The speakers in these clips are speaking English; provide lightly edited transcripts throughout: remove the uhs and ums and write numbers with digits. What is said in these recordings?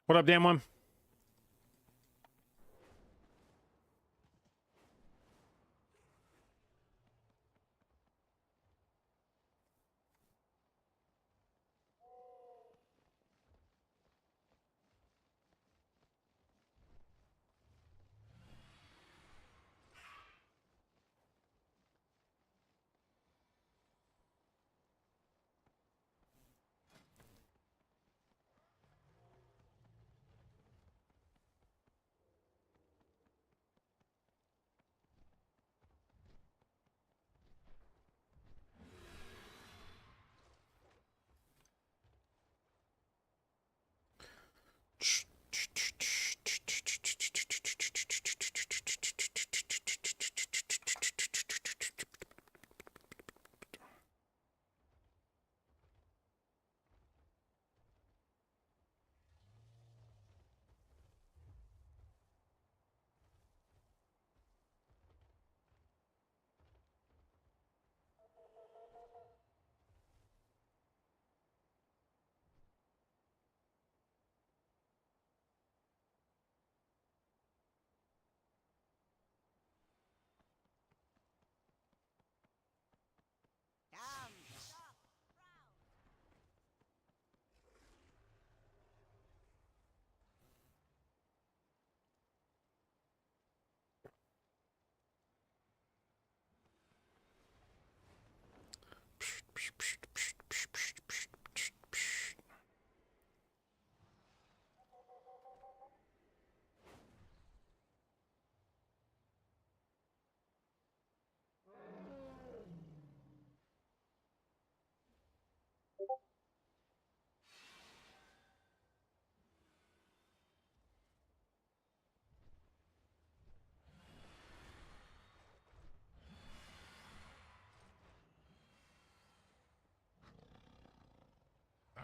What up, damn one?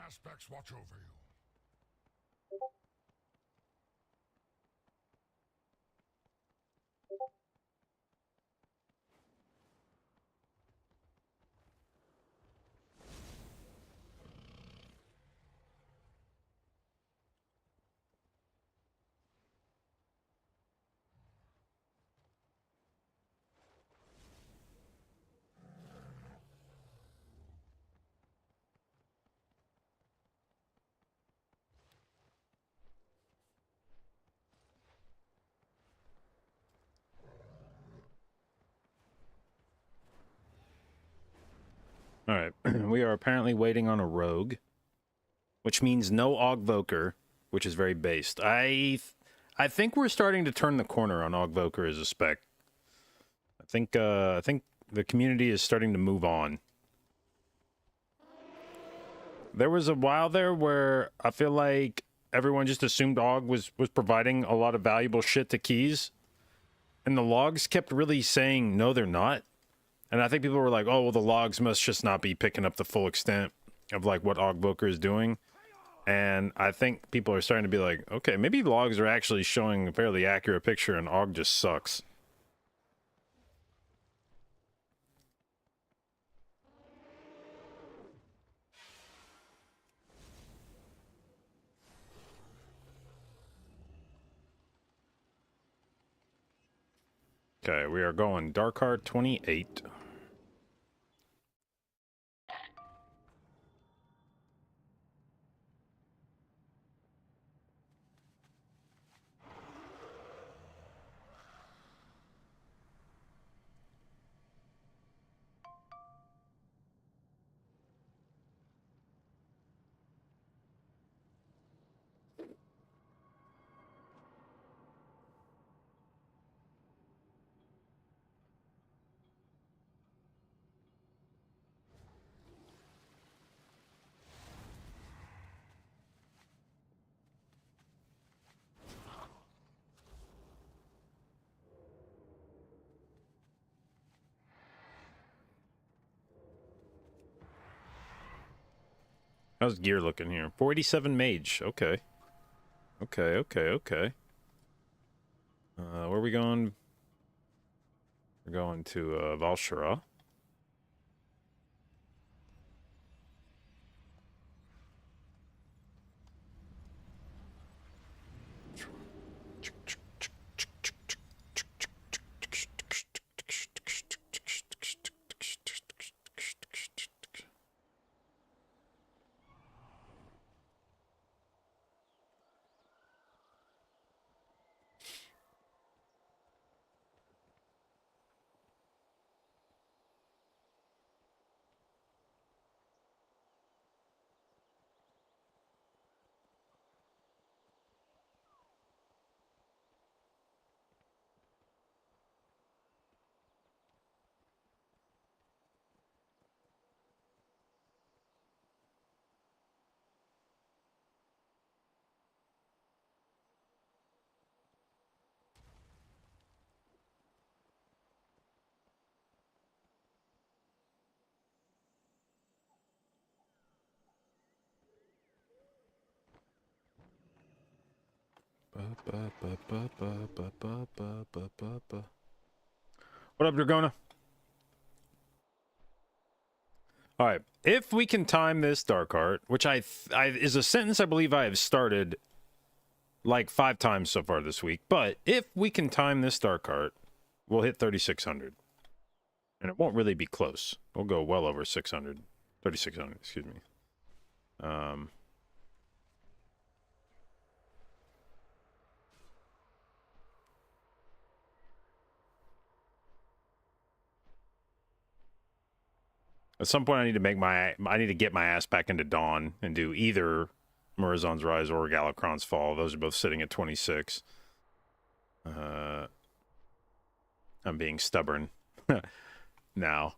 Aspects watch over you. All right, we are apparently waiting on a rogue, which means no Ogvoker, which is very based. I think we're starting to turn the corner on Ogvoker as a spec. I think the community is starting to move on. There was a while there where I feel like everyone just assumed Og was providing a lot of valuable shit to keys, and the logs kept really saying no, they're not. And I think people were like, oh, well, the logs must just not be picking up the full extent of, like, what Ogvoker is doing. And I think people are starting to be like, okay, maybe logs are actually showing a fairly accurate picture and Og just sucks. Okay, we are going Darkheart 28. How's gear looking here? 487 mage. Okay. Okay. Where are we going? We're going to Valshara. What up, Dragona? All right, if we can time this Dark Heart, which I is a sentence I believe I have started like 5 times so far this week, but if we can time this Dark Heart, we'll hit 3,600. And it won't really be close. We'll go well over 600. 3,600, excuse me. At some point, I need to get my ass back into Dawn and do either Murazon's Rise or Galakrond's Fall. Those are both sitting at 26. I'm being stubborn now.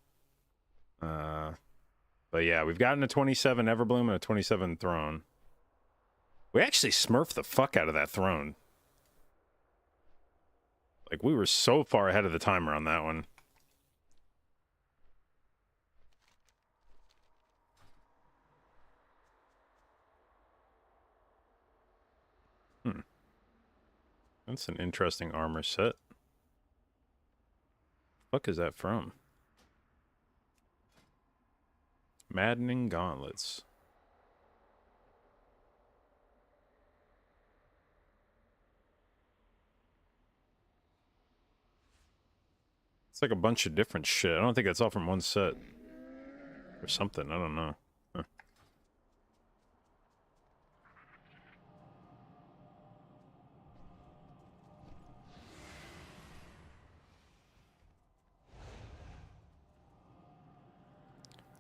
But yeah, we've gotten a 27 Everbloom and a 27 Throne. We actually smurfed the fuck out of that Throne. Like, we were so far ahead of the timer on that one. That's an interesting armor set. What is that from? Maddening Gauntlets. It's like a bunch of different shit. I don't think that's all from one set. Or something, I don't know. Huh.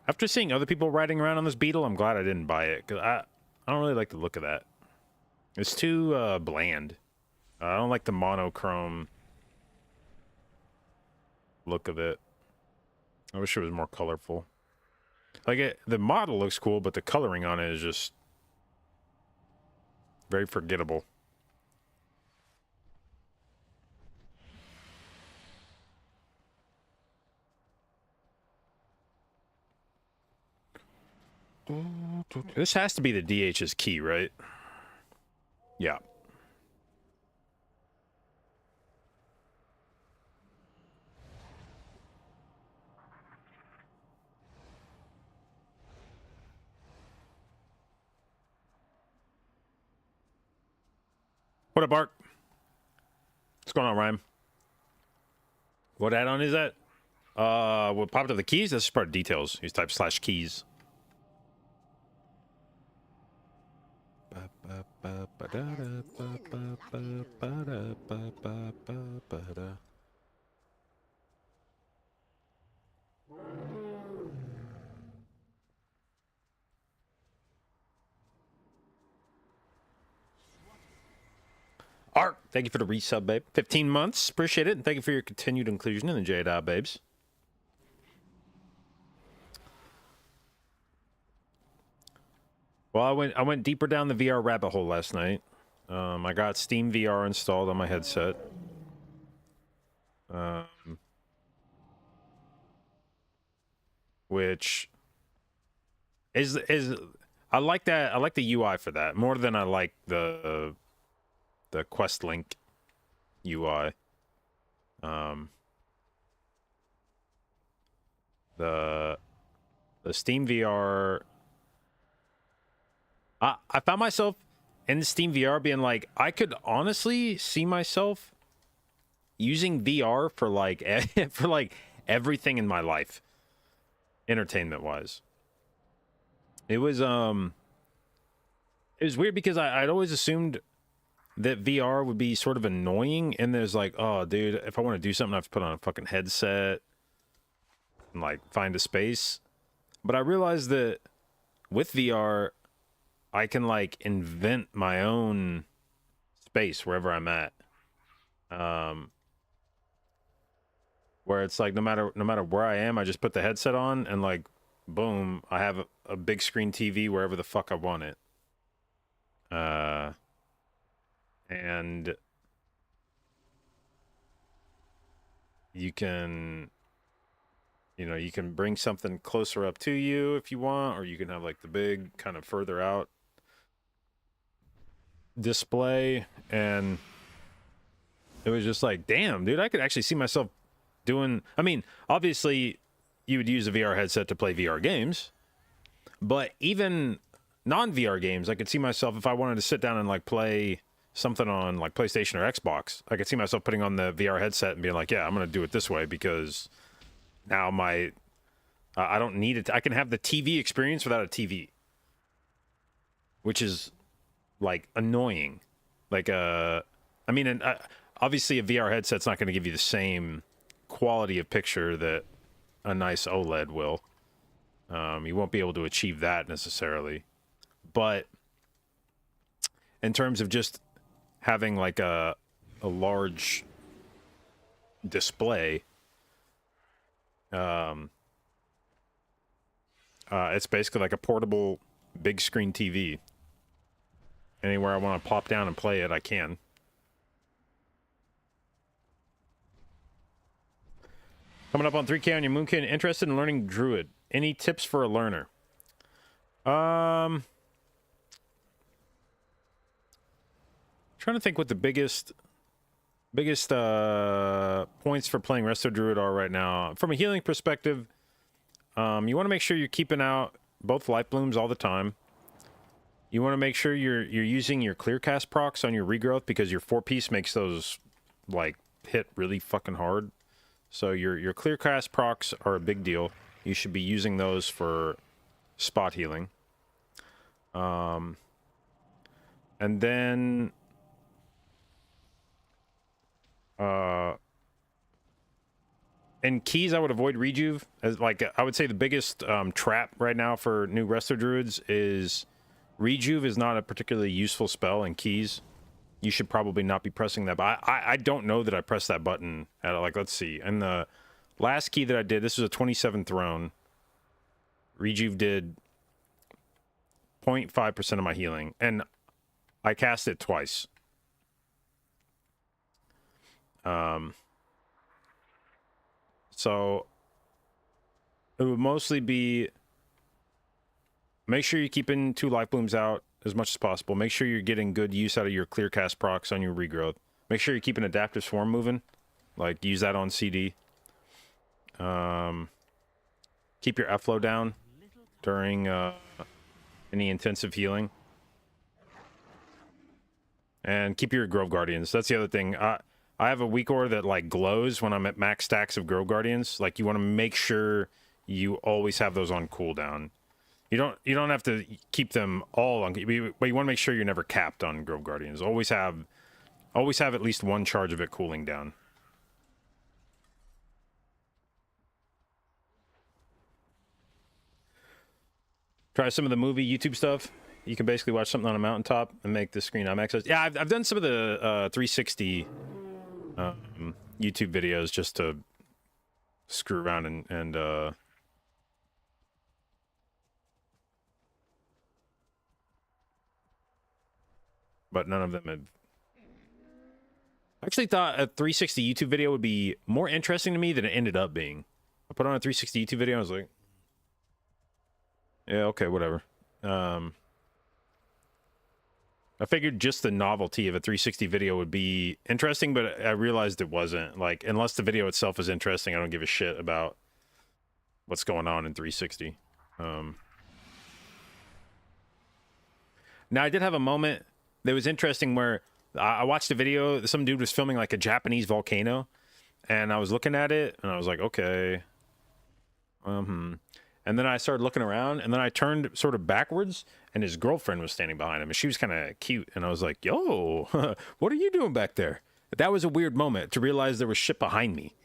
After seeing other people riding around on this beetle, I'm glad I didn't buy it, because I don't really like the look of that. It's too bland. I don't like the monochrome look of it. I wish it was more colorful. Like, the model looks cool, but the coloring on it is just very forgettable. This has to be the DH's key, right? Yeah. What up, Bart? What's going on, Rhyme? What add-on is that? What popped up the keys? That's part of details. Use type /keys. Art, thank you for the resub, babe. 15 months, appreciate it, and thank you for your continued inclusion in the J-Dot, babes. Well, I went deeper down the VR rabbit hole last night. I got Steam VR installed on my headset. Which is I like that. I like the UI for that more than I like the Quest Link UI. The Steam VR. I found myself in Steam VR being like, I could honestly see myself using VR for like for like everything in my life, entertainment wise. It was weird because I'd always assumed that VR would be sort of annoying, and there's like, oh dude, if I want to do something I have to put on a fucking headset and like find a space. But I realized that with VR I can like invent my own space wherever I'm at. Where it's like no matter where I am, I just put the headset on and like boom, I have a big screen TV wherever the fuck I want it. And you can bring something closer up to you if you want, or you can have like the big kind of further out display. And It was just like, damn, dude, I could actually see myself doing. I mean, obviously, you would use a VR headset to play VR games, but even non-VR games, I could see myself if I wanted to sit down and like play something on like PlayStation or Xbox. I could see myself putting on the VR headset and being like, yeah, I'm gonna do it this way because now I don't need it. I can have the TV experience without a TV, which is like annoying. Like I mean, and obviously a VR headset's not going to give you the same quality of picture that a nice OLED will. You won't be able to achieve that necessarily, but in terms of just having like a large display, it's basically like a portable big screen TV. Anywhere I want to pop down and play it, I can. Coming up on 3K on your Moonkin, interested in learning Druid. Any tips for a learner? Trying to think what the biggest points for playing Resto Druid are right now. From a healing perspective, you want to make sure you're keeping out both life blooms all the time. You want to make sure you're using your clear cast procs on your regrowth because your 4-piece makes those like hit really fucking hard. So your clear cast procs are a big deal. You should be using those for spot healing. And then in keys, I would avoid rejuve. As like I would say the biggest trap right now for new Resto Druids is rejuve is not a particularly useful spell in keys. You should probably not be pressing that. But I don't know that I pressed that button at like, let's see. And the last key that I did, this was a 27 throne. Rejuve did 0.5% of my healing. And I cast it twice. So it would mostly be make sure you're keeping 2 life blooms out as much as possible. Make sure you're getting good use out of your clear cast procs on your regrowth. Make sure you're keeping adaptive swarm moving. Like use that on CD. Keep your F-flow down during any intensive healing. And keep your Grove Guardians. That's the other thing. I have a weak aura that like glows when I'm at max stacks of Grove Guardians. Like you want to make sure you always have those on cooldown. You don't have to keep them all on, but you want to make sure you're never capped on Grove Guardians. Always have at least one charge of it cooling down. Try some of the movie YouTube stuff. You can basically watch something on a mountaintop and make the screen IMAX. Yeah, I've done some of the 360 YouTube videos just to screw around and but none of them had. I actually thought a 360 YouTube video would be more interesting to me than it ended up being. I put on a 360 YouTube video, I was like, yeah, okay, whatever. I figured just the novelty of a 360 video would be interesting, but I realized it wasn't. Like, unless the video itself is interesting, I don't give a shit about what's going on in 360. Now, I did have a moment that was interesting where I watched a video. Some dude was filming like a Japanese volcano, and I was looking at it, and I was like, okay. And then I started looking around, and then I turned sort of backwards, and his girlfriend was standing behind him, and she was kind of cute, and I was like, yo, what are you doing back there? That was a weird moment to realize there was shit behind me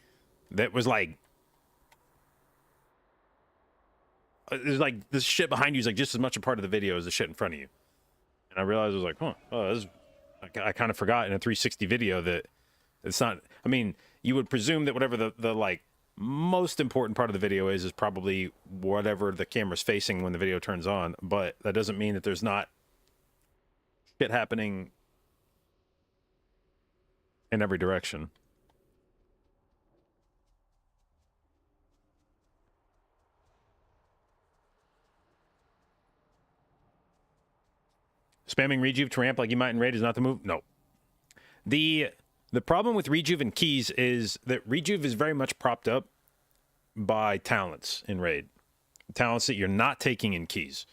that was like, there's like this shit behind you is like just as much a part of the video as the shit in front of you. And I realized I was like, I kind of forgot in a 360 video that it's not, I mean, you would presume that whatever the like most important part of the video is probably whatever the camera's facing when the video turns on, but that doesn't mean that there's not shit happening in every direction. Spamming rejuve to ramp like you might in raid is not the move. No. The The problem with Rejuve and keys is that Rejuve is very much propped up by talents in Raid. Talents that you're not taking in keys.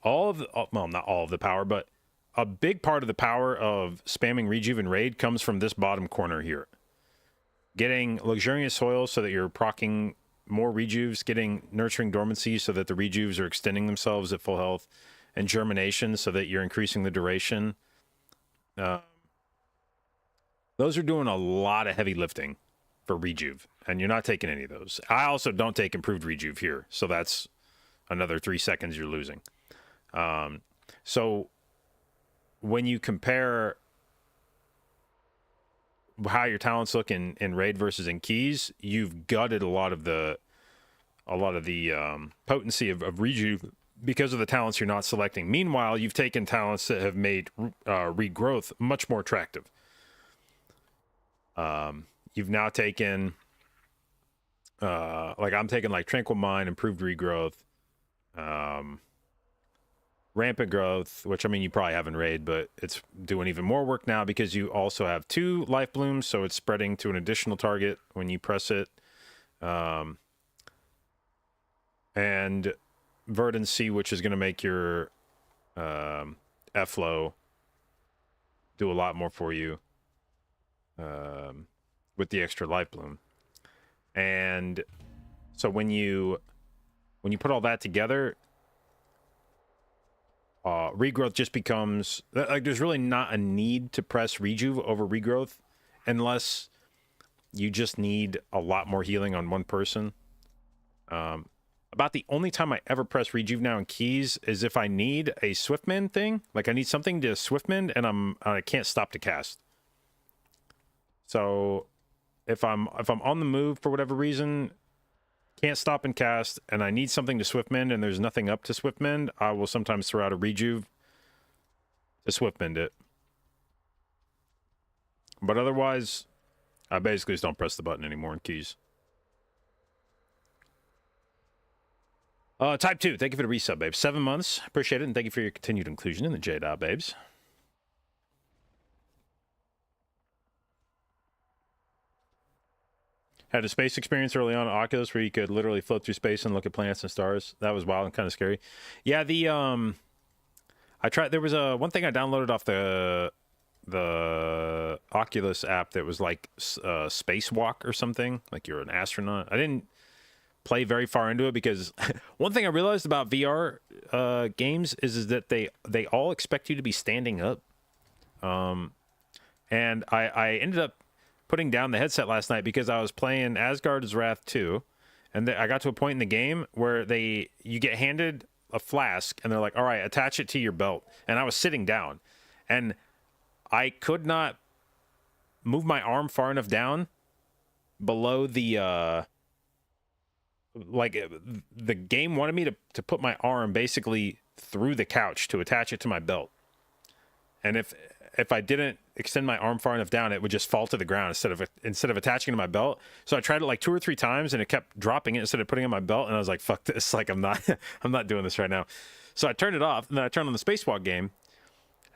Well, not all of the power, but a big part of the power of spamming Rejuve and Raid comes from this bottom corner here. Getting Luxurious Soil so that you're proccing more Rejuves, getting Nurturing Dormancy so that the Rejuves are extending themselves at full health, and Germination so that you're increasing the duration. Those are doing a lot of heavy lifting for Rejuve, and you're not taking any of those. I also don't take Improved Rejuve here, so that's another 3 seconds you're losing. So when you compare how your talents look in Raid versus in keys, you've gutted a lot of the potency of Rejuve because of the talents you're not selecting. Meanwhile, you've taken talents that have made regrowth much more attractive. You've now taken like I'm taking like Tranquil Mind, Improved Regrowth, Rampant Growth, which I mean you probably have in Raid, but it's doing even more work now because you also have 2 Life Blooms, so it's spreading to an additional target when you press it. And Verdancy, which is going to make your F-Flow do a lot more for you with the extra Life Bloom. And so when you put all that together, regrowth just becomes like there's really not a need to press Rejuve over regrowth unless you just need a lot more healing on one person. About the only time I ever press Rejuve now in keys is if I need a Swiftmend thing. Like I need something to Swiftmend and I can't stop to cast. So if I'm on the move for whatever reason, can't stop and cast, and I need something to Swiftmend and there's nothing up to Swiftmend, I will sometimes throw out a Rejuve to Swiftmend it. But otherwise, I basically just don't press the button anymore in keys. Type 2, thank you for the resub, babes. 7 months, appreciate it, and thank you for your continued inclusion in the J-Dot, babes. Had a space experience early on at Oculus where you could literally float through space and look at planets and stars. That was wild and kind of scary. Yeah, I tried. There was one thing I downloaded off the Oculus app that was like spacewalk or something. Like you're an astronaut. I didn't play very far into it because one thing I realized about VR games is that they all expect you to be standing up. And I ended up putting down the headset last night because I was playing Asgard's Wrath 2, and I got to a point in the game where you get handed a flask and they're like, all right, attach it to your belt. And I was sitting down and I could not move my arm far enough down below the the game wanted me to put my arm basically through the couch to attach it to my belt. And if I didn't extend my arm far enough down, it would just fall to the ground instead of attaching to my belt. So I tried it like 2 or 3 times and it kept dropping it instead of putting it on my belt. And I was like, fuck this. Like I'm not doing this right now. So I turned it off and then I turned on the spacewalk game.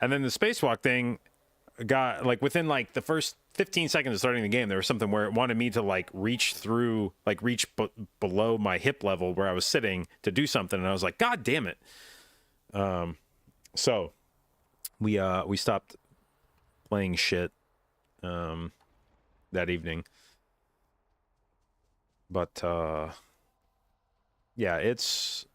And then the spacewalk thing got like within like the first 15 seconds of starting the game, there was something where it wanted me to like reach through, like below my hip level where I was sitting to do something. And I was like, God damn it. So we stopped playing shit that evening. But yeah, it's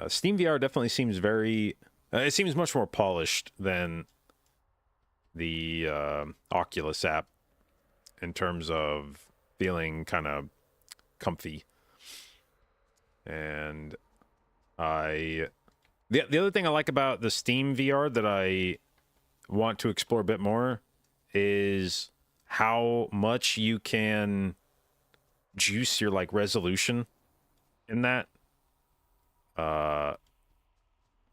Steam VR definitely seems very it seems much more polished than the Oculus app in terms of feeling kind of comfy. And the other thing I like about the Steam VR that I want to explore a bit more is how much you can juice your like resolution in that.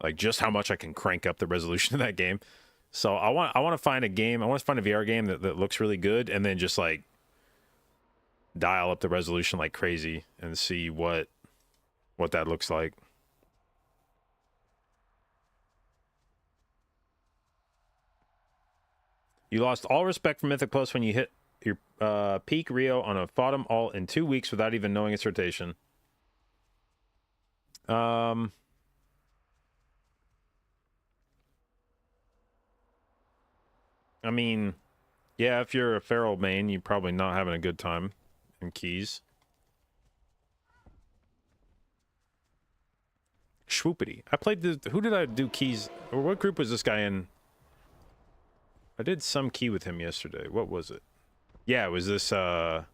Like just how much I can crank up the resolution of that game. So I want to find a game. I want to find a VR game that looks really good, and then just like dial up the resolution like crazy and see what that looks like. You lost all respect for Mythic Plus when you hit your peak Rio on a fought 'em all in 2 weeks without even knowing its rotation. I mean, yeah, if you're a feral main, you're probably not having a good time in keys. Schwoopity. I played the... Who did I do keys... Or what group was this guy in? I did some key with him yesterday. What was it? Yeah, it was this, It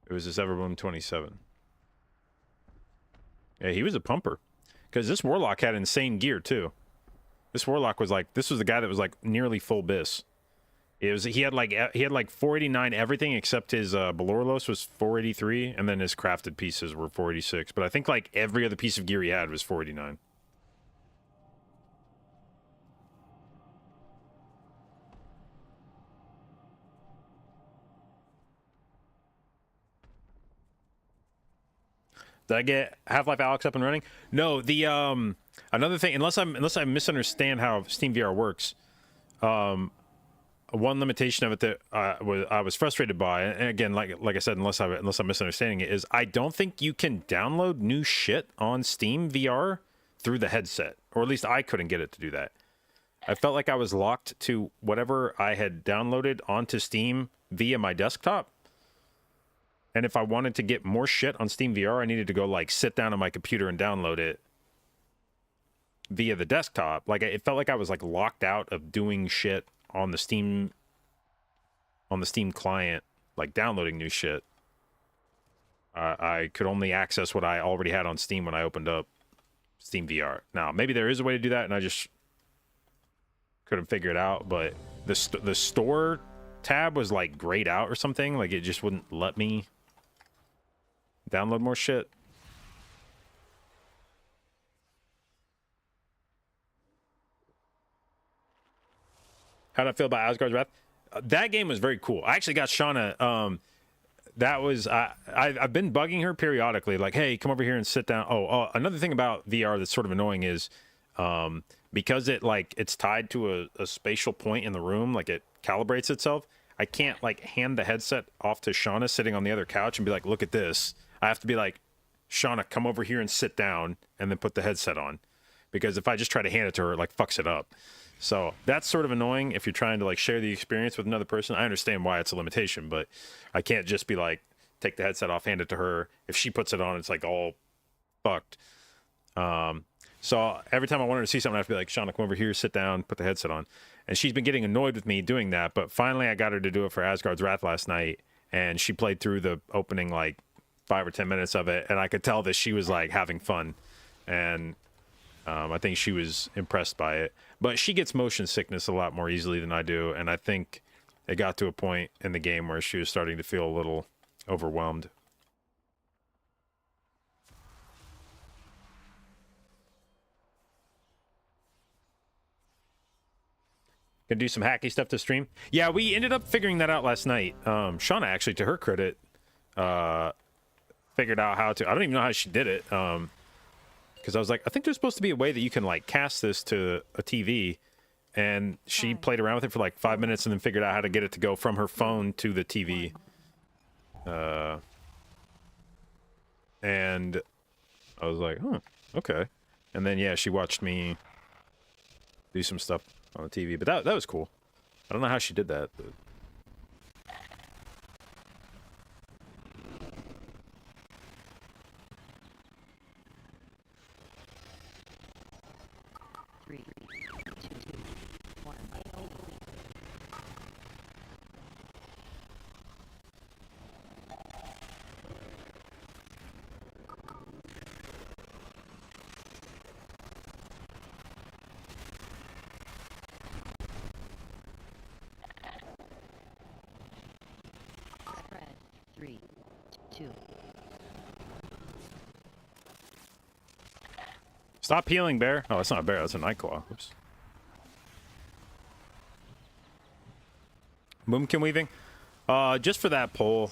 was this Everbloom 27. Yeah, he was a pumper. Because this Warlock had insane gear, too. This Warlock was like... This was the guy that was, like, nearly full bis. He had like 489 everything except his Belorlos was 483, and then his crafted pieces were 486. But I think like every other piece of gear he had was 489. Did I get Half-Life Alyx up and running? No, the another thing, unless I misunderstand how Steam VR works, one limitation of it that I was frustrated by, and again, like I said, unless I'm misunderstanding it, is I don't think you can download new shit on Steam VR through the headset, or at least I couldn't get it to do that. I felt like I was locked to whatever I had downloaded onto Steam via my desktop, and if I wanted to get more shit on Steam VR, I needed to go like sit down on my computer and download it via the desktop. Like it felt like I was like locked out of doing shit on the Steam client, like downloading new shit. I could only access what I already had on Steam when I opened up Steam VR. Now, maybe there is a way to do that, and I just couldn't figure it out. But the store tab was like grayed out or something. Like it just wouldn't let me download more shit. How did I feel about Asgard's Wrath? That game was very cool. I actually got Shauna. That was I've been bugging her periodically, like, hey, come over here and sit down. Another thing about VR that's sort of annoying is because it's tied to a spatial point in the room, like it calibrates itself. I can't like hand the headset off to Shauna sitting on the other couch and be like, look at this. I have to be like, Shauna, come over here and sit down, and then put the headset on, because if I just try to hand it to her, it like fucks it up. So that's sort of annoying if you're trying to like share the experience with another person. I understand why it's a limitation, but I can't just be like, take the headset off, hand it to her. If she puts it on, it's like all fucked. So every time I want her to see something, I have to be like, Shauna, come over here, sit down, put the headset on. And she's been getting annoyed with me doing that, but finally I got her to do it for Asgard's Wrath last night, and she played through the opening like 5 or 10 minutes of it, and I could tell that she was like having fun, and I think she was impressed by it. But she gets motion sickness a lot more easily than I do, and I think it got to a point in the game where she was starting to feel a little overwhelmed. Gonna do some hacky stuff to stream. Yeah, we ended up figuring that out last night. Shauna, actually, to her credit, figured out how to. I don't even know how she did it. Because I was like, I think there's supposed to be a way that you can like cast this to a TV, and she played around with it for like 5 minutes and then figured out how to get it to go from her phone to the TV. And I was like, huh, okay. And then yeah, she watched me do some stuff on the TV, but that was cool. I don't know how she did that, but... Stop healing, bear. Oh, that's not a bear. That's a nightclaw. Oops. Moonkin weaving. Just for that pull.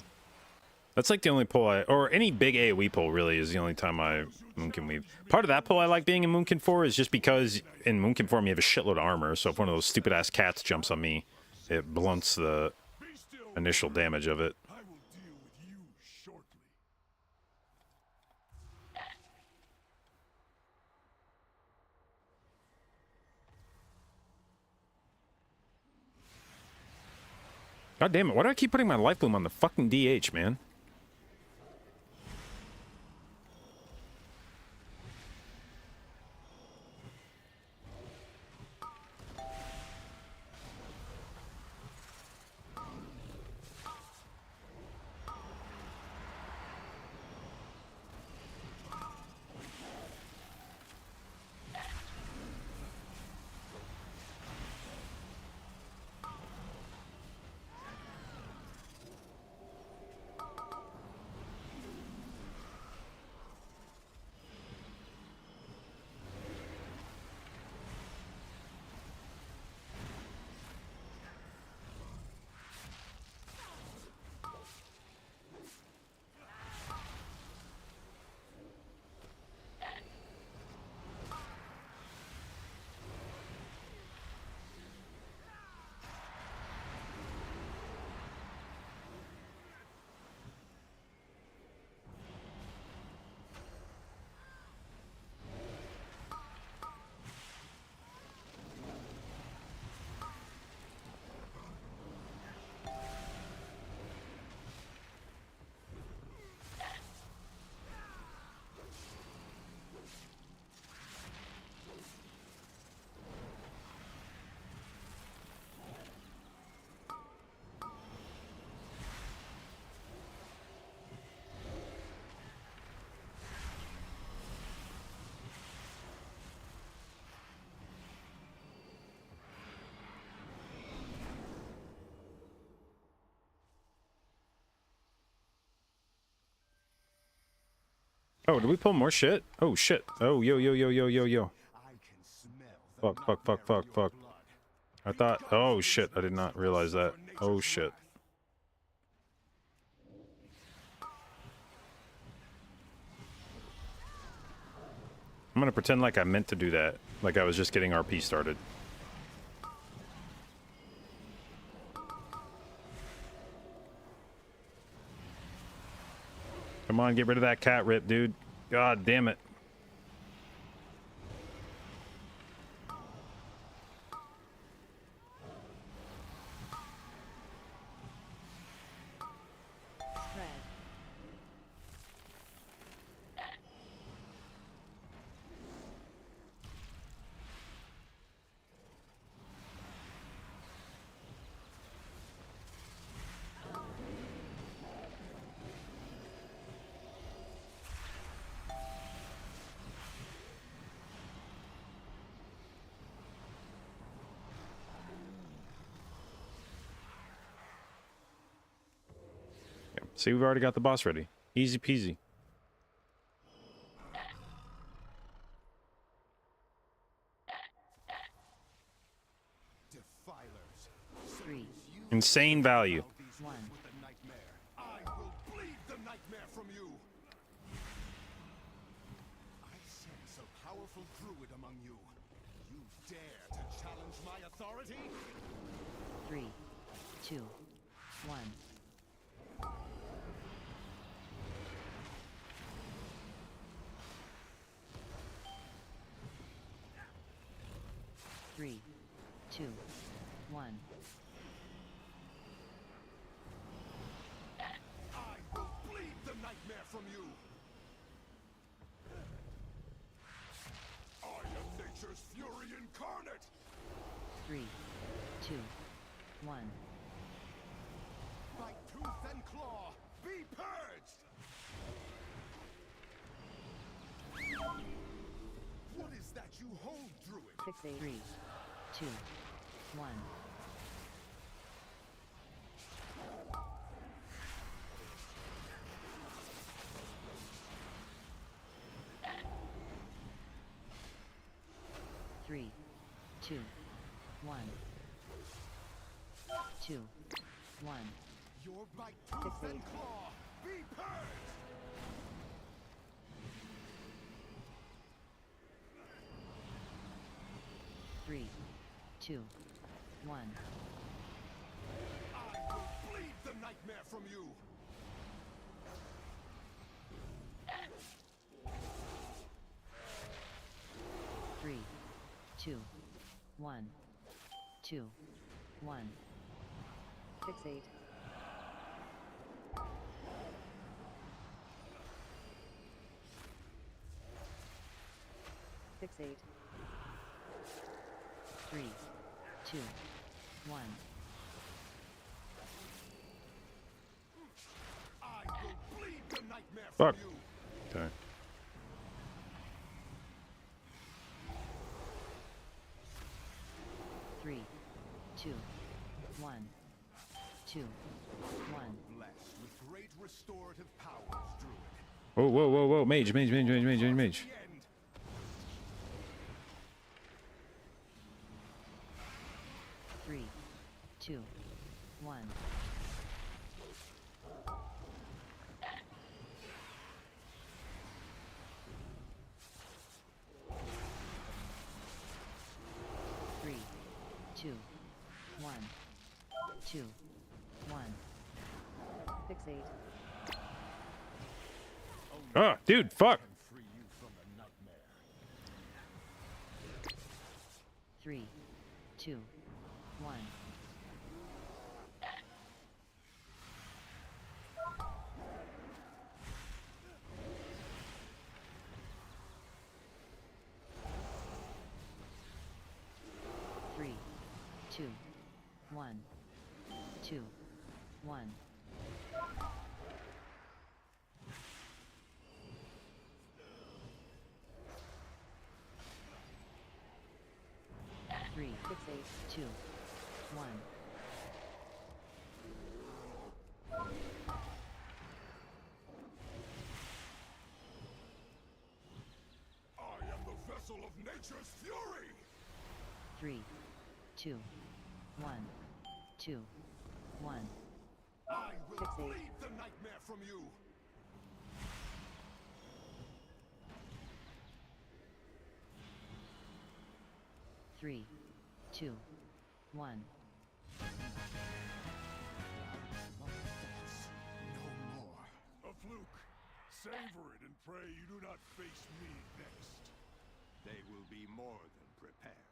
That's like the only pull or any big AoE pull really is the only time I Moonkin weave. Part of that pull I like being in Moonkin for is just because in Moonkin form you have a shitload of armor. So if one of those stupid ass cats jumps on me, it blunts the Be still. initial damage of it. I will deal with you shortly. God damn it, why do I keep putting my life bloom on the fucking DH, man? Oh, did we pull more shit? Oh, shit. Oh, yo, yo, yo, yo, yo, yo. Fuck, fuck, fuck, fuck, fuck. I thought... Oh, shit. I did not realize that. Oh, shit. I'm gonna pretend like I meant to do that. Like I was just getting RP started. Come on, get rid of that cat rip, dude. God damn it. See, we've already got the boss ready. Easy peasy. Insane value. I will bleed the nightmare from you. I sense a powerful druid among you. You dare to challenge my authority? 3, 2, 1. 3, 2, 1. I will bleed the nightmare from you. I am nature's fury incarnate. 3, 2, 1. By tooth and claw, be purged. What is that you hold, Druid? 3, 2, 1. 3, 2, 1. 2, 1. Your bite tooth and claw, be purged. 3, 2, 1. nightmare from you. 3, 2, 1, 2, 1. Fixate. Fixate. 3, 2, 1. I will bleed the nightmare Fuck. from you. Okay. 3, 2, 1, 2, 1. Blessed with great restorative powers, Druid. Whoa, whoa, whoa, whoa. Mage, mage, mage, mage, mage, mage, mage. The end. 3, 2, 1. Three, two, one, two, one. Fixate. Ah, dude, fuck. Can free you from the nightmare. 3, 2, 1. Three, two, one, two, one. Three, Fixate. 2, 1. I am the vessel of nature's fury. 3, 2, 1, 2, 1. I will Fixate. bleed the nightmare from you. Three, two, one. No more. A fluke. Savor it and pray you do not face me next. They will be more than prepared.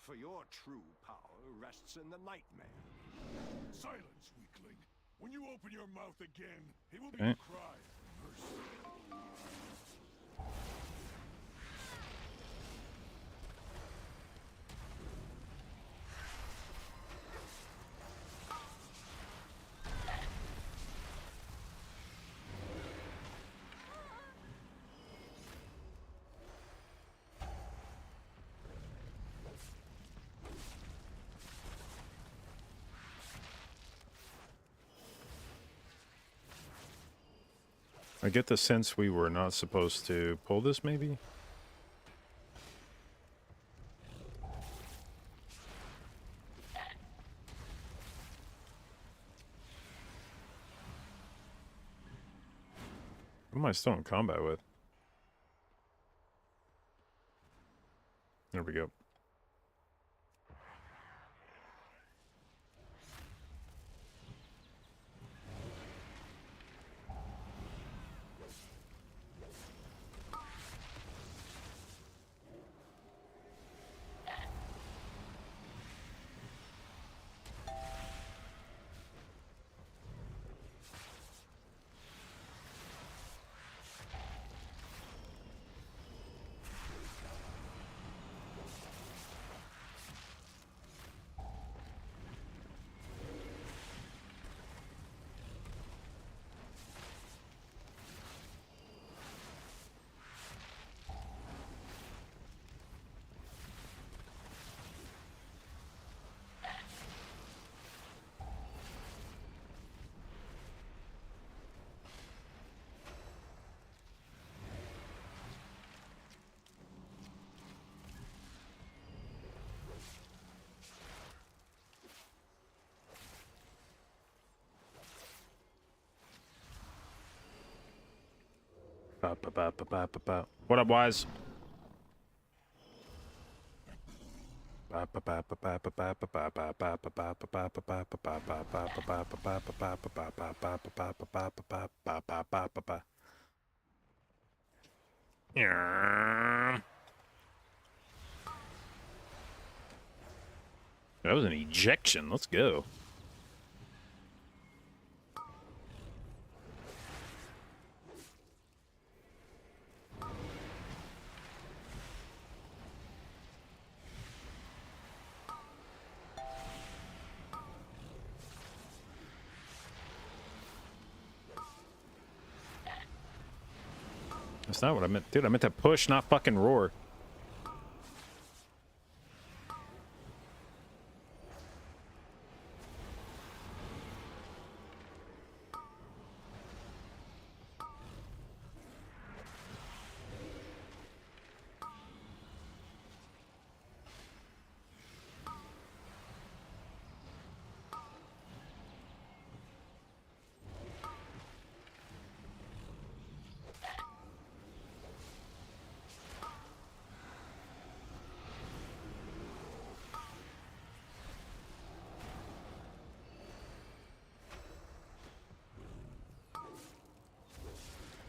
For your true power rests in the nightmare. Silence, weakling. When you open your mouth again, it will be Okay. a cry for mercy. I get the sense we were not supposed to pull this, maybe? Who am I still in combat with? There we go. What up, Wise? Yeah. That was an ejection. Let's go. That's not what I meant. Dude, I meant to push, not fucking roar.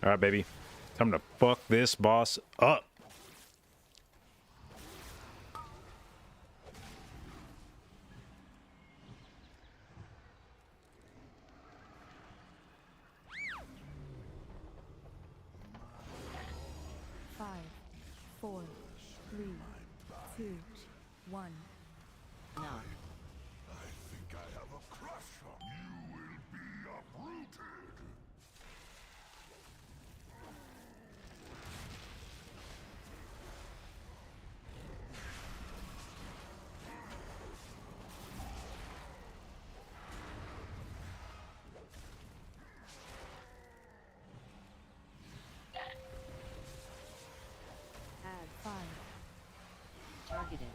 All right, baby. Time to fuck this boss up. Five, four, three, two, one. Knock. I think I have a crush on you. Will be uprooted. Add five. Targeted.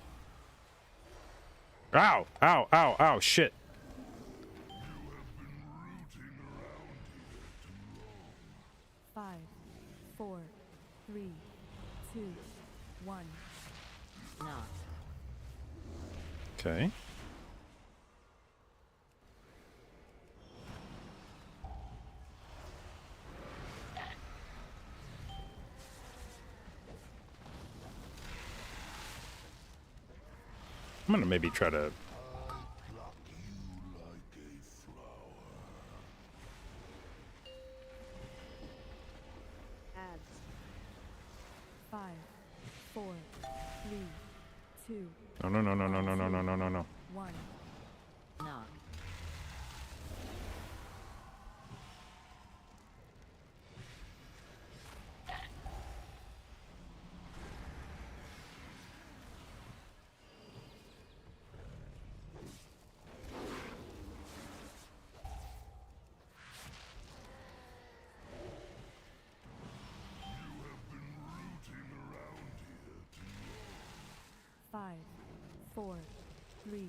Ow, ow, ow, ow, shit. Five, four, three, two, one. Knock. Okay. I'm gonna maybe try to... Pluck you like a flower. Adds. Five, four, three, two, No, no, no, no, no, no, no, no, no, no, no. one. Knock. Five, four, three,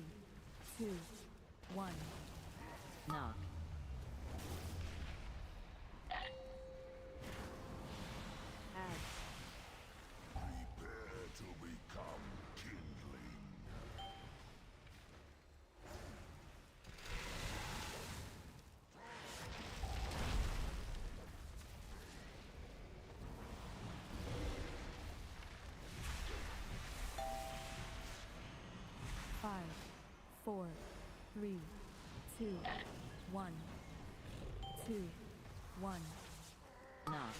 two, one. Knock. Adds. Prepare to become kindling. Five, four, three, two, one. Two, one. Knock.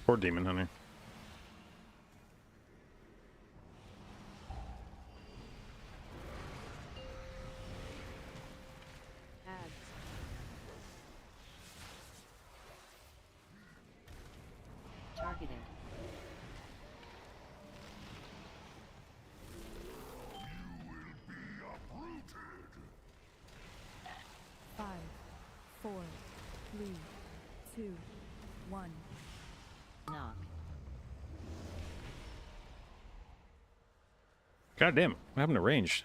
Poor demon hunter. Adds. Targeted. Five, four, three, two, one. Knock. God damn, what happened to ranged?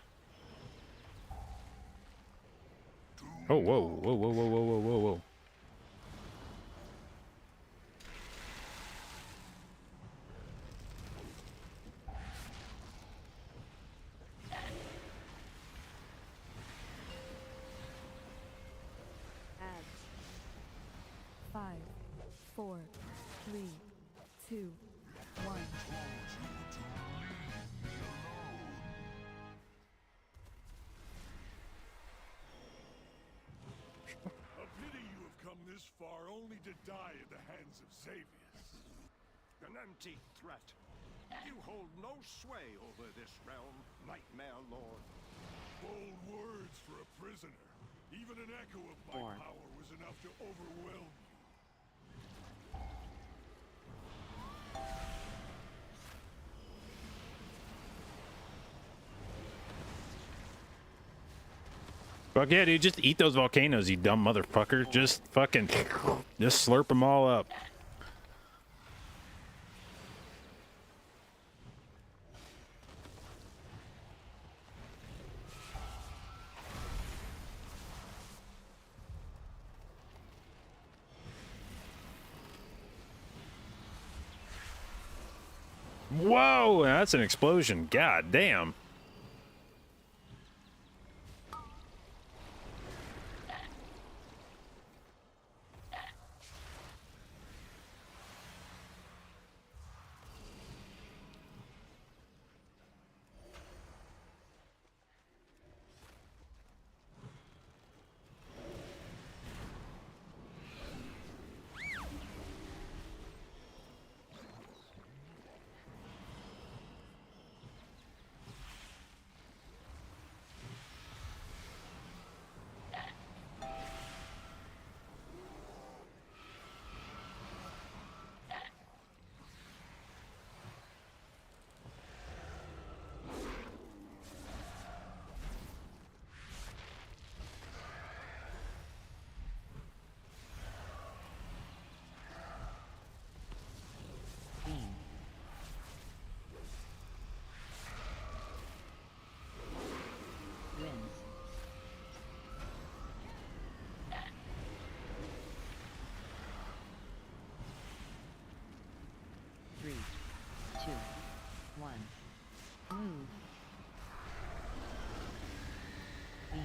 Oh, whoa, whoa, whoa, whoa, whoa, whoa, whoa, whoa. 4, 3, 2, 1. A pity you have come this far only to die in the hands of Xavius. An empty threat. You hold no sway over this realm, Nightmare Lord. Bold words for a prisoner. Even an echo of my 4. power was enough to overwhelm you. Fuck yeah, dude. Just eat those volcanoes, you dumb motherfucker. Just fucking... Just slurp them all up. Whoa, that's an explosion. God damn. Beam. Winds. 3, 2, 1. Move. Beam.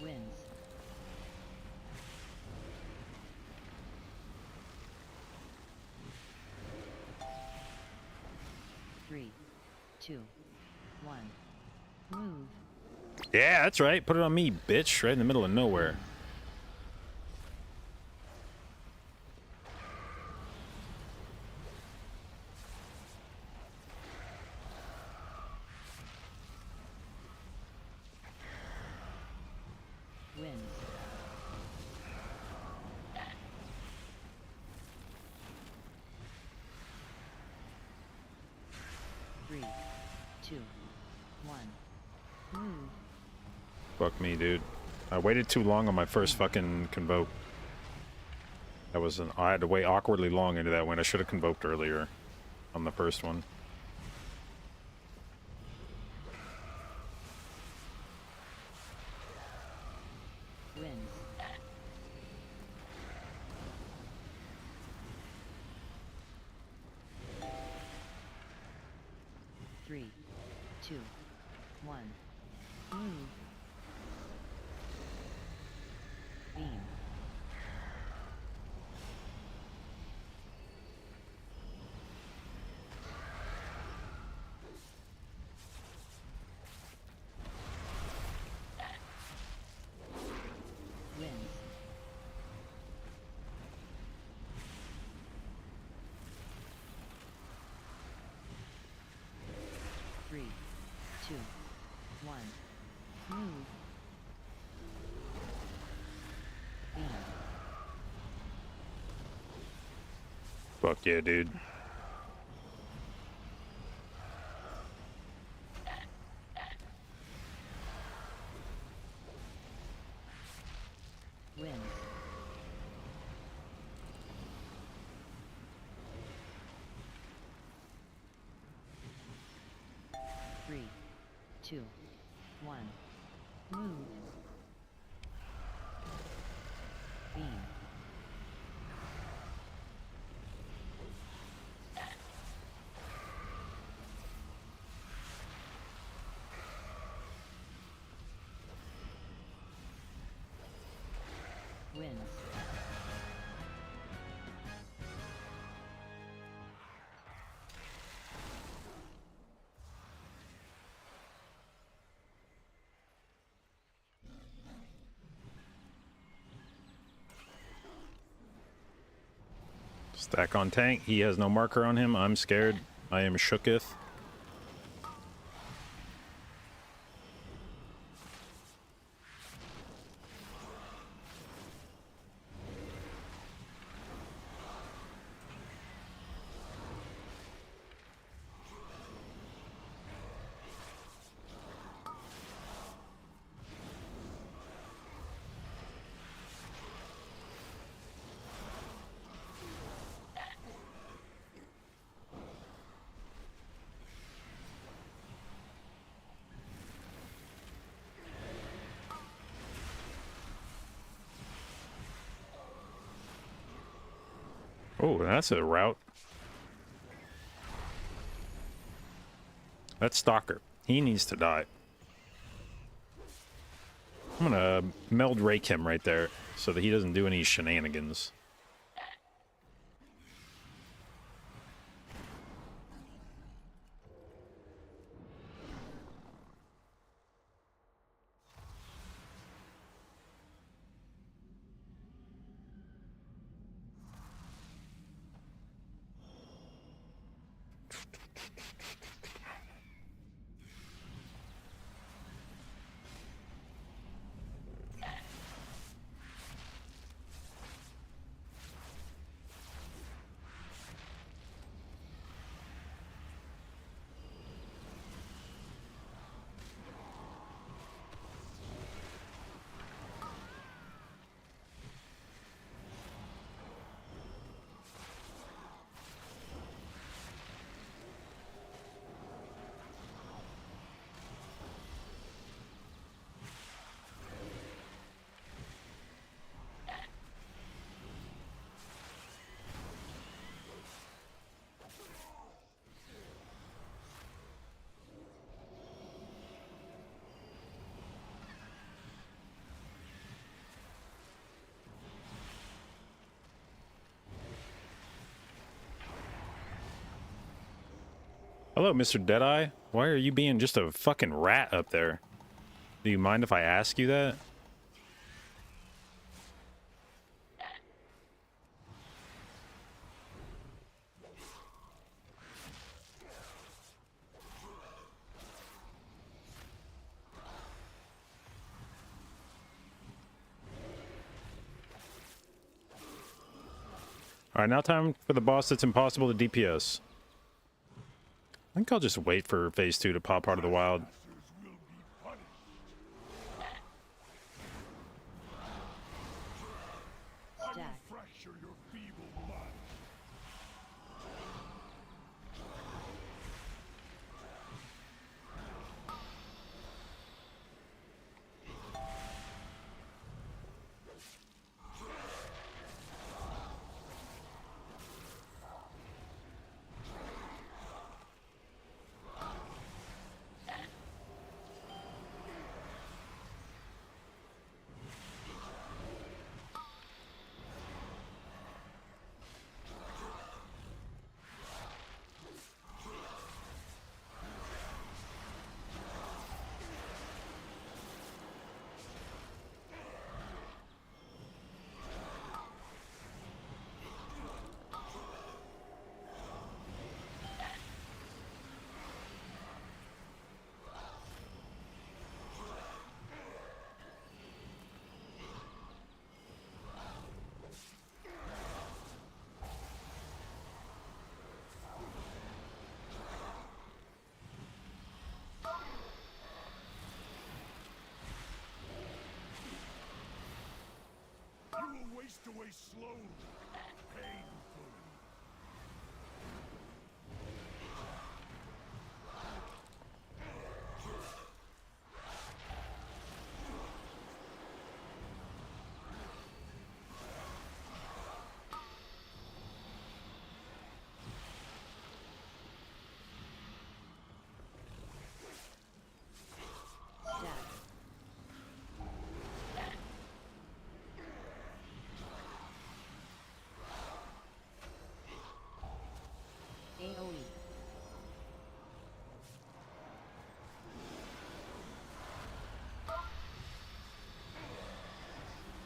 Winds. 3, 2, 1. Move. Yeah, that's right. Put it on me, bitch. Right in the middle of nowhere. Winds. 3, 2, 1. Move. Fuck me, dude. I waited too long on my first fucking convoke. That was an... I had to wait awkwardly long into that one. I should have convoked earlier on the first one. Winds. 3, 2, 1. Move. Beam. Winds. 3, 2, 1. Move. Beam. Fuck yeah, dude. Winds. 3, 2, 1. Move. Beam. Stack on tank. He has no marker on him. I'm scared. I am shooketh. Oh, that's a route. That's Stalker. He needs to die. I'm gonna meld rake him right there so that he doesn't do any shenanigans. Hello, Mr. Deadeye. Why are you being just a fucking rat up there? Do you mind if I ask you that? Alright, now time for the boss that's impossible to DPS. I think I'll just wait for phase 2 to pop out of the wild. Stack. You will waste away slowly, painfully. Stack. AoE.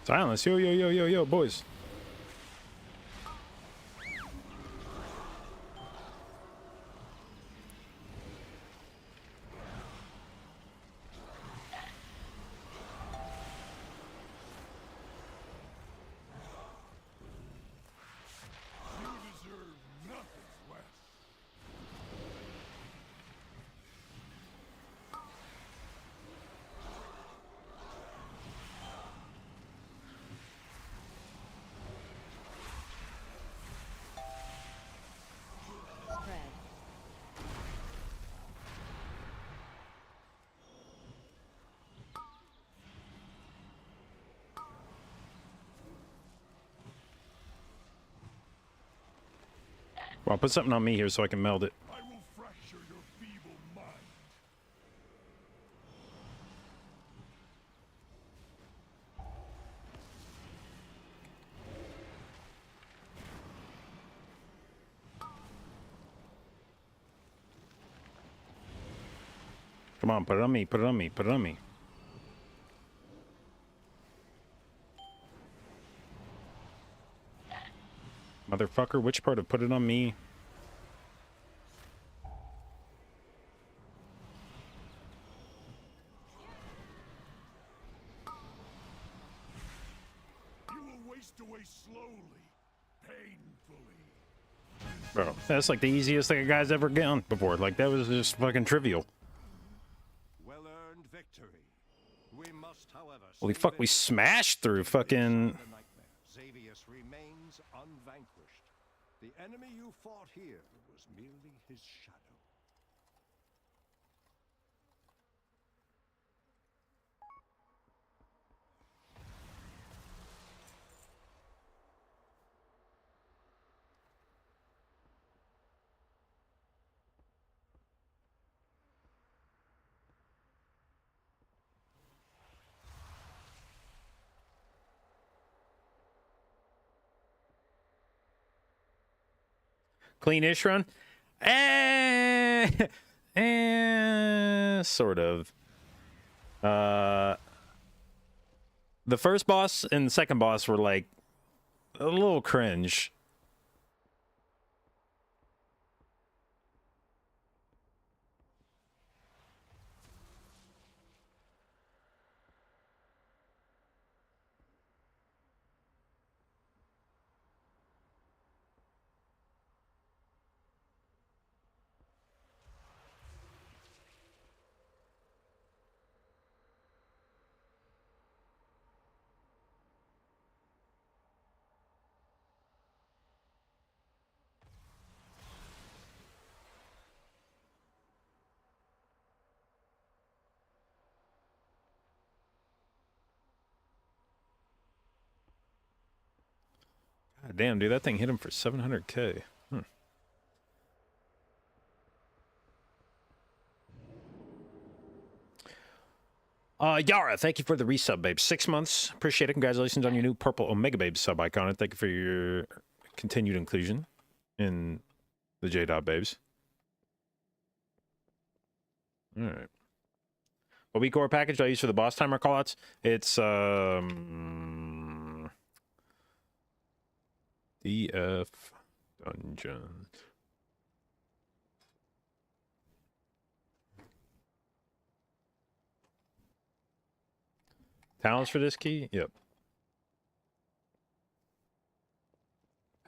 Silence. Yo, yo, yo, yo, yo, boys. Well, put something on me here so I can meld it. I will fracture your feeble mind. Come on, put it on me, put it on me, put it on me. Motherfucker, which part of put it on me? You will waste away slowly, painfully. Bro, that's like the easiest thing a guy's ever done before. Like, that was just fucking trivial. Well-earned victory. We must, however, Holy fuck, we smashed through fucking... Xavius remains unvanquished. The enemy you fought here was merely his shadow. Clean-ish run? Sort of. The first boss and the second boss were like a little cringe. God damn, dude, that thing hit him for 700k. Yara, thank you for the resub, babe. 6 months. Appreciate it. Congratulations on your new purple Omega Babe sub icon. And thank you for your continued inclusion in the jdotbabes. All right. What week core package do I use for the boss timer callouts? It's DF Dungeon. Talents for this key? Yep.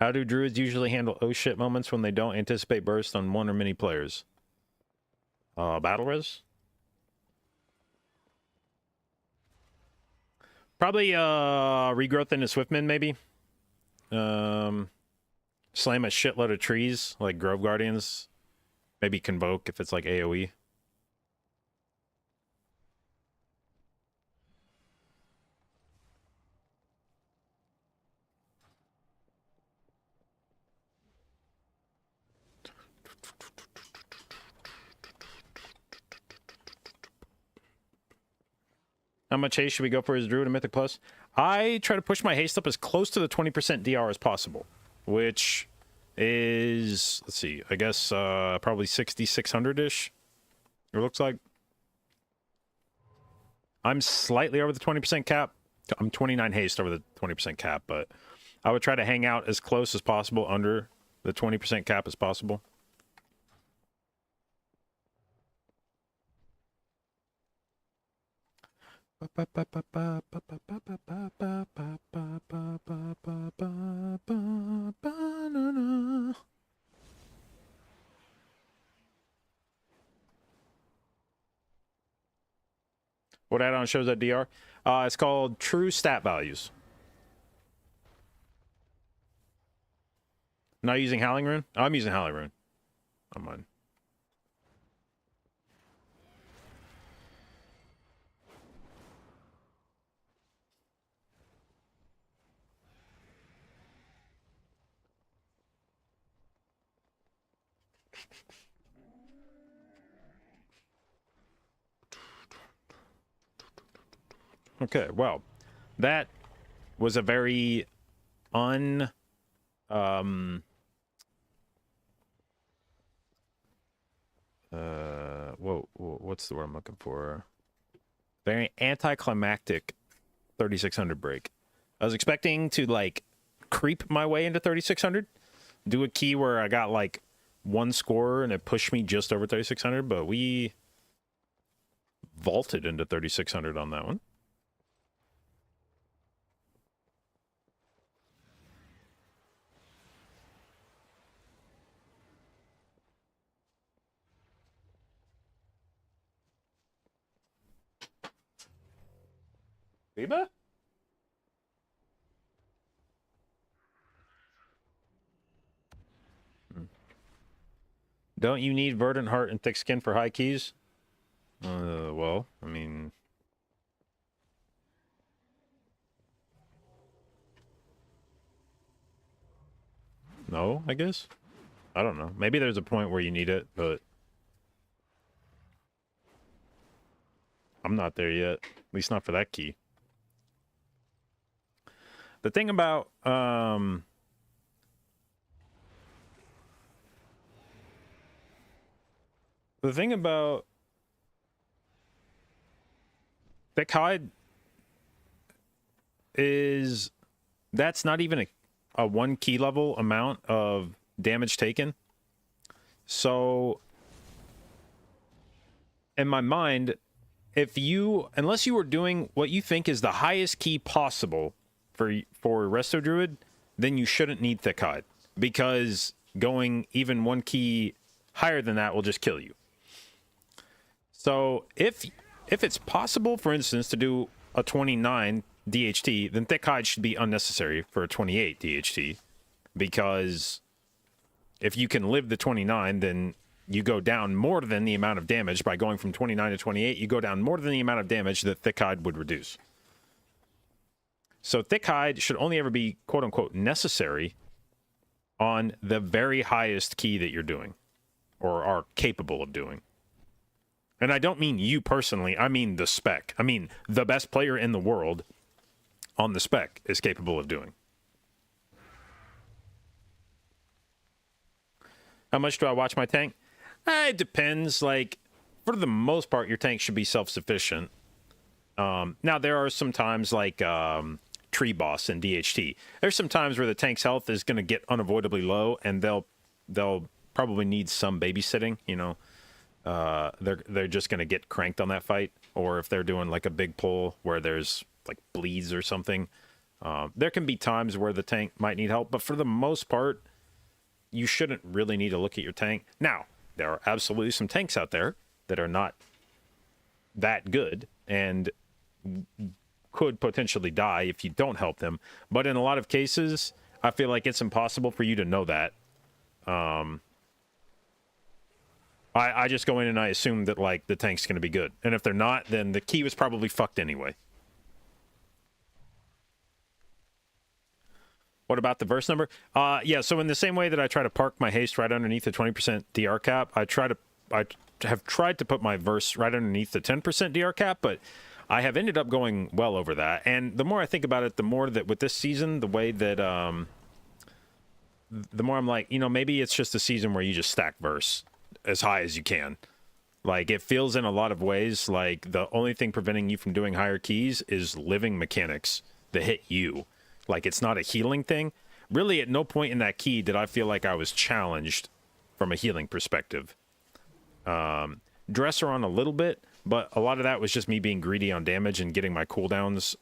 How do druids usually handle oh shit moments when they don't anticipate burst on one or many players? Battle res? Probably regrowth into Swiftman, maybe. Slam a shitload of trees, like Grove Guardians. Maybe Convoke if it's like AoE. How much haste should we go for his Druid and Mythic Plus? I try to push my haste up as close to the 20% DR as possible, which is, let's see, I guess probably 6,600-ish. It looks like. I'm slightly over the 20% cap. I'm 29 haste over the 20% cap, but I would try to hang out as close as possible under the 20% cap as possible. What add-on shows that DR? It's called True Stat Values. Not using Howling Rune? Oh, I'm using Howling Rune on mine. Okay, well, that was a very what's the word I'm looking for? Very anticlimactic 3600 break. I was expecting to like creep my way into 3600, do a key where I got like one score and it pushed me just over 3600, but we vaulted into 3600 on that one. Biba? Don't you need verdant heart and thick skin for high keys? Well, I mean... No, I guess? I don't know. Maybe there's a point where you need it, but... I'm not there yet. At least not for that key. The thing about, thick hide is that's not even a one key level amount of damage taken. So in my mind, unless you were doing what you think is the highest key possible for resto druid, then you shouldn't need thick hide, because going even one key higher than that will just kill you. So if it's possible, for instance, to do a 29 DHT, then thick hide should be unnecessary for a 28 DHT, because if you can live the 29, then you go down more than the amount of damage. By going from 29 to 28, you go down more than the amount of damage that thick hide would reduce. So thick hide should only ever be quote-unquote necessary on the very highest key that you're doing or are capable of doing. And I don't mean you personally, I mean the spec. I mean the best player in the world on the spec is capable of doing. How much do I watch my tank? It depends. Like, for the most part, your tank should be self-sufficient. Now, there are some times like Tree Boss and DHT. There's some times where the tank's health is going to get unavoidably low, and they'll probably need some babysitting. You know, they're just going to get cranked on that fight. Or if they're doing like a big pull where there's like bleeds or something, there can be times where the tank might need help. But for the most part, you shouldn't really need to look at your tank. Now, there are absolutely some tanks out there that are not that good and could potentially die if you don't help them. But in a lot of cases, I feel like it's impossible for you to know that. I just go in and I assume that like the tank's going to be good. And if they're not, then the key was probably fucked anyway. What about the verse number? Yeah, so in the same way that I try to park my haste right underneath the 20% DR cap, I have tried to put my verse right underneath the 10% DR cap, but I have ended up going well over that. And the more I think about it, the more that with this season, the way that, the more I'm like, you know, maybe it's just a season where you just stack verse as high as you can. Like, it feels in a lot of ways like the only thing preventing you from doing higher keys is living mechanics that hit you. Like, it's not a healing thing. Really, at no point in that key did I feel like I was challenged from a healing perspective. Dresser on a little bit, but a lot of that was just me being greedy on damage and getting my cooldowns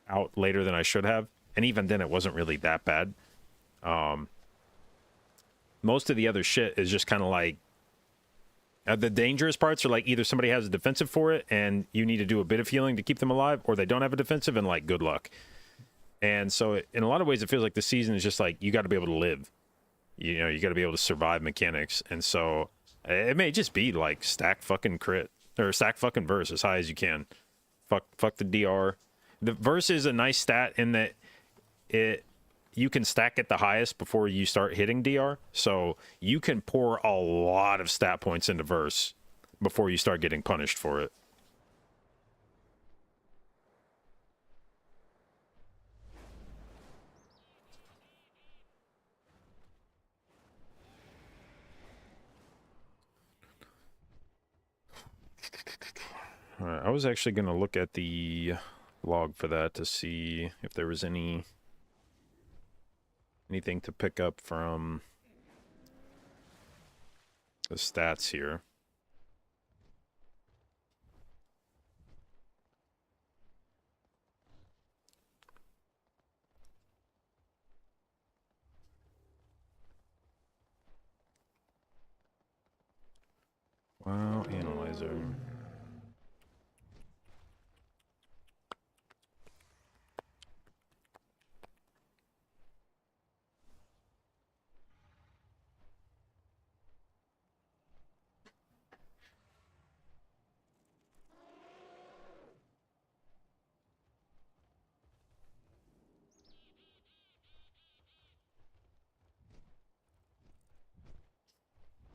out later than I should have. And even then, it wasn't really that bad. Most of the other shit is just kind of like... the dangerous parts are like either somebody has a defensive for it and you need to do a bit of healing to keep them alive, or they don't have a defensive and, like, good luck. And so in a lot of ways, it feels like the season is just like, you got to be able to live. You know, you got to be able to survive mechanics. And so it may just be like stack fucking crit or stack fucking verse as high as you can. Fuck the DR. The verse is a nice stat in that you can stack it the highest before you start hitting DR. So you can pour a lot of stat points into verse before you start getting punished for it. All right, I was actually going to look at the log for that to see if there was anything to pick up from the stats here. Wow, analyzer.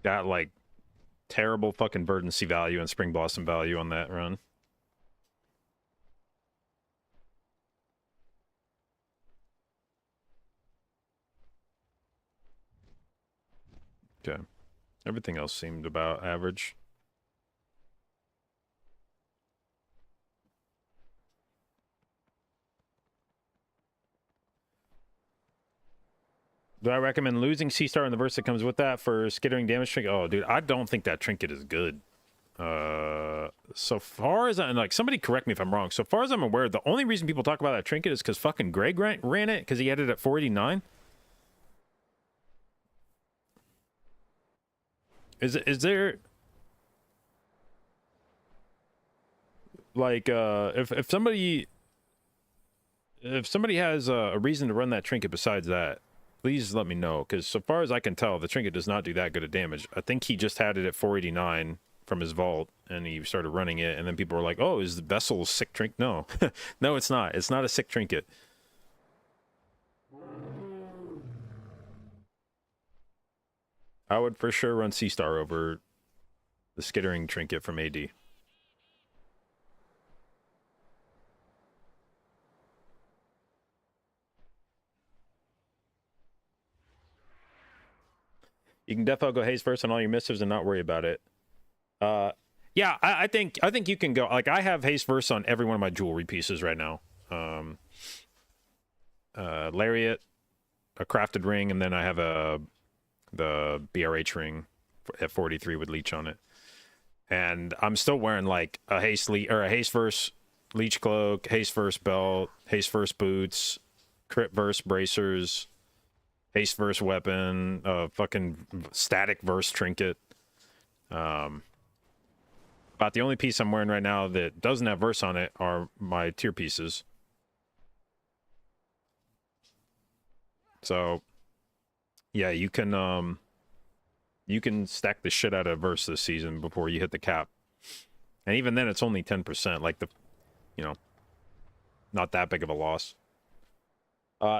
Got like terrible fucking verdancy value and spring blossom value on that run. Okay. Everything else seemed about average. Do I recommend losing C-Star in the verse that comes with that for skittering damage trinket? Oh, dude, I don't think that trinket is good. So far as like, somebody correct me if I'm wrong. So far as I'm aware, the only reason people talk about that trinket is because fucking Greg ran it because he had it at 489. Is there like if somebody has a reason to run that trinket besides that, please let me know, because so far as I can tell, the trinket does not do that good of damage. I think he just had it at 489 from his vault, and he started running it, and then people were like, oh, is the vessel a sick trinket? No. No, it's not. It's not a sick trinket. I would for sure run C-Star over the skittering trinket from AD. You can definitely go haze first on all your missives and not worry about it. Yeah, I think you can go. Like, I have haste verse on every one of my jewelry pieces right now. Lariat, a crafted ring, and then I have the BRH ring at 43 with leech on it. And I'm still wearing like a haste verse leech cloak, haste verse belt, haste verse boots, crit verse bracers, haste verse weapon, fucking static verse trinket. About the only piece I'm wearing right now that doesn't have verse on it are my tier pieces. So yeah, you can stack the shit out of verse this season before you hit the cap. And even then it's only 10%, like not that big of a loss.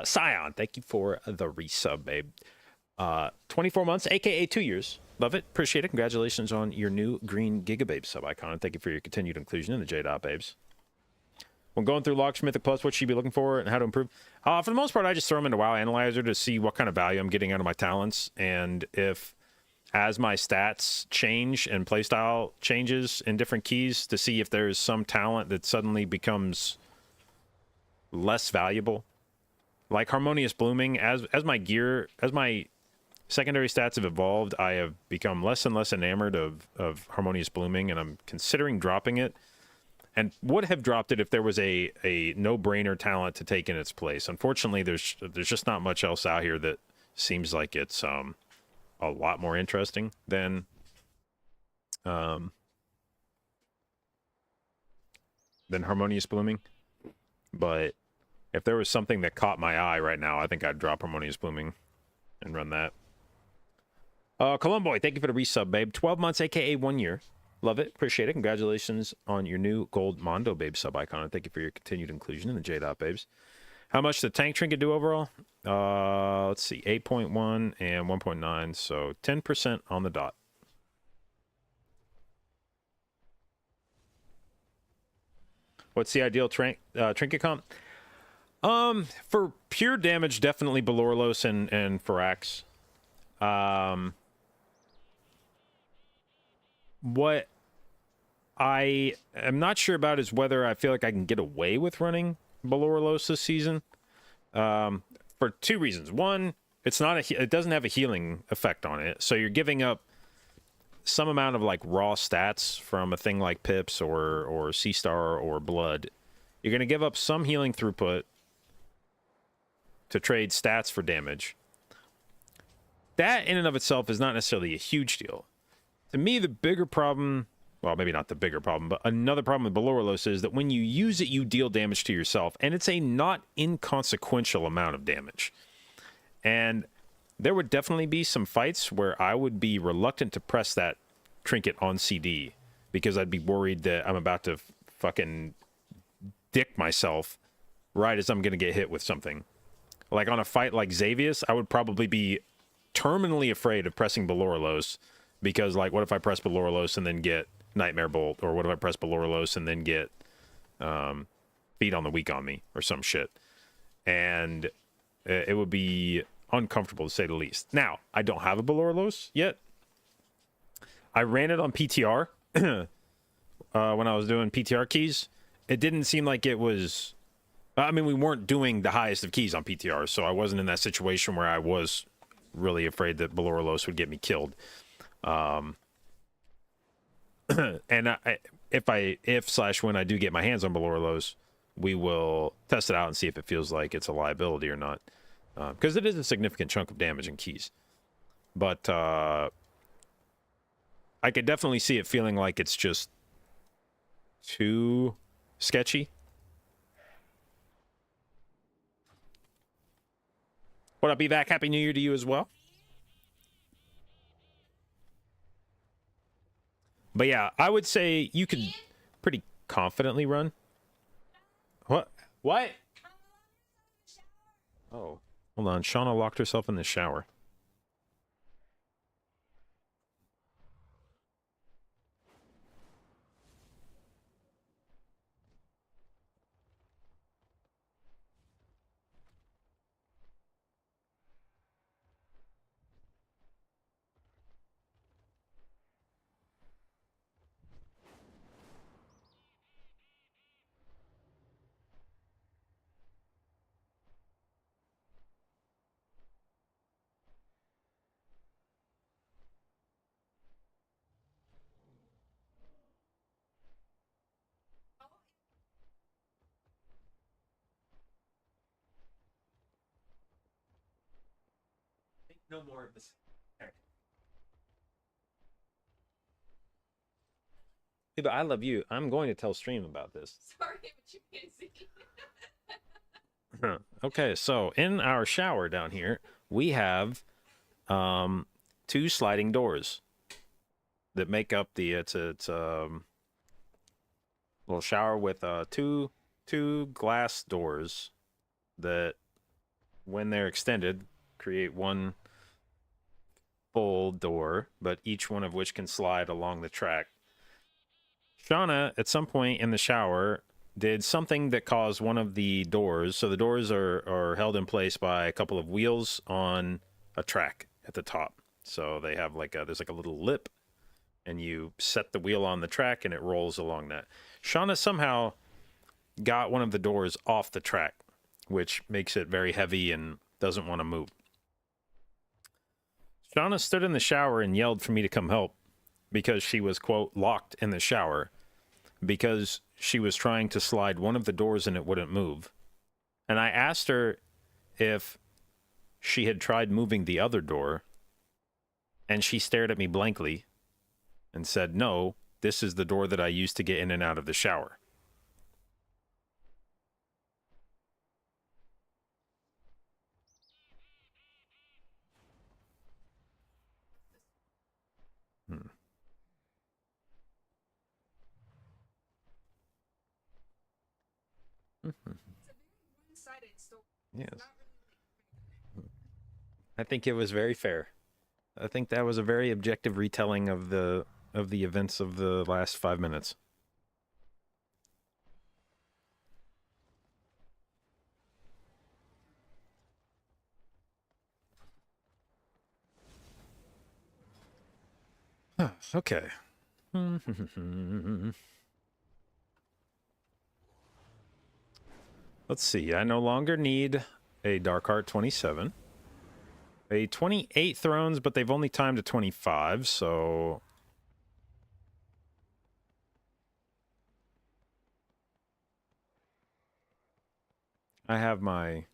Scion, thank you for the resub, babe. 24 months, aka 2 years. Love it, appreciate it. Congratulations on your new green Gigababe sub icon, and thank you for your continued inclusion in the jdotbabes. When going through logs for Mythic Plus, what should you be looking for and how to improve? For the most part, I just throw them into WoW Analyzer to see what kind of value I'm getting out of my talents, and if as my stats change and playstyle changes in different keys, to see if there's some talent that suddenly becomes less valuable. Like Harmonious Blooming, as my secondary stats have evolved, I have become less and less enamored of Harmonious Blooming, and I'm considering dropping it, and would have dropped it if there was a no-brainer talent to take in its place. Unfortunately, there's just not much else out here that seems like it's a lot more interesting than Harmonious Blooming. But if there was something that caught my eye right now, I think I'd drop Harmonious Blooming and run that. Columboy, thank you for the resub, babe. 12 months, aka 1 year. Love it. Appreciate it. Congratulations on your new gold Mondo, babe, sub icon. And thank you for your continued inclusion in the J-Dot, babes. How much the tank trinket do overall? Let's see, 8.1 and 1.9, so 10% on the dot. What's the ideal trinket comp? For pure damage, definitely Belorlos and Firax. What I am not sure about is whether I feel like I can get away with running Belorlos this season. For two reasons. One, it doesn't have a healing effect on it, so you're giving up some amount of like raw stats from a thing like Pips or Sea Star or Blood. You're going to give up some healing throughput to trade stats for damage. That in and of itself is not necessarily a huge deal. To me, the bigger problem, well, maybe not the bigger problem, but another problem with Belorlos is that when you use it, you deal damage to yourself, and it's a not inconsequential amount of damage. And there would definitely be some fights where I would be reluctant to press that trinket on CD because I'd be worried that I'm about to fucking dick myself right as I'm going to get hit with something. Like on a fight like Xavius, I would probably be terminally afraid of pressing Belorlos because, like, what if I press Belorlos and then get Nightmare Bolt? Or what if I press Belorlos and then get Feed on the Weak on me or some shit? And it would be uncomfortable to say the least. Now, I don't have a Belorlos yet. I ran it on PTR when I was doing PTR keys. It didn't seem like it was... I mean, we weren't doing the highest of keys on PTR, so I wasn't in that situation where I was really afraid that Belorlos would get me killed. And if/when I do get my hands on Belorlos, we will test it out and see if it feels like it's a liability or not. Because it is a significant chunk of damage in keys. But I could definitely see it feeling like it's just too sketchy. What up, Evac? Happy New Year to you as well. But yeah, I would say you could pretty confidently run. What? What? Oh, hold on. Shauna locked herself in the shower. No more of this. Hey, but I love you. I'm going to tell Stream about this. Sorry, but you can't see. Okay, so in our shower down here, we have 2 sliding doors that make up the it's a little shower with two glass doors that, when they're extended, create one full door, but each one of which can slide along the track. Shauna, at some point in the shower, did something that caused one of the doors, so the doors are held in place by a couple of wheels on a track at the top. So they have there's like a little lip, and you set the wheel on the track and it rolls along that. Shauna somehow got one of the doors off the track, which makes it very heavy and doesn't want to move. Shauna stood in the shower and yelled for me to come help because she was, quote, locked in the shower because she was trying to slide one of the doors and it wouldn't move. And I asked her if she had tried moving the other door, and she stared at me blankly and said, "No, this is the door that I used to get in and out of the shower." Yes. I think it was very fair. I think that was a very objective retelling of the events of the last 5 minutes. Huh, okay. Let's see. I no longer need a Dark Heart 27. A 28 thrones, but they've only timed to 25, so... I have my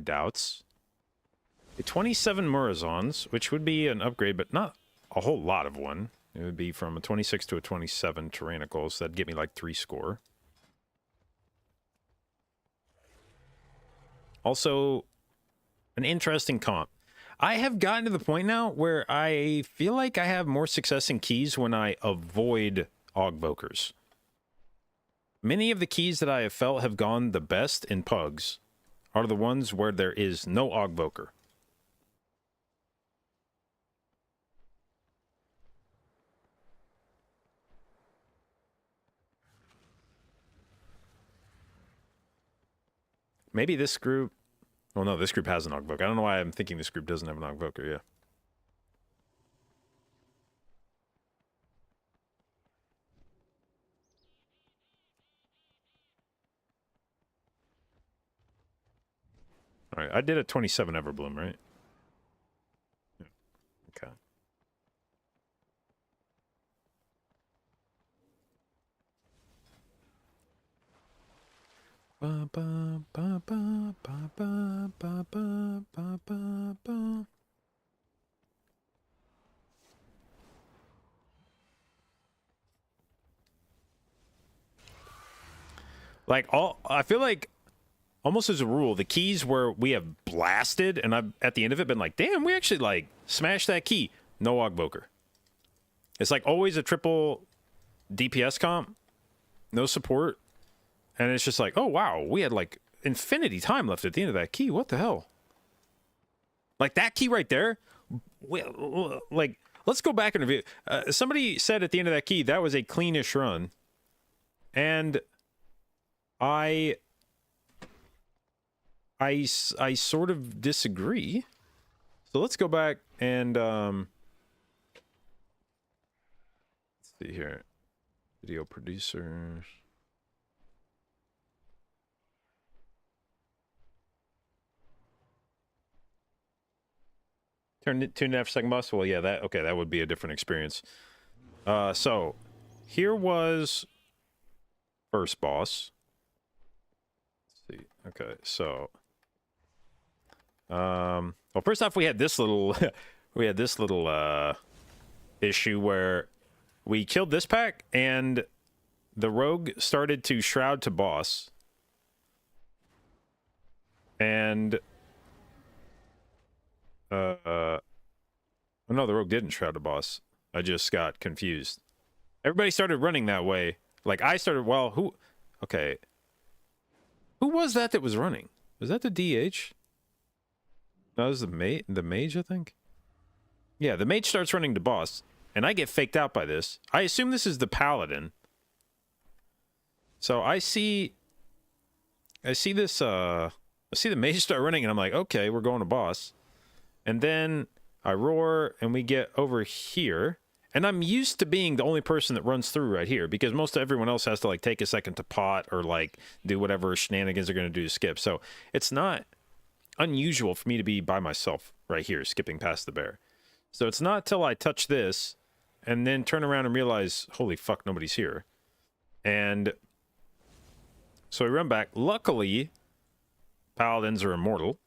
doubts. A 27 Murazons, which would be an upgrade, but not a whole lot of one. It would be from a 26 to a 27 tyrannical, so that'd get me like 3 score. Also, an interesting comp. I have gotten to the point now where I feel like I have more success in keys when I avoid Augbokers. Many of the keys that I have felt have gone the best in pugs are the ones where there is no Augboker. Maybe this group... Well, no, this group has an Augboker. I don't know why I'm thinking this group doesn't have an Augboker, yeah. All right, I did a 27 Everbloom, right? Yeah. Okay. Ba, ba, ba, ba, ba, ba, ba, ba, ba, ba, ba. Like, I feel like almost as a rule, the keys where we have blasted and I've at the end of it been like, damn, we actually like smashed that key. No Augboker. It's like always a triple DPS comp, no support. And it's just like, oh, wow, we had like infinity time left at the end of that key. What the hell? Like that key right there. Like, let's go back and review. Somebody said at the end of that key, that was a cleanish run. And I sort of disagree. So let's go back and let's see here. Video producers. Tune in after second boss. Well, yeah, that would be a different experience. So here was first boss. Let's see. Okay, so well, first off, we had this little issue where we killed this pack and the rogue started to shroud to boss. And no, the rogue didn't shroud to boss. I just got confused. Everybody started running that way. Like I started, well, who was that was running? Was that the DH? No, that was the mage, I think. Yeah, the mage starts running to boss, and I get faked out by this. I assume this is the paladin. So I see this, I see the mage start running, and I'm like, okay, we're going to boss. And then I roar, and we get over here. And I'm used to being the only person that runs through right here, because most of everyone else has to, like, take a second to pot or, like, do whatever shenanigans they're going to do to skip. So it's not unusual for me to be by myself right here, skipping past the bear. So it's not till I touch this and then turn around and realize, holy fuck, nobody's here. And so we run back. Luckily, paladins are immortal,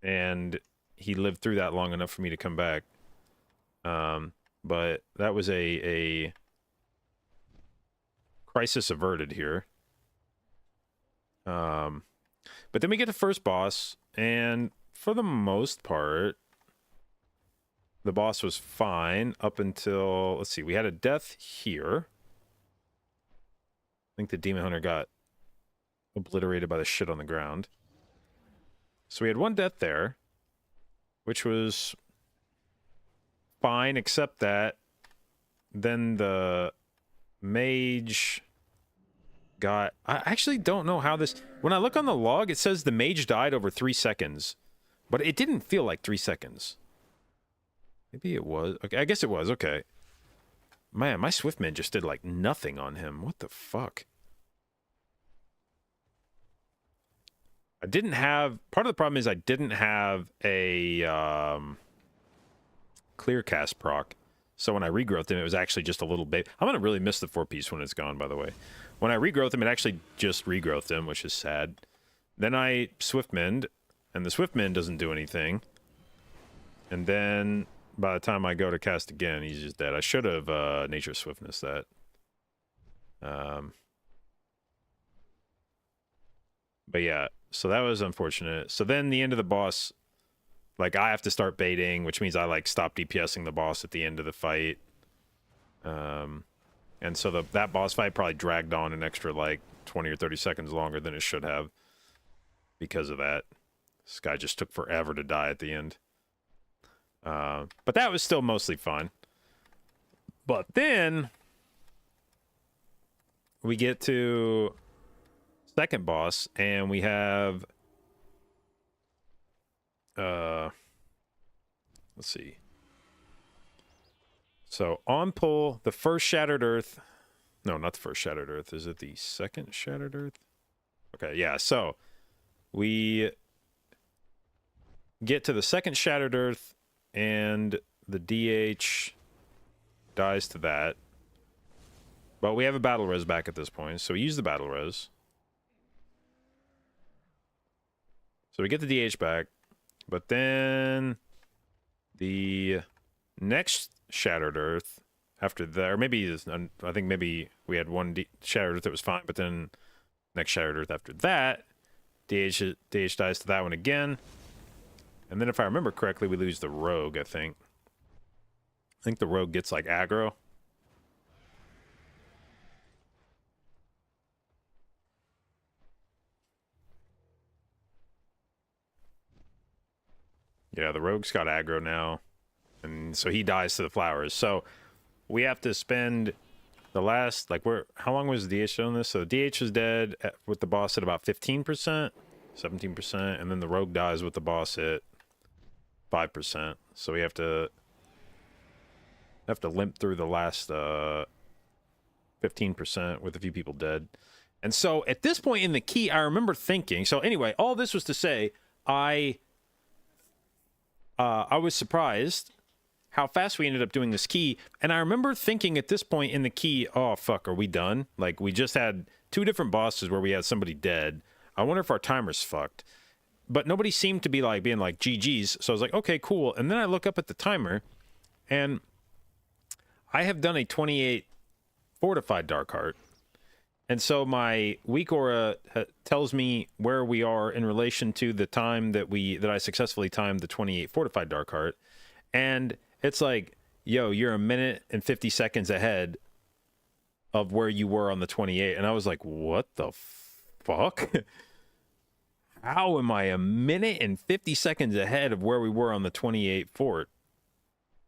and he lived through that long enough for me to come back. But that was a crisis averted here. But then we get to first boss, and for the most part, the boss was fine up until, let's see, we had a death here. I think the Demon Hunter got obliterated by the shit on the ground. So we had one death there, which was fine, except that then the mage got... I actually don't know how this... When I look on the log, it says the mage died over 3 seconds, but it didn't feel like 3 seconds. Maybe it was. Okay, I guess it was. Okay. Man, my Swiftman just did like nothing on him. What the fuck? I didn't have... Part of the problem is I didn't have a clear cast proc. So when I regrowth him, it was actually just a little bit... I'm going to really miss the 4-piece when it's gone, by the way. When I regrowth him, it actually just regrowthed him, which is sad. Then I Swiftmend, and the Swiftmend doesn't do anything. And then by the time I go to cast again, he's just dead. I should have Nature Swiftness that. But yeah, so that was unfortunate. So then the end of the boss, like I have to start baiting, which means I like stop DPSing the boss at the end of the fight. And so that boss fight probably dragged on an extra like 20 or 30 seconds longer than it should have because of that. This guy just took forever to die at the end. But that was still mostly fun. But then we get to second boss and we have let's see. So on pull, the first Shattered Earth. No, not the first Shattered Earth. Is it the second Shattered Earth? Okay, yeah. So we get to the second Shattered Earth, and the DH dies to that. But we have a battle res back at this point, so we use the battle res. So we get the DH back, but then the next Shattered Earth after that, or maybe I think maybe we had one Shattered Earth that was fine, but then next Shattered Earth after that, DH dies to that one again. And then if I remember correctly, we lose the rogue, I think. I think the rogue gets like aggro. Yeah, the rogue's got aggro now. And so he dies to the flowers. So we have to spend the last, like, how long was DH on this? So DH is dead with the boss at about 15%, 17%, and then the rogue dies with the boss at 5%. So we have to limp through the last 15% with a few people dead. And so at this point in the key, I remember thinking, so anyway, all this was to say, I was surprised how fast we ended up doing this key. And I remember thinking at this point in the key, oh, fuck, are we done? Like, we just had 2 different bosses where we had somebody dead. I wonder if our timer's fucked. But nobody seemed to be, like, being like, GG's. So I was like, okay, cool. And then I look up at the timer, and I have done a 28 Fortified Dark Heart. And so my weak aura tells me where we are in relation to the time that I successfully timed the 28 Fortified Dark Heart. And it's like, yo, you're a minute and 50 seconds ahead of where you were on the 28. And I was like, what the fuck? How am I a minute and 50 seconds ahead of where we were on the 28 fort?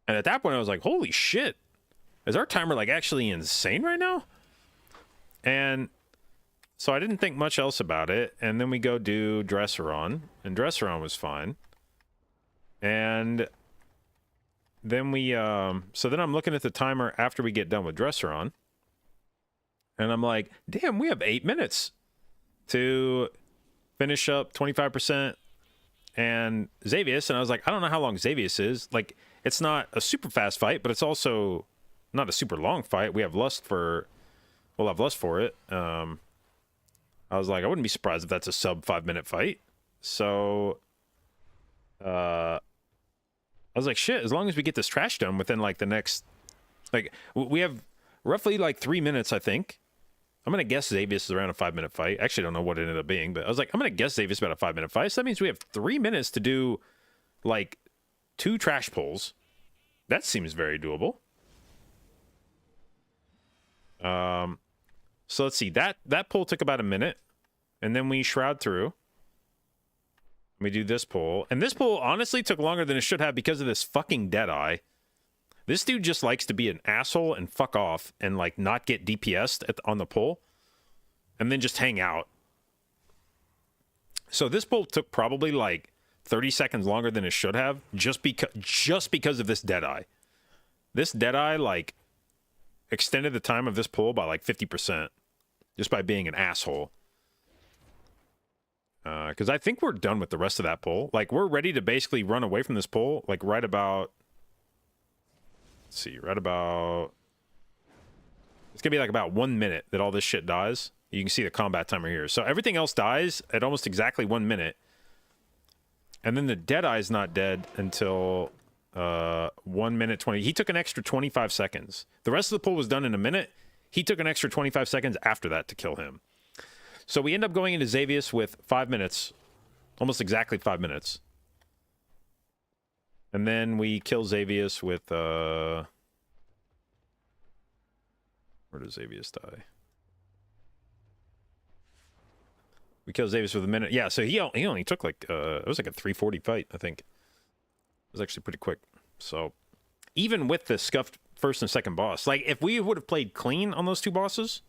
And at that point, I was like, holy shit. Is our timer like actually insane right now? And so I didn't think much else about it. And then we go do Dresseron, and Dresseron was fine. And then so then I'm looking at the timer after we get done with Dresseron, and I'm like, damn, we have 8 minutes to finish up 25% and Xavius. And I was like, I don't know how long Xavius is. Like, it's not a super fast fight, but it's also not a super long fight. We'll have lust for it. I was like, I wouldn't be surprised if that's a sub 5-minute fight. So I was like, shit, as long as we get this trash done within like the next, like, we have roughly like 3 minutes, I think. I'm going to guess Xavius is around a 5-minute fight. Actually, I don't know what it ended up being, but I was like, I'm going to guess Xavius about a 5-minute fight. So that means we have 3 minutes to do like 2 trash pulls. That seems very doable. So let's see, that pull took about a minute. And then we shroud through. We do this pull. And this pull honestly took longer than it should have because of this fucking Deadeye. This dude just likes to be an asshole and fuck off and like not get DPS'd on the pull and then just hang out. So this pull took probably like 30 seconds longer than it should have just because of this Deadeye. This Deadeye like extended the time of this pull by like 50% just by being an asshole. Because I think we're done with the rest of that pull. Like, we're ready to basically run away from this pull, like, right about... Let's see, right about... It's going to be, like, about 1 minute that all this shit dies. You can see the combat timer here. So everything else dies at almost exactly 1 minute. And then the Deadeye's not dead until 1 minute 20. He took an extra 25 seconds. The rest of the pull was done in a minute. He took an extra 25 seconds after that to kill him. So we end up going into Xavius with 5 minutes, almost exactly 5 minutes. And then we kill Xavius with, where does Xavius die? We kill Xavius with a minute. Yeah, so he only took like, it was like a 3:40 fight, I think. It was actually pretty quick. So even with the scuffed first and second boss, like if we would have played clean on those two bosses,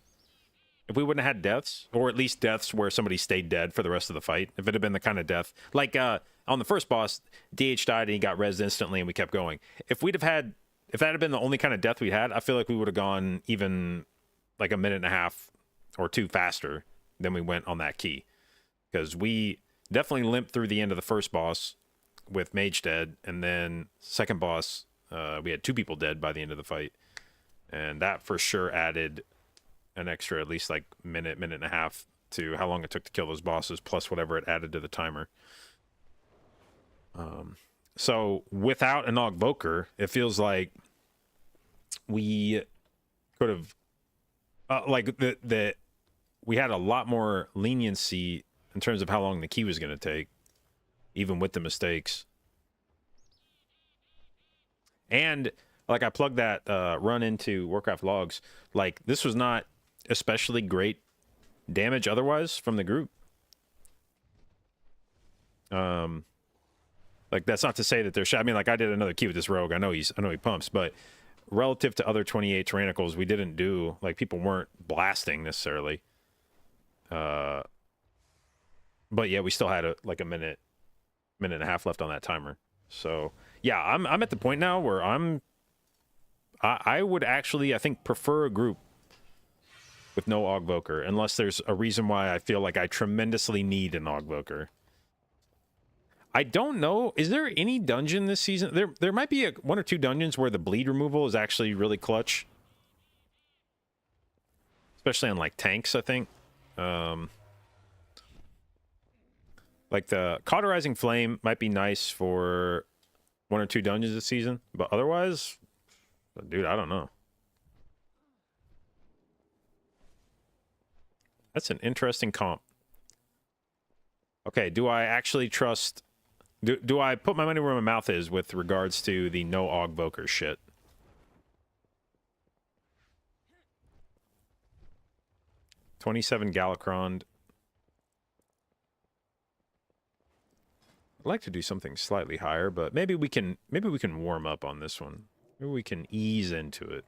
if we wouldn't have had deaths, or at least deaths where somebody stayed dead for the rest of the fight, if it had been the kind of death, like on the first boss, DH died and he got rezzed instantly and we kept going. If that had been the only kind of death we had, I feel like we would have gone even like a minute and a half or two faster than we went on that key. Because we definitely limped through the end of the first boss with Mage dead, and then second boss, we had 2 people dead by the end of the fight. And that for sure added an extra at least like minute and a half to how long it took to kill those bosses, plus whatever it added to the timer. So without an Ogvoker, it feels like we could have we had a lot more leniency in terms of how long the key was going to take, even with the mistakes. And like I plugged that run into Warcraft logs, like this was not especially great damage otherwise from the group. Like that's not to say that there's, I mean, like I did another key with this rogue. I know he pumps, but relative to other 28 Tyrannicals, we didn't do, like people weren't blasting necessarily. But yeah, we still had like a minute and a half left on that timer. So yeah, I'm at the point now where I would actually, I think, prefer a group with no Ogvoker, unless there's a reason why I feel like I tremendously need an Ogvoker. I don't know. Is there any dungeon this season? There might be 1 or 2 dungeons where the bleed removal is actually really clutch. Especially on like tanks, I think. Like the Cauterizing Flame might be nice for 1 or 2 dungeons this season, but otherwise, dude, I don't know. That's an interesting comp. Okay, do I actually trust... Do I put my money where my mouth is with regards to the no Ogvoker shit? $27 Galakron. I'd like to do something slightly higher, but maybe we can warm up on this one. Maybe we can ease into it.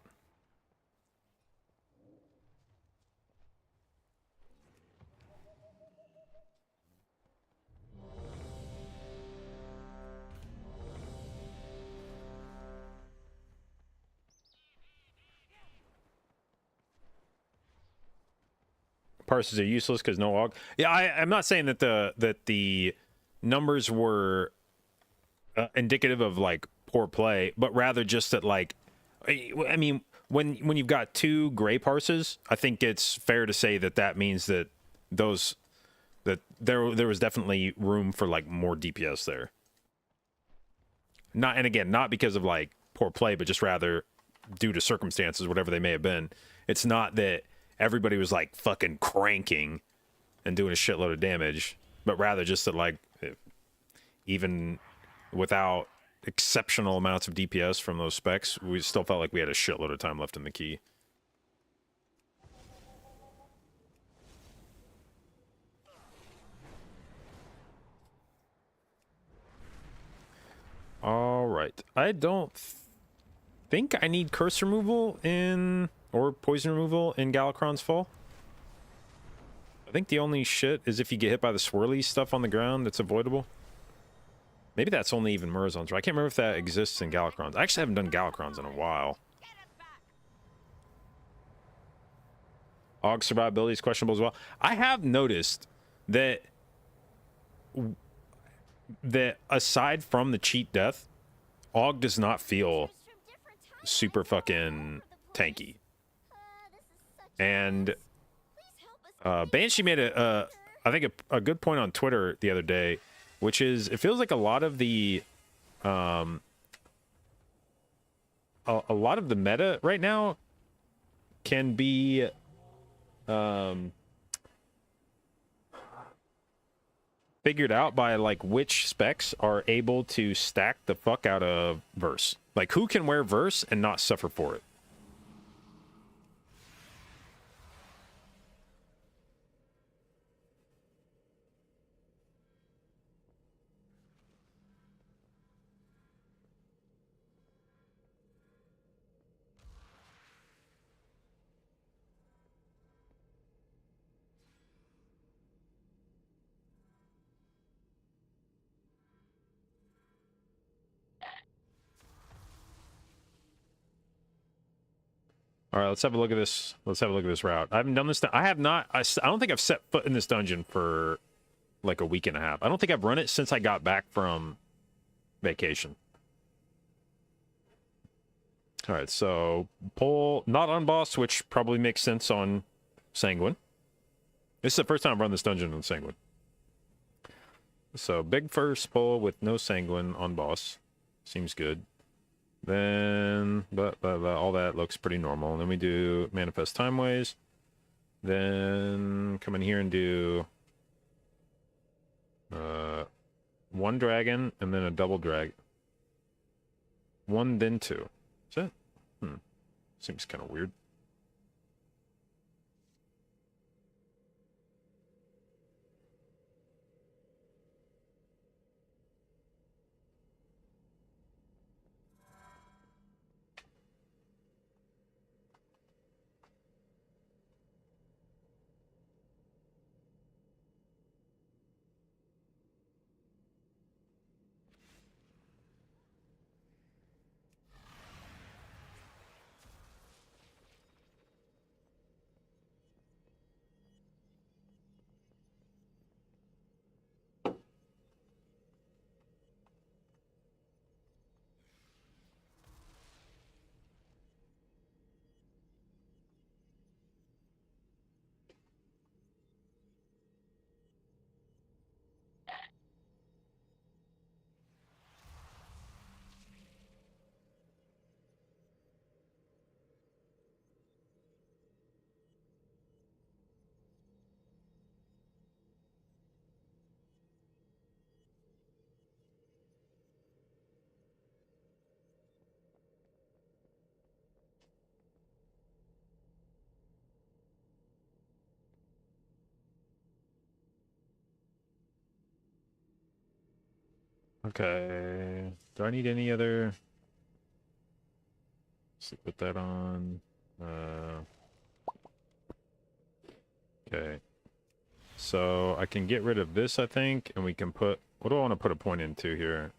Parses are useless because no Og. Yeah, I'm not saying that the numbers were indicative of like poor play, but rather just that like, I mean, when you've got 2 gray parses, I think it's fair to say that means that there was definitely room for like more DPS there. Not because of like poor play, but just rather due to circumstances, whatever they may have been. It's not that everybody was like fucking cranking and doing a shitload of damage, but rather just that like even without exceptional amounts of DPS from those specs, we still felt like we had a shitload of time left in the key. right. I don't think I need curse removal in... or poison removal in Galakron's Fall. I think the only shit is if you get hit by the swirly stuff on the ground that's avoidable. Maybe that's only even Murazon's. I can't remember if that exists in Galakron's. I actually haven't done Galakron's in a while. Og survivability is questionable as well. I have noticed that aside from the cheat death, Og does not feel super fucking tanky. And Banshee made I think a good point on Twitter the other day, which is it feels like a lot of the a lot of the meta right now can be figured out by like which specs are able to stack the fuck out of verse. Like who can wear verse and not suffer for it. All right, let's have a look at this. Let's have a look at this route. I haven't done this. I have not. I don't think I've set foot in this dungeon for like a week and a half. I don't think I've run it since I got back from vacation. All right, so pull not on boss, which probably makes sense on Sanguine. This is the first time I've run this dungeon on Sanguine. So big first pull with no Sanguine on boss. Seems good. Then, all that looks pretty normal. And then we do Manifest Timeways. Then come in here and do one dragon and then a double drag. One, then two. Is it? Seems kind of weird. Okay. Do I need any other? Let's put that on. Okay. So I can get rid of this, I think, and we can put. What do I want to put a point into here?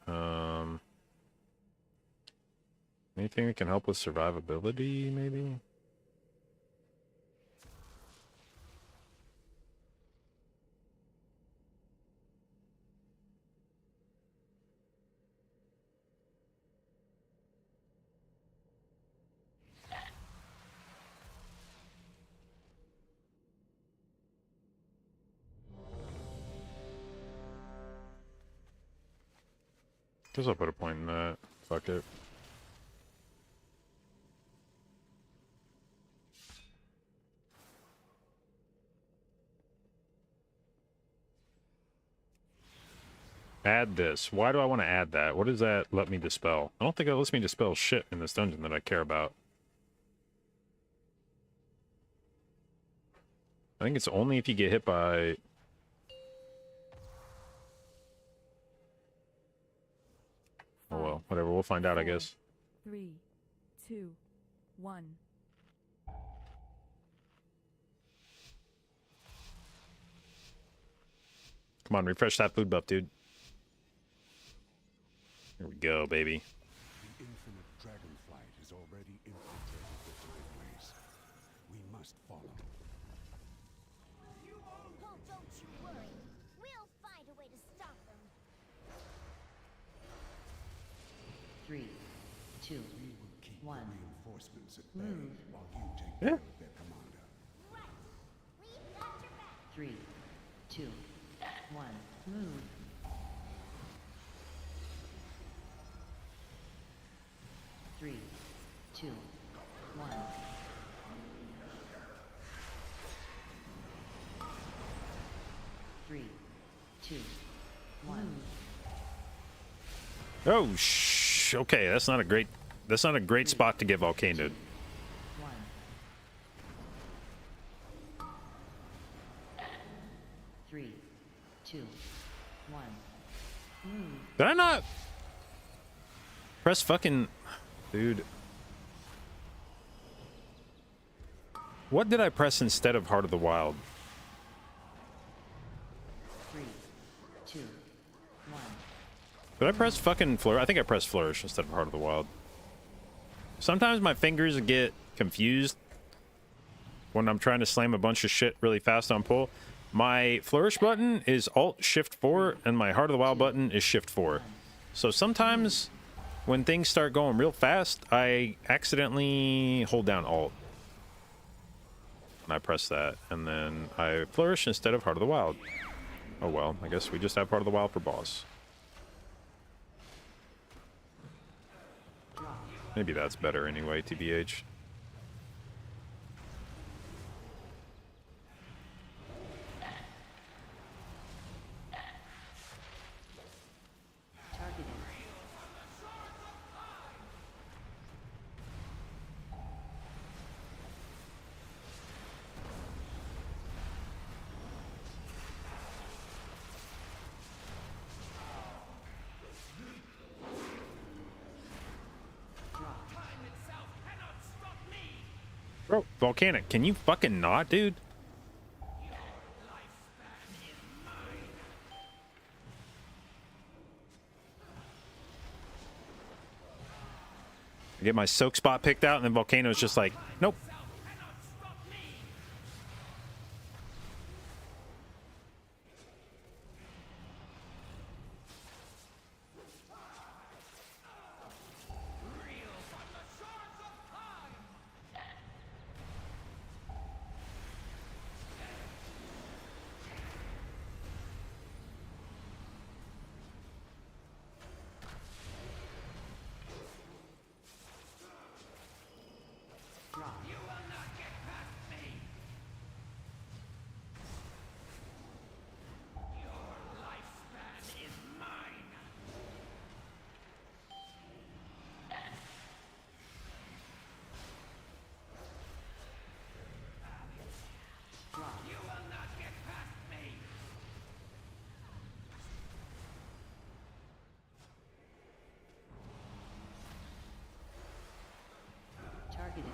Anything that can help with survivability, maybe? Guess I'll put a point in that. Fuck it. Add this. Why do I want to add that? What does that let me dispel? I don't think it lets me dispel shit in this dungeon that I care about. I think it's only if you get hit by... Oh well, whatever. We'll find out, I guess. 3, 2, 1. Come on, refresh that food buff, dude. Here we go, baby. The infinite Dragonflight is already infiltrated the driveways. We must follow. Oh, don't you worry. We'll find a way to stop them. 3, 2, We will keep 1. the reinforcements at bay Move. while you take Yeah. care of their commander. Right. We've got your back. 3, 2, 1. Move. 3, 2, 1. 3, 2, 1. Oh, okay, that's not a great spot to get volcanoed. 1. 3, 2, 1. Move. Did I not press fucking... Dude. What did I press instead of Heart of the Wild? 3, 2, 1. Did I press fucking Flourish? I think I pressed Flourish instead of Heart of the Wild. Sometimes my fingers get confused when I'm trying to slam a bunch of shit really fast on pull. My Flourish button is Alt-Shift-4, and my Heart of the Wild button is Shift-4. So sometimes when things start going real fast, I accidentally hold down Alt. And I press that, and then I Flourish instead of Heart of the Wild. Oh well, I guess we just have Heart of the Wild for boss. Maybe that's better anyway, TBH. Targeted. Bro, Volcanic, can you fucking not, dude? I get my soak spot picked out, and then Volcano's just like, nope. Targeted.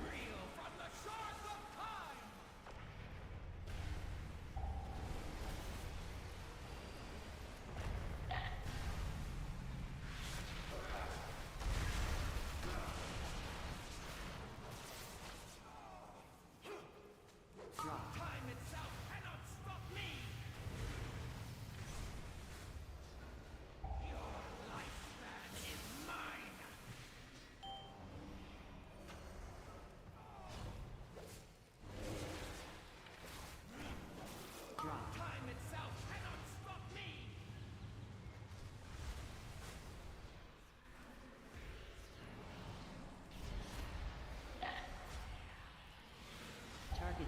Targeted.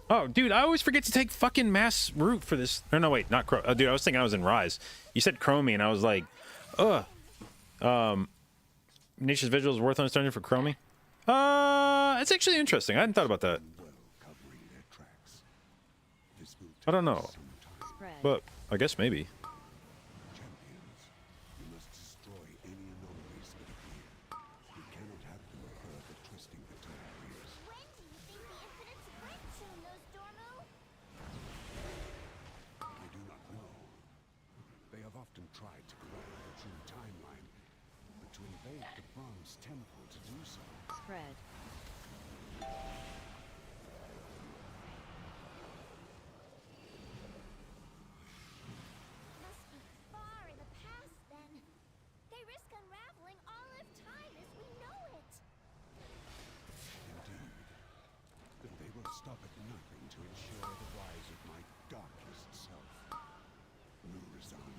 Oh, dude, I always forget to take fucking mass root for this. Oh, no, wait, not Crow. Oh, dude, I was thinking I was in Rise. You said Chromie, and I was like, ugh. Nature's Vigil is worth understanding for Chromie? It's actually interesting. I hadn't thought about that. Well covering their tracks. This will I don't know, take some time. Spread. but I guess maybe. Champions, you must destroy any anomalies that appear. We cannot have them further twisting the territories. When do you think the infinite sprint soon, Dormu? I do not know. They have often tried to correct the true timeline, but to invade the Bronze Temple to do so. Spread. Must be far in the past then. They risk unraveling all of time as we know it. Indeed. But they will stop at nothing to ensure the rise of my darkest self. Nurizand.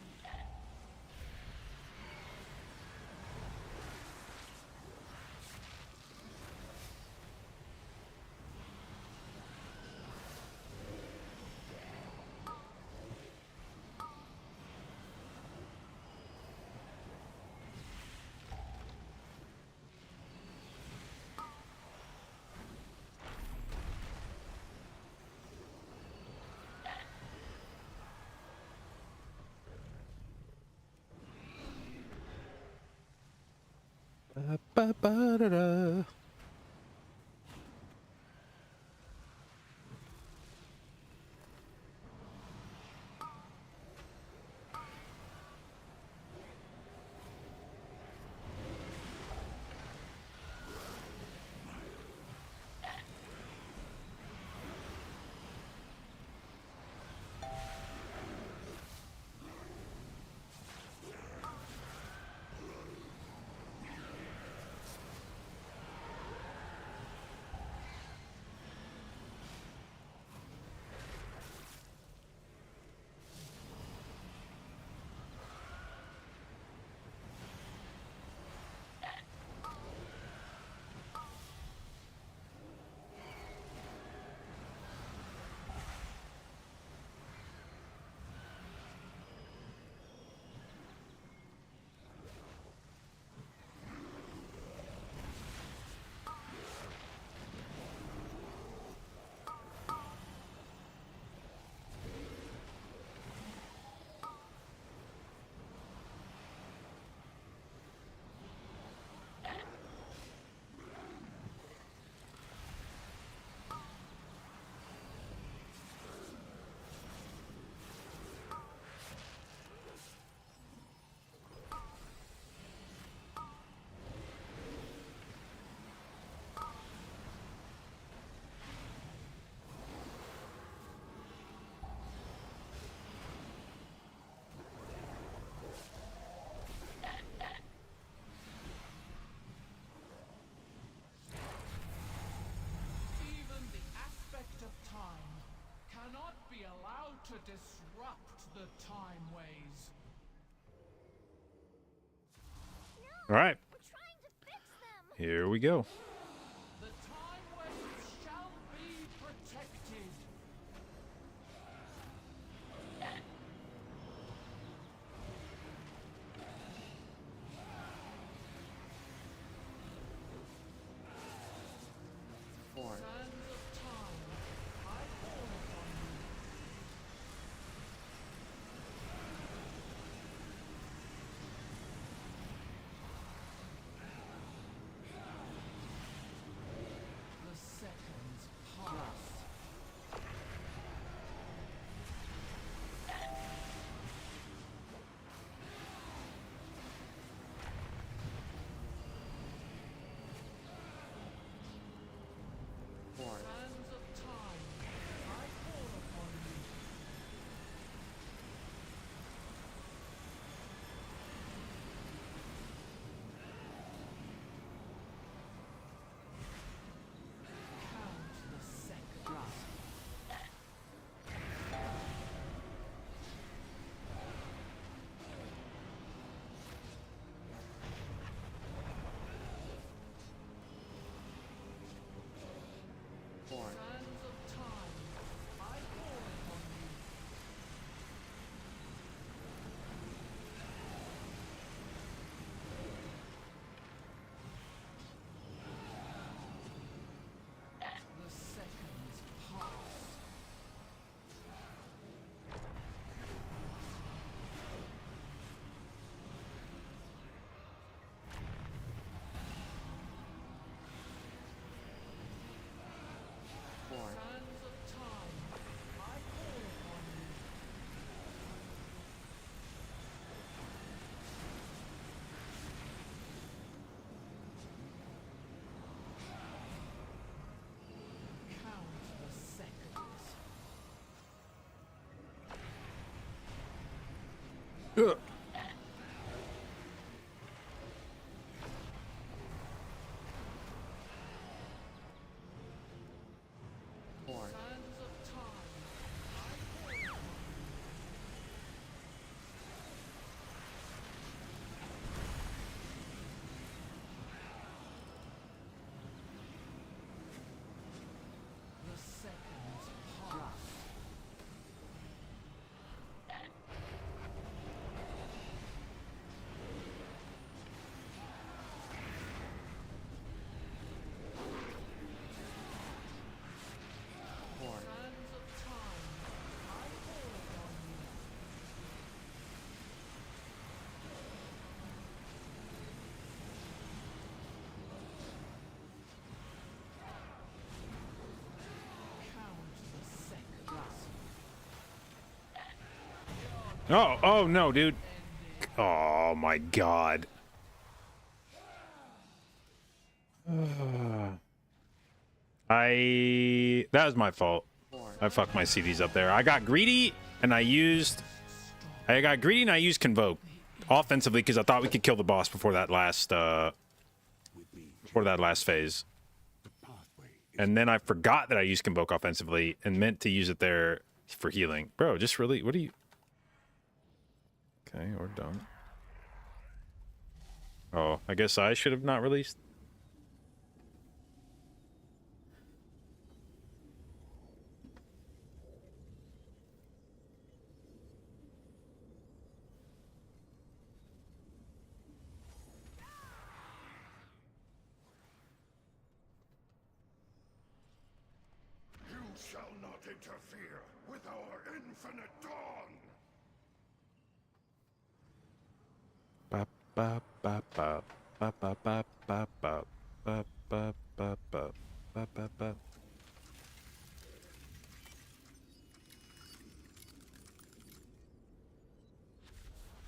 Ba-ba-ba-da-da. Even the aspect of time cannot be allowed to disrupt the time ways. All right, We're trying to fix them. here we go. The time ways shall be protected. Four. Sands of time, I call upon you. Ugh. Four, Sands of time. The seconds pass. four, Sands of time. I call upon you. Count the seconds. Oh no, dude. Oh my god. That was my fault. I fucked my CDs up there. I got greedy and I used Convoke offensively because I thought we could kill the boss before that last phase. And then I forgot that I used Convoke offensively and meant to use it there for healing. Bro, just really, what are you? Okay, we're done. Oh, I guess I should have not released. You shall not interfere with our infinite dawn! Ba ba ba ba ba ba ba ba ba ba ba ba ba ba ba ba.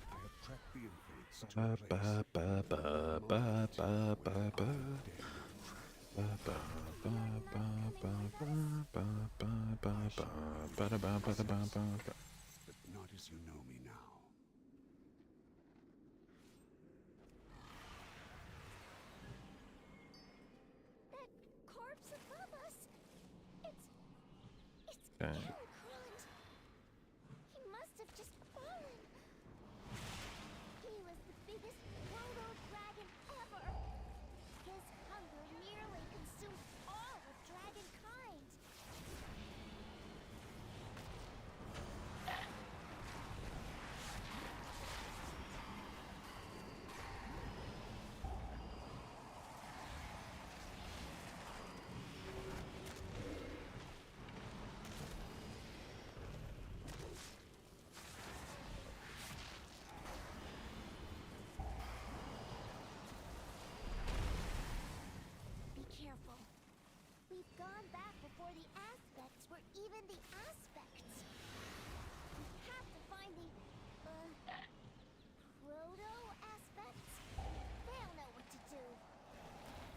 I have tracked the influence to Ba a place. ba ba ba ba ba ba ba. Ba ba ba ba ba ba ba ba ba ba ba da ba ba da ba ba ba. But not as you know me now. That corpse above us. It's Okay. Dragonflight. He must have just fallen. He was the biggest proto dragon ever. His hunger nearly consumed all of dragonkind. Be careful. We've gone back before the aspects were even the aspects. We have to find the, proto-aspects. They'll know what to do.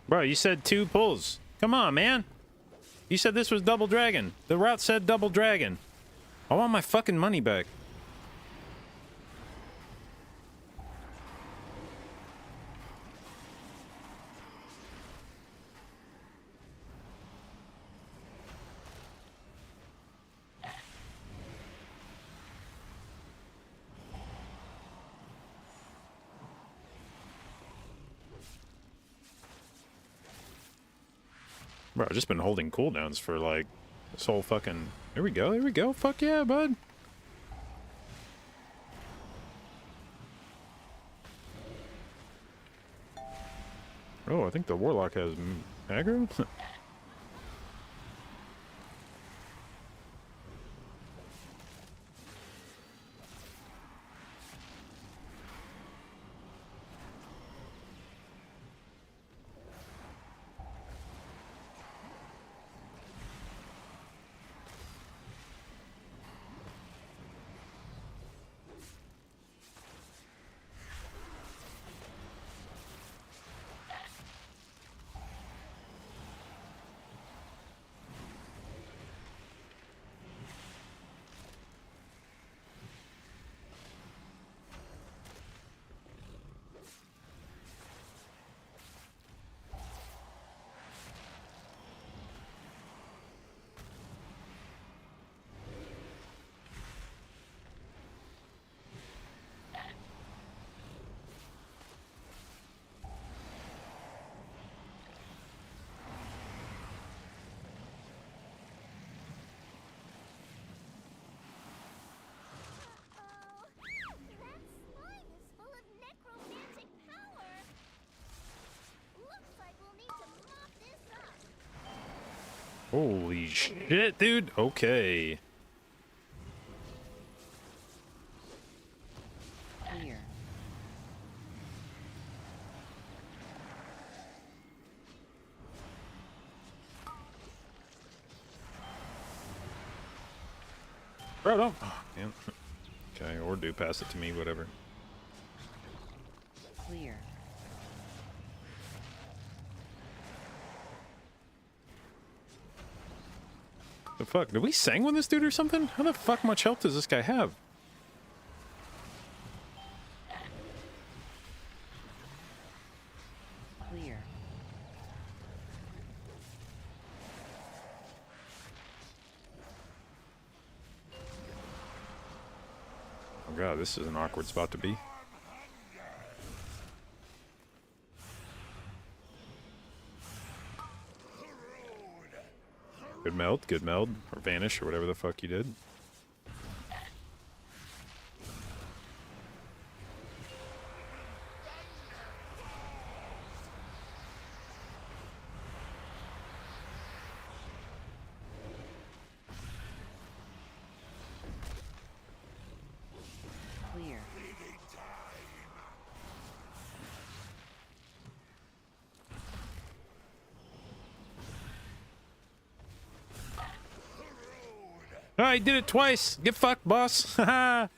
Bro, you said 2 pulls. Come on, man. You said this was double dragon. The route said double dragon. I want my fucking money back. Bro, I've just been holding cooldowns for like this whole fucking. Here we go, here we go. Fuck yeah, bud. Oh, I think the warlock has aggro. Holy shit, dude. Okay. Clear. Bro, don't. Oh, damn. Okay, or do pass it to me, whatever. Clear. The fuck? Did we sanguine this dude or something? How the fuck much health does this guy have? Clear. Oh god, this is an awkward spot to be. Good meld, or vanish, or whatever the fuck you did. Clear. Oh, I did it twice! Get fucked, boss! Haha!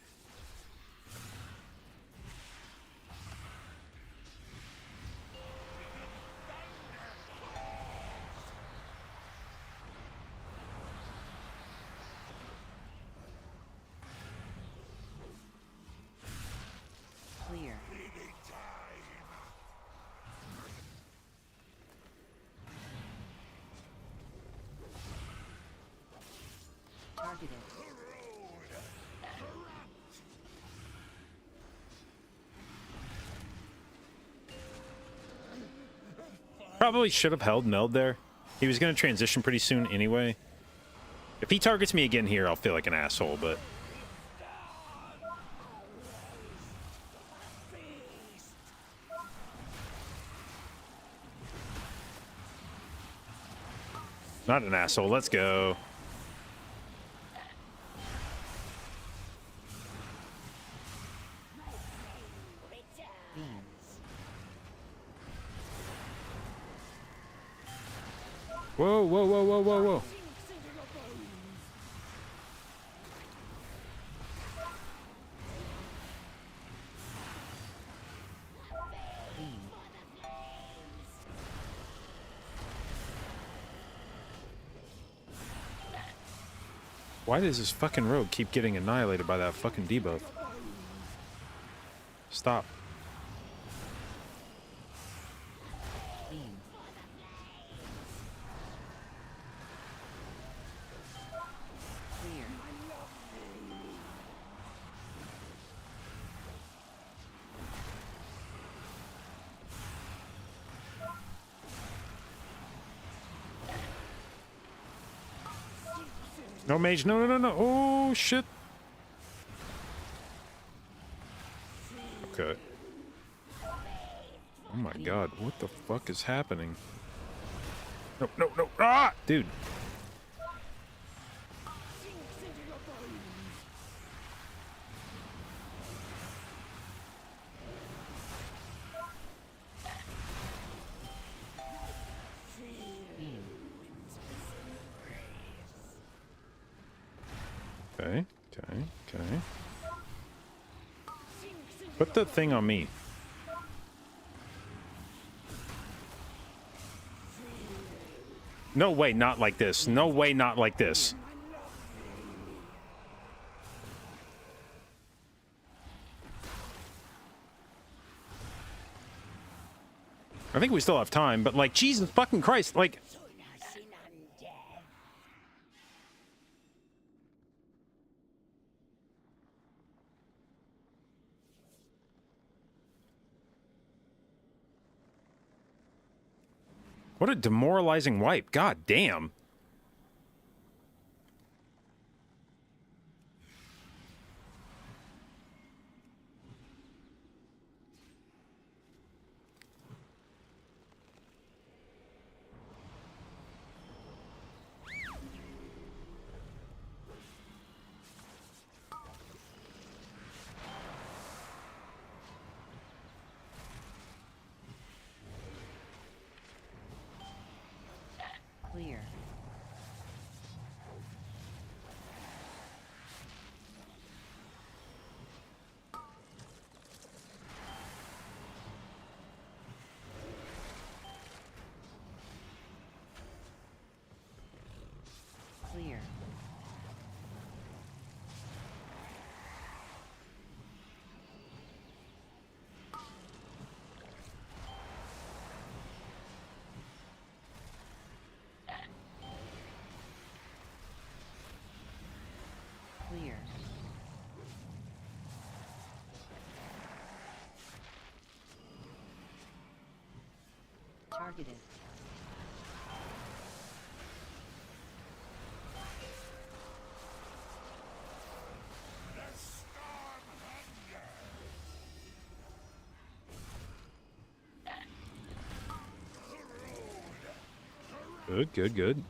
Clear. Targeted. Probably should have held meld there. He was going to transition pretty soon anyway. If he targets me again here, I'll feel like an asshole, but... Not an asshole, let's go. Beans. Whoa, whoa, whoa, whoa, whoa, whoa. Why does this fucking rogue keep getting annihilated by that fucking debuff? Stop. Beans. Clear. No mage, no, no, no, no. Oh, shit. Okay. Oh my god, what the fuck is happening? No, no, no. Ah! Dude. Okay, okay, okay. Put the thing on me. No way, not like this. No way, not like this. I think we still have time, but like, Jesus fucking Christ, like... What a demoralizing wipe. God damn. Targeted. Good, good, good.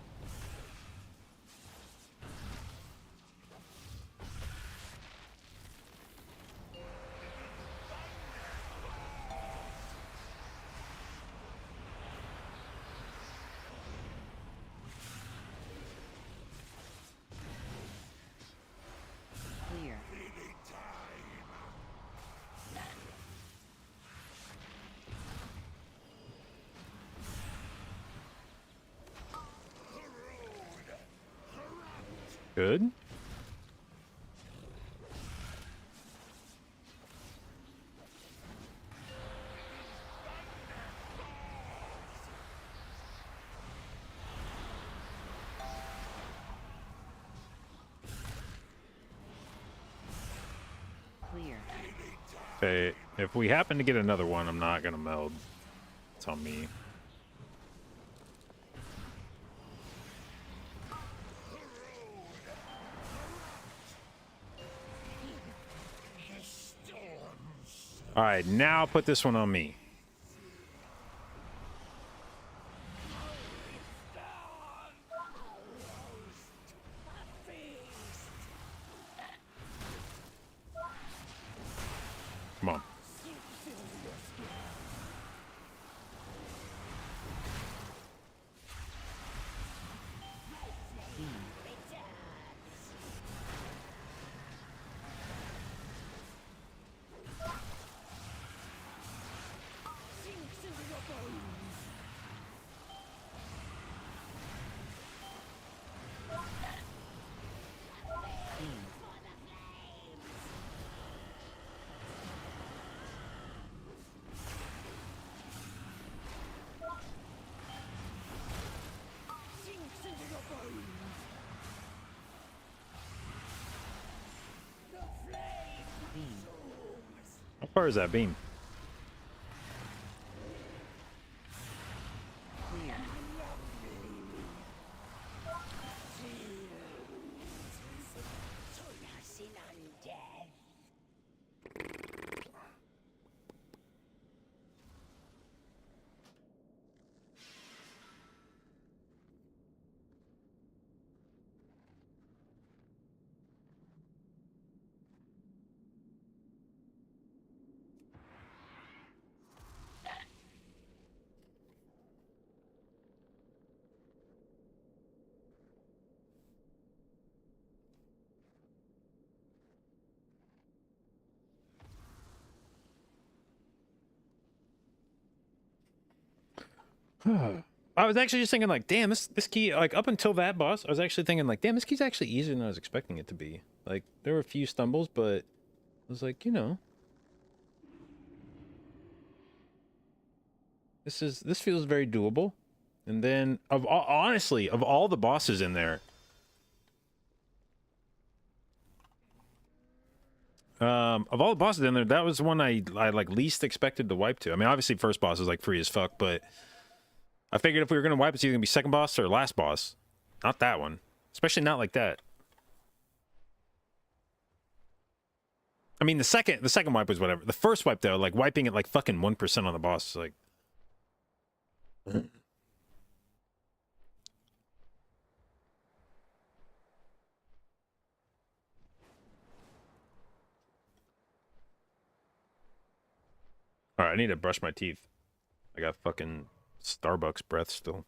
Clear. Good. Clear. Okay, if we happen to get another one, I'm not gonna meld. It's on me. All right, now put this one on me. Come on. Beam. How far is that beam? Clear. I was actually just thinking like, damn, this key, like up until that boss, I was actually thinking like, damn, this key's actually easier than I was expecting it to be. Like there were a few stumbles, but I was like, you know, this feels very doable. And then honestly, of all the bosses in there, of all the bosses in there, that was the one I like least expected to wipe to. I mean, obviously first boss is like free as fuck, but I figured if we were gonna wipe, it's either gonna be second boss or last boss, not that one, especially not like that. I mean, the second wipe was whatever. The first wipe though, like wiping it like fucking 1% on the boss, is like. All right, I need to brush my teeth. I got fucking Starbucks breath still.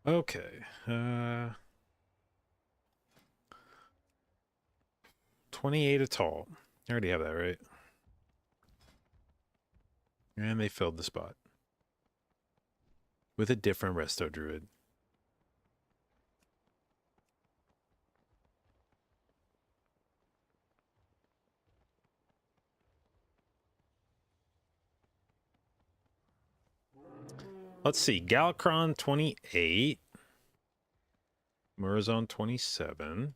Okay. 28 a tall. I already have that, right? And they filled the spot with a different resto druid. Let's see. Galakron 28. Murazon 27.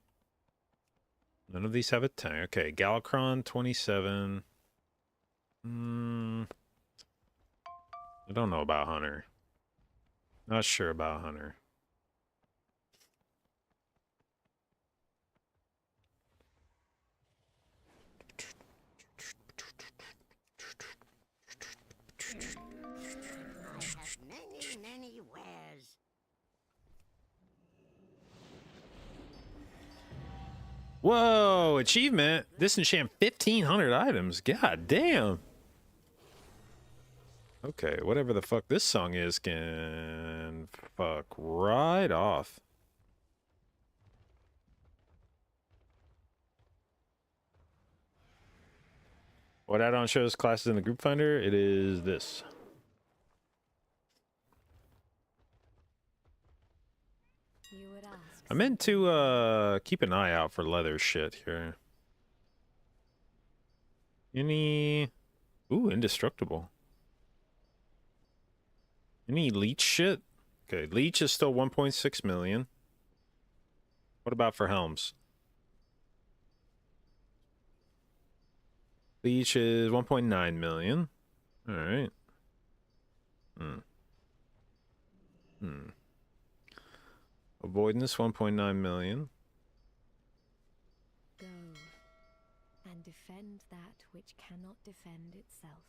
None of these have a tank. Okay, Galakron 27. I don't know about Hunter. Not sure about Hunter. I have many wares. Whoa, achievement. Disenchant 1,500 items. God damn. Okay, whatever the fuck this song is can fuck right off. What add-on shows classes in the group finder? It is this. You would ask. I meant to keep an eye out for leather shit here. Any... Ooh, indestructible. Any leech shit? Okay, leech is still 1.6 million. What about for helms? Leech is 1.9 million. All right. Avoidance 1.9 million. Go and defend that which cannot defend itself.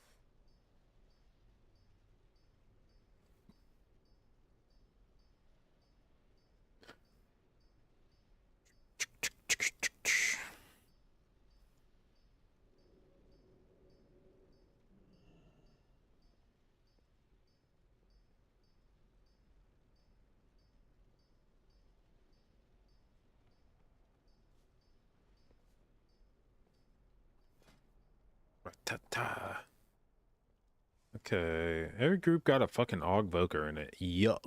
Ta-ta. Okay, every group got a fucking Augvoker in it. Yuck.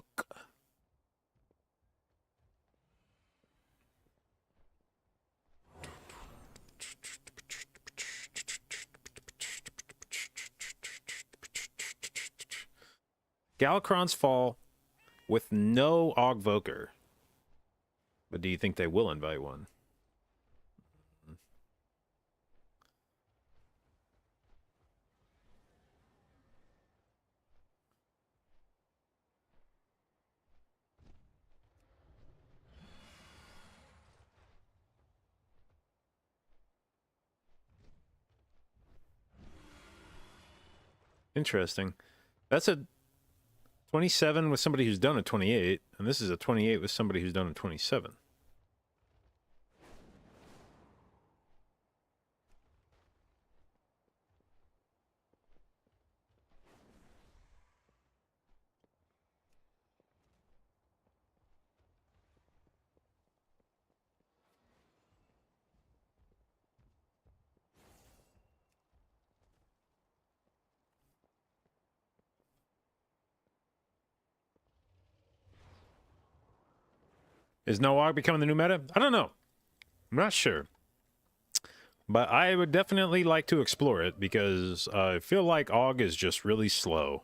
Galakrons fall with no Augvoker. But do you think they will invite one? Interesting. That's a 27 with somebody who's done a 28, and this is a 28 with somebody who's done a 27. Is no Aug becoming the new meta? I don't know. I'm not sure. But I would definitely like to explore it because I feel like Aug is just really slow.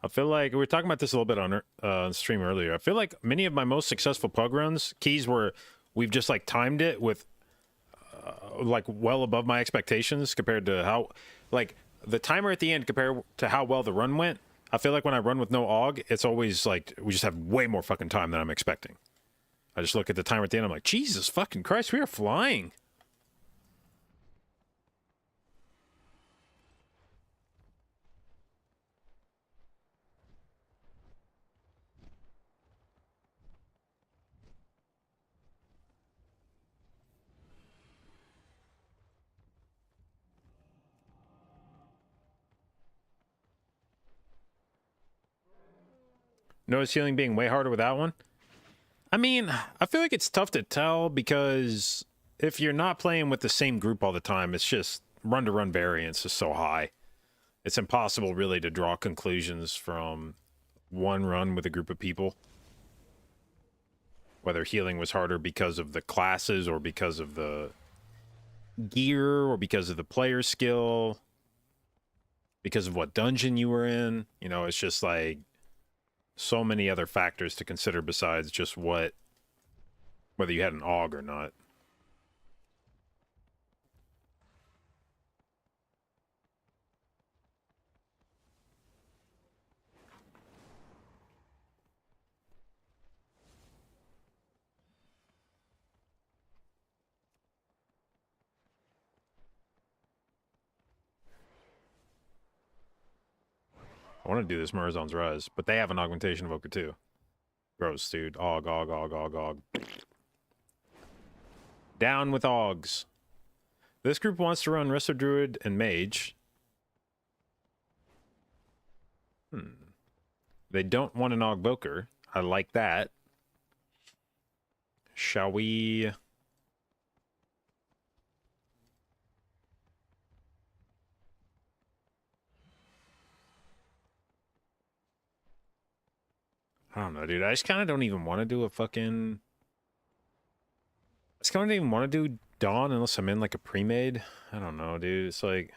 I feel like we were talking about this a little bit on stream earlier. I feel like many of my most successful pug runs, keys where we've just like timed it with like well above my expectations compared to how, like the timer at the end compared to how well the run went. I feel like when I run with no Aug, it's always like we just have way more fucking time than I'm expecting. I just look at the timer at the end, I'm like, Jesus fucking Christ, we are flying. Notice healing being way harder with that one. I mean, I feel like it's tough to tell because if you're not playing with the same group all the time, it's just run-to-run variance is so high. It's impossible really to draw conclusions from one run with a group of people. Whether healing was harder because of the classes or because of the gear or because of the player skill, because of what dungeon you were in. You know, it's just like so many other factors to consider besides just whether you had an AUG or not. I want to do this Murazon's Rise, but they have an augmentation evoker too. Gross, dude. Og. Down with Augs. This group wants to run Resto Druid and Mage. They don't want an Augvoker. I like that. Shall we... I don't know, dude. I just kind of don't even want to do a fucking... I just kind of don't even want to do Dawn unless I'm in like a pre-made. I don't know, dude. It's like...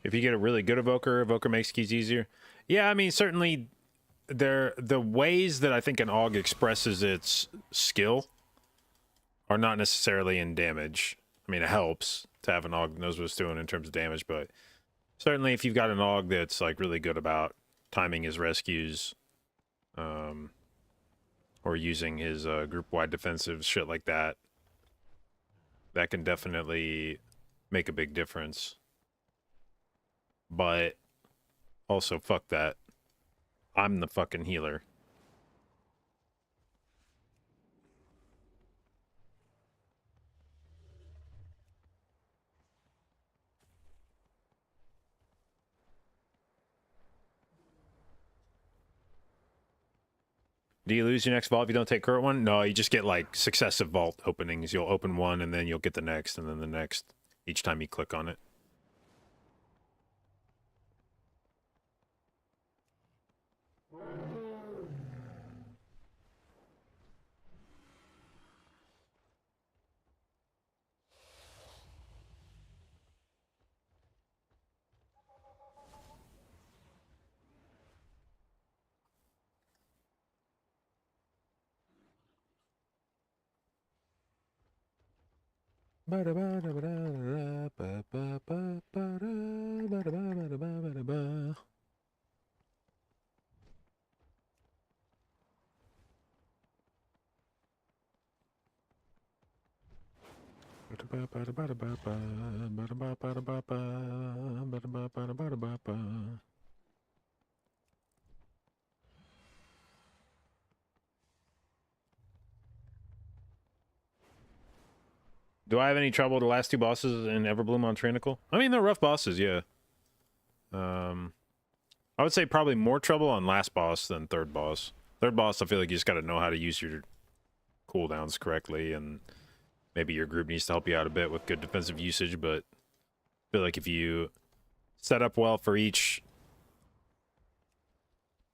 If you get a really good evoker makes keys easier. Yeah, I mean, certainly the ways that I think an AUG expresses its skill are not necessarily in damage. I mean, it helps to have an AUG that knows what it's doing in terms of damage, but certainly if you've got an AUG that's like really good about timing his rescues, or using his group-wide defensive shit like that, that can definitely make a big difference. But also, fuck that. I'm the fucking healer. Do you lose your next vault if you don't take current one? No, you just get like successive vault openings. You'll open one and then you'll get the next and then the next each time you click on it. Do I have any trouble with the last two bosses in Everbloom on Trinical? I mean, they're rough bosses, yeah. I would say probably more trouble on last boss than third boss. Third boss, I feel like you just got to know how to use your cooldowns correctly, and maybe your group needs to help you out a bit with good defensive usage, but I feel like if you set up well for each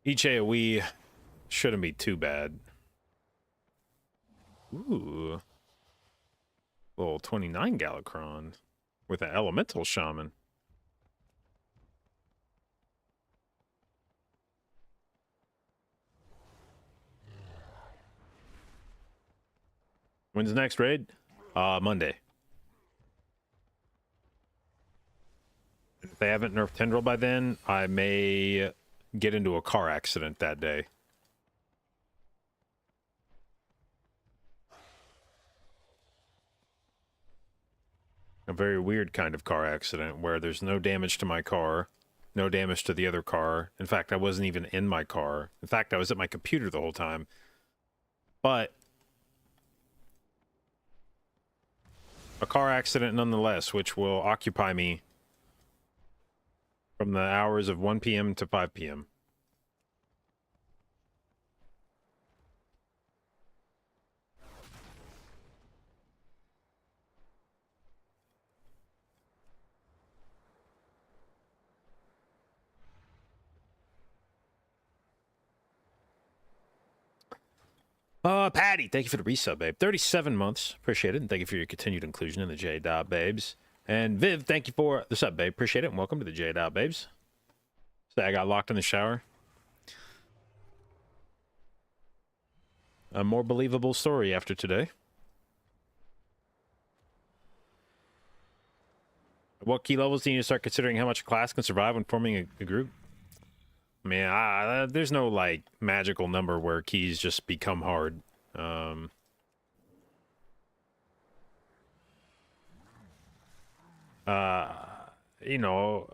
AoE, shouldn't be too bad. Ooh. Little 29 Galacron with an elemental shaman. When's the next raid? Monday. If they haven't nerfed Tendril by then, I may get into a car accident that day. A very weird kind of car accident where there's no damage to my car, no damage to the other car. In fact, I wasn't even in my car. In fact, I was at my computer the whole time. But a car accident nonetheless, which will occupy me from the hours of 1 p.m. to 5 p.m. Patty, thank you for the resub, babe. 37 months. Appreciate it. And thank you for your continued inclusion in the J-Babes. And Viv, thank you for the sub, babe. Appreciate it. And welcome to the J-Babes. So I got locked in the shower. A more believable story after today. What key levels do you need to start considering how much a class can survive when forming a group? Man, there's no, like, magical number where keys just become hard. You know,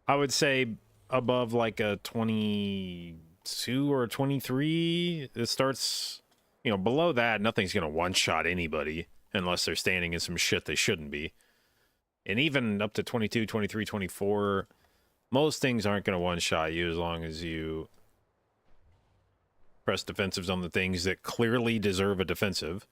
I would say above, like, a 22 or a 23, it starts, you know, below that, nothing's gonna one-shot anybody unless they're standing in some shit they shouldn't be. And even up to 22, 23, 24... most things aren't going to one-shot you as long as you press defensives on the things that clearly deserve a defensive.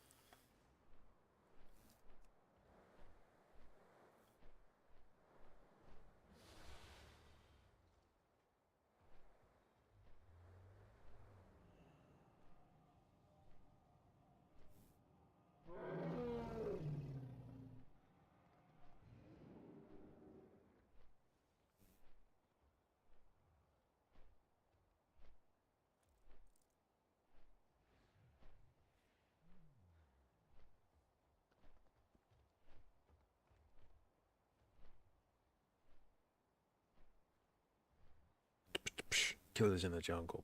Killers in the jungle.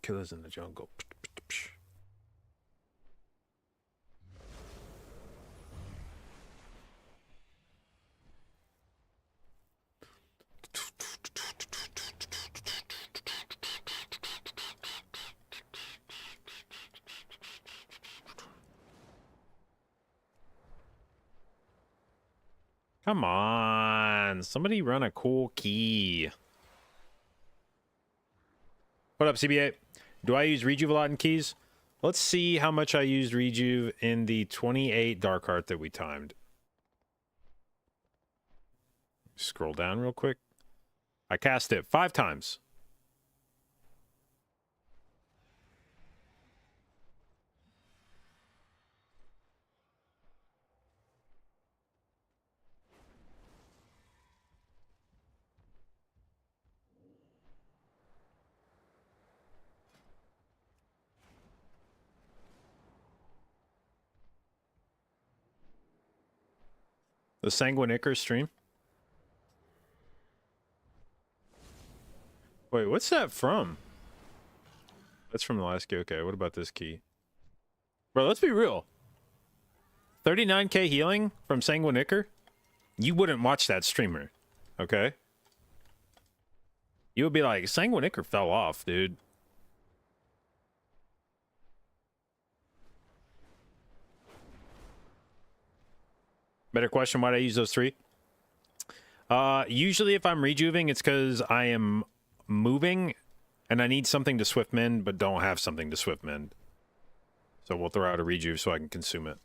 Killers in the jungle. Come on, somebody run a cool key. What up, CBA? Do I use Rejuve a lot in keys? Let's see how much I used Rejuve in the 28 Dark Heart that we timed. Scroll down real quick. I cast it 5 times. The Sanguinicker stream. Wait, what's that from? That's from the last key. Okay, what about this key? Bro, let's be real. 39k healing from Sanguinicker? You wouldn't watch that streamer, okay? You would be like, Sanguinicker fell off, dude. Better question, why'd I use those 3? Usually if I'm rejuving, it's because I am moving and I need something to swift mend, but don't have something to swift mend. So we'll throw out a rejuve so I can consume it.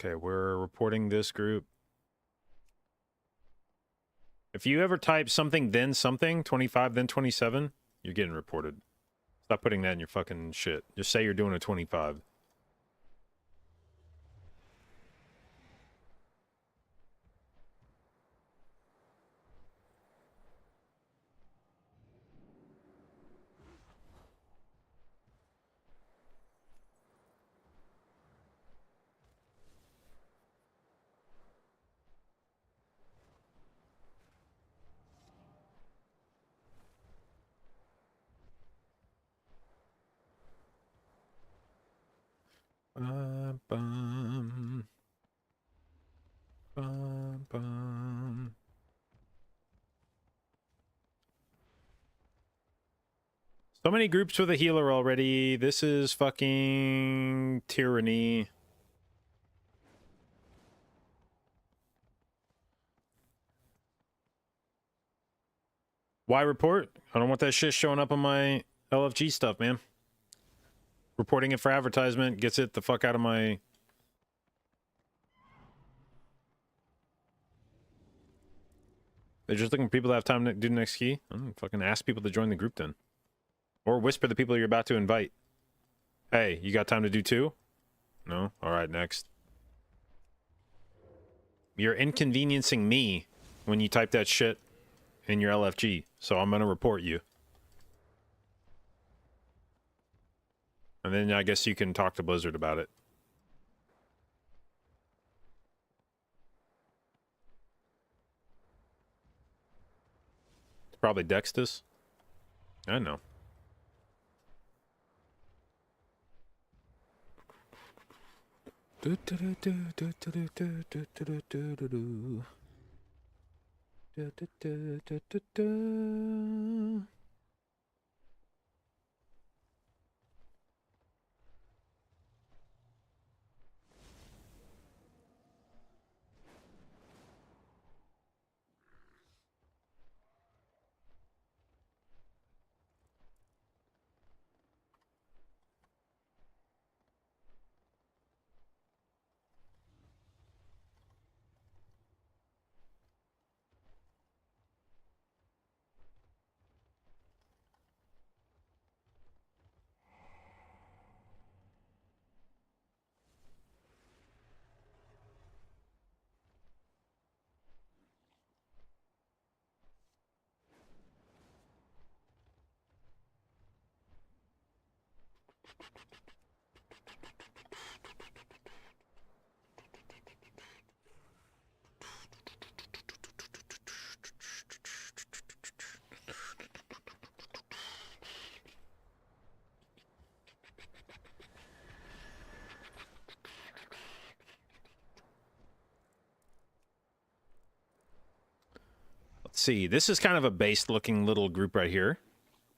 Okay, we're reporting this group. If you ever type something then something, 25 then 27, you're getting reported. Stop putting that in your fucking shit. Just say you're doing a 25. Bum, bum. Bum, bum. So many groups with a healer already. This is fucking tyranny. Why report? I don't want that shit showing up on my LFG stuff, man. Reporting it for advertisement gets it the fuck out of my... They're just looking for people that have time to do the next key. Fucking ask people to join the group then. Or whisper the people you're about to invite. Hey, you got time to do 2? No? Alright, next. You're inconveniencing me when you type that shit in your LFG, so I'm gonna report you. And then I guess you can talk to Blizzard about it. It's probably Dextus. I know. Let's see. This is kind of a based looking little group right here.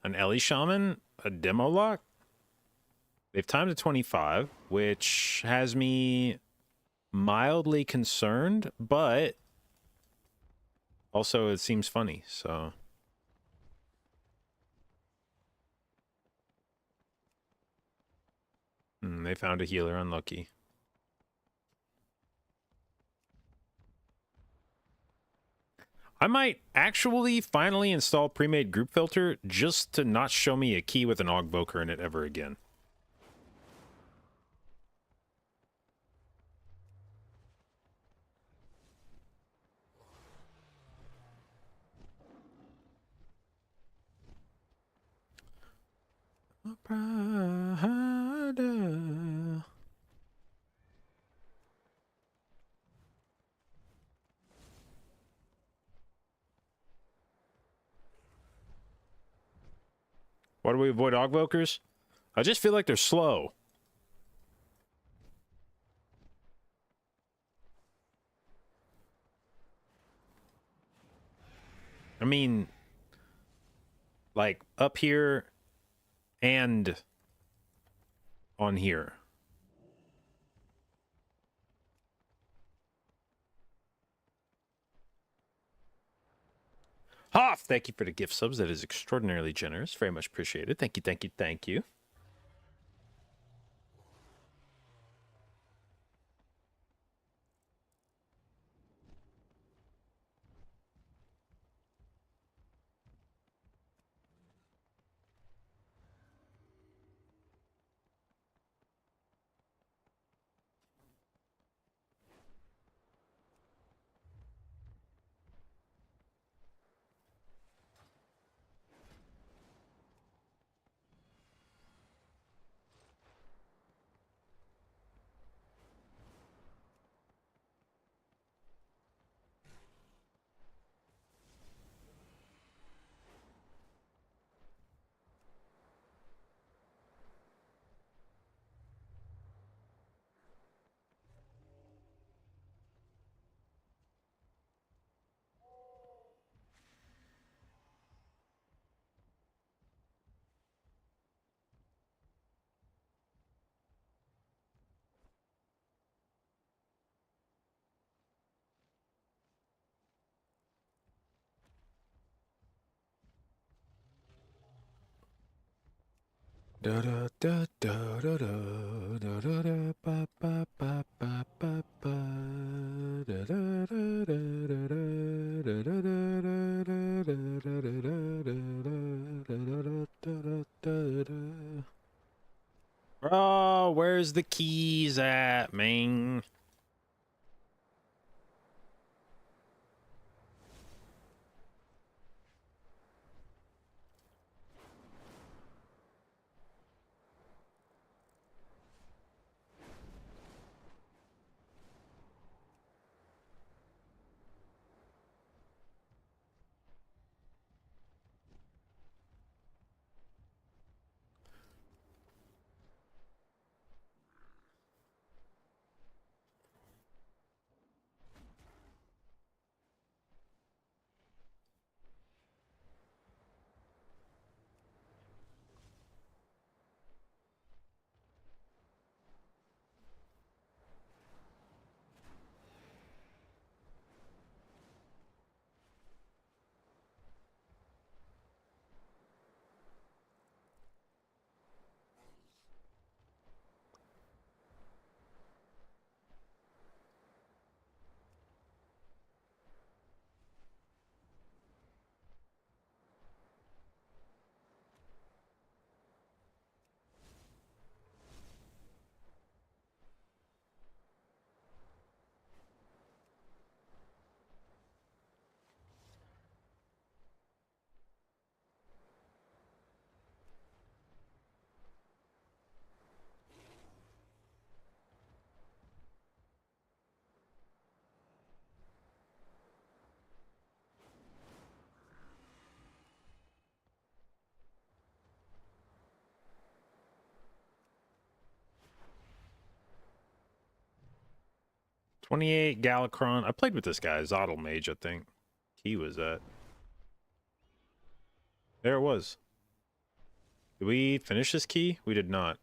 An Ellie Shaman, a demo lock. They've timed to 25, which has me mildly concerned, but also it seems funny, so. They found a healer, unlucky. I might actually finally install pre-made group filter just to not show me a key with an Augvoker in it ever again. Why do we avoid Augvokers? I just feel like they're slow. I mean, like up here and on here. Hoff, thank you for the gift subs. That is extraordinarily generous. Very much appreciated. Thank you, thank you, thank you. Da da da da da da da da da ba ba ba ba ba ba da da da da da da da da da da da. Bro, where's the keys at, man? $28 Galacron. I played with this guy, Zottle Mage, I think. Key was at. There it was. Did we finish this key? We did not.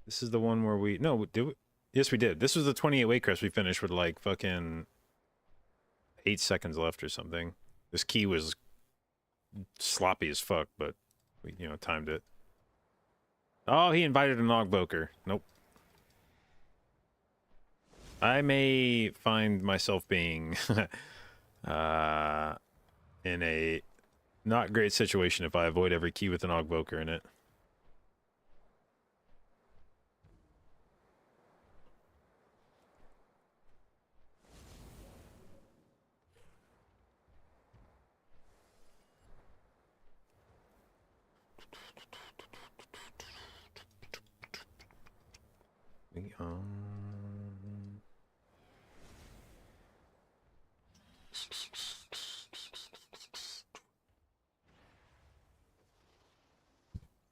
This is the one where we... No, did we? Yes, we did. This was the 28 Waycrest we finished with like fucking 8 seconds left or something. This key was sloppy as fuck, but we, you know, timed it. Oh, he invited a Nogboker. Nope. I may find myself being in a not great situation if I avoid every key with an Ogvoker in it.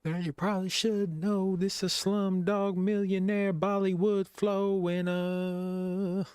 Now you probably should know this is Slumdog Millionaire Bollywood flow and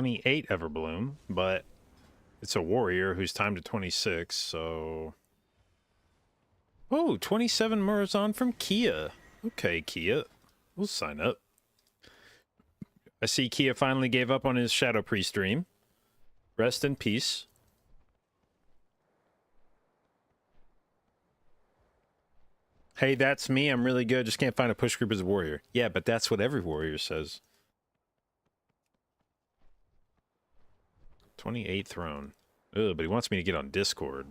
28 Everbloom, but it's a warrior who's timed to 26, so... Oh, 27 Murazan from Kia. Okay, Kia. We'll sign up. I see Kia finally gave up on his Shadow Priest stream. Rest in peace. Hey, that's me. I'm really good. Just can't find a push group as a warrior. Yeah, but that's what every warrior says. 28 throne. Ugh, but he wants me to get on Discord.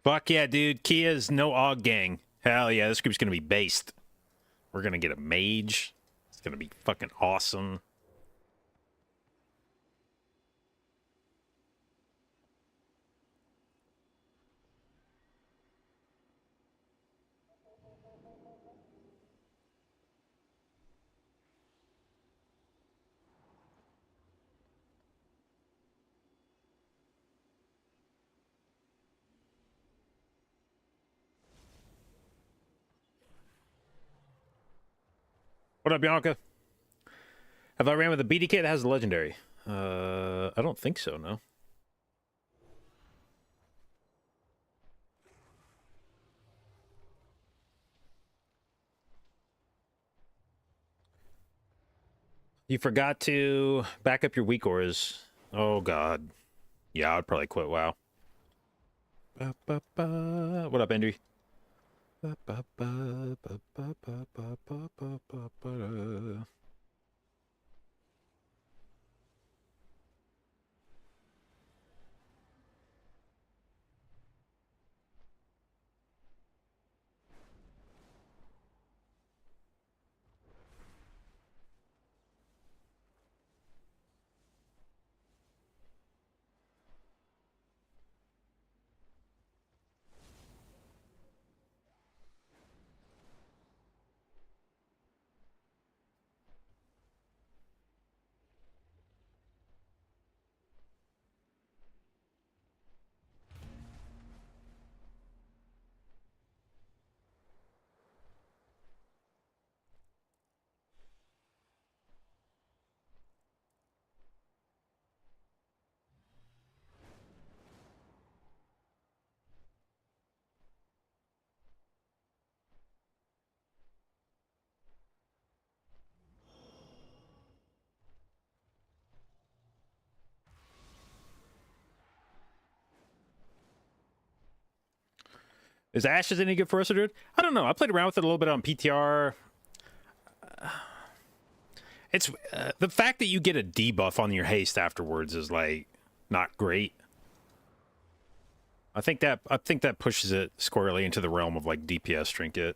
Fuck yeah, dude. Kia's no AUG gang. Hell yeah, this group's gonna be based. We're gonna get a mage. It's gonna be fucking awesome. What up, Bianca? Have I ran with a BDK that has a legendary? I don't think so, no. You forgot to back up your weak auras. Oh, God. Yeah, I'd probably quit WoW. What up, Andrew? Is Ashes any good for us, dude? I don't know. I played around with it a little bit on PTR. It's the fact that you get a debuff on your haste afterwards is like not great. I think that pushes it squarely into the realm of like DPS trinket.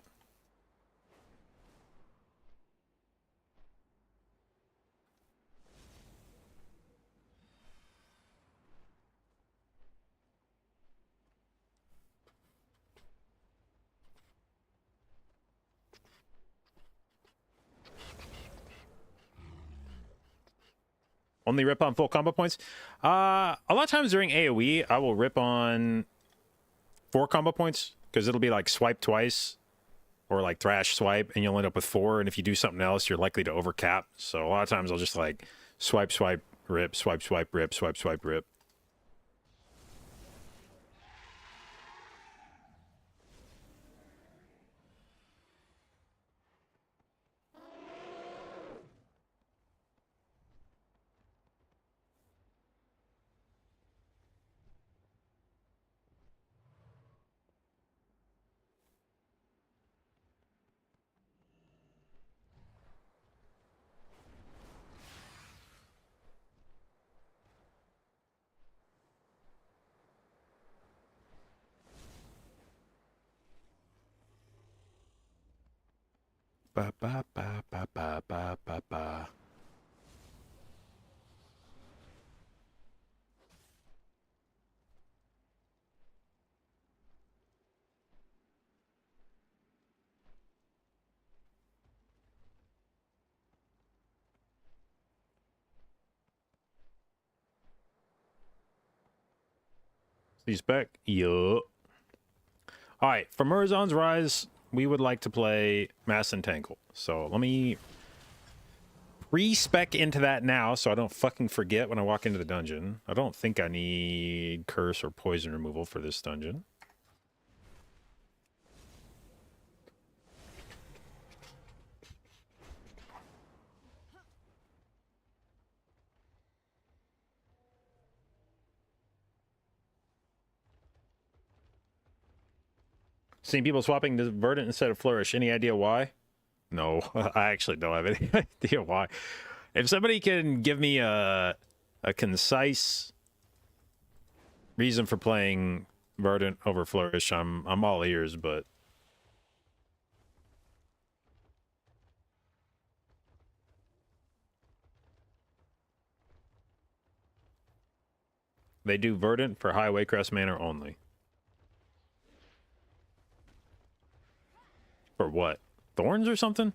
Only rip on full combo points? A lot of times during AoE, I will rip on 4 combo points, because it'll be like swipe twice, or like thrash swipe, and you'll end up with 4, and if you do something else, you're likely to overcap. So a lot of times I'll just like swipe, swipe, rip, swipe, swipe, rip, swipe, swipe, rip. Ba ba ba ba ba ba ba ba. He's back. Yup. All right, for Murazon's Rise, we would like to play Mass Entangle. So let me re-spec into that now so I don't fucking forget when I walk into the dungeon. I don't think I need Curse or Poison removal for this dungeon. Seeing people swapping to Verdant instead of Flourish. Any idea why? No, I actually don't have any idea why. If somebody can give me a concise reason for playing Verdant over Flourish, I'm all ears, but they do Verdant for High Waycrest Manor only. For what? Thorns or something?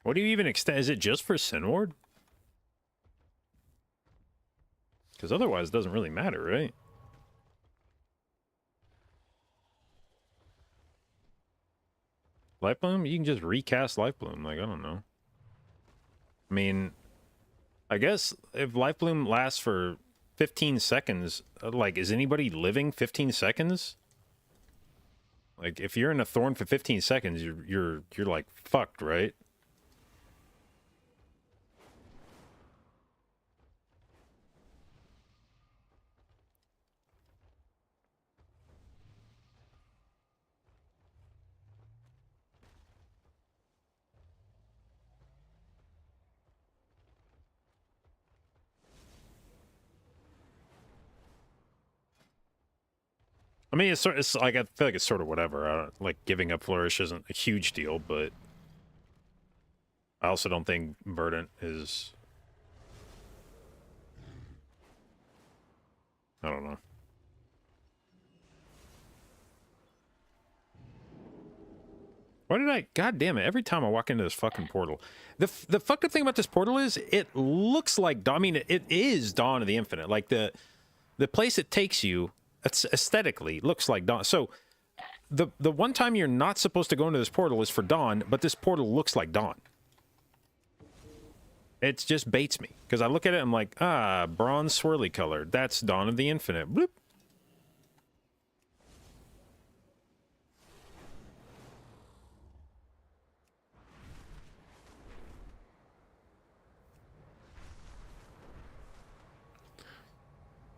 What do you even extend? Is it just for Sinward? Because otherwise it doesn't really matter, right? Life Bloom? You can just recast Life Bloom. Like, I don't know. I mean, I guess if Life Bloom lasts for 15 seconds, like, is anybody living 15 seconds? Like, if you're in a Thorn for 15 seconds, you're like fucked, right? I mean, it's like, I feel like it's sort of whatever. Like, giving up Flourish isn't a huge deal, but I also don't think Verdant is I don't know. Why did I? God damn it! Every time I walk into this fucking portal, the fucked up thing about this portal is it looks like Dawn. I mean, it is Dawn of the Infinite. Like the place it takes you, it's aesthetically looks like Dawn. So the one time you're not supposed to go into this portal is for Dawn, but this portal looks like Dawn. It just baits me because I look at it, I'm like, ah, bronze swirly color. That's Dawn of the Infinite. Bloop.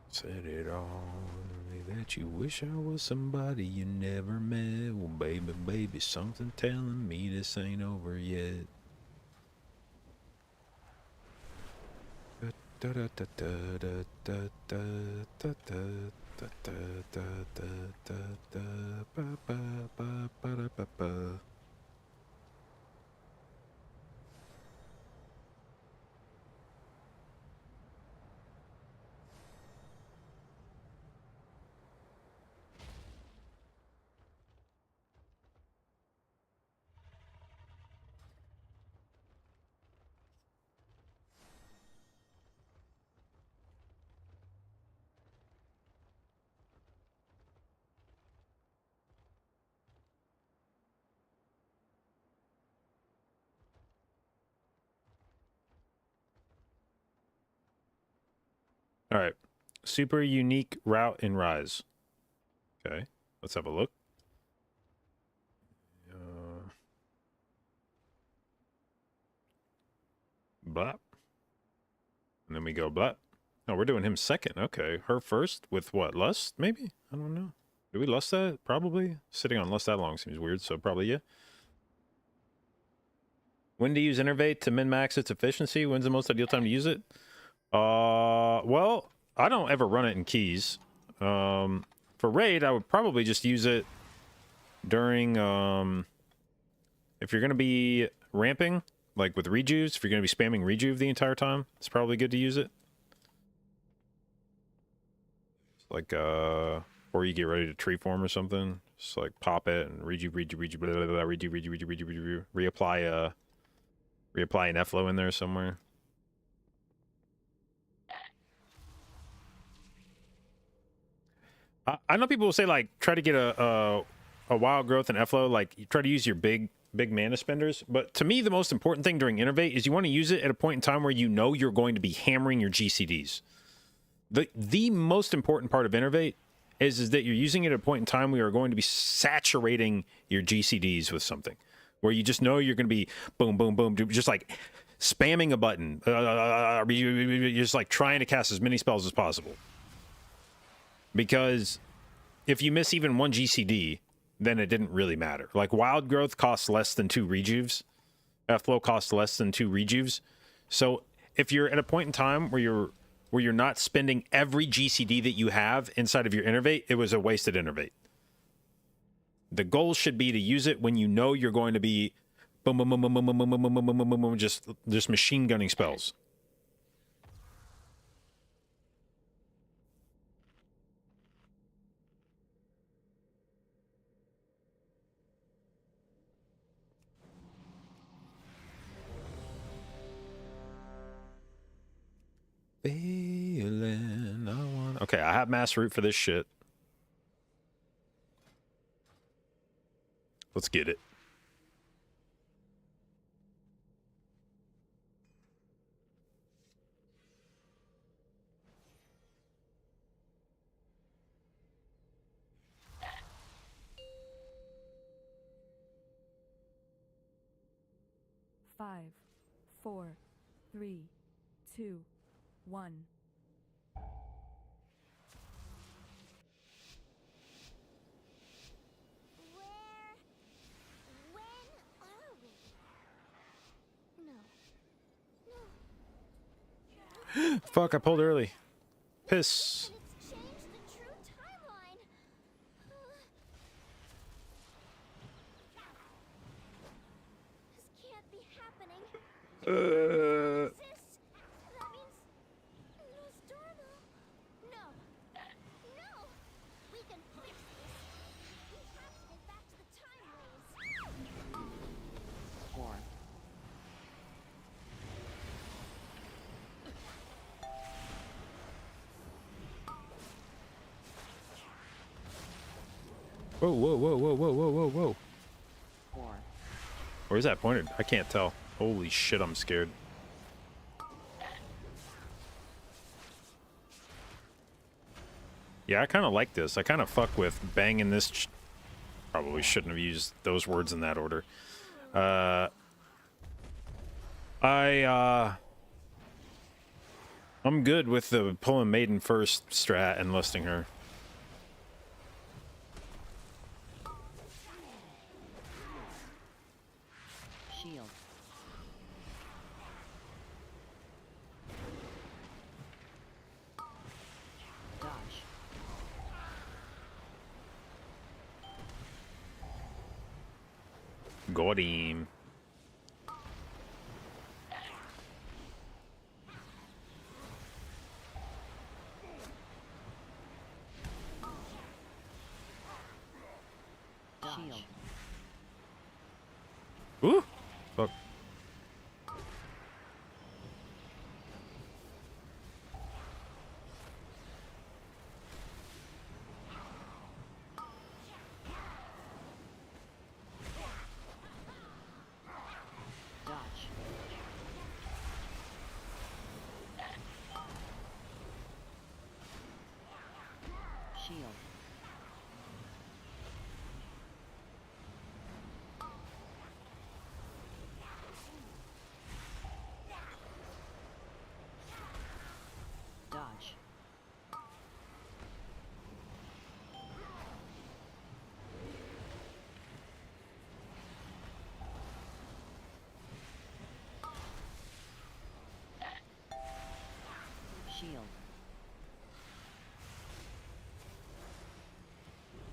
Said it all that you wish I was somebody you never met. Well, baby, baby, something telling me this ain't over yet. All right. Super unique route in Rise. Okay. Let's have a look. Blap. And then we go blap. Oh, we're doing him second. Okay. Her first with what? Lust, maybe? I don't know. Do we lust that? Probably. Sitting on lust that long seems weird, so probably yeah. When to use Innervate to min-max its efficiency? When's the most ideal time to use it? Well, I don't ever run it in keys. For raid, I would probably just use it during, if you're going to be ramping, like with rejuves, if you're going to be spamming rejuve the entire time, it's probably good to use it. Like, or you get ready to tree form or something, just like pop it and rejuve, blah, blah, blah, rejuve, reapply an F-flow in there somewhere. I know people will say, like, try to get a wild growth and F-flow, like, you try to use your big mana spenders. But to me, the most important thing during Innervate is you want to use it at a point in time where you know you're going to be hammering your GCDs. The most important part of Innervate is that you're using it at a point in time where you're going to be saturating your GCDs with something. Where you just know you're going to be boom, boom, boom, just like spamming a button. You're just like trying to cast as many spells as possible. Because if you miss even one GCD, then it didn't really matter. Like, Wild Growth costs less than 2 rejuves. F-Flow costs less than 2 rejuves. So if you're at a point in time where you're not spending every GCD that you have inside of your Innervate, it was a wasted Innervate. The goal should be to use it when you know you're going to be boom, boom, boom, boom, boom, boom, boom, boom, boom, boom, boom, boom, boom, just machine gunning spells. Feeling I want. Okay, I have mass root for this shit. Let's get it. Five, 4, 3, 2, 1. When are we? No. Fuck, I pulled early. Piss. It's changed the true timeline. This can't be happening. Exists. That means Nostormo. No. Whoa, whoa, whoa, whoa, whoa, whoa, whoa, whoa. 4, Where's that pointed? I can't tell. Holy shit, I'm scared. Yeah, I kind of like this. I kind of fuck with banging this. Probably shouldn't have used those words in that order. I'm good with the pulling maiden first strat and listing her. shield, dodge, Got him. shield, Ooh! Fuck. dodge, shield, dodge, shield,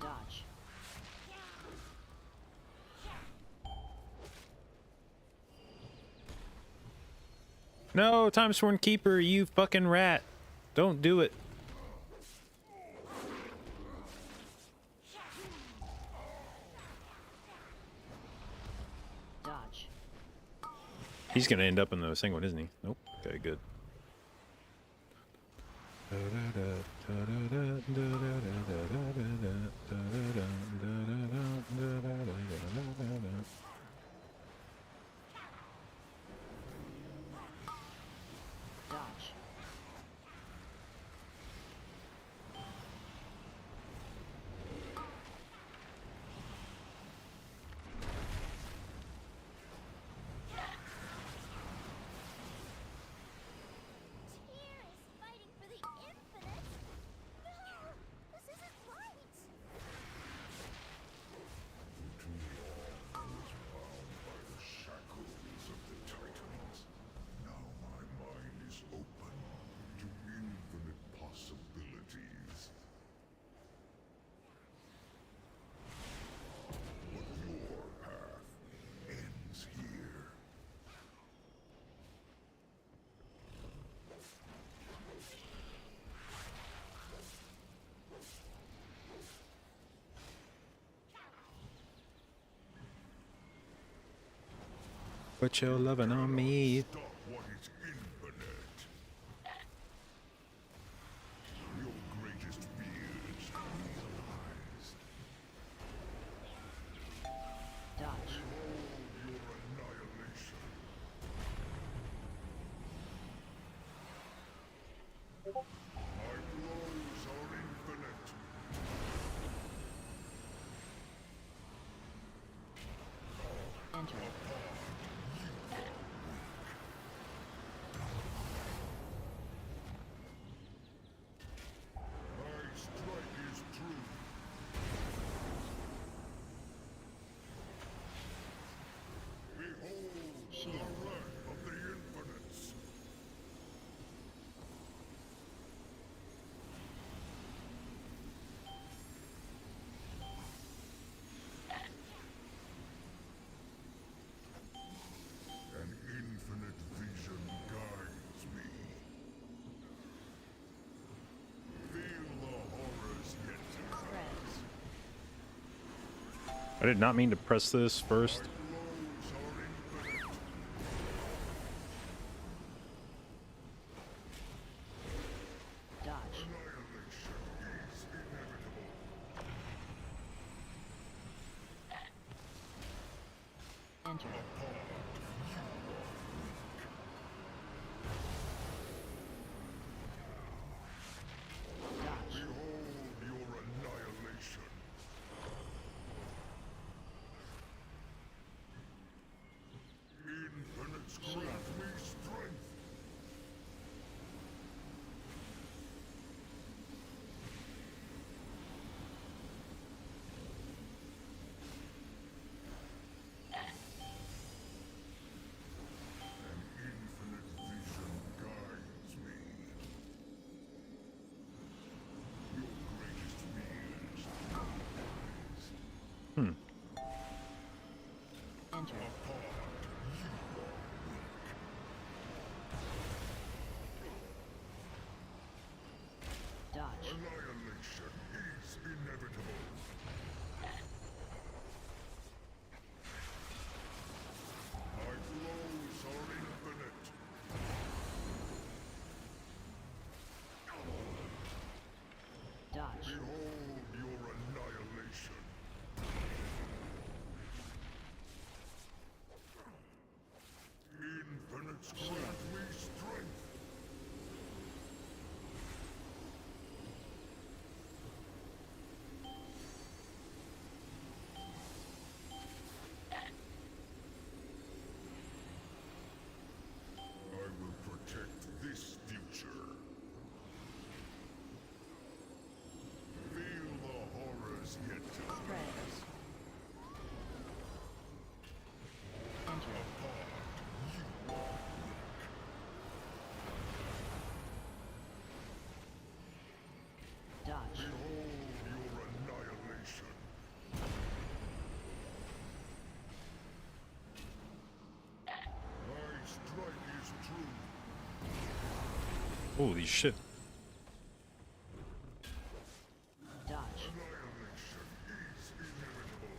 dodge, No, Time Sworn Keeper, you fucking rat. Don't do it. dodge, He's gonna end up in the thing one, isn't he? Nope. Okay, good. dodge, Tyr is fighting for the infinite? No! This isn't right! By the shackles of the Titans. Now my mind is open to infinite possibilities. But your path ends here. Put your loving on me. Stop what is infinite. Your greatest fears realized. dodge, Your annihilation. My blows are infinite. enter, My strike is true. Behold shield, the wrath of the infinites. An infinite vision guides me. Feel the horrors yet to come. spreads, I did not mean to press this first. Blows are infinite. dodge, Annihilation is inevitable. Enter. Dodge. Behold your annihilation. Infinites grant me strength. An infinite vision guides me. Your greatest fears Hmm. Enter. Dodge. annihilation is inevitable. My blows are infinite. Dodge. Behold your annihilation. Infinites grant me strength. I will protect this future. Feel the horrors yet to come. Predators. Enter. Dodge. Behold your annihilation. My strike is true. Holy shit. Dodge. Annihilation is inevitable.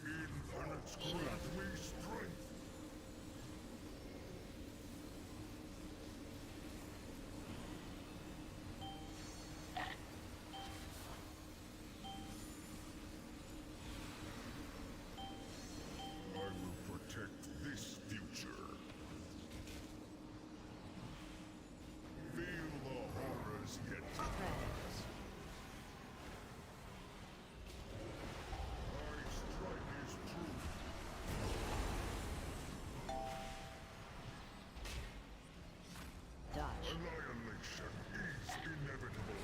Infinites grant me strength. I will protect this future. Feel the horrors yet to come. Predators. My strike is true. Dodge. Annihilation is inevitable.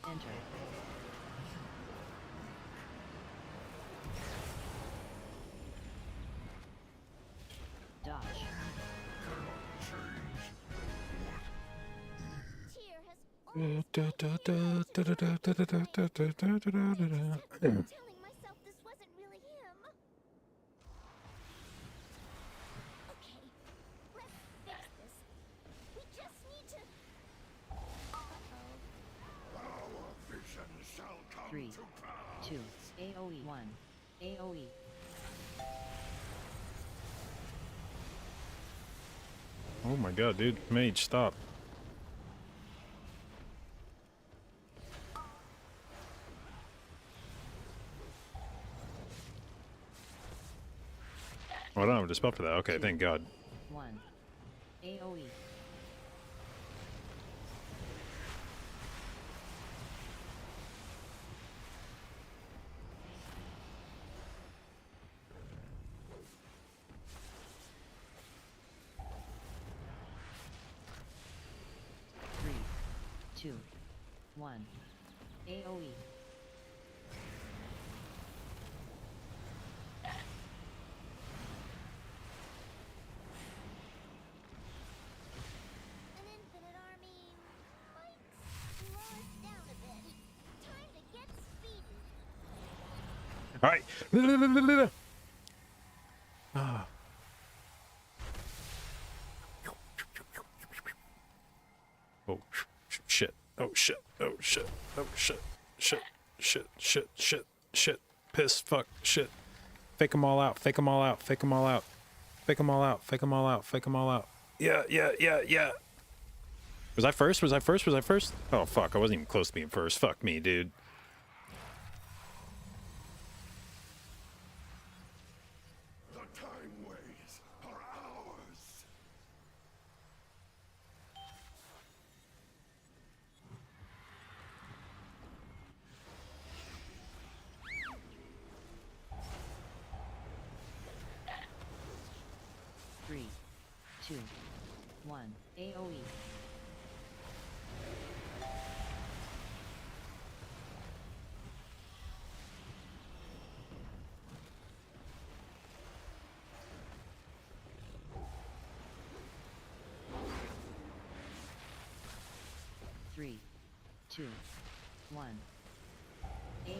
Enter. Dodge. Change. Tyr has always telling myself this wasn't really him. Okay, let's fix this. We just need to. Uh-oh. Our vision shall come 3, to pass. 2, AoE 1. AoE. Oh my god, dude. Mage, stop. Oh, I don't have a dispel for that. Okay, thank god. 1. AoE. Three, 2, 1. AoE. An infinite army might slow us down a bit. Time to get speedy. Alright. Ah. Oh, shit. Oh, shit. Oh, shit. Oh, shit. Shit. Shit. Shit. Shit. Shit. Piss. Fuck. Shit. Fake them all out. Fake them all out. Fake them all out. Fake them all out. Fake them all out. Fake them all out. Yeah, yeah, yeah, yeah. Was I first? Was I first? Was I first? Oh, fuck. I wasn't even close to being first. Fuck me, dude. The time ways are ours. Three, two, one. AOE. Three, two, one. AOE.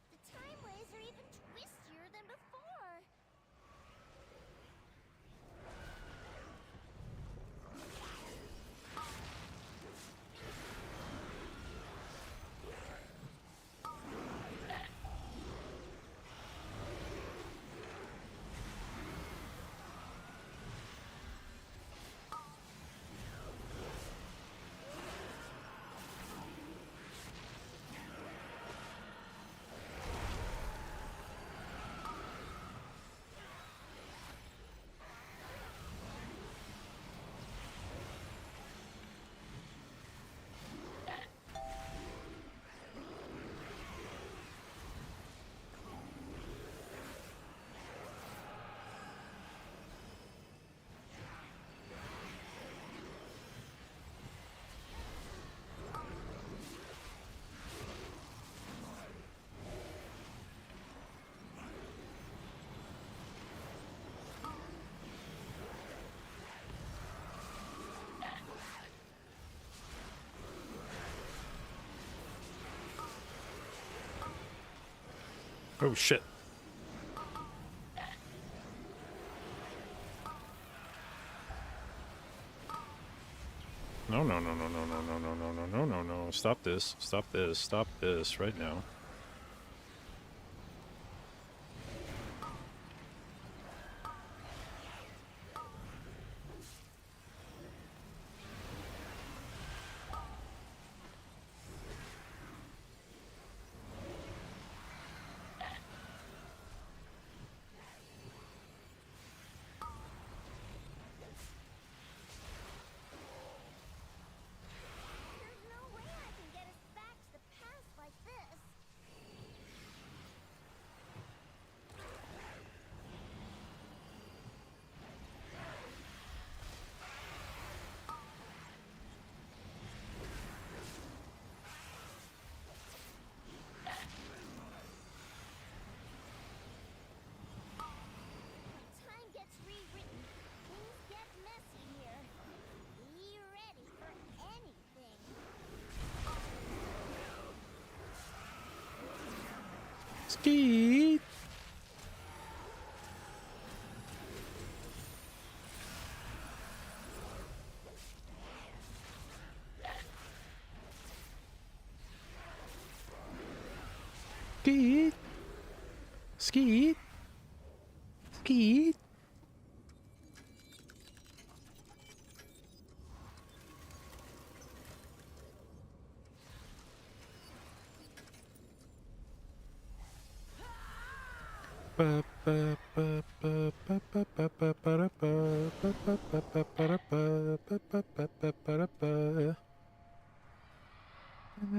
The time ways are even twistier than before. Oh, shit. No, no, no, no, no, no, no, no, no, no, no, no, no. Stop this. Stop this. Stop this right now. There's no way I can get us back to the past like this. When time gets rewritten, things get messy here. Be ready for anything. Ski. Skeet. Skeet. Skeet.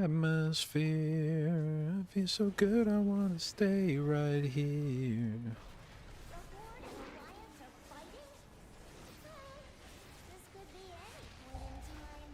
Atmosphere. I feel so good, I want to stay right here. The Horde and Alliance are fighting? This could be any point in time.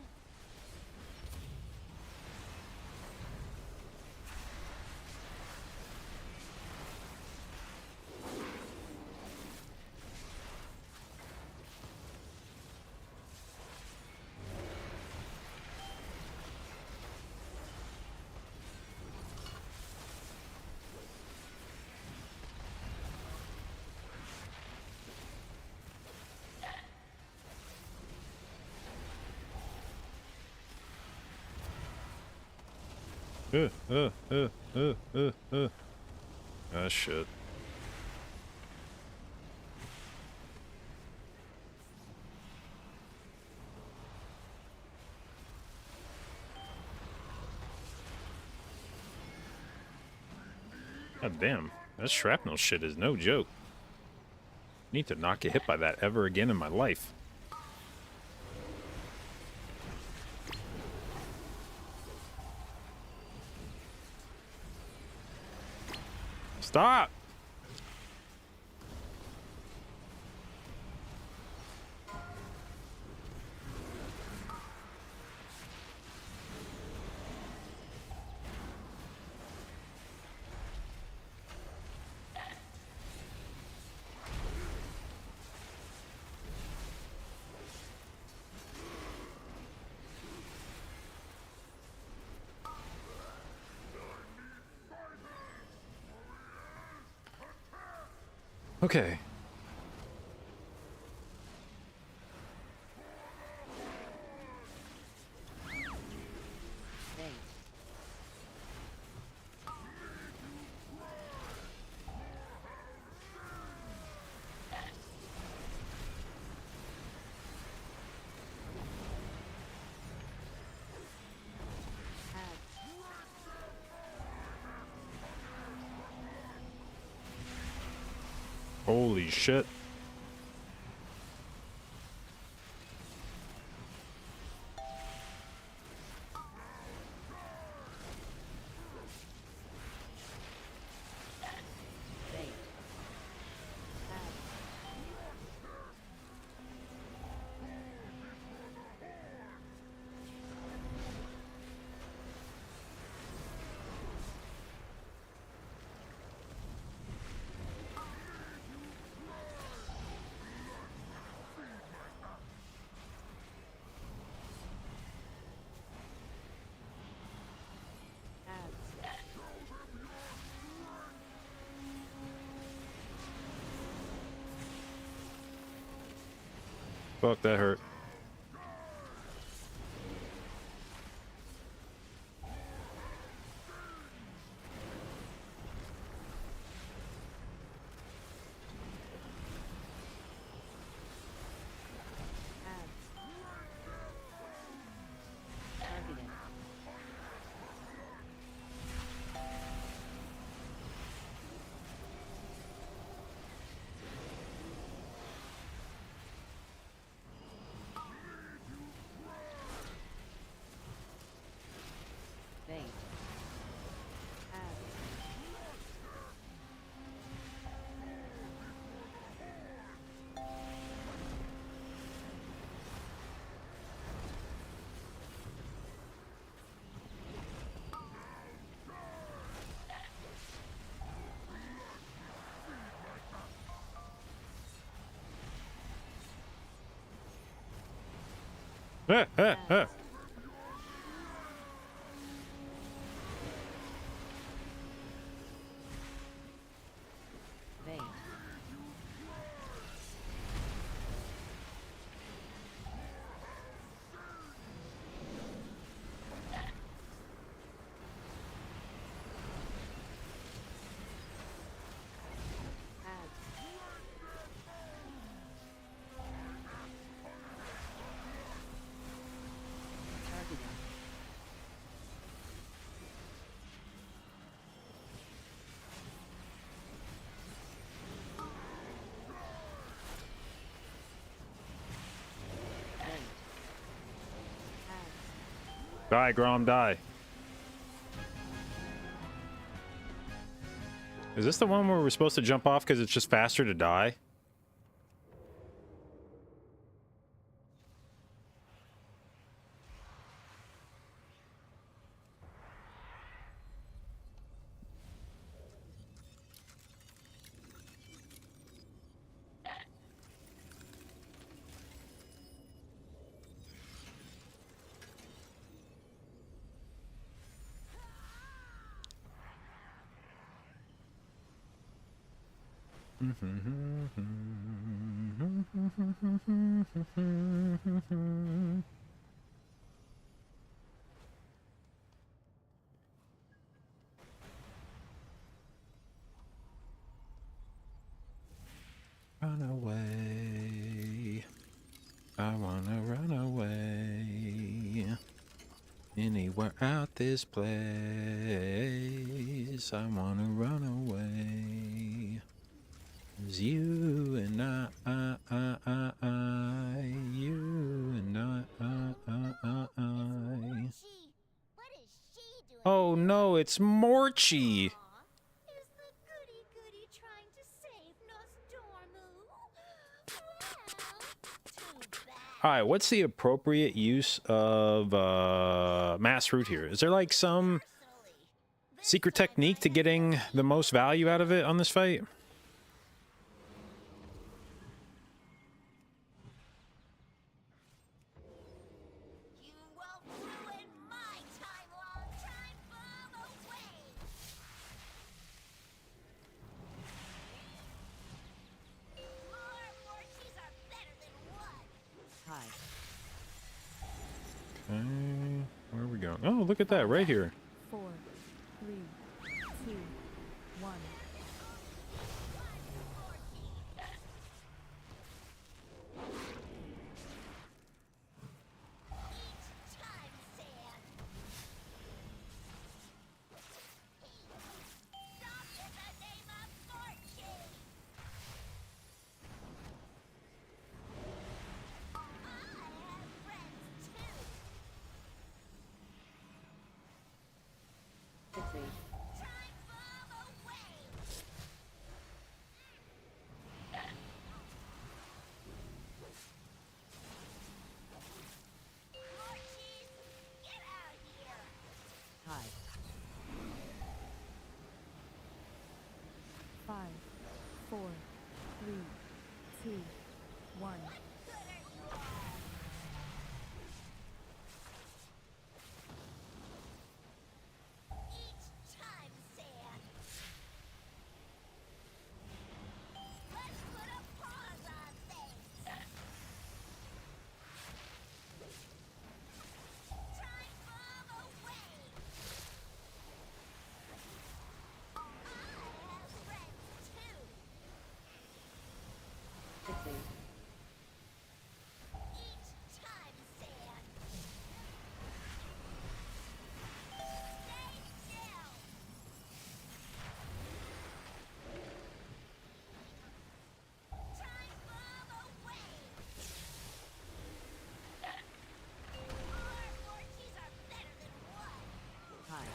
Ah, shit. God damn, that shrapnel shit is no joke. Need to not get hit by that ever again in my life. Stop! Okay. Bait. Holy shit. Bait. Fuck, that hurt. Targeted. Bait. Ah, ah, ah. Bait. Targeted. Bait. Die, Grom, die. Is this the one where we're supposed to jump off because it's just faster to die? anywhere out this place. I wanna run away. 'Cause you and you and I. She, what is she doing? Oh no, it's Morchi. Is the goody goody trying to save Nostormu? Well, too bad. All right, what's the appropriate use of mass root here? Is there like some secret technique to getting the most value out of it on this fight? You won't ruin my time, long time bomb away. More Morchies are better than one. Hi. Okay, where are we going? Oh, look at that right here. 4, 3, 2, 1. Each time, Sand. Stop in the name of Morchi. I have friends too. Victory. Time bomb away. Morchies, get out here. Hi. 5, 4, 3, 2, 1. Good are you all? Each time, Sand. Let's put a pause on things. Time bomb away. I have friends too. Victory. Each time, Sand. Stay still. Time bomb away. More Morchies are better than one. Hi.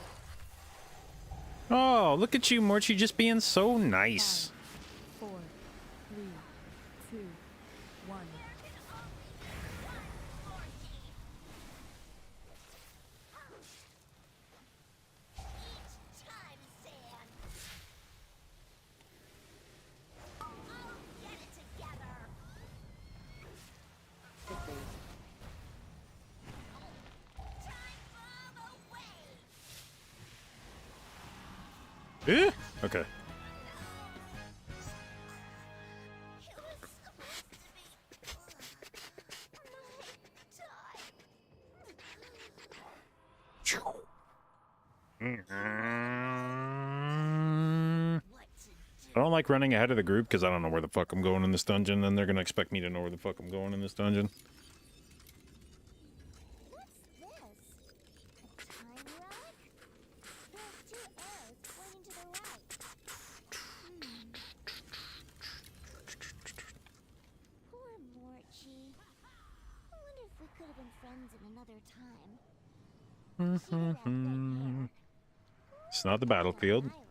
Oh, look at you, Morchi, just being so nice. 4, 3, 2, 1. There can only be one Morchi. Each time, Sand. I'll get it together. Victory. Time bomb away. Eh? Okay. It was supposed to be my time. What to do? I don't like running ahead of the group because I don't know where the fuck I'm going in this dungeon, and they're gonna expect me to know where the fuck I'm going in this dungeon. What's this? A time relic? There's 2 arrows pointing to the right. Poor Morchi. I wonder if we could have been friends in another time. She did have good hair. It's not the battlefield. Highlighter.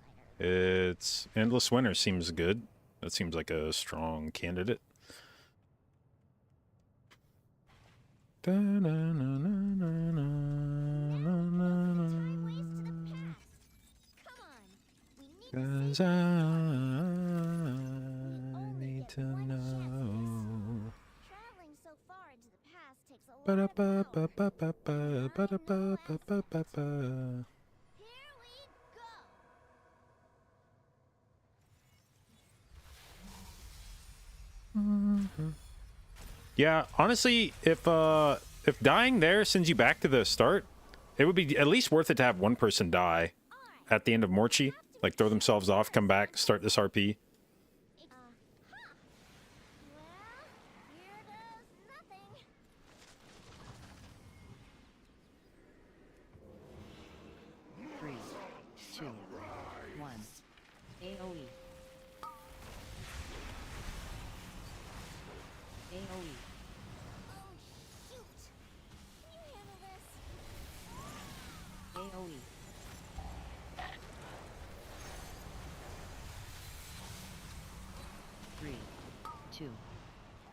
It's Endless Winter seems good. That seems like a strong candidate. Time waits to the past. Come on. We need to Cause save I only need get to one chance this. know. Traveling so far into the past takes a lot of Ba-da-ba-ba-ba-ba-ba, power. ba-da-ba-ba-ba-ba-ba. Here we go. Yeah, honestly, if dying there sends you back to the start, it would be at least worth it to have one person die at the end of Morchi, like throw themselves off, come back, start this RP. Well, here goes nothing. AoE. Oh, shoot! Can you handle this? AoE. Three, two,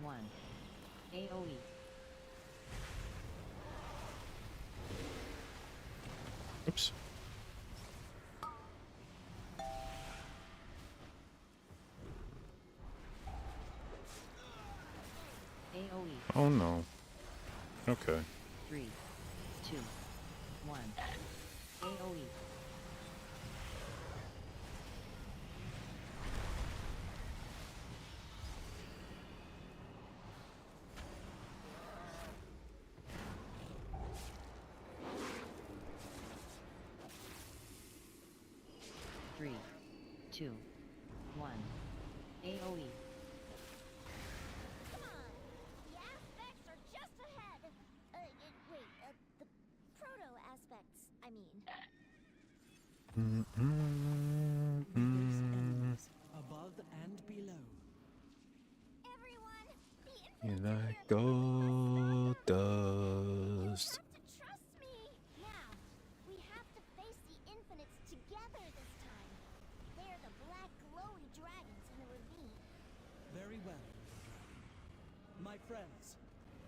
one. AoE. Oops. AoE. Oh no. Okay. 3, 2, 1. AoE. Three, two, one. AoE. Come on! The aspects are just ahead! Wait, the proto-aspects, I mean. Leaders, enemies, above and below. Everyone, the You infinites are like here. gold You dust. have to trust me! Now, we have to face the infinites together this time. They're the black glowy dragons in the ravine. Very well, my friends.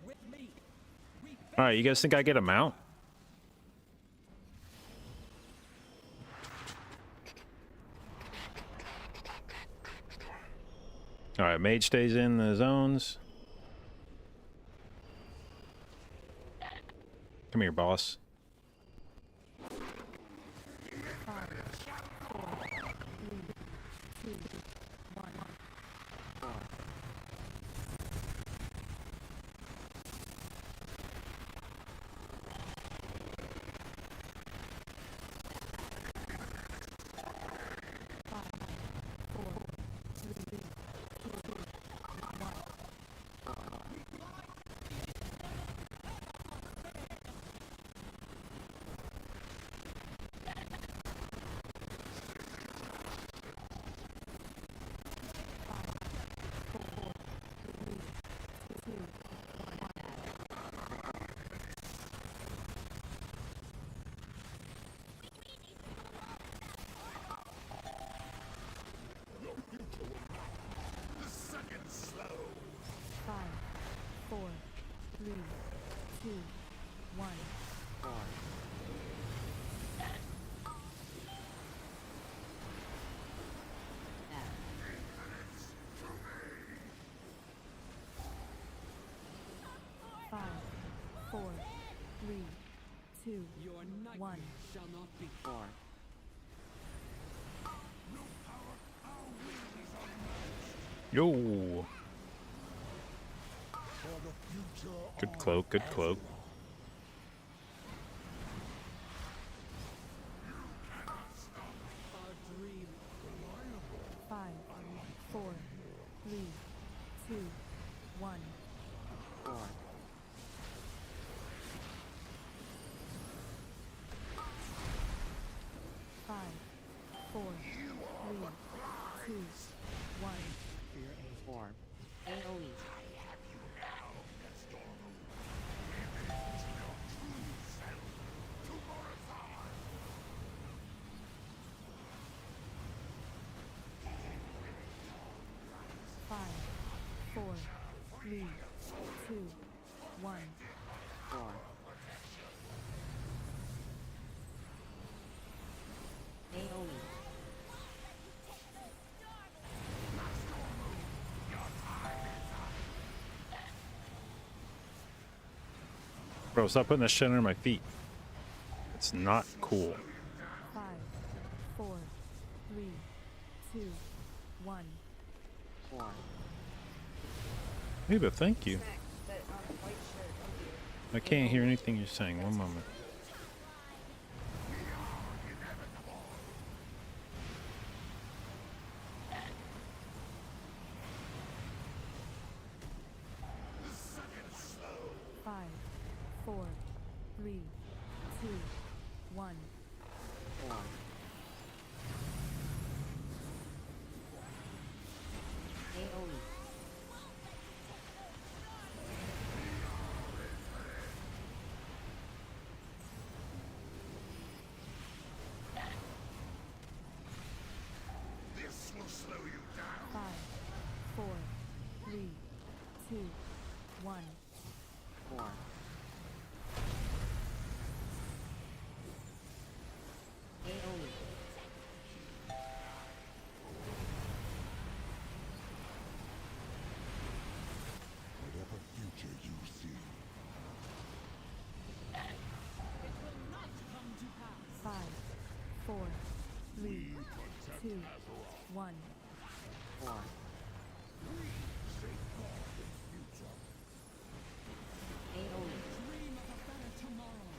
With me. We All right, you guys think I get a mount? All right, mage stays in the zones. Come here, boss. Your nightmare shall not be. 4. Yo. For the future Good cloak, good cloak. Our dream. 5, 4, 3, 2, 1. 4. Five, four, three, two, one. Fear a 4. AoE. Five, four, three, two, one. 4. AoE. Bro, stop putting that shit under my feet. It's not cool. 5, 4, 3, 2, 1. 4. Hey, but thank you. I can't hear anything you're saying. One moment. Five, four, three, two, one. 4. AoE. slow you down. 5, 4, 3, 2, 1. 4. AoE. Whatever future you see, It will not come to pass. 5, 4, 3, 2, 1. 4. AoE. Dream of a better tomorrow.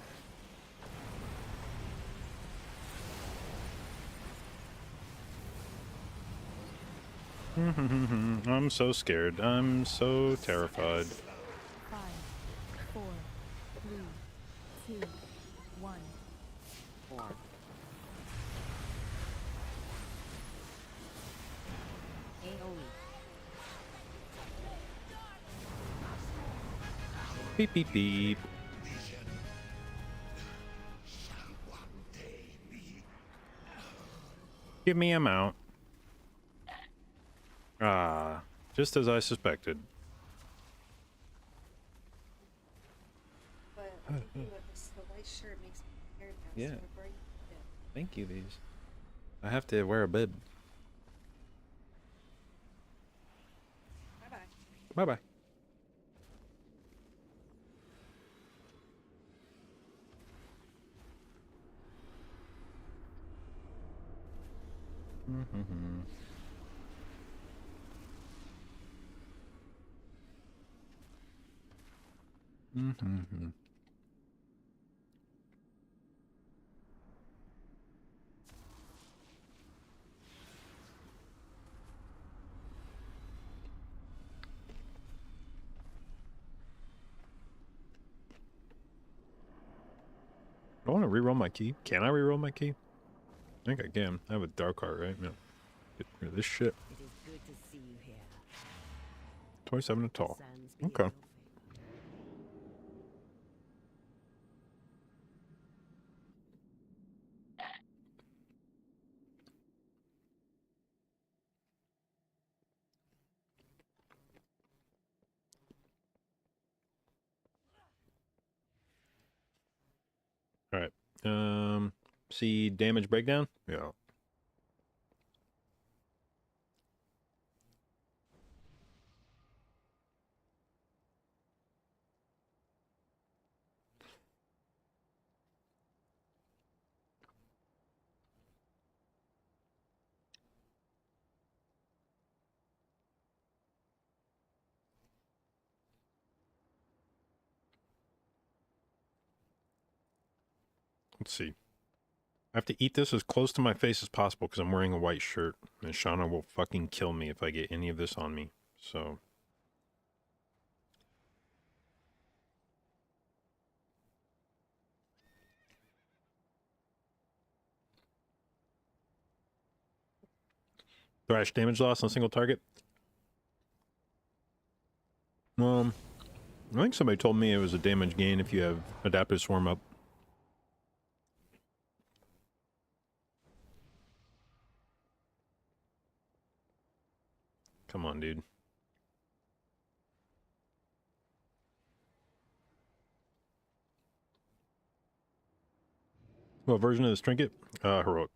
I'm so scared. I'm so terrified. 5, 4, 3, 2, 1. 4. AoE. Beep beep beep. Give me a mount. Ah, just as I suspected. But I think the white shirt makes me scared now. Yeah. So we're breaking it. Thank you, these. I have to wear a bib. Bye-bye. Bye bye. I want to reroll my key. Can I reroll my key? I think I can. I have a dark heart, right? No. Get rid of this shit. It is good to see you here. 27 to tall. Sans be Okay. your favor. All right. See damage breakdown? Yeah. Let's see. I have to eat this as close to my face as possible because I'm wearing a white shirt. And Shauna will fucking kill me if I get any of this on me. So. Thrash damage loss on a single target. I think somebody told me it was a damage gain if you have adaptive swarm up. Come on, dude. What version of this trinket? Heroic.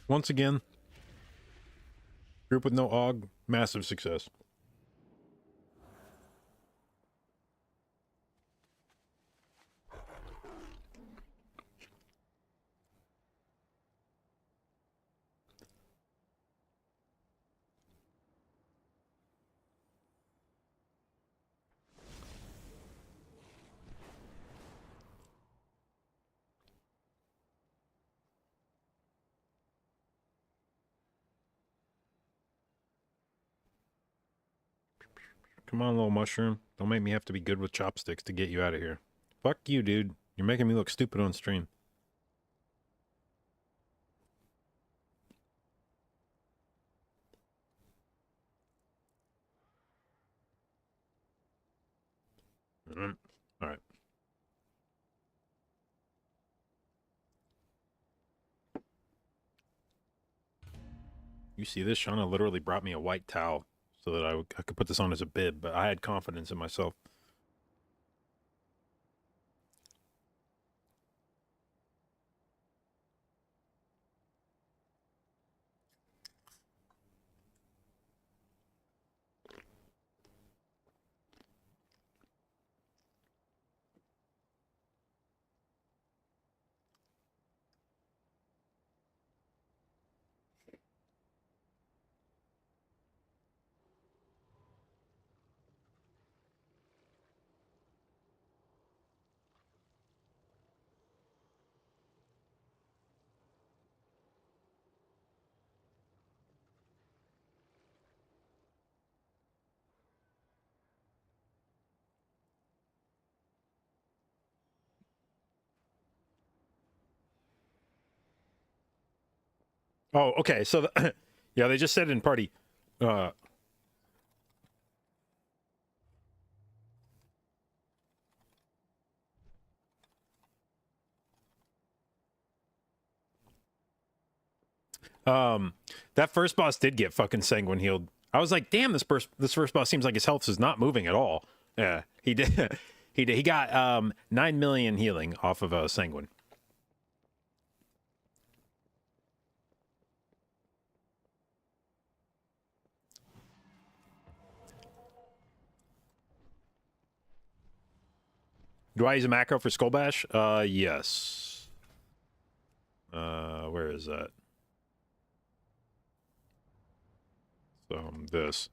Once again, group with no AUG, massive success. Come on, little mushroom. Don't make me have to be good with chopsticks to get you out of here. Fuck you, dude. You're making me look stupid on stream. All right. You see this? Shauna literally brought me a white towel so that I could put this on as a bib, but I had confidence in myself. Oh, okay. So, yeah, they just said in party. That first boss did get fucking sanguine healed. I was like, damn, this first boss seems like his health is not moving at all. Yeah, he did. He got 9 million healing off of sanguine. Do I use a macro for Skull Bash? Yes. Where is that? So, this.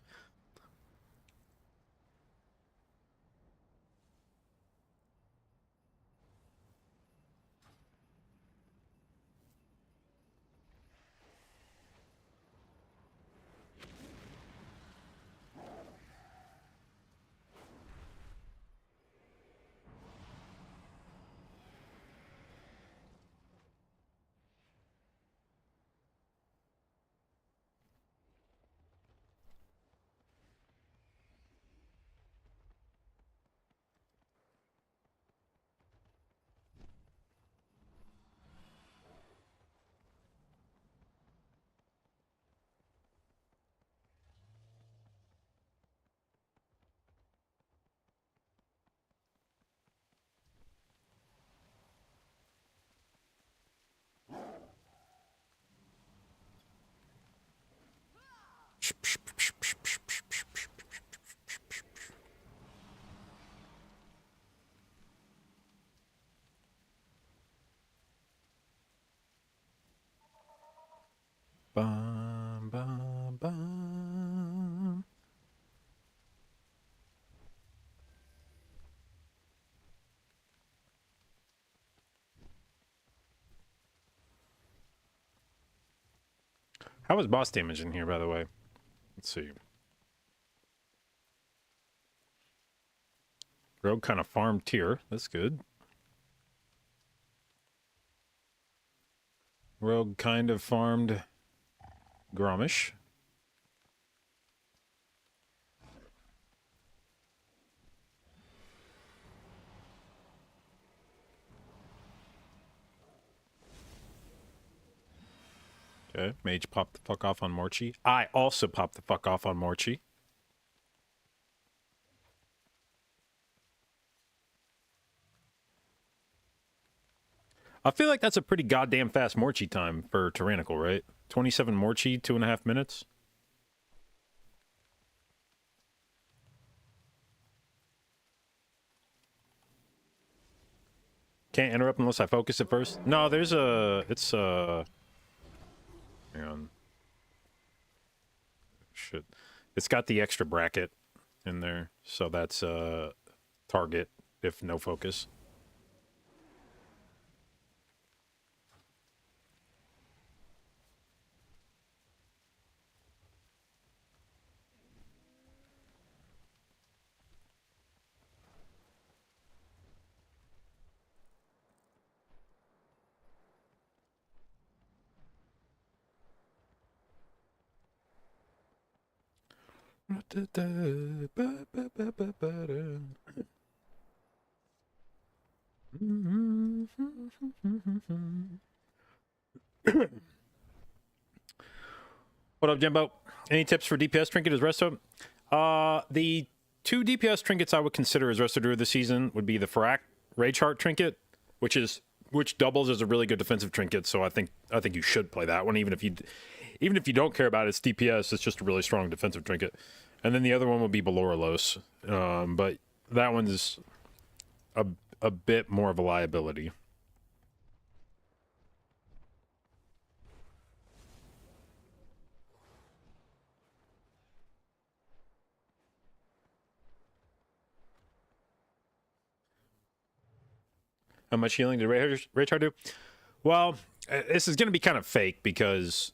Bum, bum, bum. How was boss damage in here, by the way? Let's see. Rogue kind of farmed tier. That's good. Rogue kind of farmed Gromish. Okay, Mage popped the fuck off on Morchi. I also popped the fuck off on Morchi. I feel like that's a pretty goddamn fast Morchi time for Tyrannical, right? 27 more chi, 2.5 minutes. Can't interrupt unless I focus at first. No, there's a... It's hang on. Shit. It's got the extra bracket in there, so that's target if no focus. What up, Jimbo? Any tips for DPS trinket as resto? The 2 DPS trinkets I would consider as resto druid this season would be the Farak Rage Heart trinket, which doubles as a really good defensive trinket. So I think you should play that one, even if you don't care about its DPS. It's just a really strong defensive trinket. And then the other one would be Belorolos, but that one's a bit more of a liability. How much healing did Raychar do? Well, this is going to be kind of fake because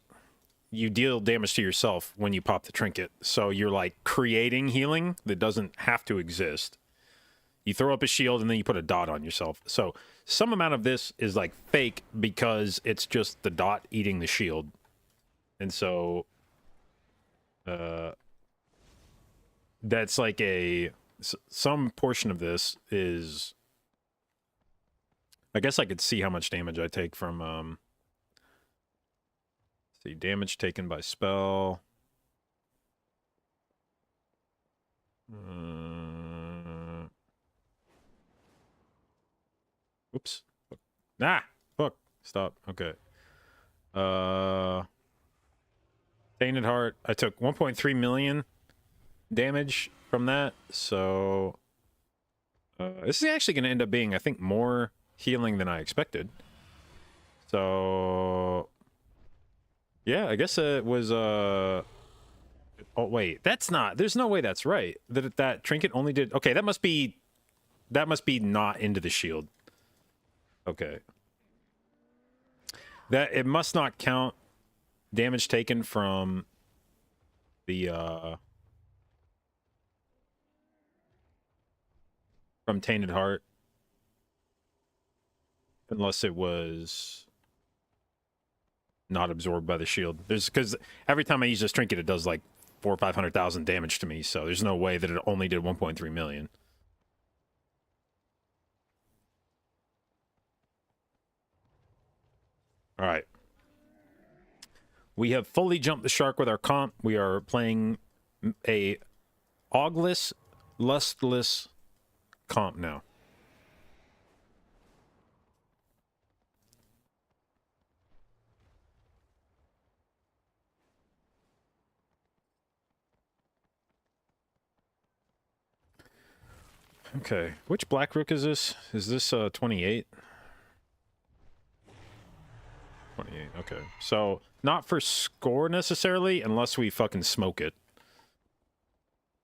you deal damage to yourself when you pop the trinket. So you're like creating healing that doesn't have to exist. You throw up a shield and then you put a dot on yourself. So some amount of this is like fake because it's just the dot eating the shield. And so that's like some portion of this is... I guess I could see how much damage I take from, see, damage taken by spell. Oops. Ah! Fuck. Stop. Okay. Tainted Heart. I took 1.3 million damage from that, so... this is actually going to end up being, I think, more healing than I expected. So yeah, I guess it was oh wait, that's not, there's no way that's right. That trinket only did, okay, that must be not into the shield. Okay. That it must not count damage taken from the from Tainted Heart. Unless it was not absorbed by the shield. Because every time I use this trinket, it does like 400,000 or 500,000 damage to me. So there's no way that it only did 1.3 million. All right. We have fully jumped the shark with our comp. We are playing a augless, lustless comp now. Okay, which Black Rook is this? Is this 28? 28, okay. So, not for score necessarily, unless we fucking smoke it.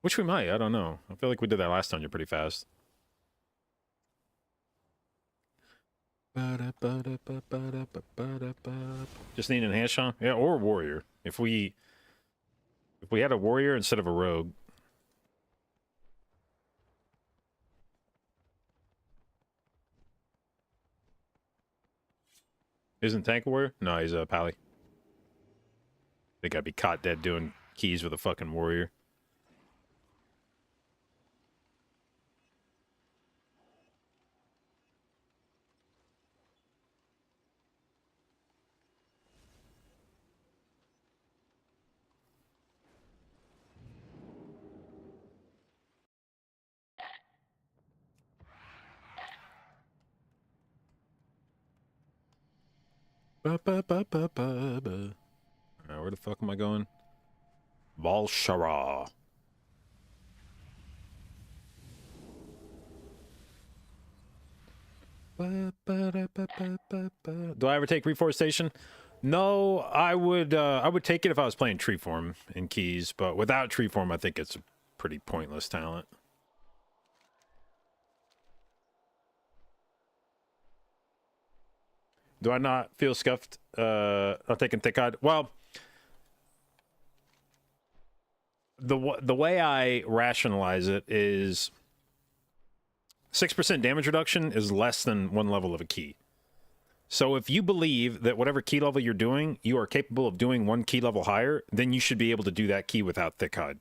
Which we might, I don't know. I feel like we did that last time, you're pretty fast. Just need an enhanced Sean? Yeah, or a warrior. If we had a warrior instead of a rogue. Isn't Tank a warrior? No, he's a pally. Think I'd be caught dead doing keys with a fucking warrior. Ba, ba, ba, ba, ba, ba. where the fuck am I going? Valshara. Do I ever take reforestation? No, I would take it if I was playing Treeform in Keys, but without Treeform, I think it's a pretty pointless talent. Do I not feel scuffed not taking Thick Hide? Well, the way I rationalize it is 6% damage reduction is less than one level of a key. So if you believe that whatever key level you're doing, you are capable of doing one key level higher, then you should be able to do that key without Thick Hide.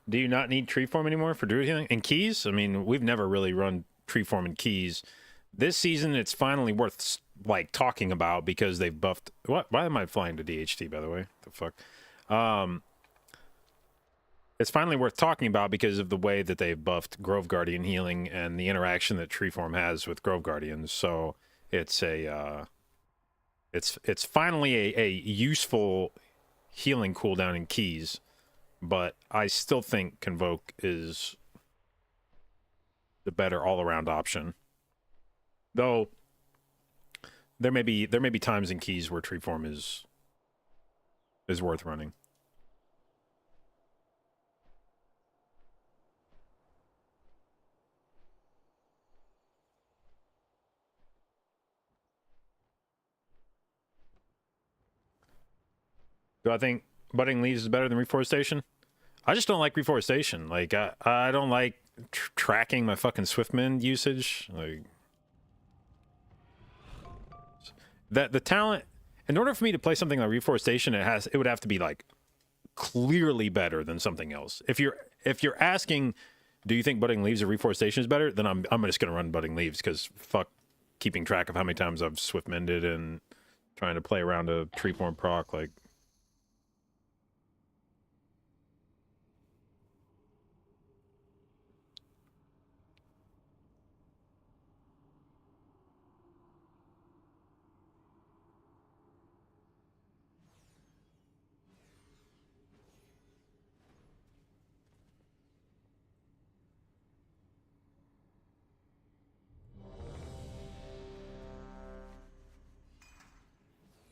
Do you not need Treeform anymore for Druid healing? And Keys? I mean, we've never really run Treeform and Keys. This season, it's finally worth, like, talking about because they've buffed... What? Why am I flying to DHT, by the way? The fuck? It's finally worth talking about because of the way that they've buffed Grove Guardian healing and the interaction that Treeform has with Grove Guardians. So it's a... It's finally a useful healing cooldown in Keys. But I still think Convoke is the better all-around option. Though there may be times in Keys where Treeform is worth running. Do I think Budding Leaves is better than Reforestation? I just don't like Reforestation. Like, I don't like tracking my fucking Swiftmend usage. Like, that the talent, in order for me to play something like Reforestation, it would have to be like clearly better than something else. If you're asking, do you think Budding Leaves or Reforestation is better? Then I'm just gonna run Budding Leaves because fuck keeping track of how many times I've Swiftmended and trying to play around a Treeform proc like.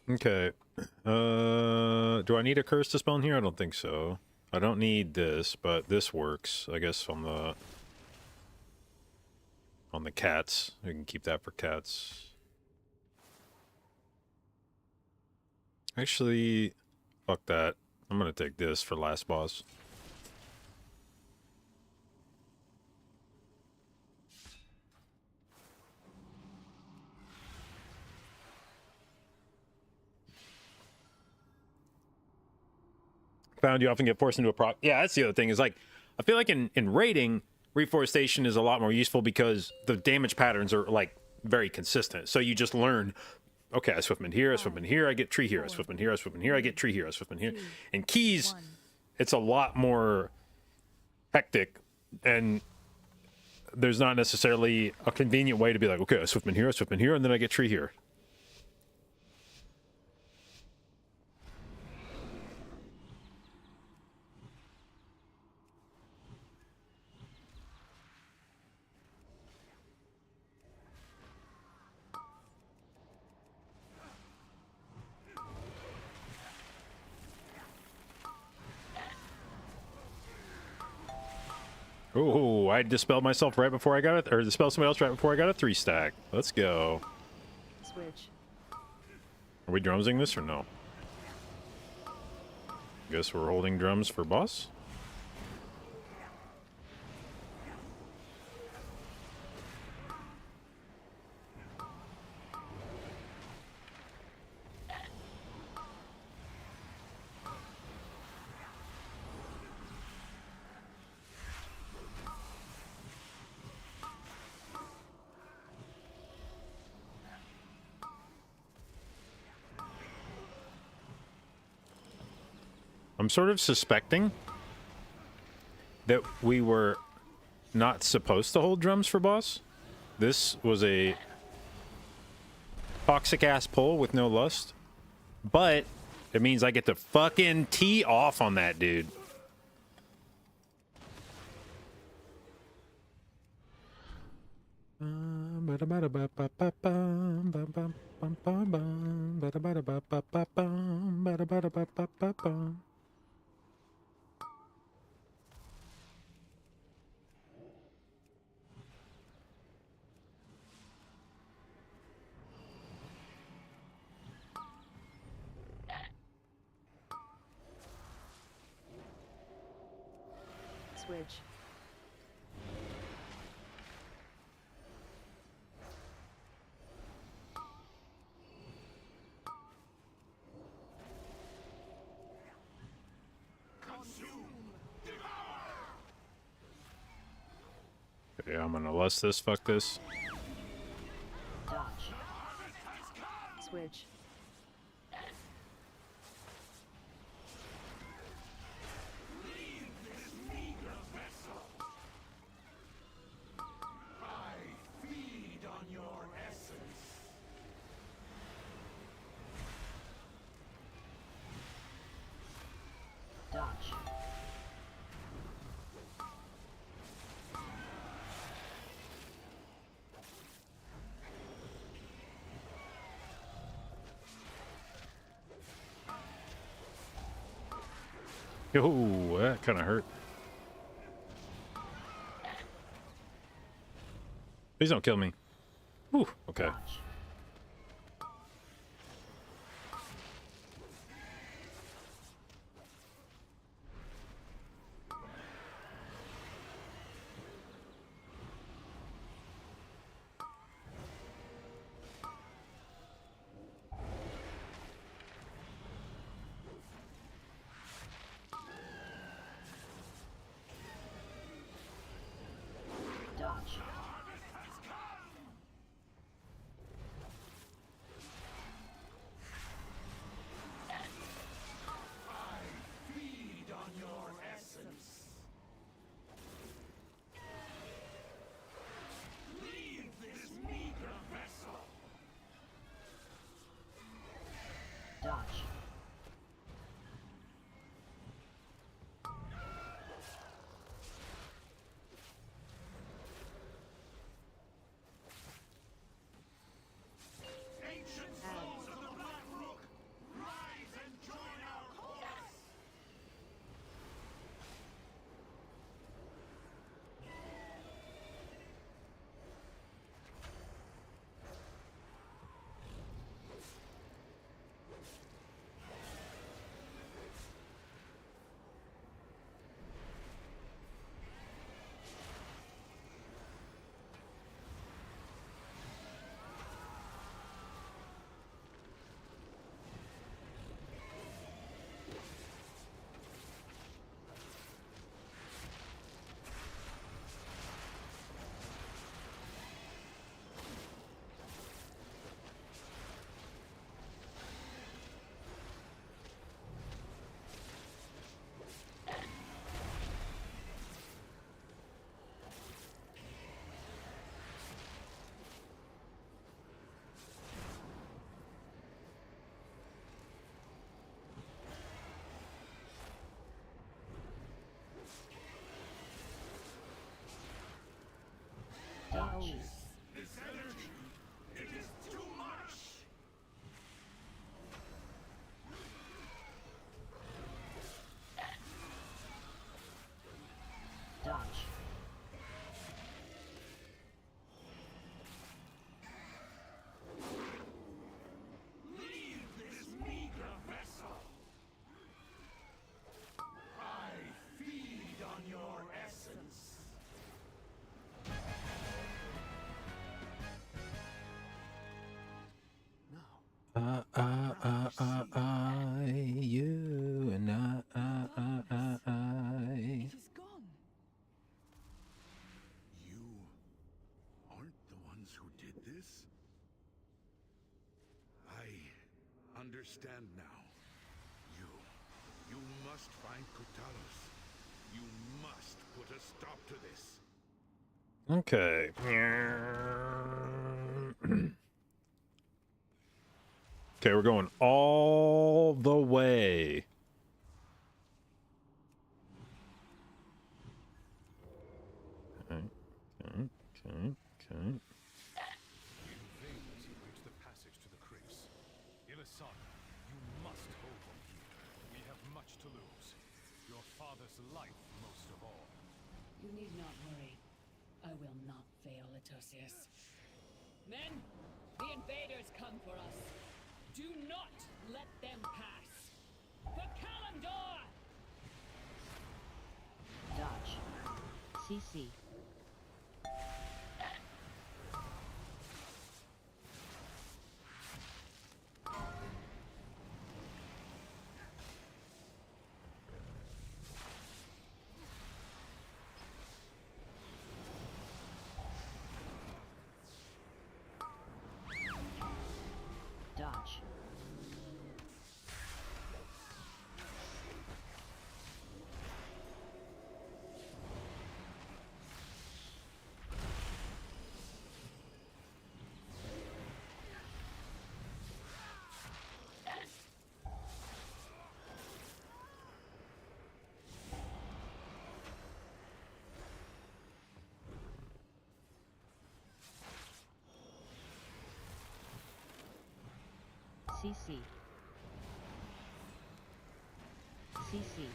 Okay. Do I need a curse to spell in here? I don't think so. I don't need this, but this works. I guess on the cats. We can keep that for cats. Actually, fuck that. I'm gonna take this for last boss. Found you often get forced into a proc. Yeah, that's the other thing is like, I feel like in raiding, Reforestation is a lot more useful because the damage patterns are like very consistent. So you just learn, okay, I Swiftmend here, I Swiftmend here, I get tree here, I Swiftmend here, I Swiftmend here, I get tree here, I Swiftmend here. In Keys, it's a lot more hectic and there's not necessarily a convenient way to be like, okay, I Swiftmend here, and then I get tree here. Oh, I dispelled myself right before I got it, or dispelled somebody else right before I got a 3-stack. Let's go. Switch. Are we drumsing this or no? Guess we're holding drums for boss. I'm sort of suspecting that we were not supposed to hold drums for boss. This was a toxic ass pull with no lust. But it means I get to fucking tee off on that dude. Switch. Yeah, I'm gonna lust this. Fuck this. Dodge. Switch. Dodge. Yo, that kind of hurt. Please don't kill me. Whew, okay. Dodge. Dodge. Dodge. Dodge. This energy, it is too much. Dodge. Leave this meager vessel. I feed on your essence. You and I. It is gone. You aren't the ones who did this? I understand now. You must find Kutalos. You must put a stop to this. Okay. Okay, we're going all the way. Okay, okay, okay, okay. In vain as you reach the passage to the crypts. Ilisana, you must hold them here. We have much to lose. Your father's life most of all. You need not worry. I will not fail, Etosius. Men, the invaders come for us. Do not let them pass. For Kalimdor! Dodge. CC. Dodge. CC. CC.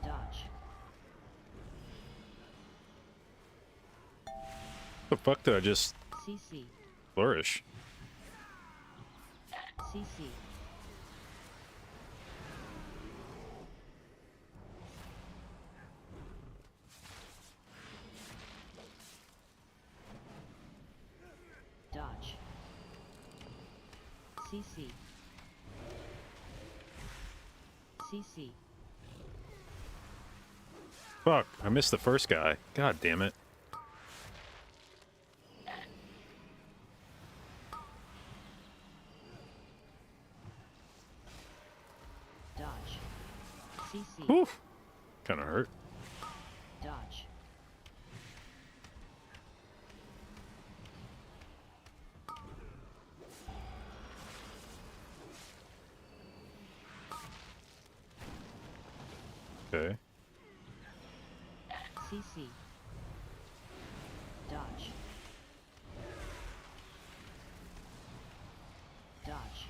Dodge. The fuck did I just CC. flourish? CC. Dodge. CC. CC. Fuck, I missed the first guy. God damn it. Dodge. CC. Whew. Kind of hurt. Dodge. Okay. CC. Dodge. Dodge.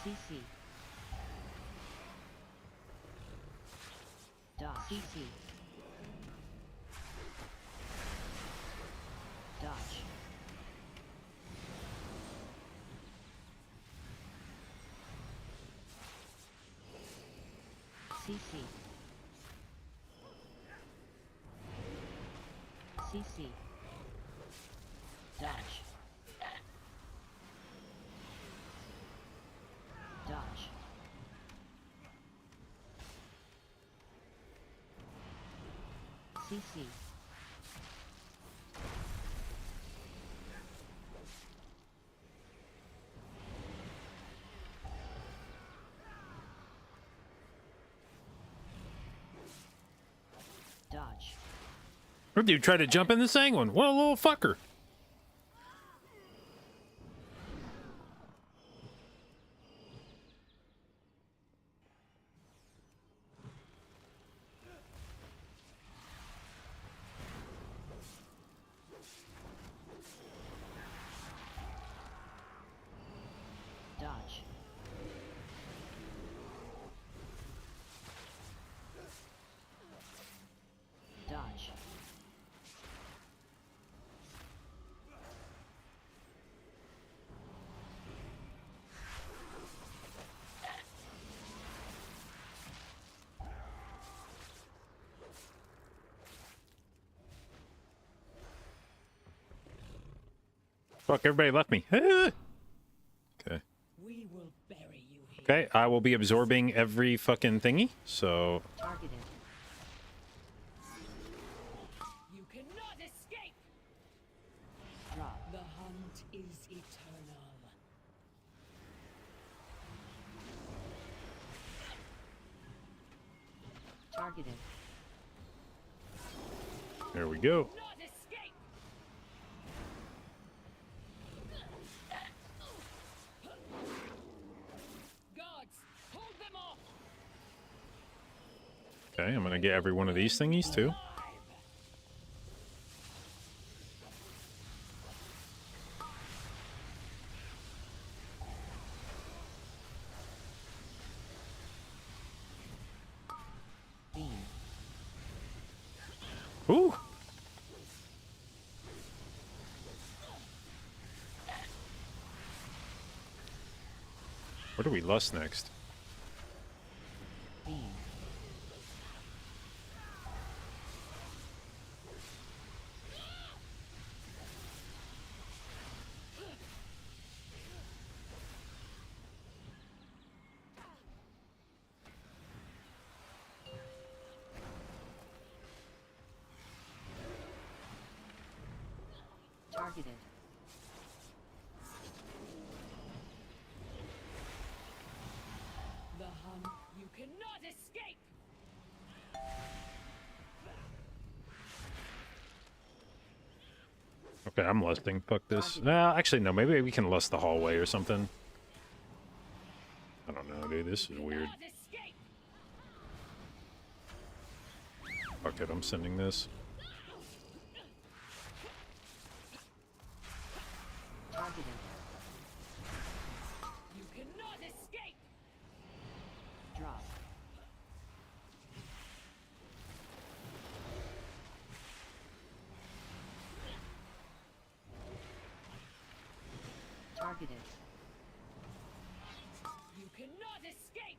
CC. Dodge. CC. Dodge. CC. CC. Dodge. Dodge. CC. Dodge. Or dude tried to jump in the Sanguine. What a little fucker. Dodge. Dodge. Fuck, everybody left me. Okay. We will bury you here. Okay, I will be absorbing every fucking thingy, so... Targeted. You cannot escape. Drop. The hunt is eternal. Targeted. There we go. Not escape. Guards, hold them off. Okay, I'm gonna get every one of these thingies, too. Beam. Ooh! Where do we lust next? Beam. Targeted. The hunt. You cannot escape. Okay, I'm lusting. Fuck this. Nah, actually, no. Maybe we can lust the hallway or something. I don't know, dude. This is weird. Cannot escape. Fuck it, I'm sending this. Targeted. You cannot escape. Drop. Targeted. You cannot escape.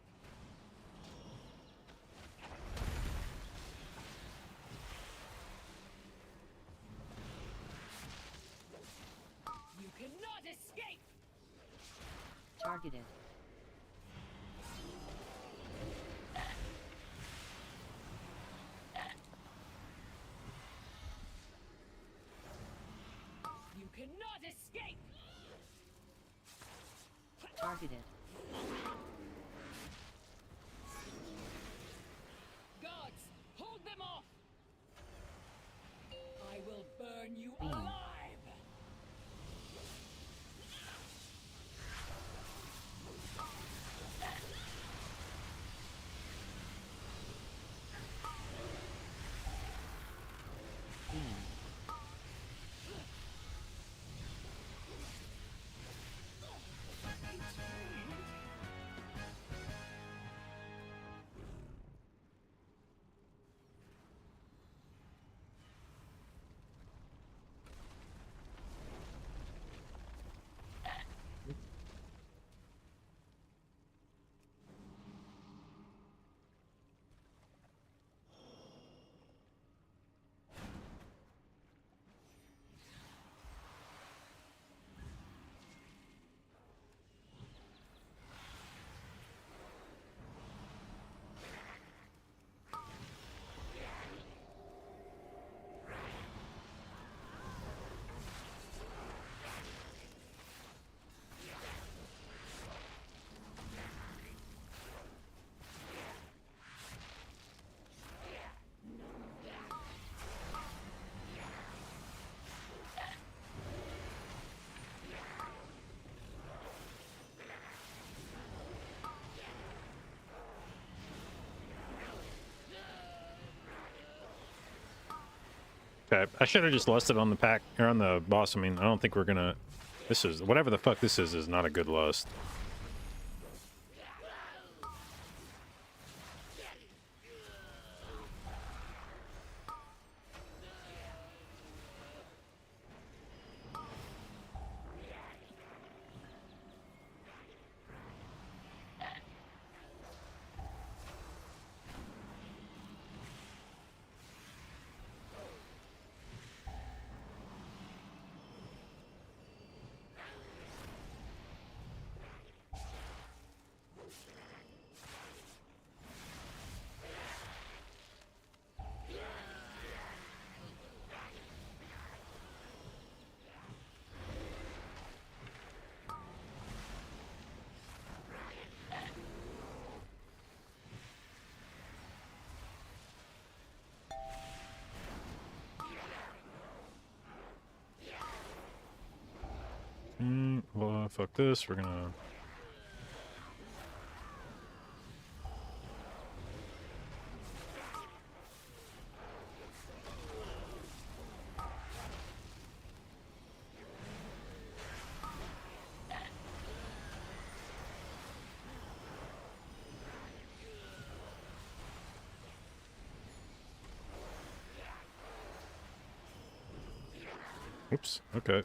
You cannot escape. Targeted. You cannot escape. Targeted. Guards, hold them off. I will burn you Beam. alive. Beam. Okay, I should have just lusted on the pack, or on the boss. I mean, I don't think we're gonna... This is... Whatever the fuck this is not a good lust. Fuck this. We're gonna. Oops. Okay.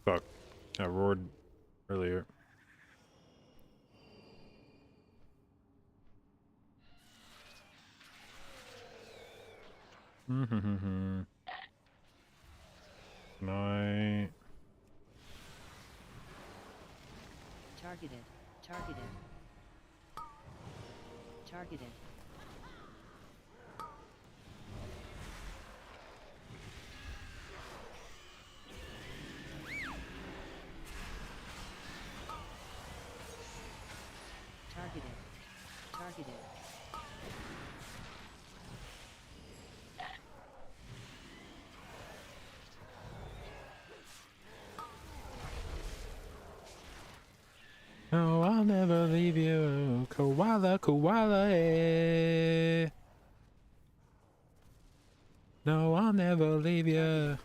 Fuck. I roared earlier. My. Targeted. Targeted. Targeted. Targeted. Targeted. No, I'll never leave you, koala, koala, eh. No, I'll never leave you.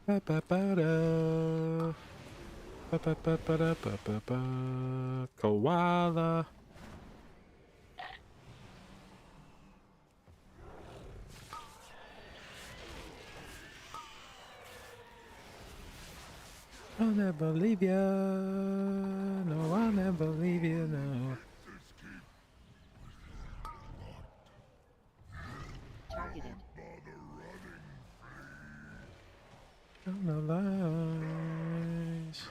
Ba ba ba da. Ba ba ba ba da ba ba ba. Koala. I'll never leave you. No, I'll never leave you. No. Targeted. On the lies.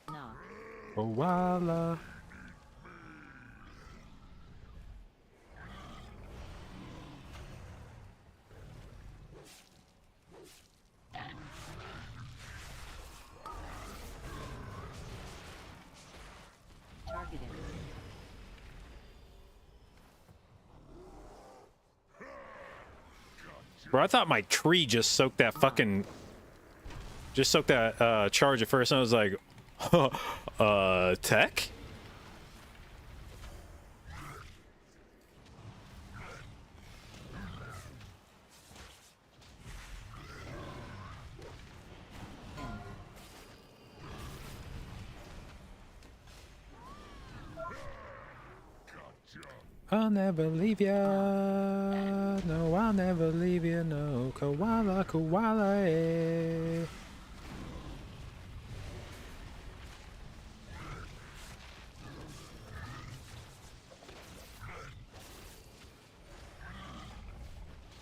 Knock. Koala. Targeted. Bro, I thought my tree just soaked that fucking... Just soaked that charge at first, and I was like... tech? I'll never leave ya. No, I'll never leave you. No, koala, koala, eh.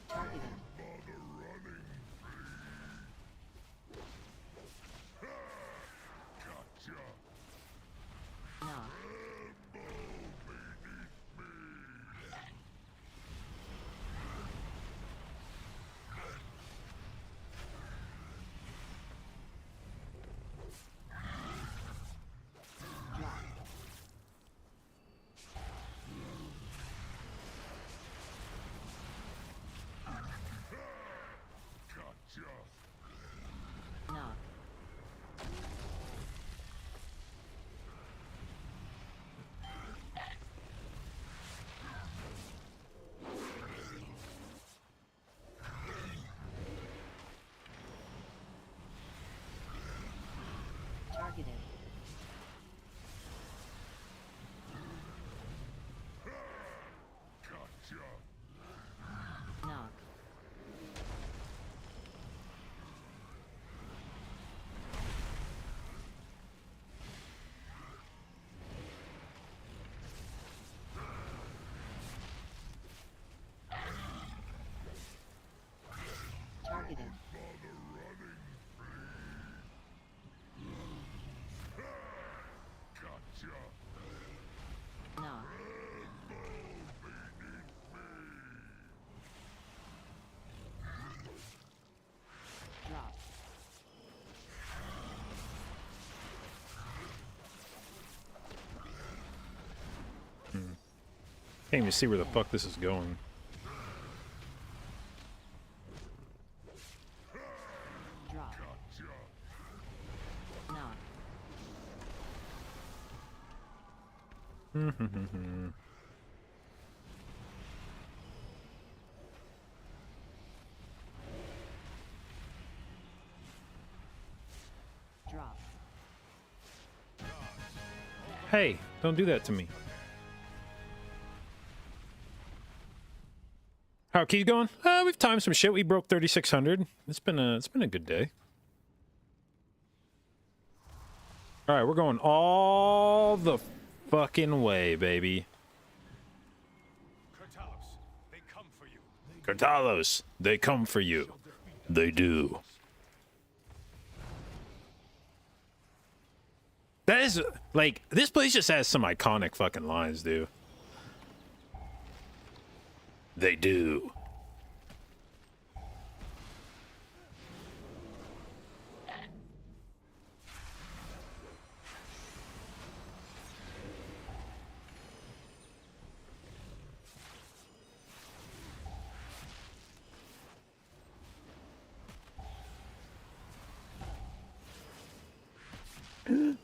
Targeted. Knock. Can't even see where the fuck this is going. Drop. Knock. Drop. Hey, don't do that to me. How are keys going? We've timed some shit. We broke 3,600. It's been a good day. All right, we're going all the fucking way, baby. Cartalos, they come for you. They do. That is, like, this place just has some iconic fucking lines, dude. They do.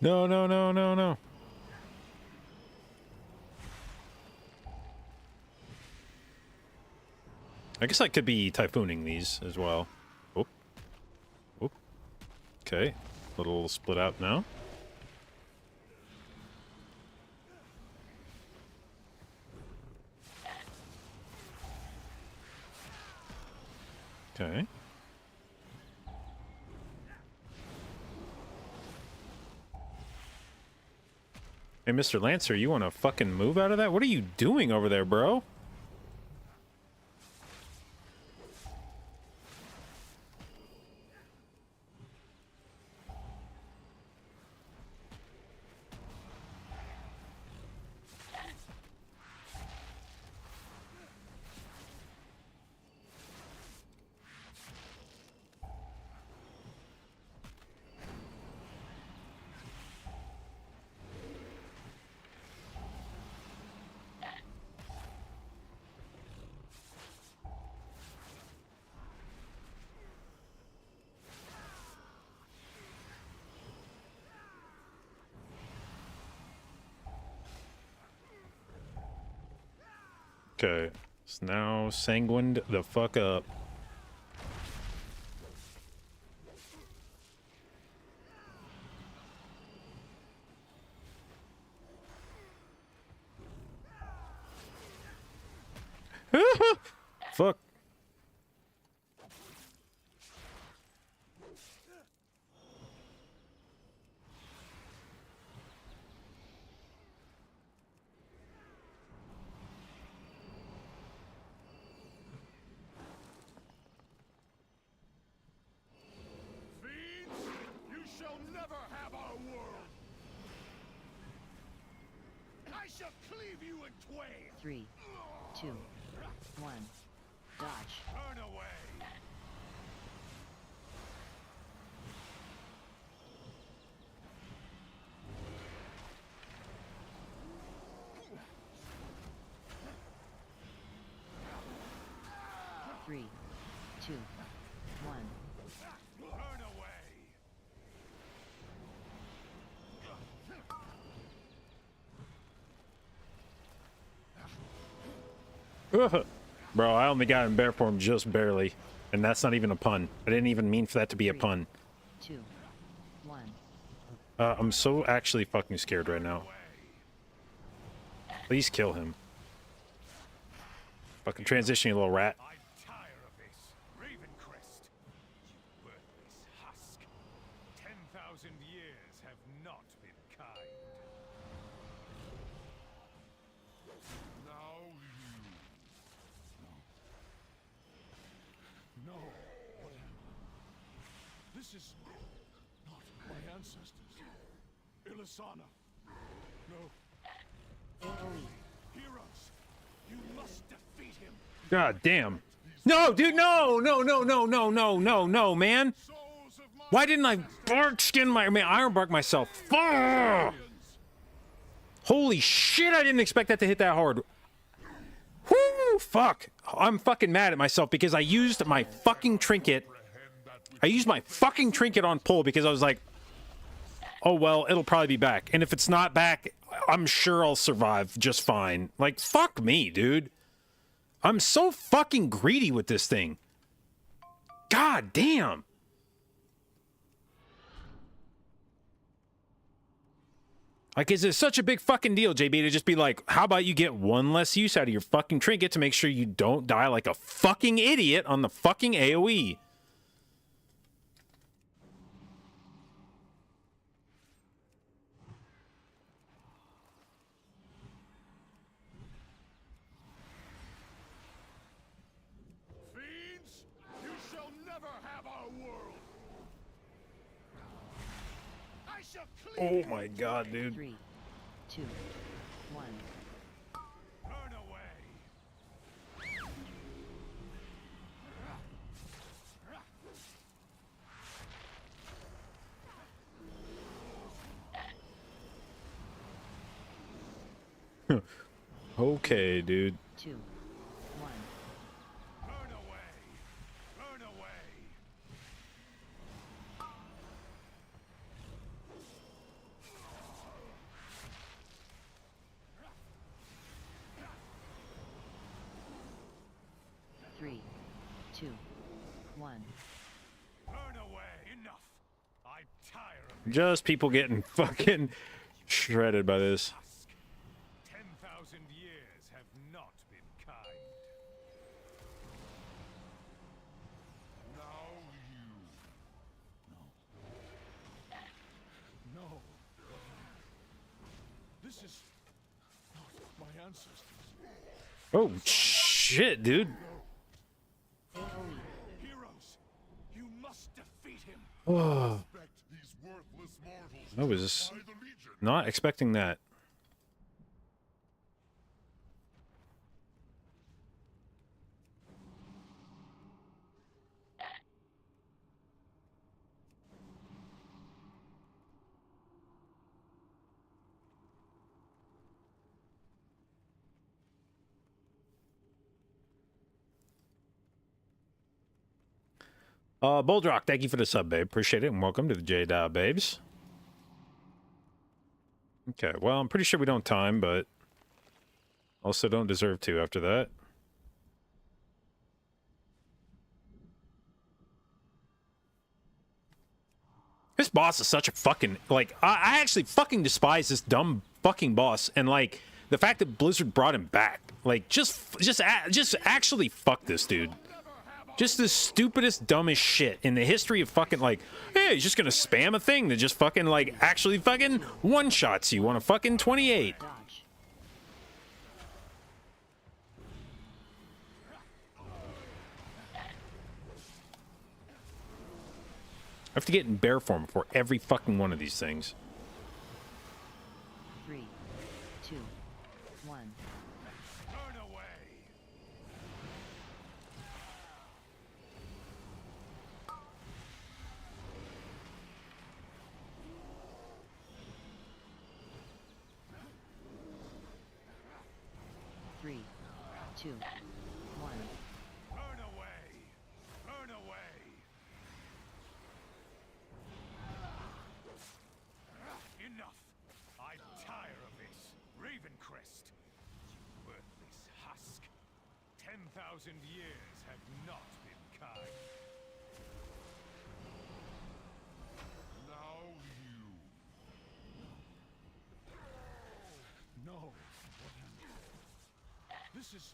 No, no, no, no, no. I guess I could be typhooning these as well. Oh. Oh. Okay. Little split out now. Okay. Hey, Mr. Lancer, you want to fucking move out of that? What are you doing over there, bro? Okay, it's now sanguined the fuck up. Fuck. Cleave you in twain. 3, 2, 1. Dodge. Turn away. Three, two, one. Turn away. Bro, I only got in bear form just barely. And that's not even a pun. I didn't even mean for that to be a pun. 2, 1. I'm so actually fucking scared right now. Please kill him. Fucking transition, you little rat. I'm tired of this. Ravencrest. You worthless husk. 10,000 years have not been kind. Now you. No. No. This is not my ancestors. Ilisana. No. AoE. Heroes. You must defeat him. God damn. No, dude, no, no, no, no, no, no, no, no, man. Why didn't I bark skin my iron bark myself? Fuck! Holy shit, I didn't expect that to hit that hard. Whoo! Fuck! I'm fucking mad at myself because I used my fucking trinket. I used my fucking trinket on pull because I was like, oh, well, it'll probably be back. And if it's not back, I'm sure I'll survive just fine. Like, fuck me, dude. I'm so fucking greedy with this thing. God damn. Like, is it such a big fucking deal, JB, to just be like, how about you get one less use out of your fucking trinket to make sure you don't die like a fucking idiot on the fucking AoE? Fiends, you shall never have our world. I shall Oh my god, dude. 3, 2, 1. burn away. Okay, dude. 2, 1. Burn away. Burn away. 3, 2, 1. Burn away. Enough. I'm tired of Just people getting fucking shredded by this. 10,000 years have not been kind. Now you. No. No. This is not my ancestors. Oh, shit, dude. Heroes, you must defeat him. Oh, Expect these worthless mortals I was by the Legion. not expecting that. Boldrock, thank you for the sub, babe. Appreciate it, and welcome to the J-Dial Babes. Okay, well, I'm pretty sure we don't time, but also don't deserve to after that. This boss is such a fucking, like, I actually fucking despise this dumb fucking boss, and, like, the fact that Blizzard brought him back, like, just actually fuck this dude. Just the stupidest, dumbest shit in the history of fucking, like, hey, he's just gonna spam a thing that just fucking, like, actually fucking one-shots you on a fucking 28. Dodge. I have to get in bear form for every fucking one of these things. 3, 2, 1. Burn away. 3, 2, 1. Burn away. Burn away. Enough. I'm tired of this. Ravencrest. You worthless husk. 10,000 years have not been kind. Now you. No. This is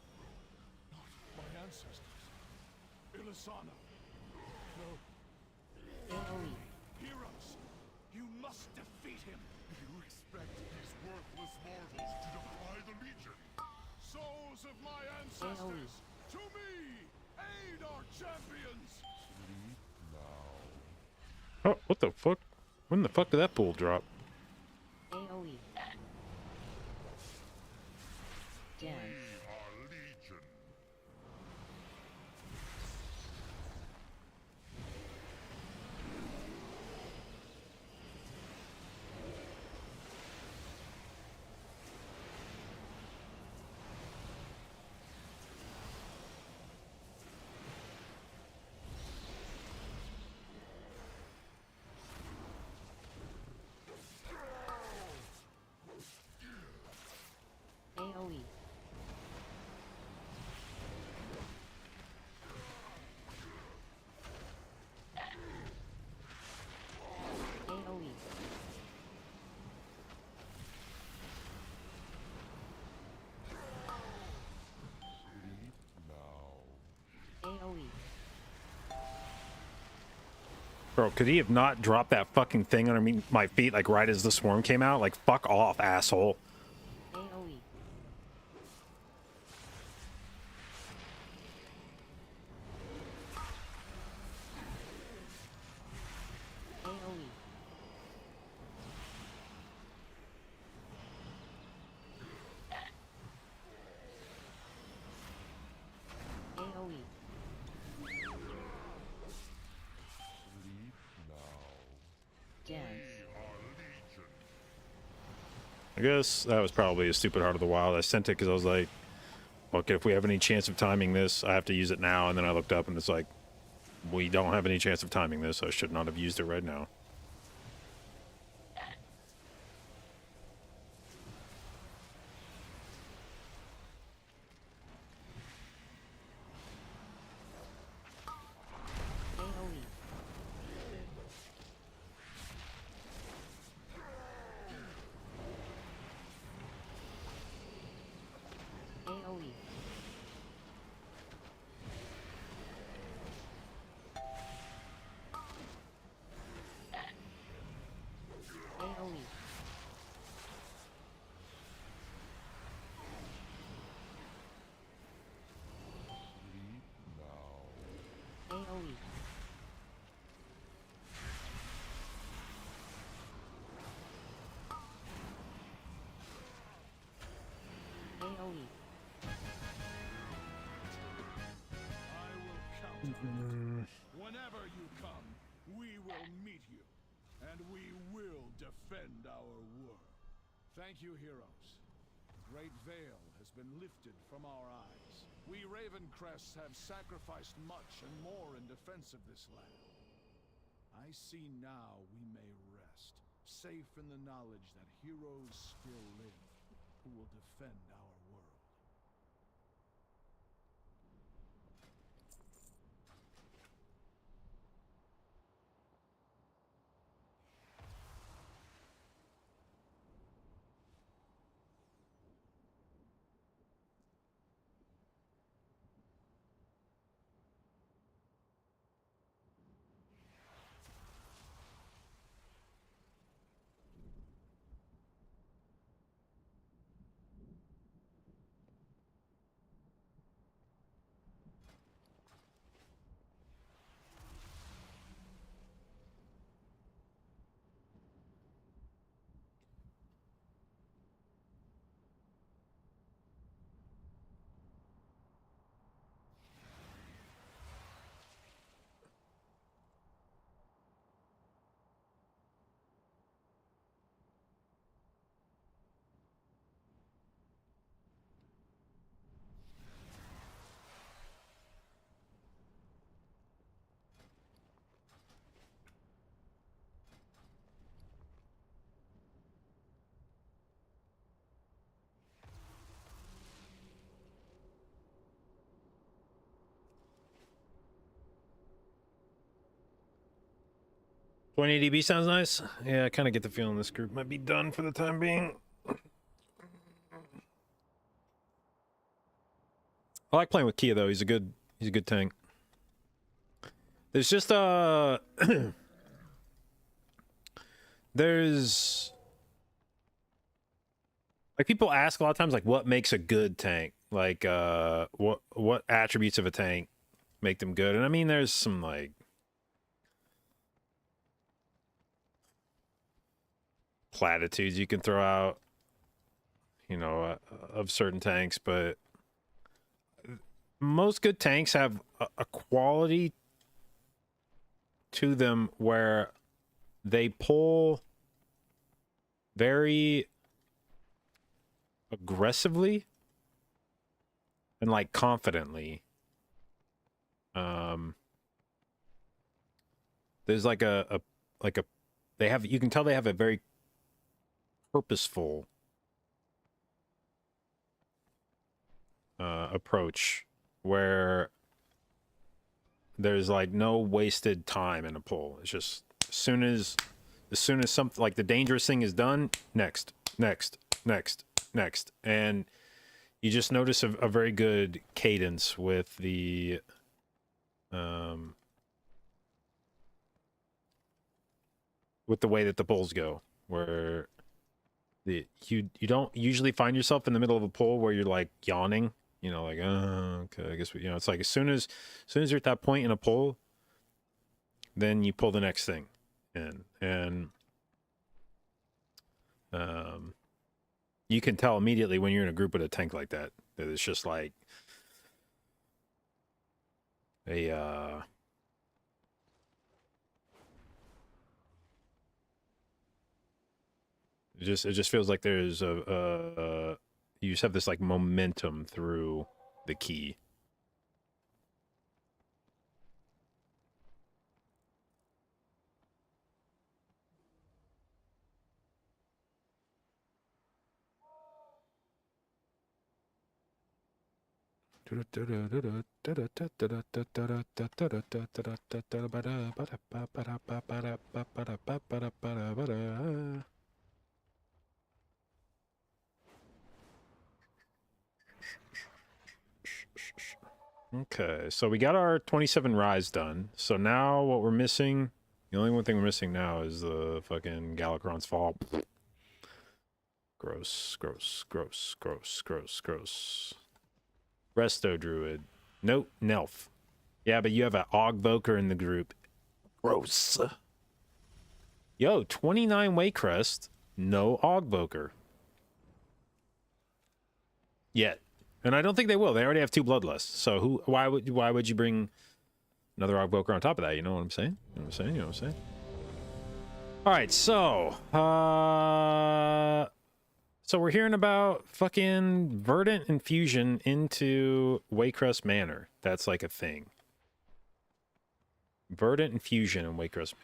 not my ancestors. Ilisana. No. AoE. Heroes, you must defeat him. You expect these worthless mortals to defy the Legion. Souls of my ancestors, to me, aid our champions. Oh, what the fuck? When the fuck did that pool drop? AoE. Dance. Our Legion. Bro, could he have not dropped that fucking thing underneath my feet like right as the swarm came out? Like, fuck off, asshole. AoE. AoE. AoE. Dance. I guess that was probably a stupid Heart of the Wild. I sent it because I was like, look, if we have any chance of timing this, I have to use it now. And then I looked up and it's like, we don't have any chance of timing this, so I should not have used it right now. AoE. AoE. AoE. AoE. I will count. Whenever you come, we will meet you, and we will defend our world. Thank you, heroes. Great veil has been lifted from our eyes. We Ravencrests have sacrificed much and more in defense of this land. I see now we may rest, safe in the knowledge that heroes still live, who will defend our world. $20 sounds nice. Yeah, I kind of get the feeling this group might be done for the time being. I like playing with Kia though. He's a good tank. There's just there's like people ask a lot of times like what makes a good tank? Like what attributes of a tank make them good? And I mean there's some like platitudes you can throw out, you know, of certain tanks, but most good tanks have a quality to them where they pull very aggressively and like confidently. There's like they have, you can tell they have a very purposeful approach where there's like no wasted time in a pull. It's just as soon as something like the dangerous thing is done, next, and you just notice a very good cadence with the with the way that the polls go, where you don't usually find yourself in the middle of a poll where you're like yawning, you know, like, okay, I guess we, you know, it's like as soon as you're at that point in a poll, then you pull the next thing in, and you can tell immediately when you're in a group with a tank like that, that it's just like a it just feels like there's a you just have this like momentum through the key. Okay, so we got our 27 rise done. So now what we're missing, the only one thing we're missing now is the fucking Galakron's Fall. Gross, gross, gross, gross, gross, gross. Resto Druid. Nope, Nelf. Yeah, but you have an Ogvoker in the group. Gross. Yo, 29 Waycrest, no Ogvoker. Yet. And I don't think they will. They already have 2 Bloodlusts. So why would you bring another Ogvoker on top of that? You know what I'm saying? You know what I'm saying? You know what I'm saying? Alright, so we're hearing about fucking Verdant Infusion into Waycrest Manor. That's like a thing. Verdant Infusion in Waycrest Manor.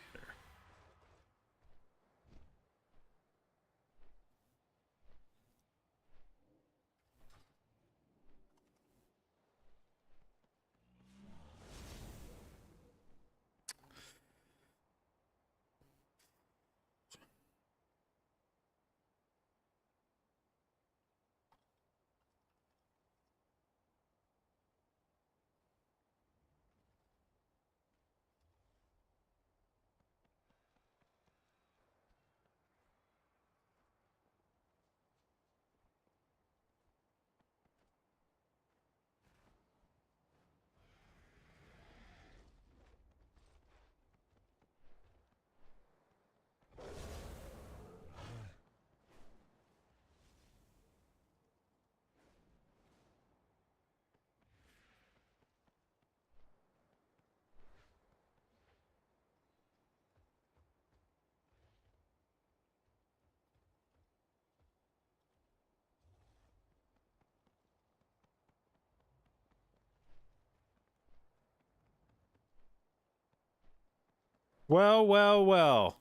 Well, well, well.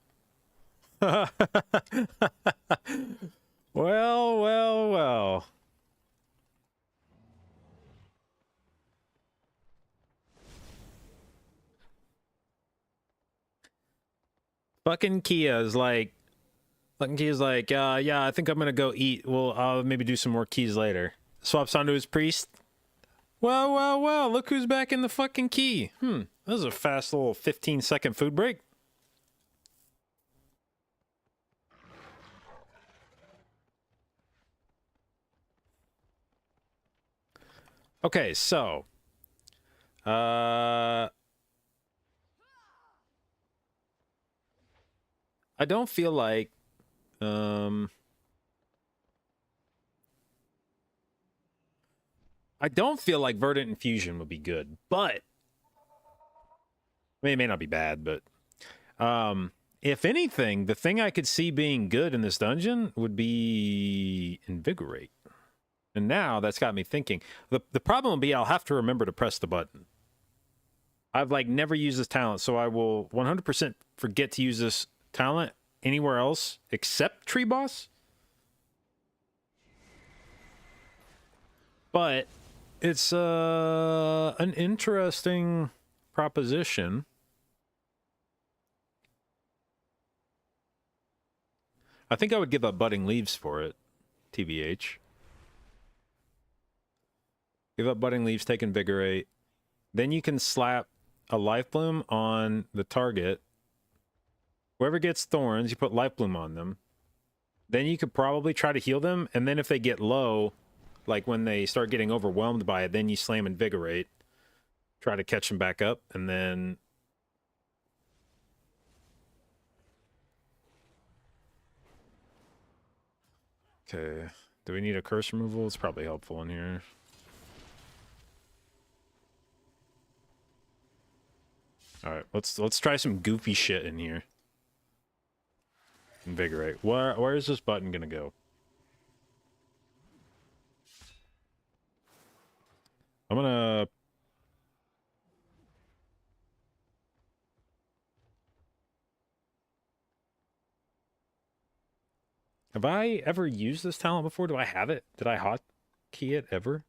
Well, well, well. Fucking Kia's like, yeah, I think I'm gonna go eat. Well, I'll maybe do some more keys later. Swaps onto his priest. Well, well, well, look who's back in the fucking key. That was a fast little 15-second food break. Okay, so I don't feel like Verdant Infusion would be good, but I mean, it may not be bad, but if anything, the thing I could see being good in this dungeon would be Invigorate. And now that's got me thinking. The problem will be I'll have to remember to press the button. I've like never used this talent, so I will 100% forget to use this talent anywhere else except Tree Boss. But it's an interesting proposition. I think I would give up Budding Leaves for it, TBH. Give up Budding Leaves, take Invigorate. Then you can slap a life bloom on the target. Whoever gets thorns, you put life bloom on them. Then you could probably try to heal them, and then if they get low, like when they start getting overwhelmed by it, then you slam invigorate. Try to catch them back up, and then... Okay. Do we need a curse removal? It's probably helpful in here. Alright, let's try some goofy shit in here. Invigorate. Where is this button gonna go? I'm gonna... Have I ever used this talent before? Do I have it? Did I hotkey it ever?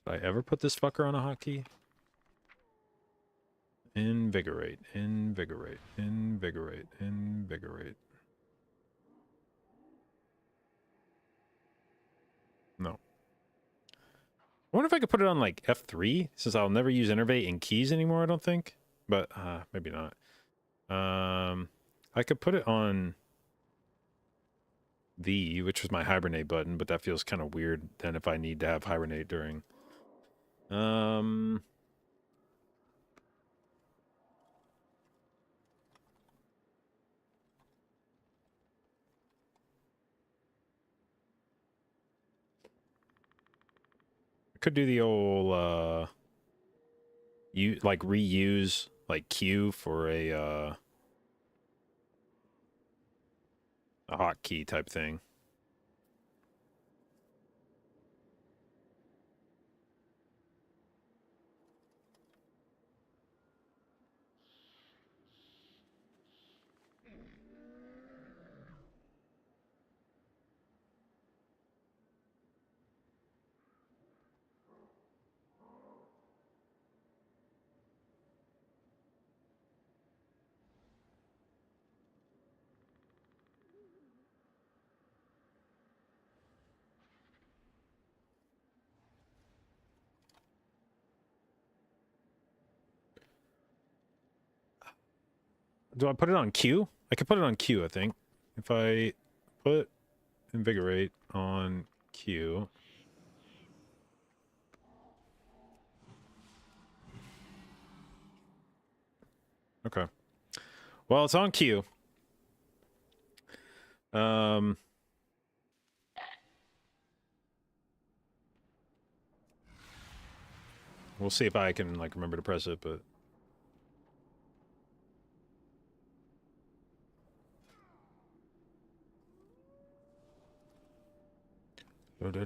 Did I ever put this fucker on a hotkey? Invigorate, invigorate, invigorate, invigorate. No. I wonder if I could put it on like F3, since I'll never use innervate in keys anymore, I don't think. But maybe not. I could put it on V, which was my hibernate button, but that feels kind of weird then if I need to have hibernate during. Could do the old you like reuse like Q for a hotkey type thing. Do I put it on Q? I could put it on Q, I think. If I put invigorate on Q. Okay. Well, it's on Q. We'll see if I can like remember to press it, but Welcome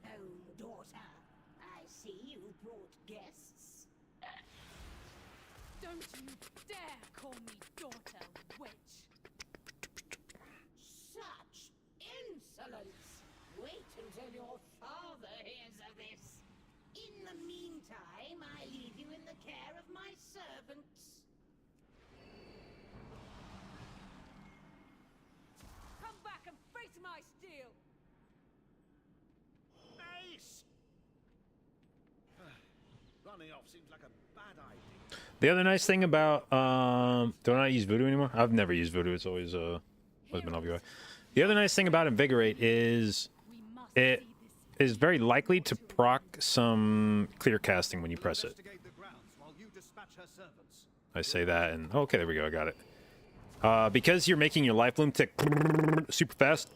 home, daughter. I see you brought guests. Don't you dare call me daughter, witch! Such insolence! Wait until your father hears of this. In the meantime, I leave you in the care of my servants. Come back and face my steel! Nice! Running off seems like a bad idea. the other nice thing about do I not use voodoo anymore? I've never used voodoo. It's always been LVI. The other nice thing about invigorate is it is very likely to proc some clear casting when you press it. I say that and okay, there we go, I got it. Because you're making your life bloom tick super fast,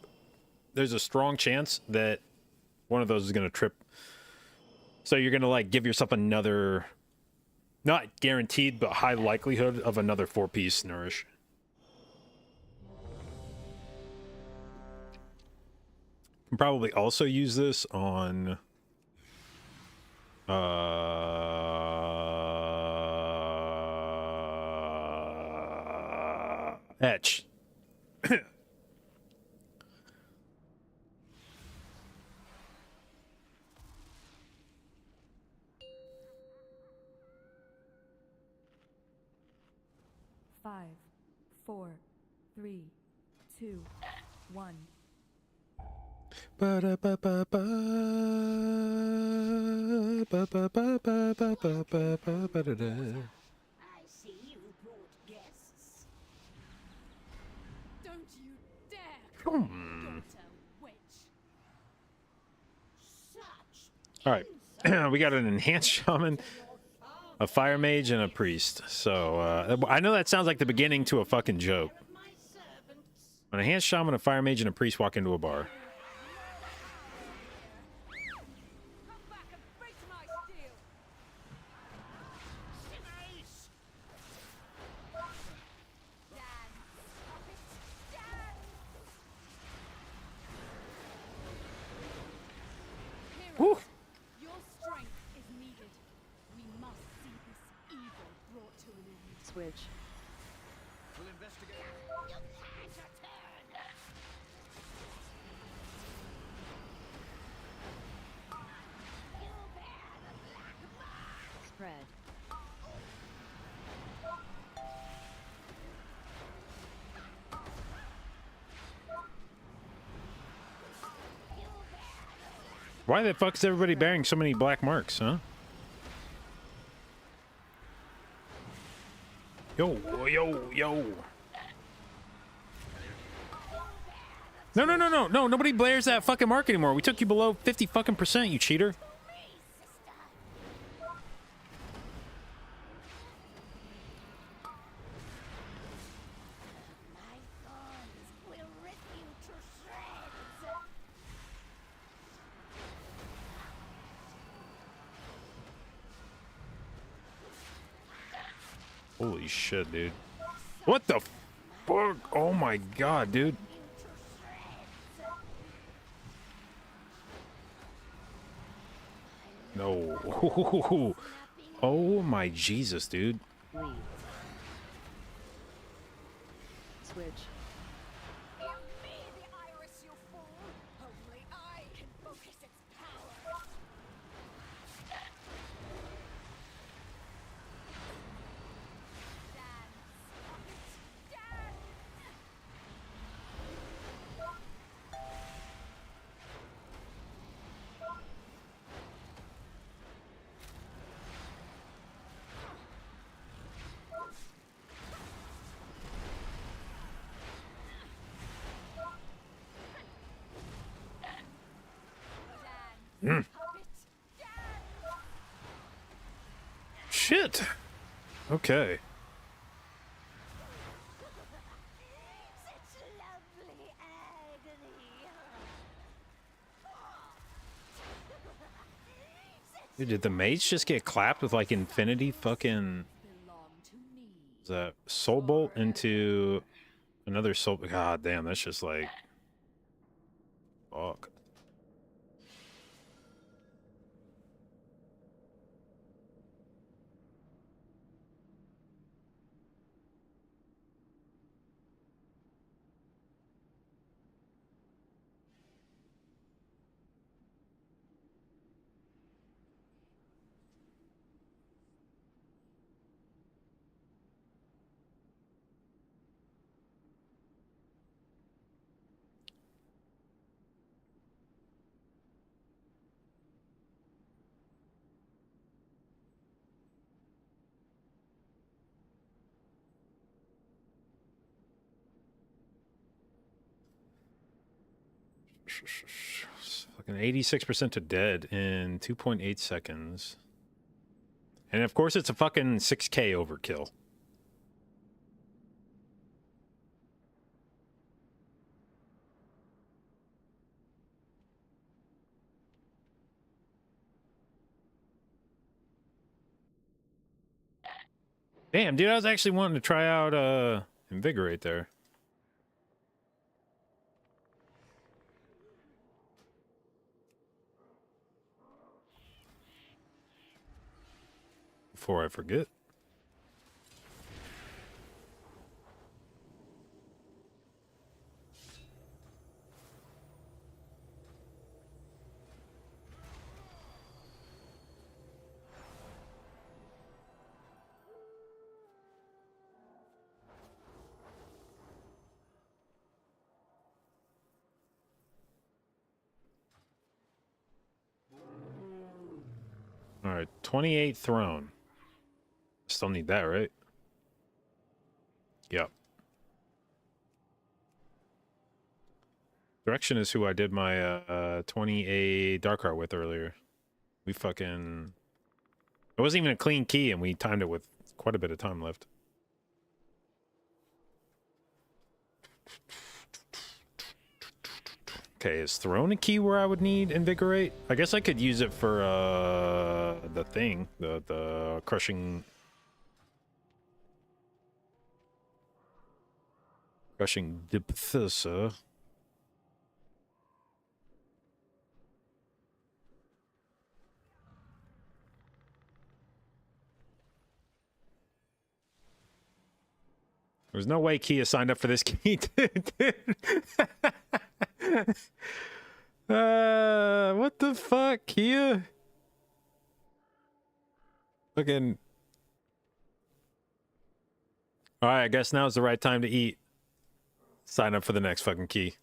there's a strong chance that one of those is going to trip. So you're going to like give yourself another, not guaranteed, but high likelihood of another 4-piece nourish. Can probably also use this on Etch. Five, 4, 3, 2, 1. Ba-da-ba-ba-ba. Ba-ba-ba-ba-ba-ba-ba-ba-da-da. I see you brought guests. Don't you dare call me daughter, witch. Such All right. We got an enhanced shaman, a fire mage, and a priest. So I know that sounds like the beginning to a fucking joke. my servants. When a enhanced shaman, a fire mage, and a priest walk into a bar. Come back and break my steel. Sinners! Dance, puppet, dance! Woo. Your strength is needed. We must see this evil brought to an end. Switch. We'll investigate. You can't return! You bear the black mark! Spread. Why the fuck is everybody bearing so many black marks, huh? Yo, yo, yo. No, no, no, no, no. Nobody blares that fucking mark anymore. We took you below 50 fucking %, you cheater. My thorns will rip you to shreds! Holy shit, dude. What the fuck? Oh my god, dude. No. Oh my Jesus, dude. Leave. Switch. Give me the iris, you fool! Only I can focus its power! Dance, puppet, dance! Dance, puppet, dance! Shit. Okay. Such lovely agony! Dude, did the mage just get clapped with like infinity fucking... Belong to me. Is that soul bolt into another soul? God damn, that's just like... Fuck. Fucking 86% to dead in 2.8 seconds. And of course it's a fucking 6K overkill. Damn, dude, I was actually wanting to try out Invigorate there. Before I forget. All right, 28 throne. Still need that, right? Yep. Direction is who I did my 28 dark art with earlier. We fucking... It wasn't even a clean key, and we timed it with quite a bit of time left. Okay, is Throne a key where I would need Invigorate? I guess I could use it for the thing, the crushing depths. There's no way Kia signed up for this key, dude. What the fuck, Kia? Fucking. Alright, I guess now's the right time to eat. Sign up for the next fucking key.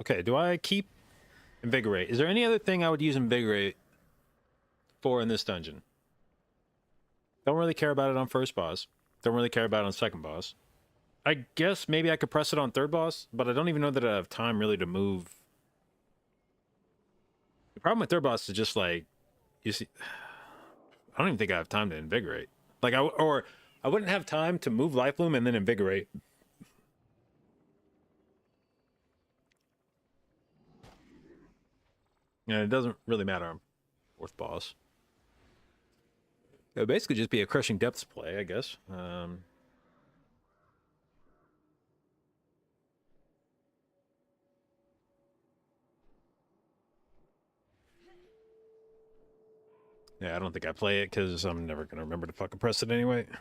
Okay, do I keep Invigorate? Is there any other thing I would use Invigorate for in this dungeon? Don't really care about it on first boss. Don't really care about it on second boss. I guess maybe I could press it on third boss, but I don't even know that I have time really to move. The problem with third boss is just like, you see, I don't even think I have time to Invigorate. Like, I wouldn't have time to move Life Bloom and then Invigorate. And it doesn't really matter on fourth boss. It would basically just be a Crushing Depths play, I guess. Yeah, I don't think I play it because I'm never going to remember to fucking press it anyway. I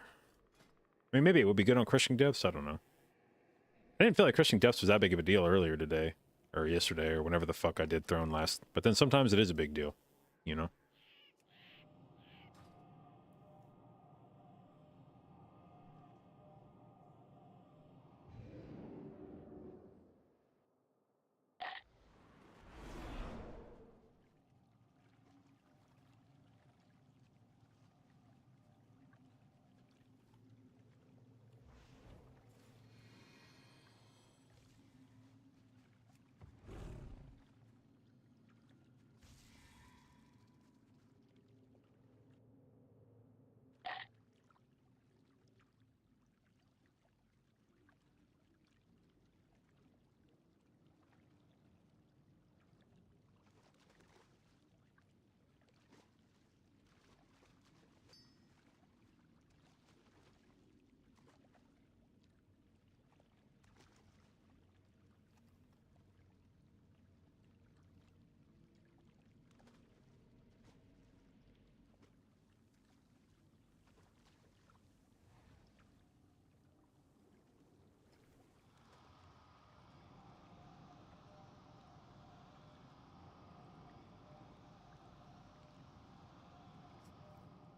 mean, maybe it would be good on Crushing Depths. I don't know. I didn't feel like Crushing Depths was that big of a deal earlier today. Or yesterday, or whenever the fuck I did Throne last. But then sometimes it is a big deal, you know?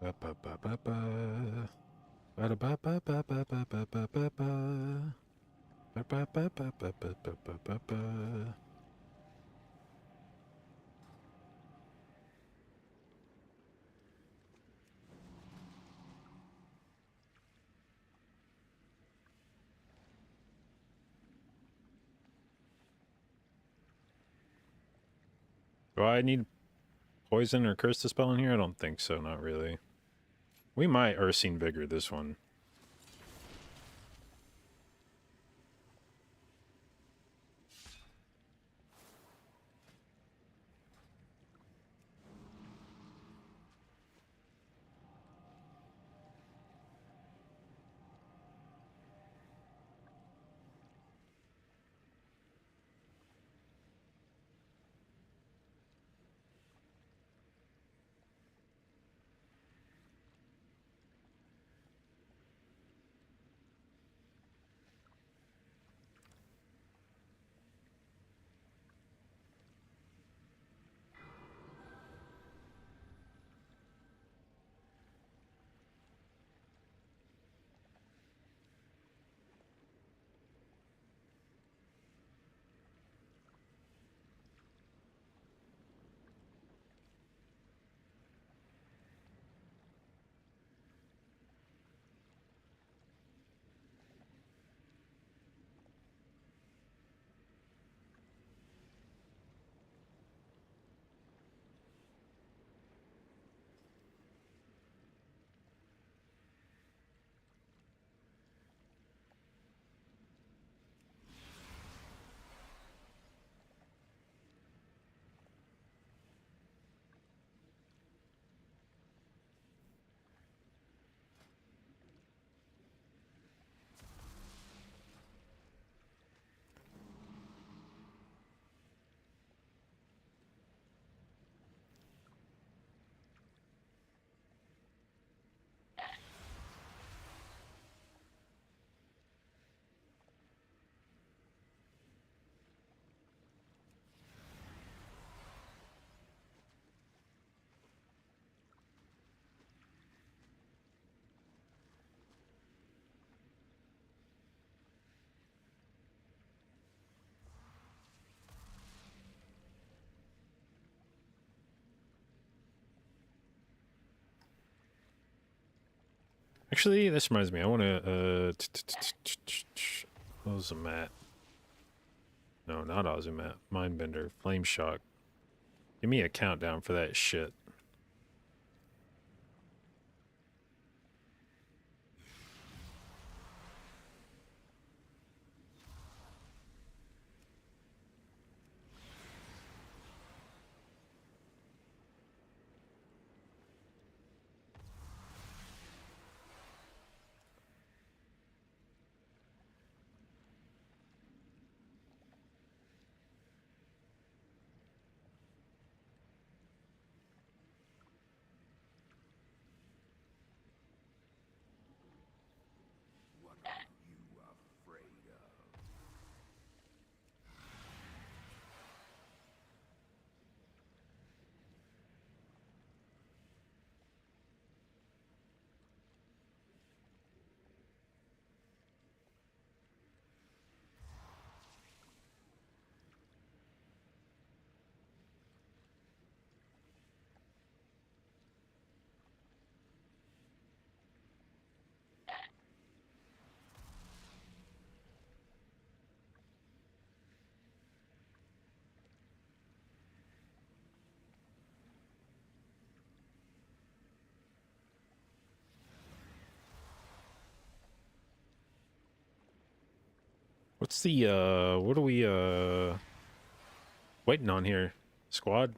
Ba-ba-ba-ba-ba. Ba-da-ba-ba-ba-ba-ba-ba-ba-ba. Ba-ba-ba-ba-ba-ba-ba-ba-ba. Do I need poison or curse to spell in here? I don't think so, not really. We might Ursine Vigor this one. Actually, this reminds me. I want to Ozumat. No, not Ozumat. Mindbender. Flame Shock. Give me a countdown for that shit. What are you afraid of? What's the, what are we, waiting on here, squad?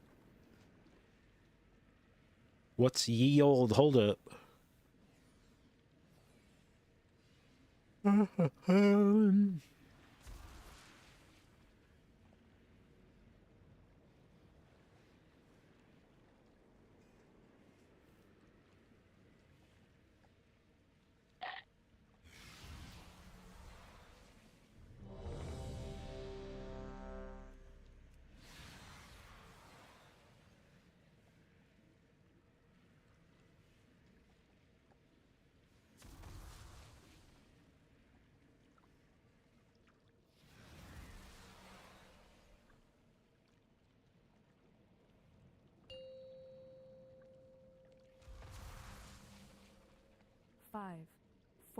What's ye old holdup?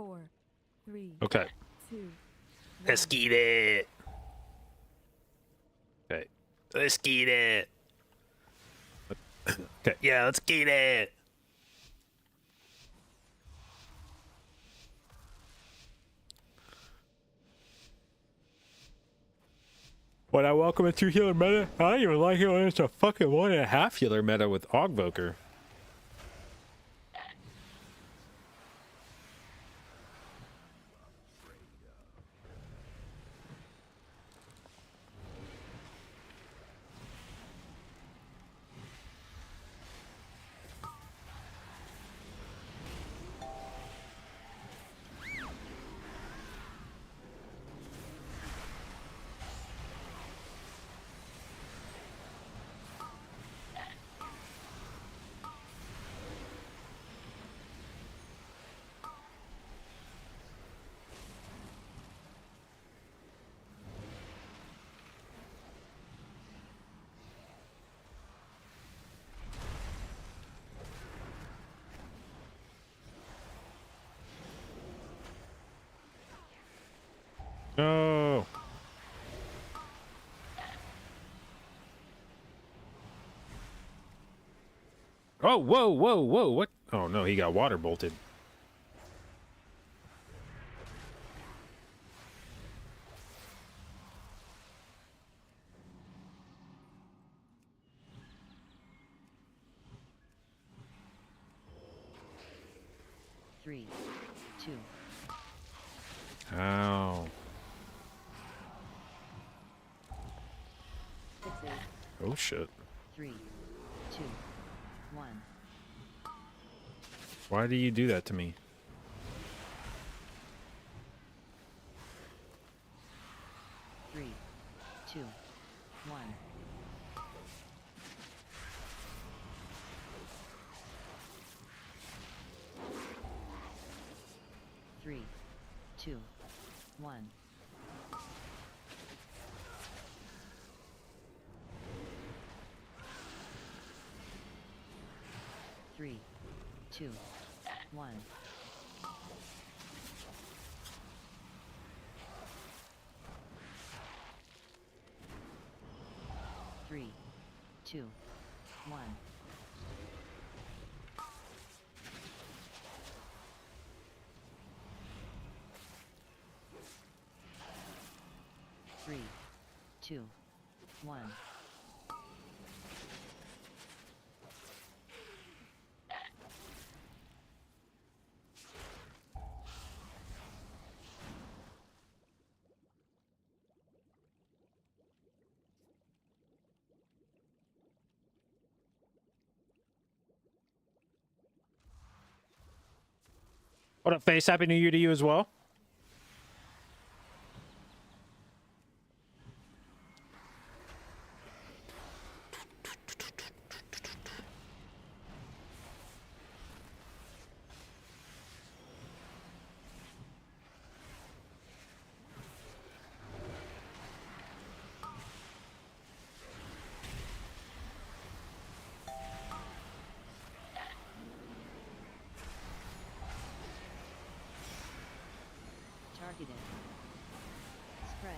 4, 3, Okay. 2, Let's get it. Okay. Let's get it. Okay. Yeah, let's get it. When I welcome a 2 healer meta, I don't even like it when it's a fucking 1.5 healer meta with Ogvoker. No. Oh, whoa, whoa, whoa, what? Oh no, he got water bolted. Three, two, Ow. 6, 8, Oh shit. 3, 2, 1. Why do you do that to me? Three, two, one. Three, two, one. Three, two, one. Three, two, one. Three, two, one. What up, Face? Happy New Year to you as well. Targeted. Spread.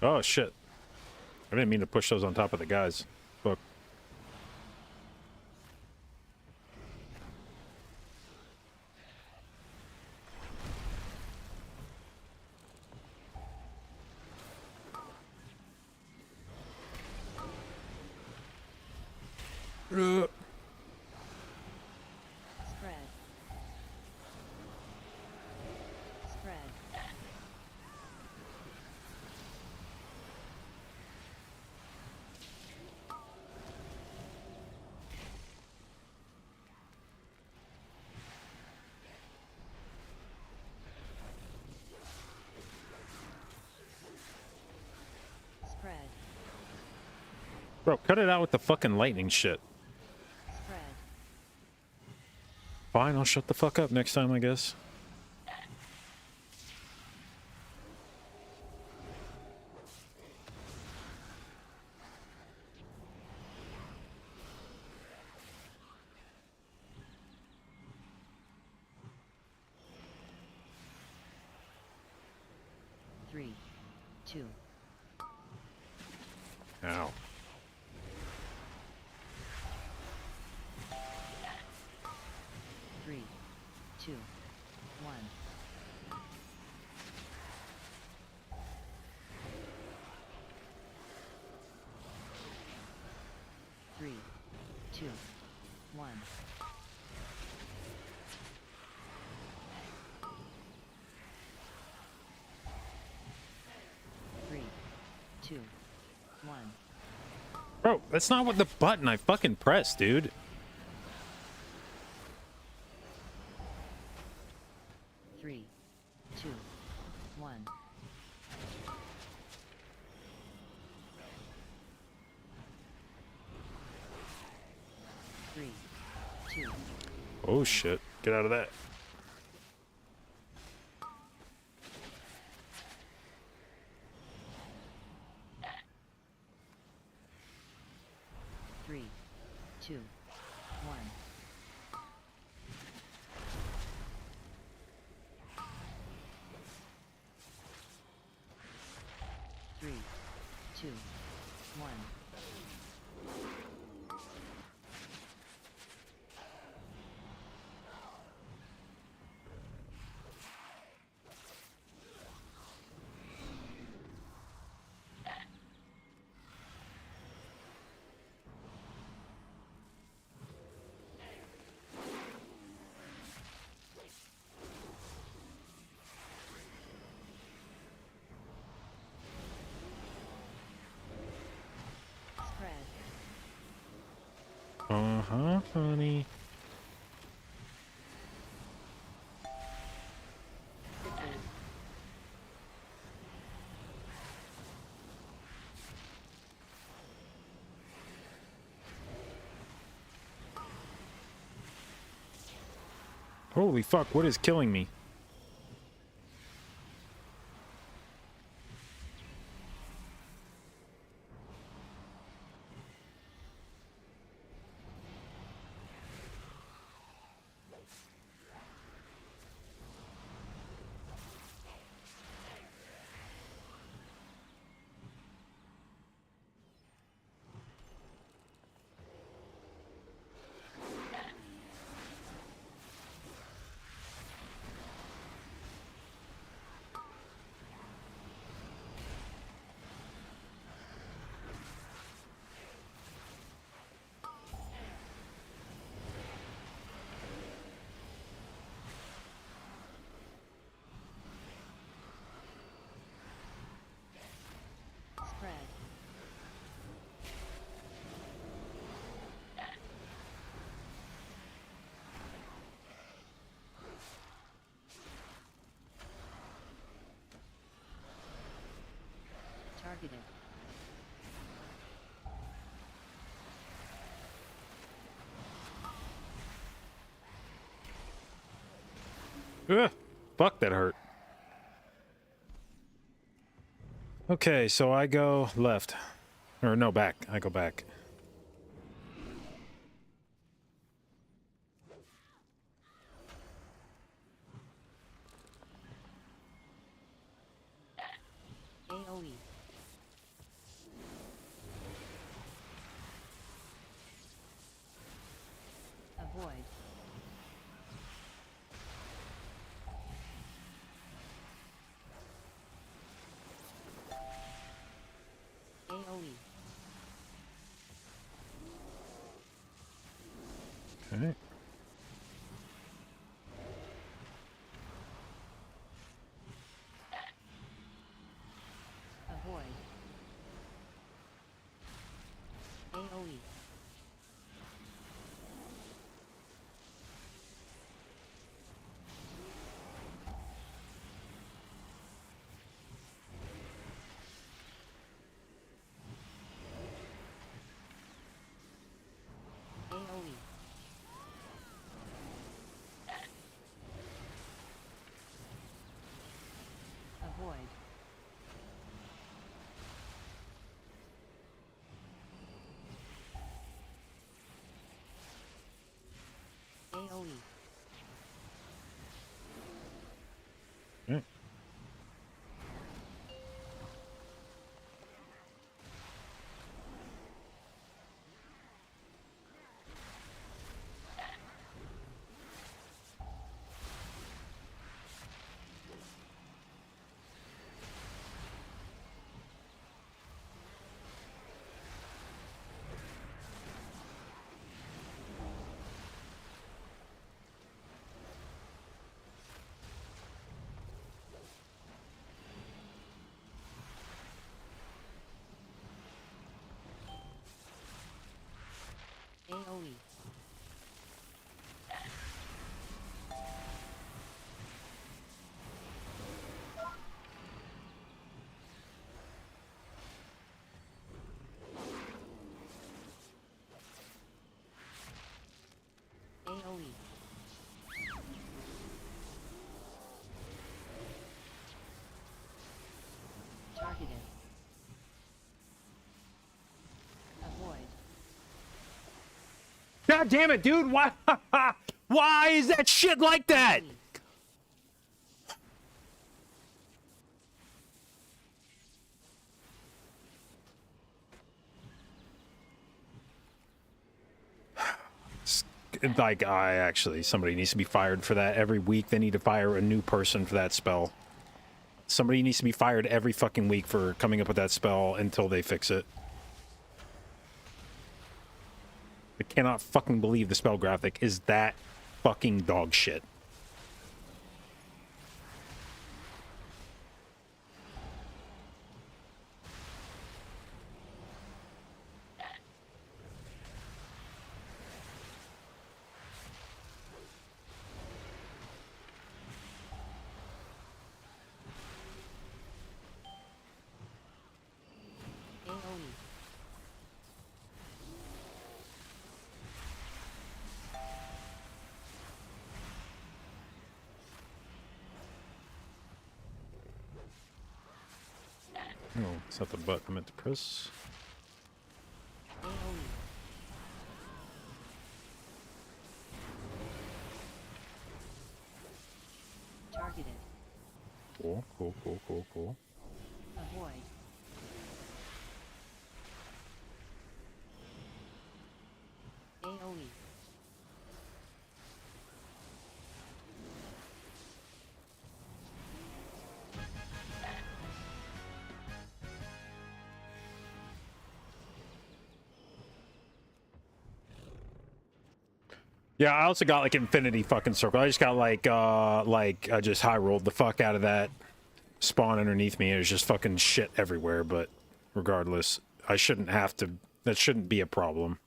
Oh shit. I didn't mean to push those on top of the guys. Fuck. Spread. Spread. Spread. Bro, cut it out with the fucking lightning shit. Spread. Fine, I'll shut the fuck up next time, I guess. 2. Ow. 3, 2, 1. 3, 2, 1. 3, 2, 1. Bro, that's not what the button I fucking pressed, dude. 3, 2, 1. 3, 2. Oh shit. Get out of that. 3, 2, 1. 3, 2, 1. Spread. Uh-huh, honey. Holy fuck, what is killing me? Spread. Targeted. Ugh, fuck, that hurt. Okay, so I go left. Or no, back. I go back. AoE. Avoid. AoE. Okay. Avoid. AoE. AoE. Avoid. AoE. Mm. AoE. AoE. Targeted. Avoid. God damn it, dude! Why? Why is that shit like that? Like, somebody needs to be fired for that. Every week they need to fire a new person for that spell. Somebody needs to be fired every fucking week for coming up with that spell until they fix it. I cannot fucking believe the spell graphic is that fucking dog shit. AoE. Oh, is that the button I meant to press? AoE. Targeted. Cool, cool, cool, cool, cool. Avoid. AoE. Yeah, I also got like infinity fucking circle. I just got like I just high rolled the fuck out of that spawn underneath me. It was just fucking shit everywhere, but regardless, I shouldn't have to, that shouldn't be a problem.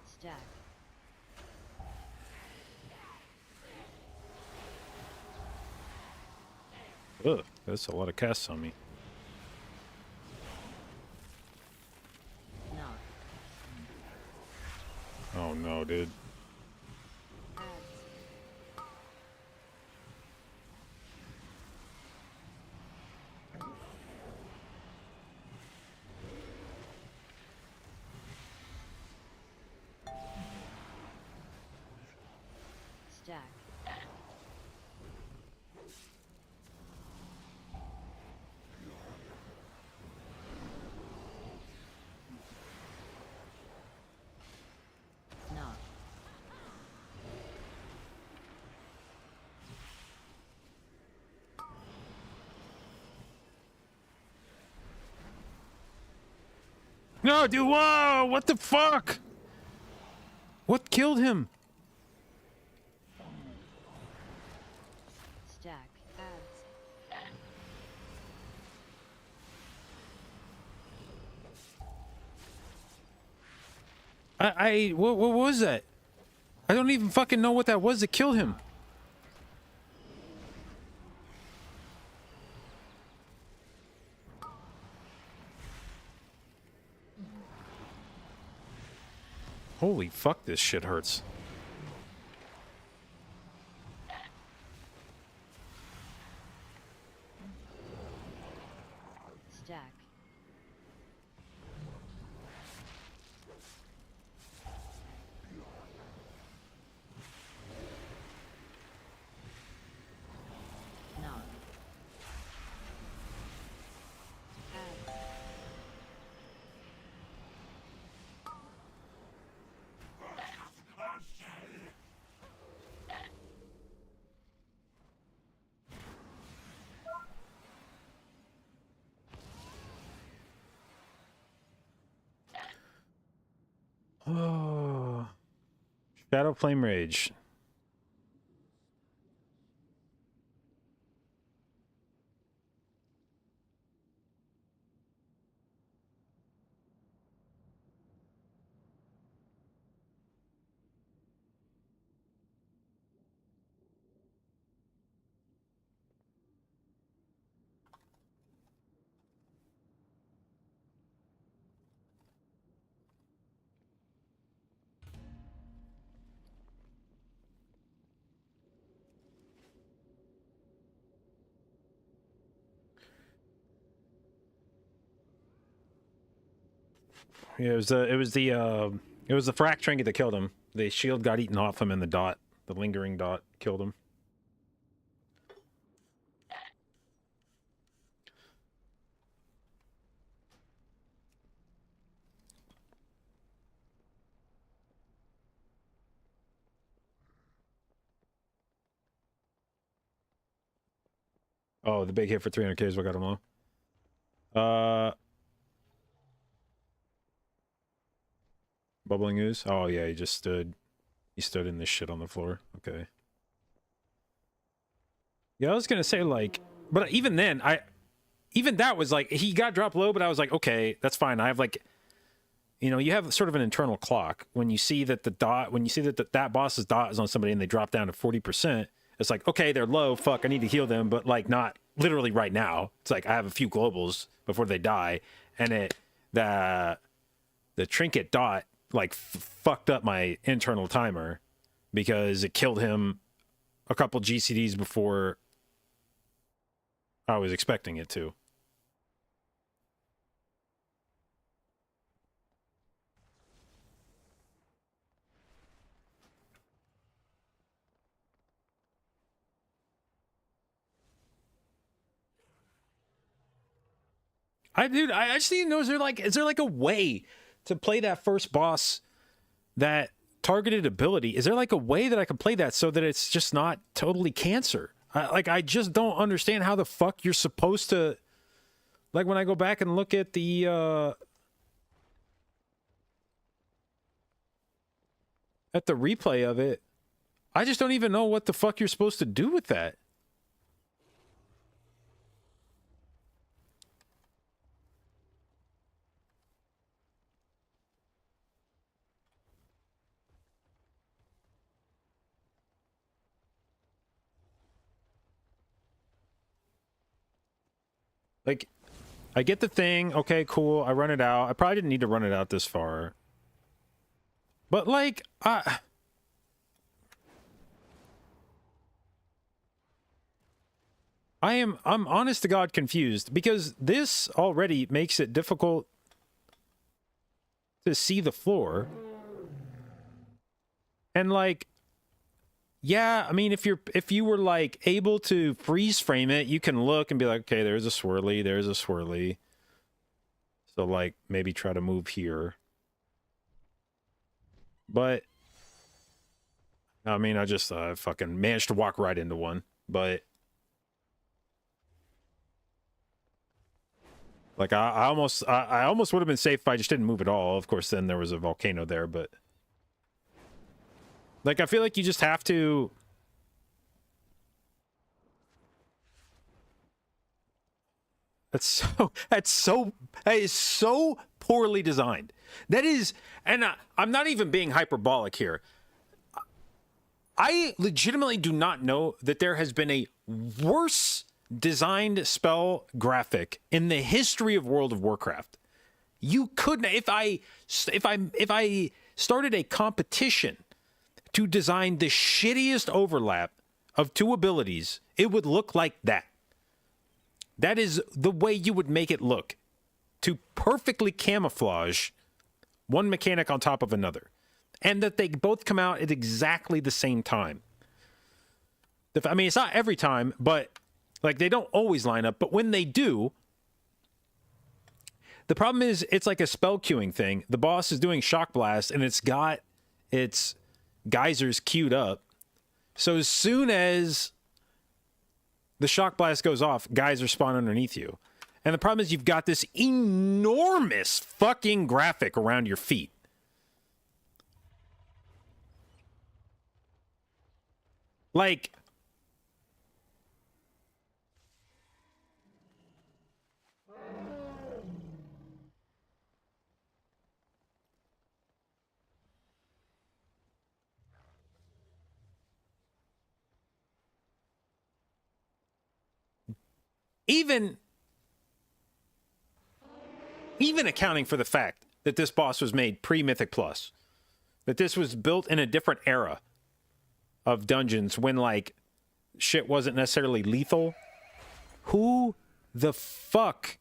Stack. Ugh, that's a lot of casts on me. Knock. Oh no, dude. Ads. Stack. Knock. No, dude, whoa, what the fuck? What killed him? Stack. Ads. What was that? I don't even fucking know what that was that killed him. Holy fuck, this shit hurts. Stack. Knock. Ads. Oh, Shadow Flame Rage. Yeah, it was the frack trinket that killed him. The shield got eaten off him, and the lingering dot, killed him. Oh, the big hit for 300k is what got him low. Bubbling ooze. Oh yeah, he just stood. He stood in this shit on the floor. Okay. Yeah, I was gonna say like, but even then, even that was like he got dropped low, but I was like, okay, that's fine. I have like, you know, you have sort of an internal clock when you see that that boss's dot is on somebody and they drop down to 40%. It's like, okay, they're low. Fuck, I need to heal them, but like not literally right now. It's like I have a few globals before they die, and the trinket dot like fucked up my internal timer because it killed him a couple GCDs before I was expecting it to. Dude, I just need to know, is there like a way to play that first boss, that targeted ability? Is there like a way that I can play that so that it's just not totally cancer? I just don't understand how the fuck you're supposed to, like when I go back and look at the replay of it, I just don't even know what the fuck you're supposed to do with that. Like, I get the thing. Okay, cool. I run it out. I probably didn't need to run it out this far. But, like, I'm honest to God confused, because this already makes it difficult to see the floor. And, like, yeah, I mean, if you were like able to freeze frame it, you can look and be like, okay, there's a swirly. So like maybe try to move here. But I mean, I just fucking managed to walk right into one. But like I almost would have been safe if I just didn't move at all. Of course, then there was a volcano there, but like, I feel like you just have to... That is so poorly designed. That is, and I'm not even being hyperbolic here. I legitimately do not know that there has been a worse designed spell graphic in the history of World of Warcraft. You couldn't, if I started a competition to design the shittiest overlap of two abilities, it would look like that. That is the way you would make it look, to perfectly camouflage one mechanic on top of another, and that they both come out at exactly the same time. I mean, it's not every time, but like they don't always line up, but when they do, the problem is it's like a spell queuing thing. The boss is doing Shock Blast, and it's got its geysers queued up, so as soon as the Shock Blast goes off, geysers spawn underneath you. And the problem is you've got this enormous fucking graphic around your feet. Like, even accounting for the fact that this boss was made pre-Mythic Plus, that this was built in a different era of dungeons when, like, shit wasn't necessarily lethal. Who the fuck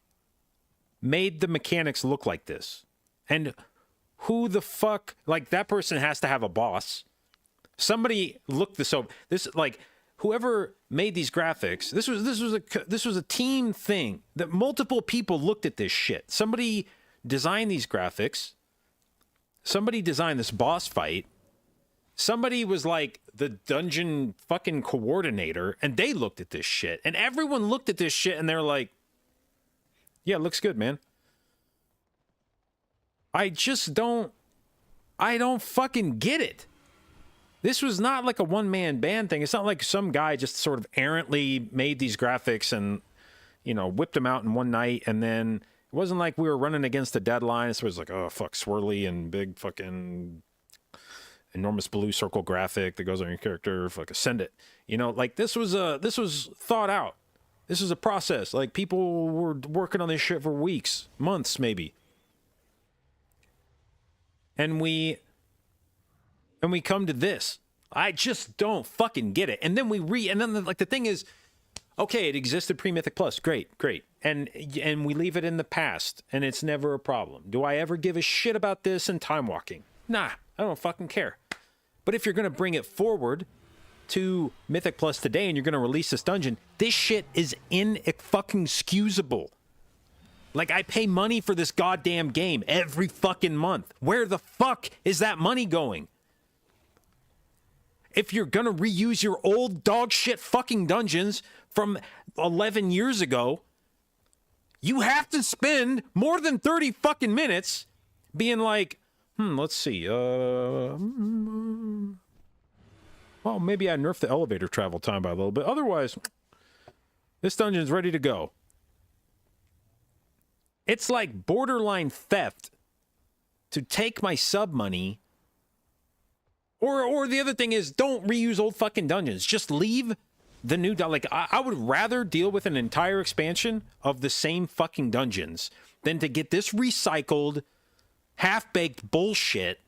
made the mechanics look like this? And who the fuck, like, that person has to have a boss. Somebody looked this over. This, like, whoever made these graphics, this was a team thing that multiple people looked at this shit. Somebody designed these graphics. Somebody designed this boss fight. Somebody was like the dungeon fucking coordinator, and they looked at this shit. And everyone looked at this shit and they're like, yeah, it looks good, man. I don't fucking get it. This was not like a one-man band thing. It's not like some guy just sort of errantly made these graphics and, you know, whipped them out in one night. And then it wasn't like we were running against a deadline. So it was like, oh, fuck, swirly and big fucking enormous blue circle graphic that goes on your character. Fuck, send it. You know, like this was thought out. This was a process. Like people were working on this shit for weeks, months, maybe. And we come to this. I just don't fucking get it. And then like the thing is, okay, it existed pre-Mythic Plus. Great. And we leave it in the past and it's never a problem. Do I ever give a shit about this and time walking? Nah, I don't fucking care. But if you're going to bring it forward to Mythic Plus today and you're going to release this dungeon, this shit is inexcusable. Like, I pay money for this goddamn game every fucking month. Where the fuck is that money going? If you're gonna reuse your old dog shit fucking dungeons from 11 years ago, you have to spend more than 30 fucking minutes being like, let's see, well, maybe I nerfed the elevator travel time by a little bit. Otherwise, this dungeon's ready to go. It's like borderline theft to take my sub money. Or the other thing is, don't reuse old fucking dungeons. Just leave the new... Like, I would rather deal with an entire expansion of the same fucking dungeons than to get this recycled, half-baked bullshit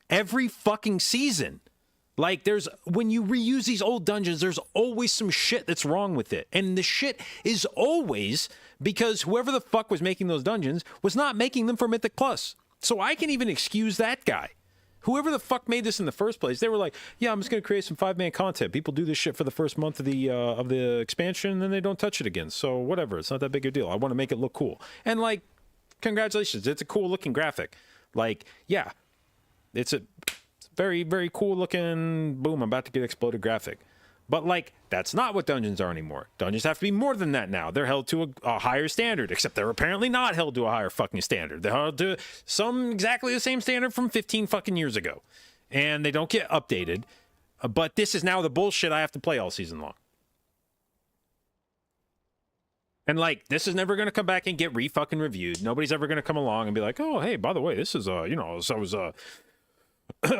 every fucking season. Like, when you reuse these old dungeons, there's always some shit that's wrong with it. And the shit is always because whoever the fuck was making those dungeons was not making them for Mythic Plus. So I can even excuse that guy. Whoever the fuck made this in the first place, they were like, yeah, I'm just going to create some 5-man content. People do this shit for the first month of the expansion, and then they don't touch it again. So whatever, it's not that big a deal. I want to make it look cool. And, like, congratulations, it's a cool-looking graphic. Like, yeah, it's a very, very cool-looking, boom, I'm about to get exploded graphic. But, like, that's not what dungeons are anymore. Dungeons have to be more than that now. They're held to a higher standard, except they're apparently not held to a higher fucking standard. They're held to some exactly the same standard from 15 fucking years ago. And they don't get updated. But this is now the bullshit I have to play all season long. And, like, this is never going to come back and get re-fucking reviewed. Nobody's ever going to come along and be like, oh, hey, by the way, this is, you know, so I was,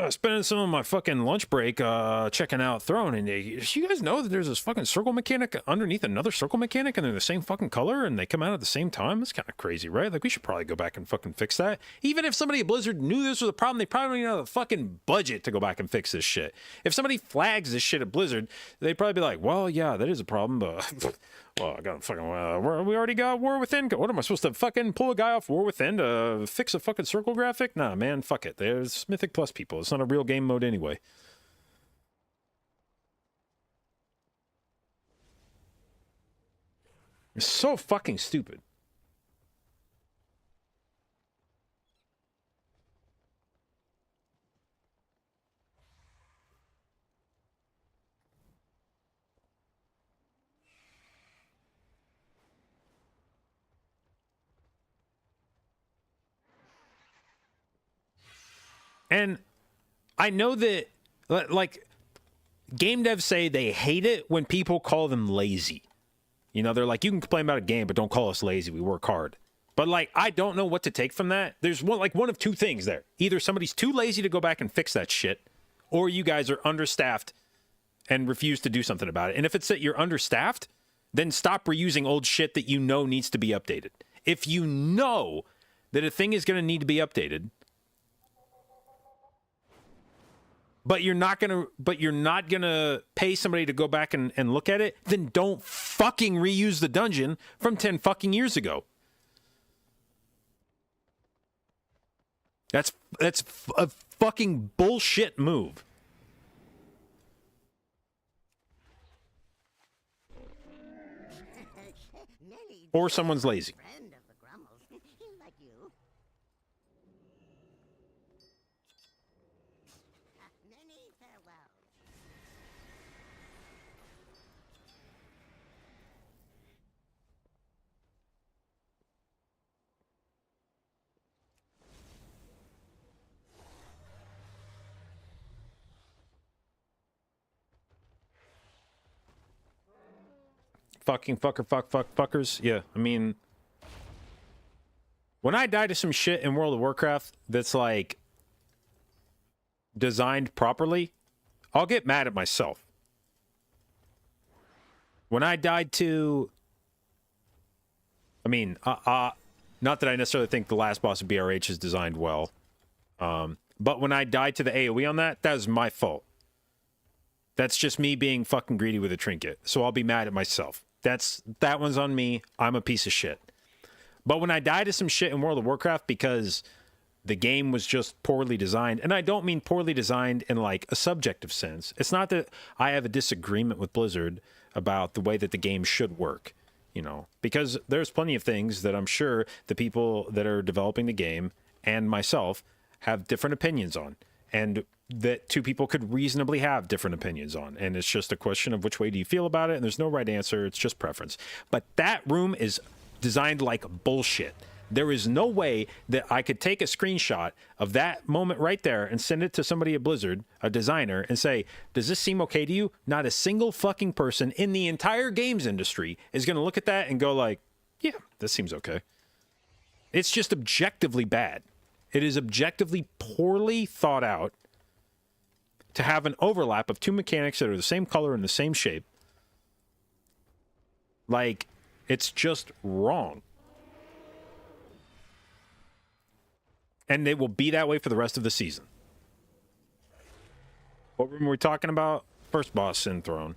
spending some of my fucking lunch break checking out Throne, and you guys know that there's this fucking circle mechanic underneath another circle mechanic, and they're the same fucking color, and they come out at the same time? It's kind of crazy, right? Like, we should probably go back and fucking fix that. Even if somebody at Blizzard knew this was a problem, they probably don't have the fucking budget to go back and fix this shit. If somebody flags this shit at Blizzard, they'd probably be like, well, yeah, that is a problem, but... Well, I got fucking... we already got War Within. What am I supposed to fucking pull a guy off War Within to fix a fucking circle graphic? Nah, man, fuck it. There's Mythic Plus people. It's not a real game mode anyway. It's so fucking stupid. And I know that, like, game devs say they hate it when people call them lazy. You know, they're like, you can complain about a game, but don't call us lazy. We work hard. But like, I don't know what to take from that. There's one of two things there. Either somebody's too lazy to go back and fix that shit, or you guys are understaffed and refuse to do something about it. And if it's that you're understaffed, then stop reusing old shit that you know needs to be updated. If you know that a thing is going to need to be updated, but you're not gonna pay somebody to go back and look at it, then don't fucking reuse the dungeon from 10 fucking years ago. That's a fucking bullshit move. Or someone's lazy. Fucking fuckers. Yeah, I mean, when I die to some shit in World of Warcraft that's like designed properly, I'll get mad at myself. When I died to, I mean, not that I necessarily think the last boss of BRH is designed well, but when I died to the AoE on that was my fault. That's just me being fucking greedy with a trinket. So I'll be mad at myself. That one's on me. I'm a piece of shit. But when I die to some shit in World of Warcraft because the game was just poorly designed, and I don't mean poorly designed in like a subjective sense. It's not that I have a disagreement with Blizzard about the way that the game should work, you know, because there's plenty of things that I'm sure the people that are developing the game and myself have different opinions on, and that two people could reasonably have different opinions on. And it's just a question of which way do you feel about it, and there's no right answer. It's just preference. But that room is designed like bullshit. There is no way that I could take a screenshot of that moment right there and send it to somebody at Blizzard, a designer, and say, does this seem okay to you? Not a single fucking person in the entire games industry is going to look at that and go like, yeah, this seems okay. It's just objectively bad. It is objectively poorly thought out to have an overlap of two mechanics that are the same color and the same shape. Like, it's just wrong. And it will be that way for the rest of the season. What room were we talking about? First boss, Sin Throne.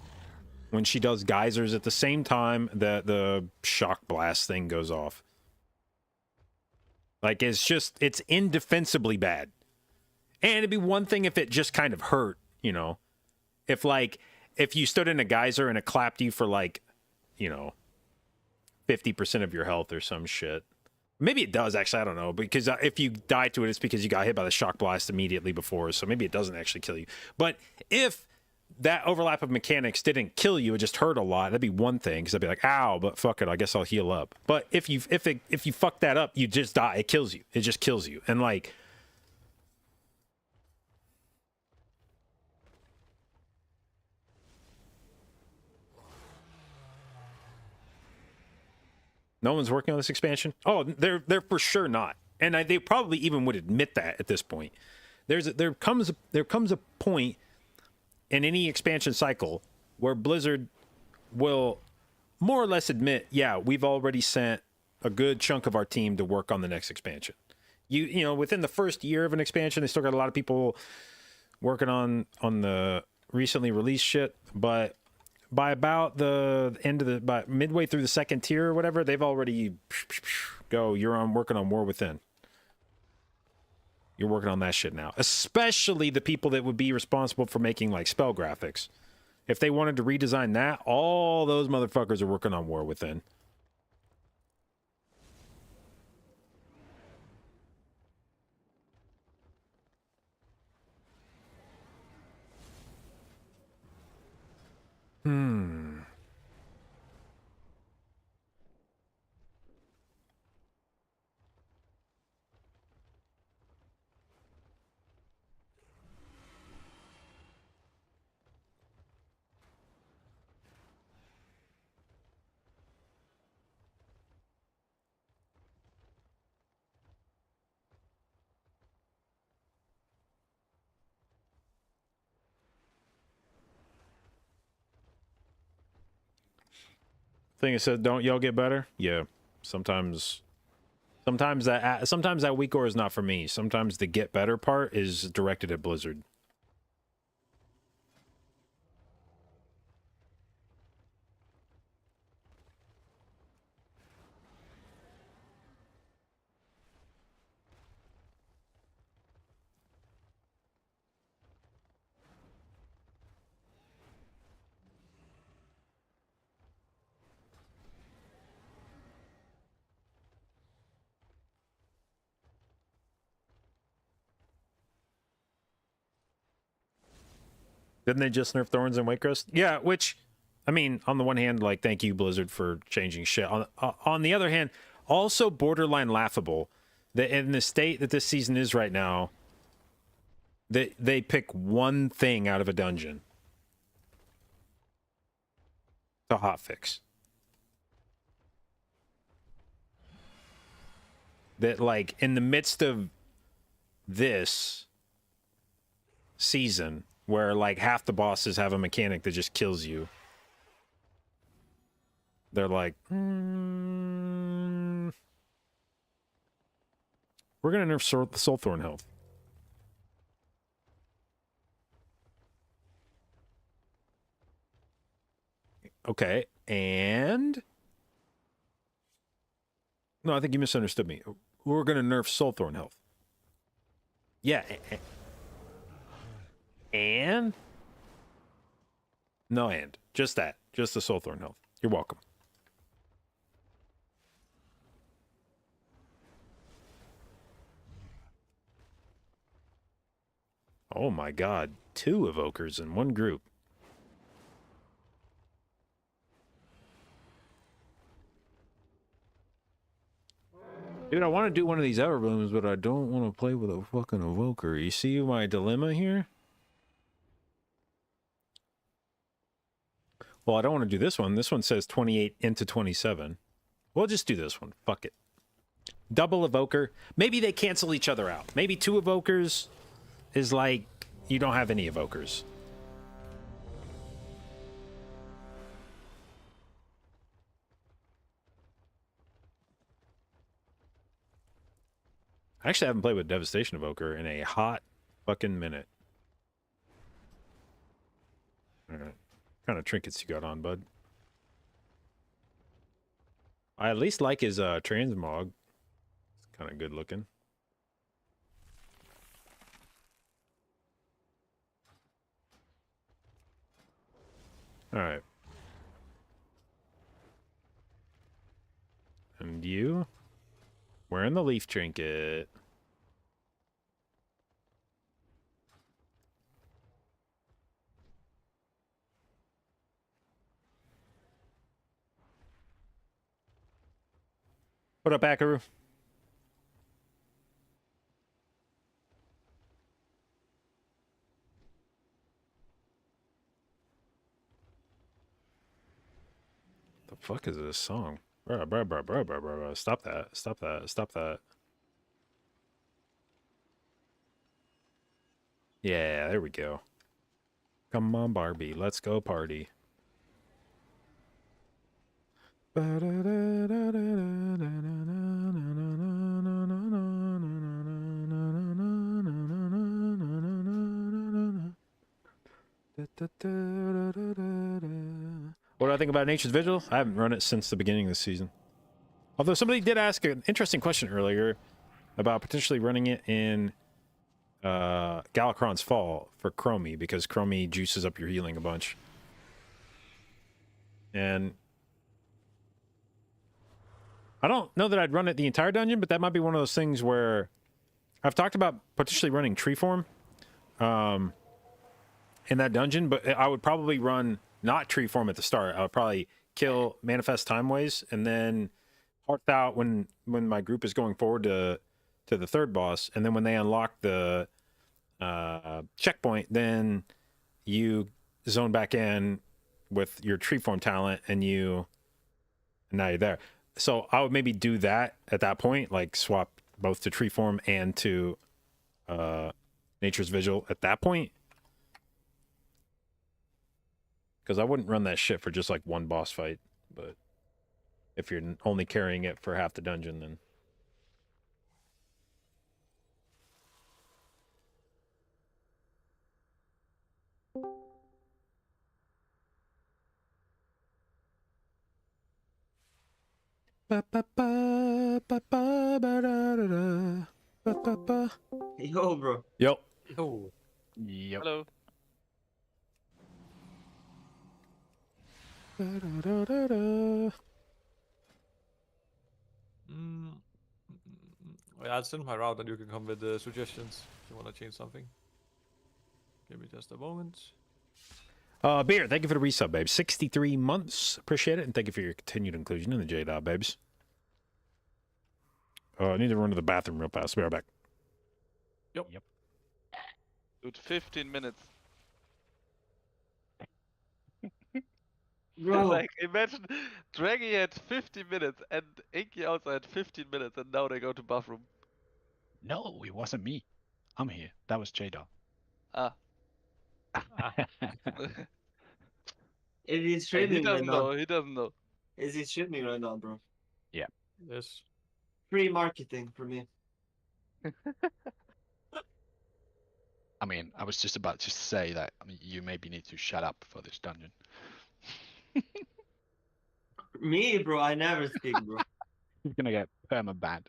When she does geysers at the same time that the shock blast thing goes off. Like, it's indefensibly bad. And it'd be one thing if it just kind of hurt, you know. If you stood in a geyser and it clapped you for like, you know, 50% of your health or some shit. Maybe it does, actually, I don't know. Because if you die to it, it's because you got hit by the shock blast immediately before. So maybe it doesn't actually kill you. But if that overlap of mechanics didn't kill you, it just hurt a lot, that'd be one thing. Because I'd be like, ow, but fuck it, I guess I'll heal up. But if you fuck that up, you just die. It kills you. It just kills you. And like, no one's working on this expansion? Oh, they're for sure not. And they probably even would admit that at this point. There comes a point in any expansion cycle where Blizzard will more or less admit, yeah, we've already sent a good chunk of our team to work on the next expansion. You know, within the first year of an expansion, they still got a lot of people working on the recently released shit, but by about the end of by midway through the second tier or whatever, they've already working on War Within. You're working on that shit now. Especially the people that would be responsible for making like spell graphics. If they wanted to redesign that, all those motherfuckers are working on War Within. Thing it said, don't y'all get better? Yeah. Sometimes that weak ore is not for me. Sometimes the get better part is directed at Blizzard. Didn't they just nerf Thorns and Wakecrest? Yeah, which, I mean, on the one hand, like, thank you, Blizzard, for changing shit. On the other hand, also borderline laughable that in the state that this season is right now, that they pick one thing out of a dungeon to hotfix. That, like, in the midst of this season, where like half the bosses have a mechanic that just kills you, they're like, we're gonna nerf Soulthorn health. Okay, and no, I think you misunderstood me. We're gonna nerf Soulthorn health. Yeah. And? No and. Just that. Just the Soulthorn health. You're welcome. Oh my god. 2 evokers in one group. Dude, I want to do one of these Everblooms, but I don't want to play with a fucking evoker. You see my dilemma here? Well, I don't want to do this one. This one says 28 into 27. We'll just do this one. Fuck it. Double evoker. Maybe they cancel each other out. Maybe 2 evokers is like you don't have any evokers. I actually haven't played with Devastation Evoker in a hot fucking minute. All right. What kind of trinkets you got on, bud? I at least like his transmog. It's kind of good looking. All right. And you? Wearing the leaf trinket. What up, Akaru? The fuck is this song? Bruh, bruh, bruh, bruh, bruh, bruh, bruh. Stop that. Stop that. Stop that. Yeah, there we go. Come on, Barbie. Let's go party. What do I think about Nature's Vigil? I haven't run it since the beginning of the season. Although somebody did ask an interesting question earlier about potentially running it in Galakron's Fall for Chromie, because Chromie juices up your healing a bunch. And I don't know that I'd run it the entire dungeon, but that might be one of those things where I've talked about potentially running Treeform in that dungeon, but I would probably run not Treeform at the start. I would probably kill Manifest Timeways and then Hearth out when my group is going forward to the third boss, and then when they unlock the checkpoint, then you zone back in with your Treeform talent, and now you're there. So I would maybe do that at that point, like swap both to Treeform and to Nature's Vigil at that point. Because I wouldn't run that shit for just like one boss fight, but If you're only carrying it for half the dungeon, then. Yo, bro. Yo. Oh. Yep. Hello. Yeah, I'll send my route and you can come with suggestions if you want to change something. Give me just a moment. Beer, thank you for the resub, babe. 63 months. Appreciate it. And thank you for your continued inclusion in the J-Dot, babes. I need to run to the bathroom real fast. Be right back. Yep. Dude, 15 minutes. Bro. Like, imagine Draggy had 50 minutes and Inky also had 15 minutes and now they go to bathroom. No, it wasn't me. I'm here. That was J-Dot. Ah. Is he He streaming right doesn't now? know, he doesn't know. Is he streaming right now, bro? Yeah. Yes. Free marketing for me. I mean, I was just about to say that you maybe need to shut up for this dungeon. Me, bro, I never speak, bro. You're gonna get perma-banned.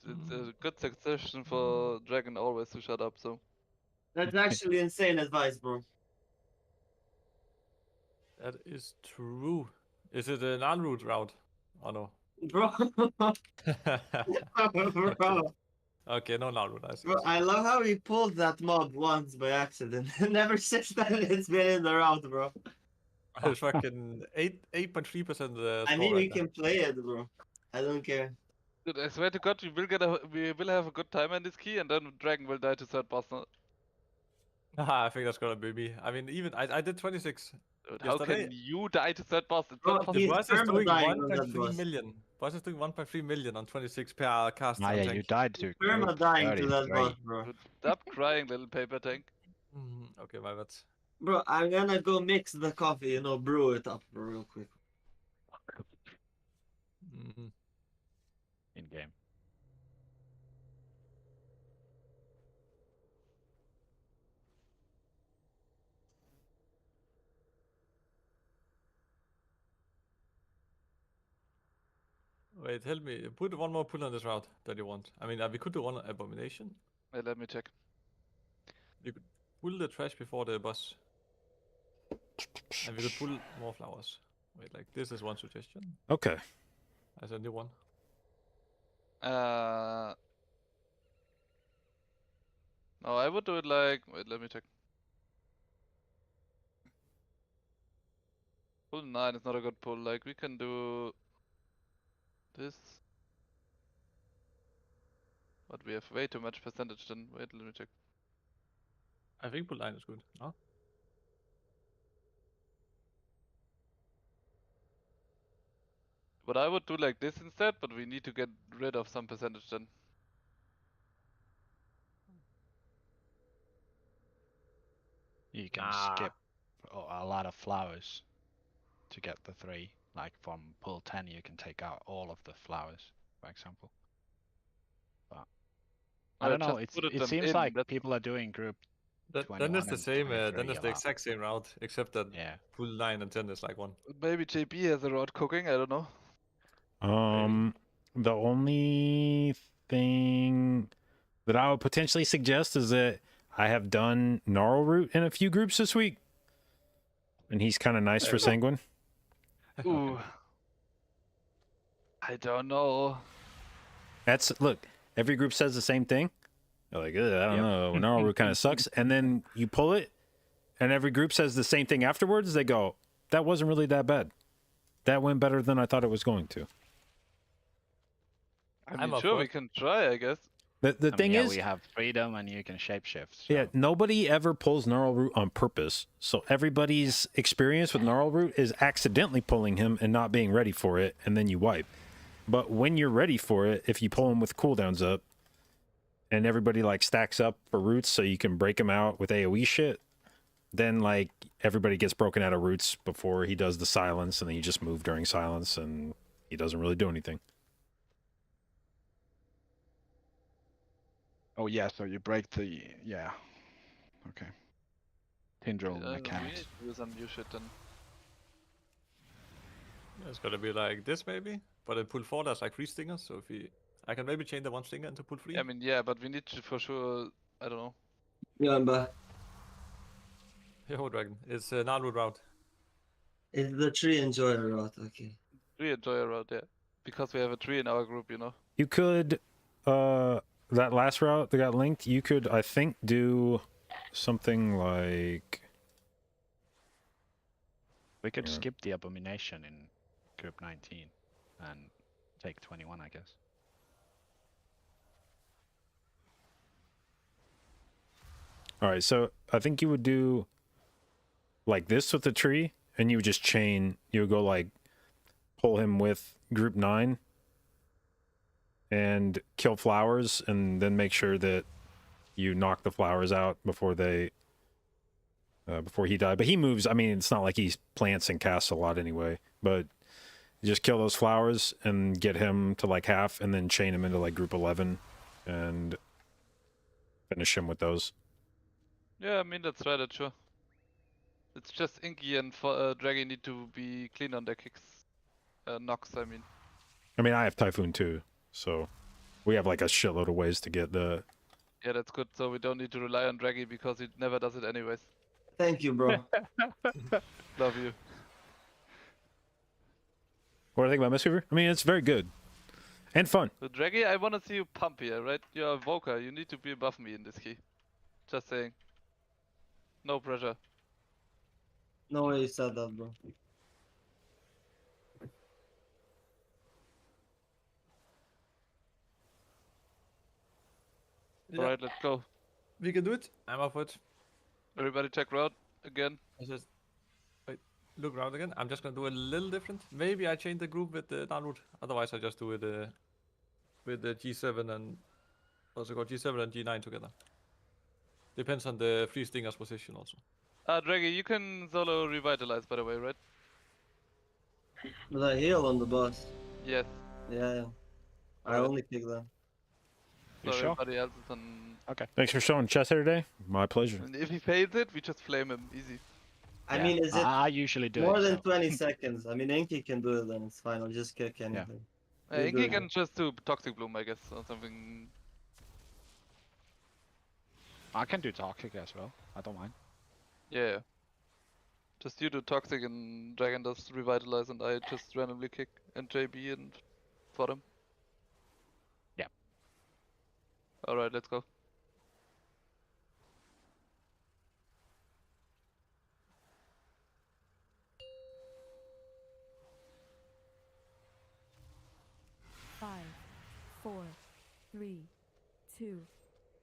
It's a good suggestion for Dragon always to shut up, so. That's actually insane advice, bro. That is true. Is it an en-route route? Oh no. Bro. Bro. Okay, no en-route. Bro, I love how he pulled that mob once by accident. Never since then it's been in the route, bro. It's fucking 8.3%. I mean, we can play it, bro. I don't care. Dude, I swear to God, we will have a good time on this key, and then Dragon will die to third boss. No? I think that's gonna be me. I mean, even I did 26. Dude, how yesterday. can you die to third boss? It's Bro, not The possible. boss is doing perma-dying on that 1.3 boss. million. Boss is doing 1.3 million on 26 per cast. Ah, I yeah, think. you died to Perma dying to that 33. boss, bro. Dude, stop crying, little paper tank. Okay, my bad. Bro, I'm gonna go mix the coffee, you know, brew it up real quick. In game. Wait, help me. Put one more pull on this route that you want. I mean, we could do one abomination. Wait, let me check. You could pull the trash before the boss. And we could pull more flowers. Wait, like this is one suggestion. Okay. As a new one. No, I would do it like. Wait, let me check. Pull 9 is not a good pull. Like, we can do this. But we have way too much percentage then. Wait, let me check. I think pull 9 is good. No? But I would do like this instead, but we need to get rid of some percentage then. You can skip a lot of flowers to get the 3. Like from pull 10, you can take out all of the flowers, for example. But I don't know. It seems like people are doing group. Then it's the same. Then 23 it's a the lot. exact same route, except that pull 9 and 10 is like one. Maybe JB has a route cooking. I don't know. The only thing that I would potentially suggest is that I have done Gnarl Root in a few groups this week. And he's kind of nice for Sanguine. Ooh. I don't know. Look, every group says the same thing. They're like, I don't know, Gnarl Root kind of sucks. And then you pull it, and every group says the same thing afterwards. They go, that wasn't really that bad. That went better than I thought it was going to. I mean, sure, we can try, I guess. The thing is, we have freedom and you can shapeshift. So. Yeah, nobody ever pulls Gnarl Root on purpose. So everybody's experience with Gnarl Root is accidentally pulling him and not being ready for it, and then you wipe. But when you're ready for it, if you pull him with cooldowns up, and everybody like stacks up for roots so you can break them out with AoE shit, then like everybody gets broken out of roots before he does the silence, and then you just move during silence and he doesn't really do anything. Oh yeah, so you break the Okay. Tindril We mechanics. need to do some new shit then. It's gonna be like this maybe, but in pool 4 there's like 3 stingers, so if I can maybe change the 1 stinger into pool 3. I mean, yeah, but we need to for sure. I don't know. Yeah, I'm back. Yo, Dragon. It's Nalwood route. It's the tree enjoyer route, okay. Tree enjoyer route, yeah. Because we have a tree in our group, you know. You could, that last route that got linked, you could, I think, do something like... We could skip the abomination in group 19 and take 21, I guess. All right, so I think you would do like this with the tree, and you would just chain, you would go like, pull him with group 9 and kill flowers, and then make sure that you knock the flowers out before they before he died. But he moves, I mean, it's not like he plants and casts a lot anyway, but you just kill those flowers and get him to like half, and then chain him into like group 11 and finish him with those. Yeah, I mean, that's right, that's sure. It's just Inky and Draggy need to be clean on their kicks. Knocks, I mean. I mean, I have Typhoon too, so we have like a shitload of ways to get the... Yeah, that's good, so we don't need to rely on Draggy because he never does it anyways. Thank you, bro. Love you. What do I think about Mistweaver? I mean, it's very good. And fun. So Draggy, I wanna see you pump here, right? You're a Voker, you need to be above me in this key. Just saying. No pressure. No way you said that, bro. Yeah. Alright, let's go. We can do it. I'm up for it. Everybody check route again. I just wait, look around again. I'm just gonna do a little different. Maybe I change the group with the downward. Otherwise, I just do it with the G7 and also got G7 and G9 together. Depends on the 3 stingers position also. Draggy, you can solo revitalize, by the way, right? But I heal on the boss. Yes. Yeah. I only pick that. So You sure? everybody else is on. Okay. Thanks for showing chess here today. My pleasure. And if he fails it, we just flame him. Easy. I mean, is it I usually do more it, than so. 20 seconds? I mean, Inky can do it, then it's fine. I'll just kick anything. You do Inky it. can just do Toxic Bloom, I guess, or something. I can do Toxic as well. I don't mind. Yeah. Just you do Toxic and Dragon does Revitalize and I just randomly kick and JB and for them. Yeah. Alright, let's go. Five, 4, 3, 2,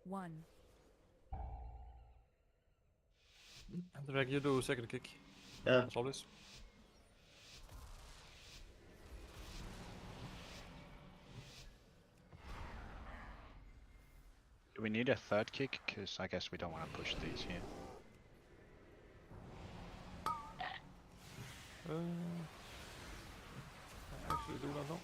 1. Drag, you do second kick. Yeah. As always. Do we need a third kick? Because I guess we don't want to push these here. I actually do not know.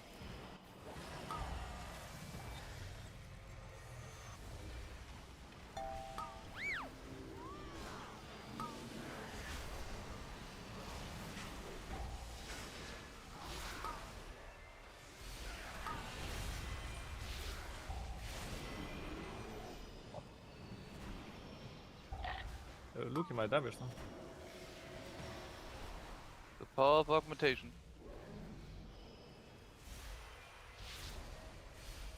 Look at my damage now. The power of augmentation.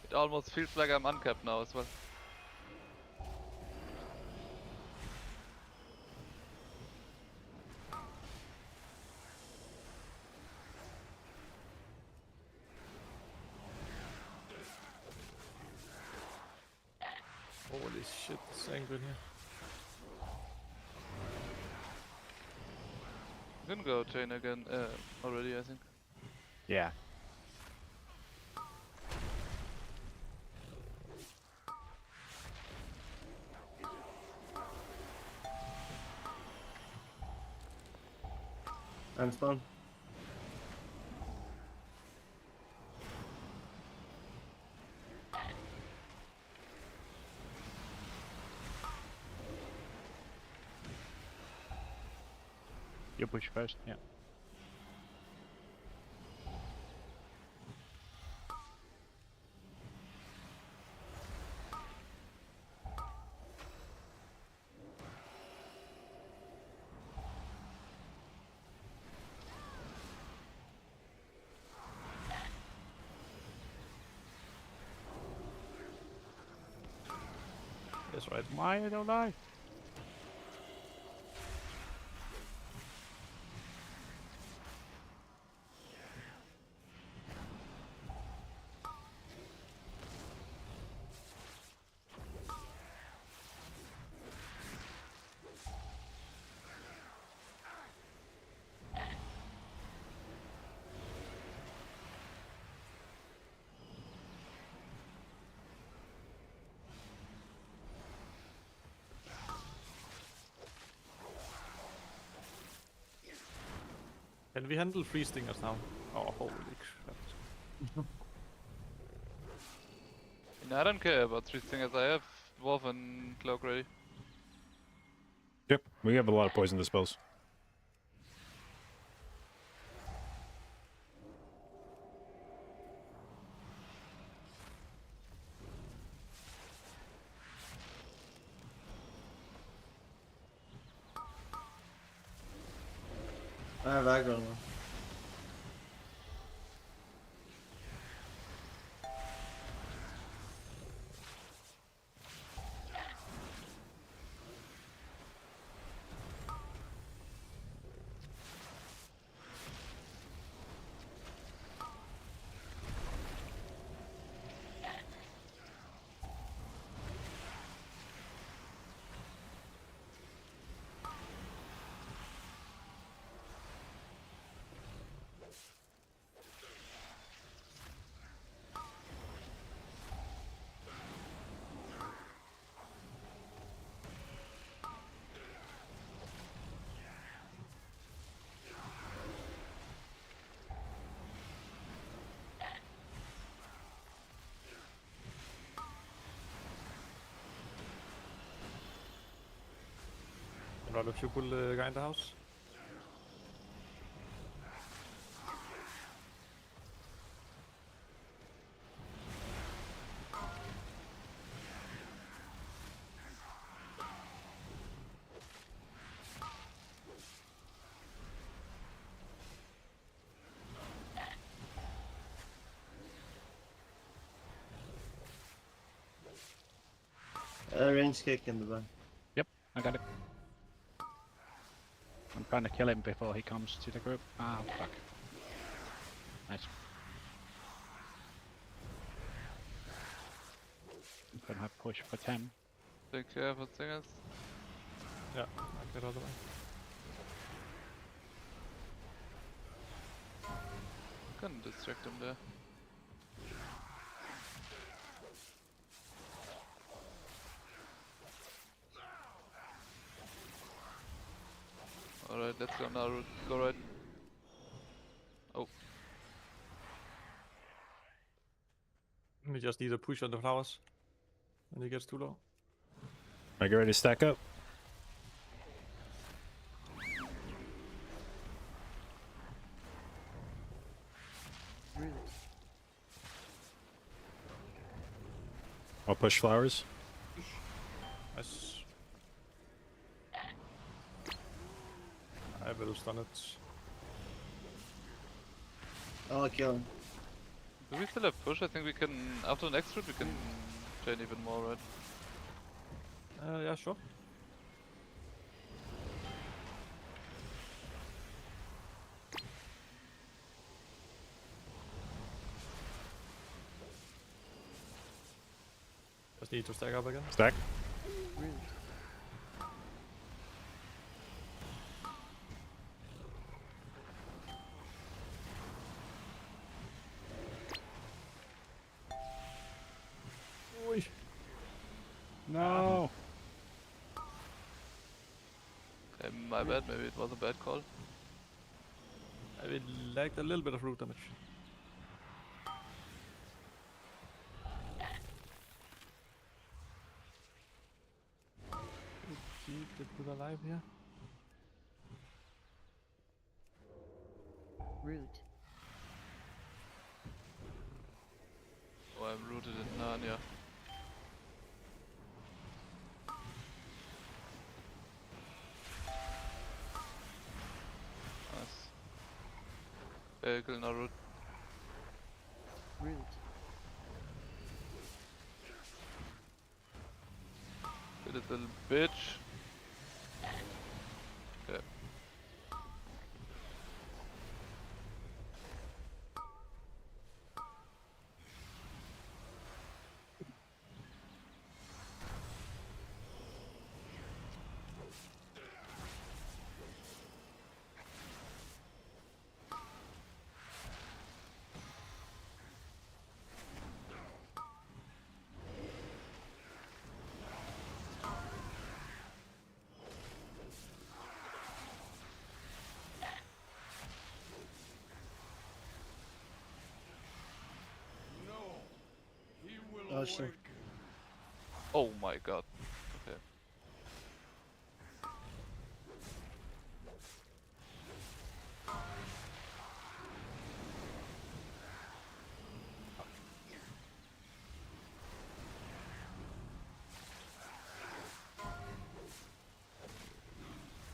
It almost feels like I'm uncapped now as well. Holy shit, it's angry here. You can go chain again already, I think. Yeah. I'm spawn. You push first, yeah. That's right. Why I don't I? Can we handle free stingers now? Oh, holy crap. I don't care about 3 stingers. I have Wolf and Cloak ready. Yep, we have a lot of poison dispels. I have aggro now. Run if you pull the guy in the house. Range kick in the back. Yep, I got it. I'm trying to kill him before he comes to the group. Ah, fuck. Nice. I'm gonna have push for 10. Take care for stingers. Yeah, I get out of the way. Can distract him there. Alright, let's go now. Go right. Oh. We just need a push on the flowers. When he gets too low. I get ready to stack up. I'll push flowers. Nice. I will stun it. I'll kill him. Do we still have push? I think we can, after the next route, we can chain even more, right? Yeah, sure. Just need to stack up again. Stack. No. Okay, my bad. Maybe it was a bad call. I lacked a little bit of root damage. Keep the Druid alive here. Root. Oh, I'm rooted in Narnia. Nice. Vehicle, no root. Root. Get it, little bitch. Okay. Oh shit. Oh my god. Okay.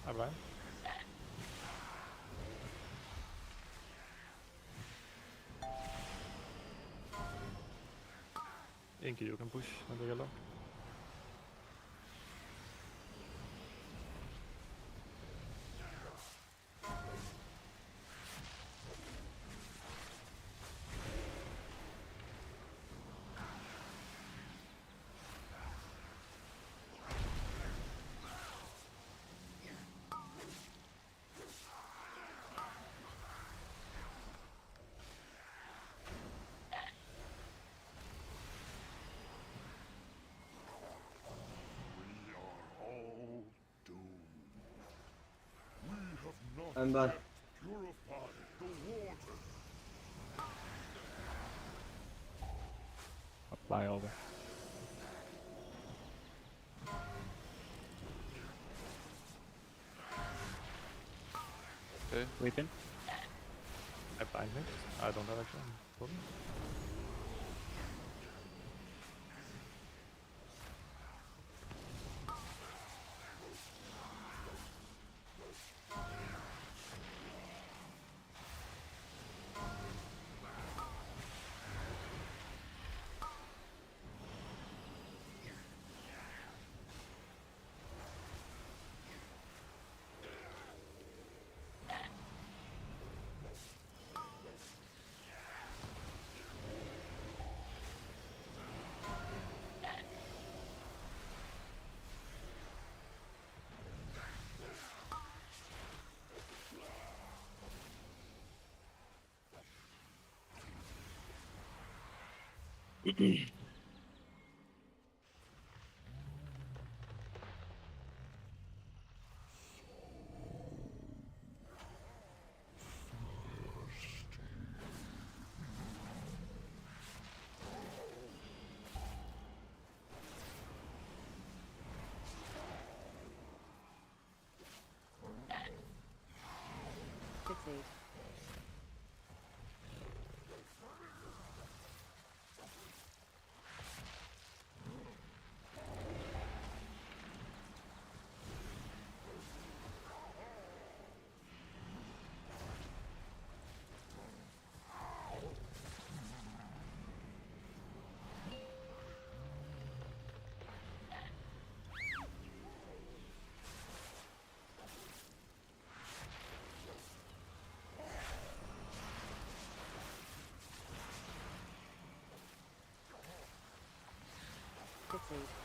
I'm blind. Inky, you can push on the yellow. I'm back. Purify the water. Apply over. Okay. Weeping. I blind mix. I don't have action. Problem. Fixate. Fixate.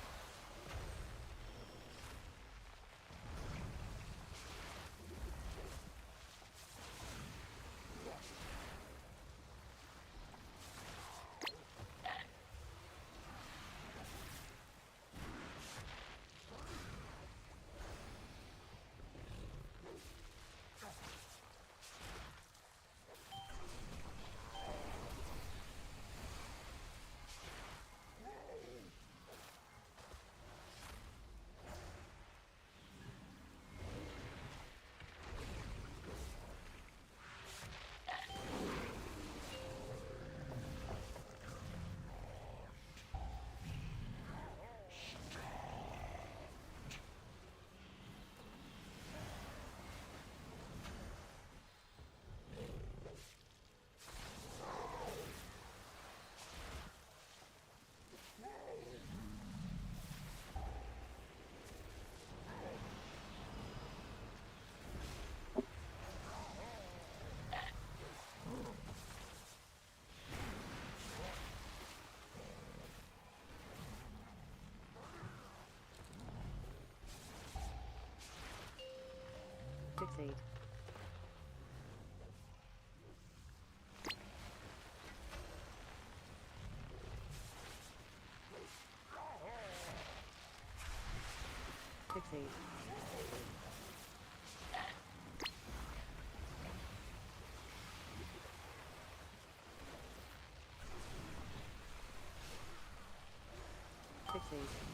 Fixate. Fixate. Fixate.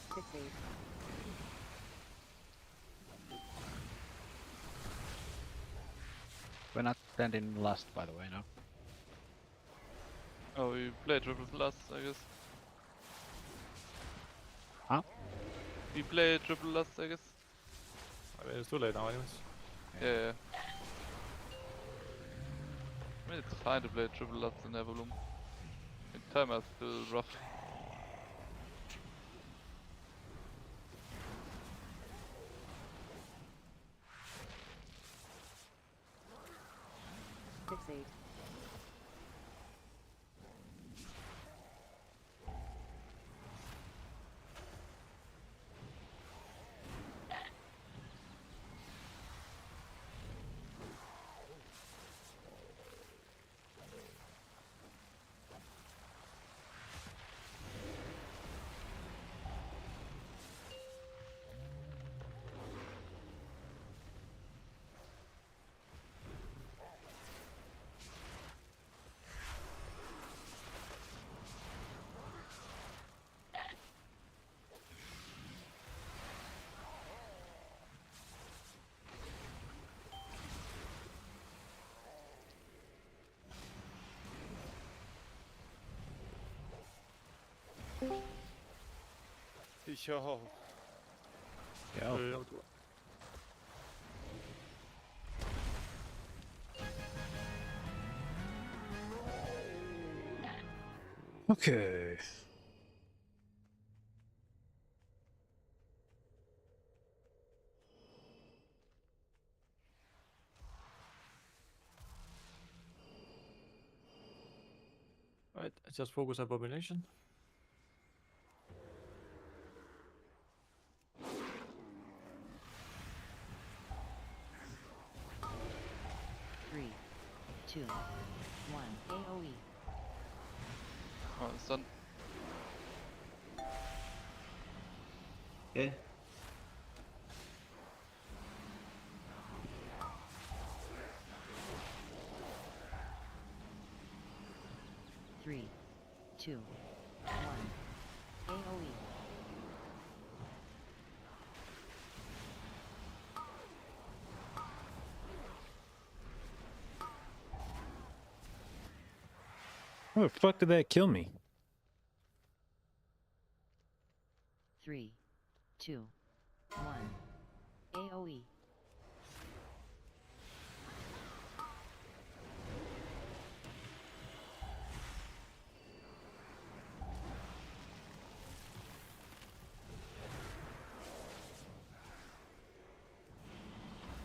Fixate. We're not standing last, by the way, no? Oh, we play triple last, I guess. Huh? We play triple last, I guess. I mean, it's too late now, anyways. Yeah. I mean, it's fine to play triple last in Evolum. Time is still rough. Fixate. Yo. Yo. Okay. Right, just focus abomination. Three, two, one. AOE. Oh, it's done. Okay. Three, two, one. AOE. How the fuck did that kill me? 3, 2, 1. AOE.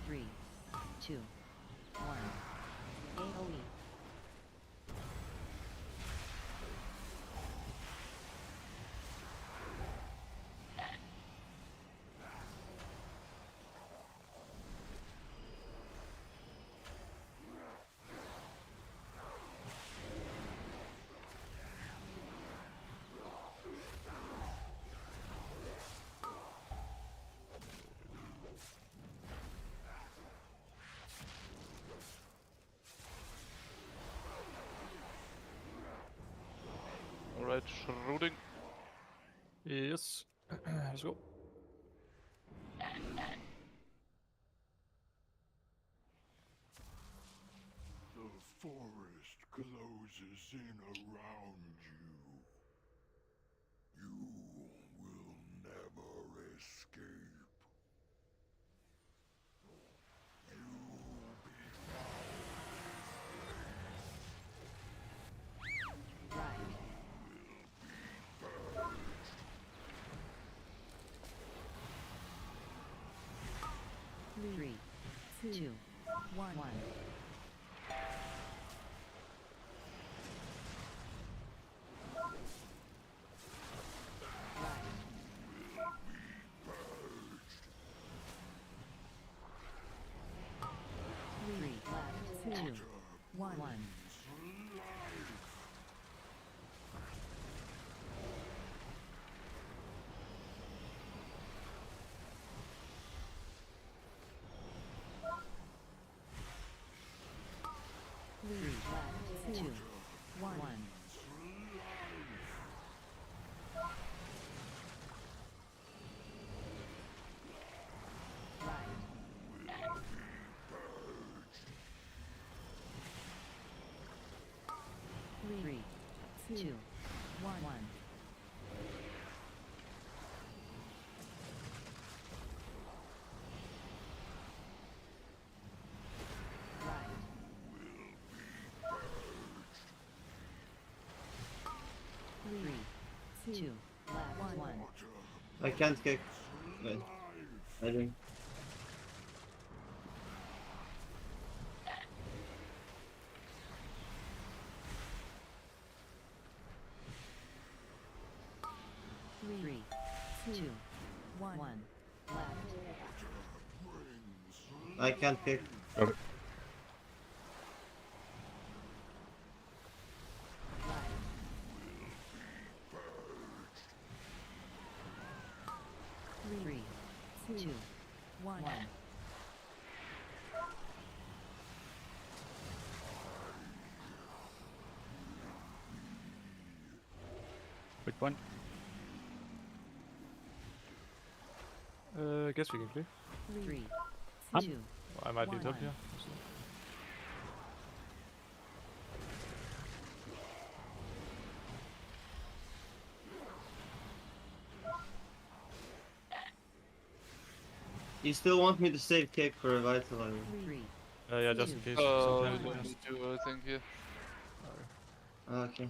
Three, two, one. AOE. Alright, shrouding. Yes. Let's go. The forest closes in around you. You will never escape. You'll be Right. 3, 2, 1. Three, left, 2, 1. Three, left, 2, 1. Three, 2, 1. Three, 2, left, 1. I can't kick. Wait. I do. Three, 2, 1. Left. I can't kick. Okay. Three, 2, 1. Which one? I guess we can clear. Three, Up. 2, I might need help 1. here. You still want me to save kick for revitalizer? Three, Yeah, just in case. Oh, sometimes we it don't has- need to, I think, here. Okay.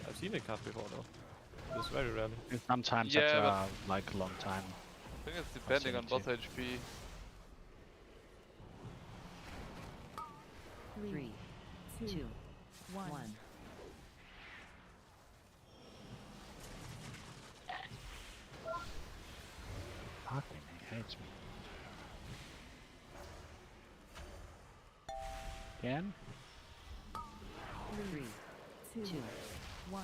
I've seen it cast before though. It's very rarely. Sometimes Yeah, after but- like a long time. I think it's depending on boss HP. Three, 2, 1. Fucking he hates me. Again? Three, 2, 1.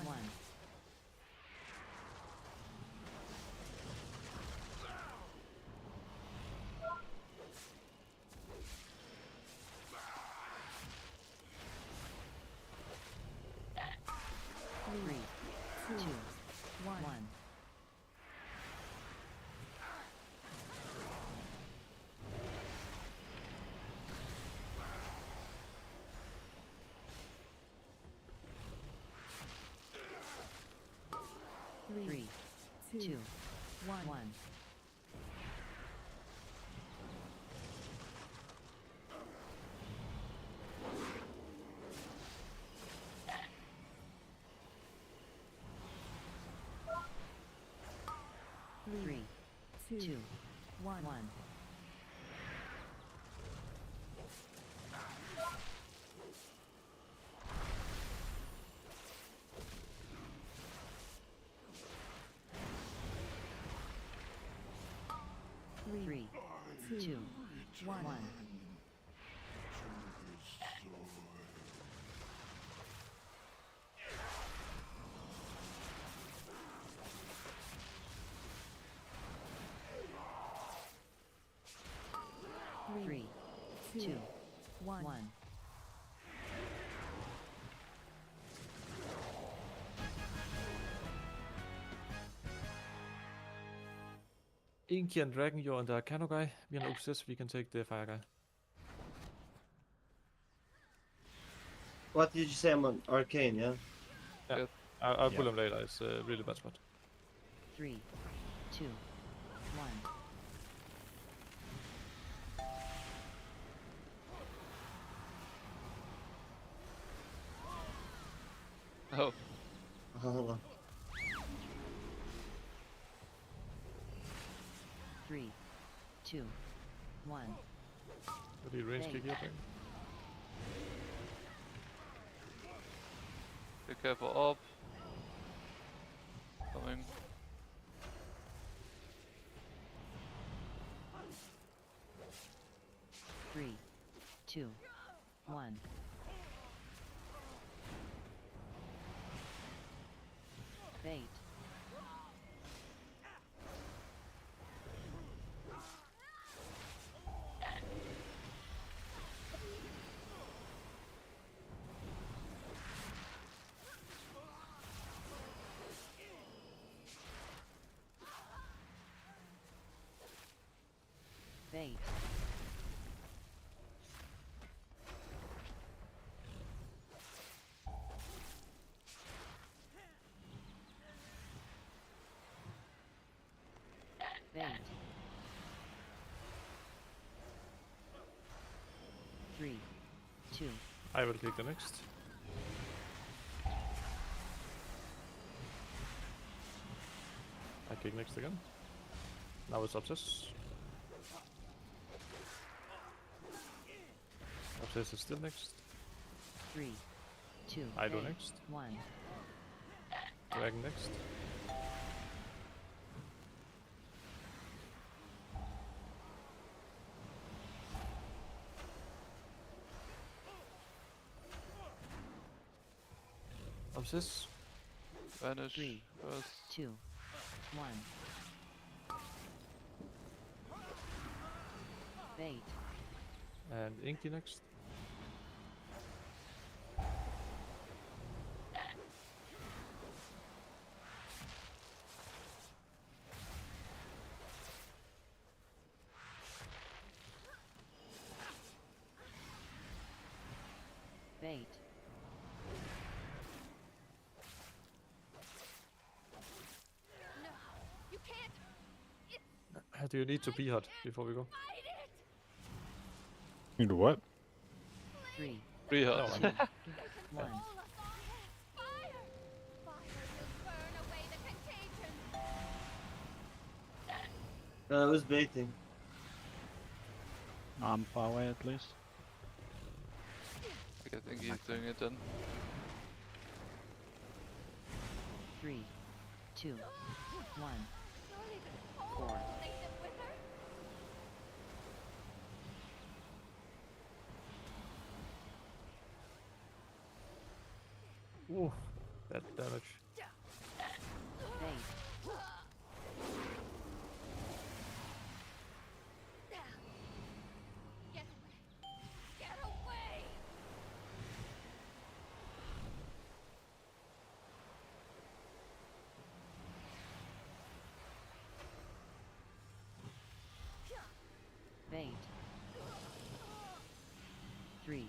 Three, 2, 1. Three, 2, 1. Three, 2, 1. Three, 2, 1. Three, 2, 1. Inky and Dragon, you're on the Arcano guy. Me and Obsess, we can take the Fire guy. What did you say? I'm on Arcane, yeah? Yeah. Yes. I'll pull him later. It's a really bad spot. 3, 2, 1. Oh. Hold on. 3, 2, 1. Did he range kick here? Be careful, orb. Coming. Three, two, one. Bait. Bait. Bait. 3, 2. I will take the next. I kick next again. Now it's Obsess. Obsess is still next. 3, 2. I do next. 1. Dragon next. Obsess. Vanish 3, first. 2, 1. Bait. And Inky next. Bait. No, you can't. Do you need to be hot before we go? You do what? 3, Free hot. 2, 1. I was baiting. I'm far away at least. I think he's doing it then. 3, 2, 1. 4. Ooh, that damage. Bait. Get away! Bait. 3,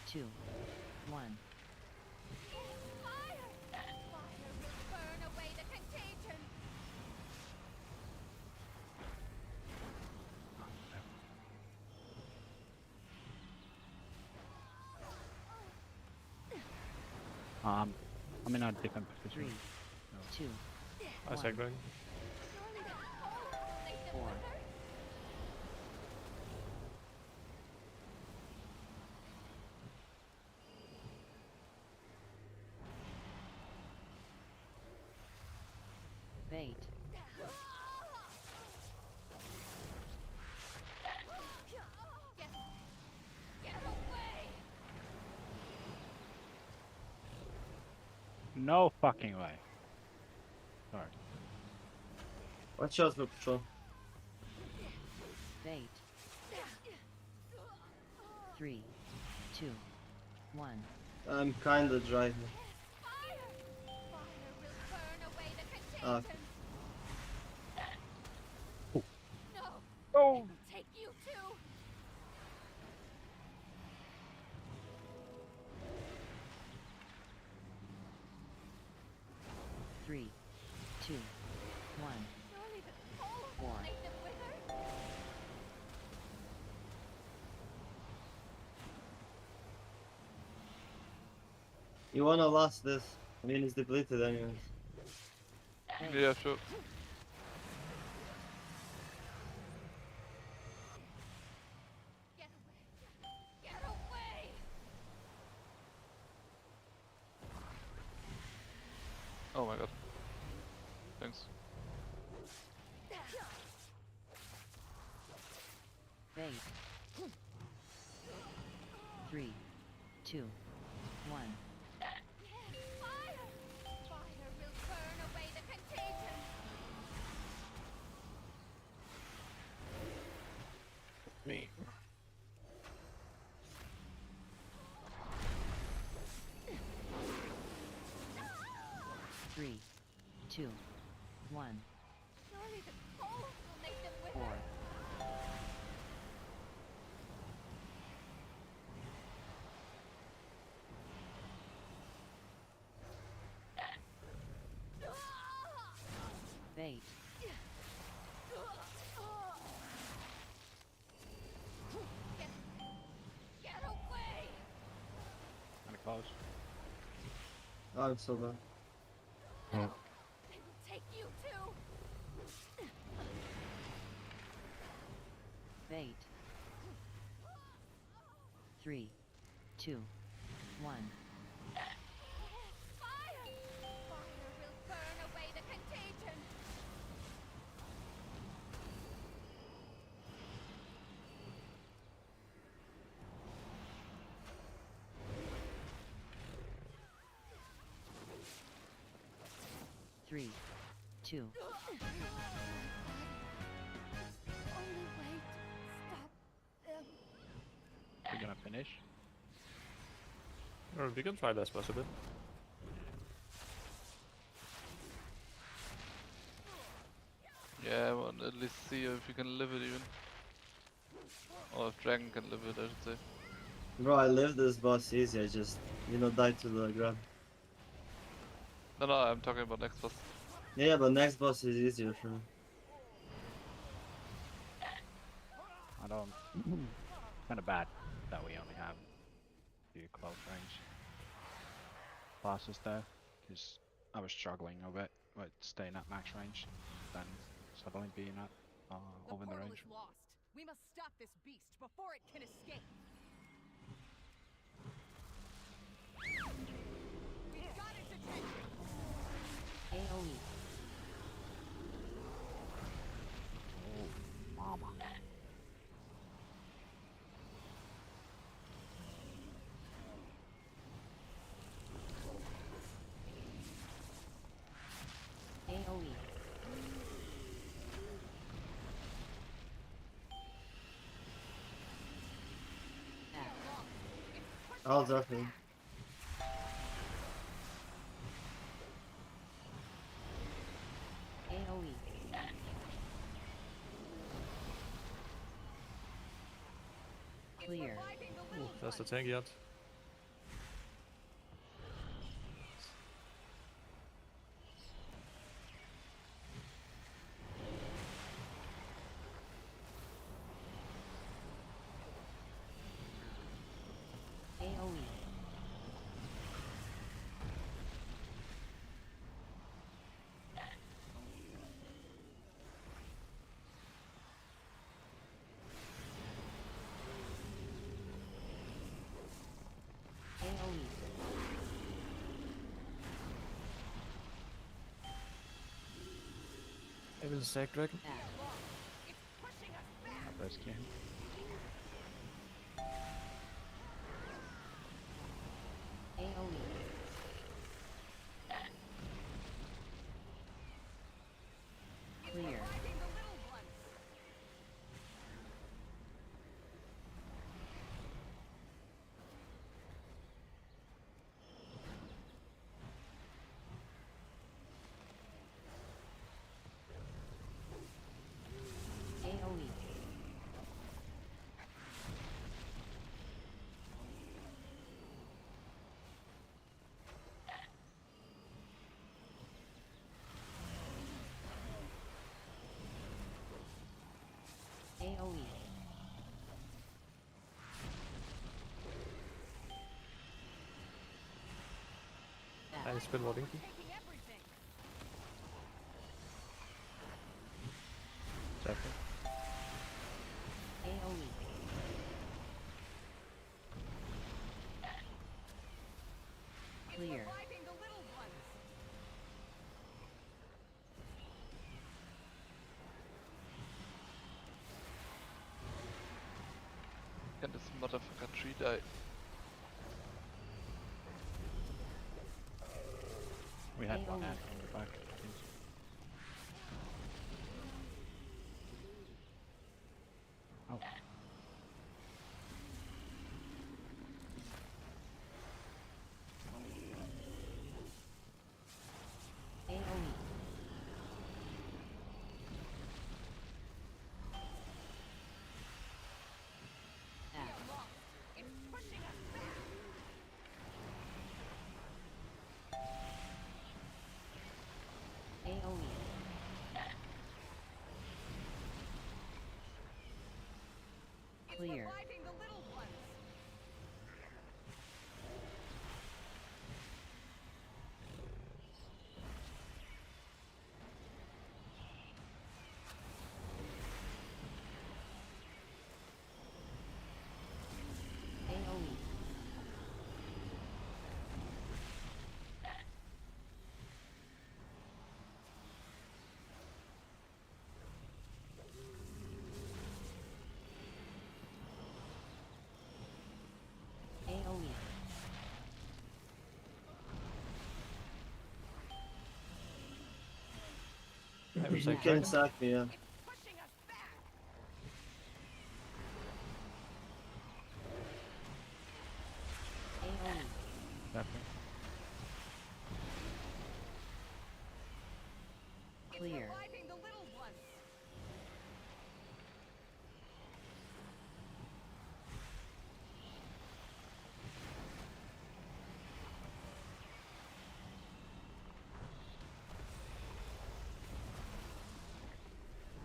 2, 1. Fire will burn away the contagion. I'm in a different position. 3, 2, I said Dragon. 4. Bait. Get away! No fucking way. Sorry. Watch out for patrol. Bait. 3, 2, 1. I'm kinda dry here. Ah, No! Take you too! Three, 2, 1. 4. you wanna last this. I mean, it's depleted anyways. Yeah, sure. Oh my god. Thanks. Bait. 3, 2, 1. Fire! Fire will burn away the contagion! Me. 3, 2, 1. Surely the cold will make them wither! 4. Bait. Get away! Kinda close. Oh, I'm so bad. They will take you too! Bait. 3, 2, 1. Fire! Fire will burn away the contagion! Three, 2. Only way to stop them. We're gonna finish. Or we can try this possible. Yeah, I want to at least see if you can live it even. Or if Dragon can live it, I should say. Bro, I lived this boss easy. I just, died to the ground. No, I'm talking about next boss. Yeah, but next boss is easier for me. I don't. Kind of bad that we only have a few close range classes there, because I was struggling a bit with staying at max range, then suddenly being at over the range. Is lost. We must stop this beast before it can escape. We've got its attention. AoE. Oh, mama. AoE. I'll definitely. AoE. Clear. That's the tank yet. AoE. AoE. I will sack Dragon. Not risky. AoE. Clear. AoE. AoE. I spin more Dinky. Second. AoE. Clear. Can this motherfucker tree die? We had one ad from the back. Oh. AoE. AoE. Clear. AoE. AoE. You can sack me, yeah. AoE. Clear.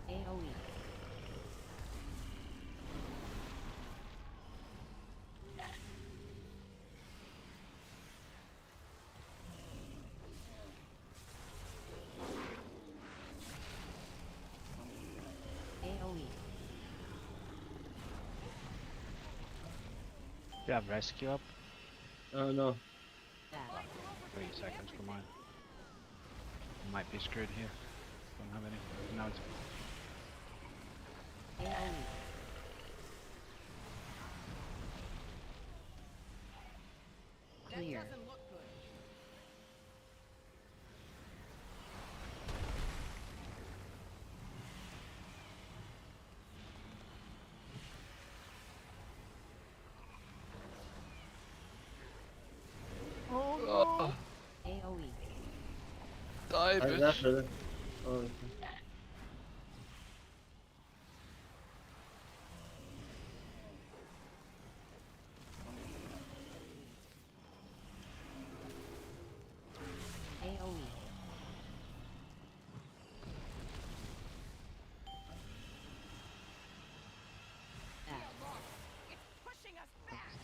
AoE. AoE. You have rescue up? Oh no. 3 seconds for mine. Might be screwed here. Don't have any. No, it's AoE. Clear. Oh, AoE. die, I bitch. left it. Oh, okay. AoE.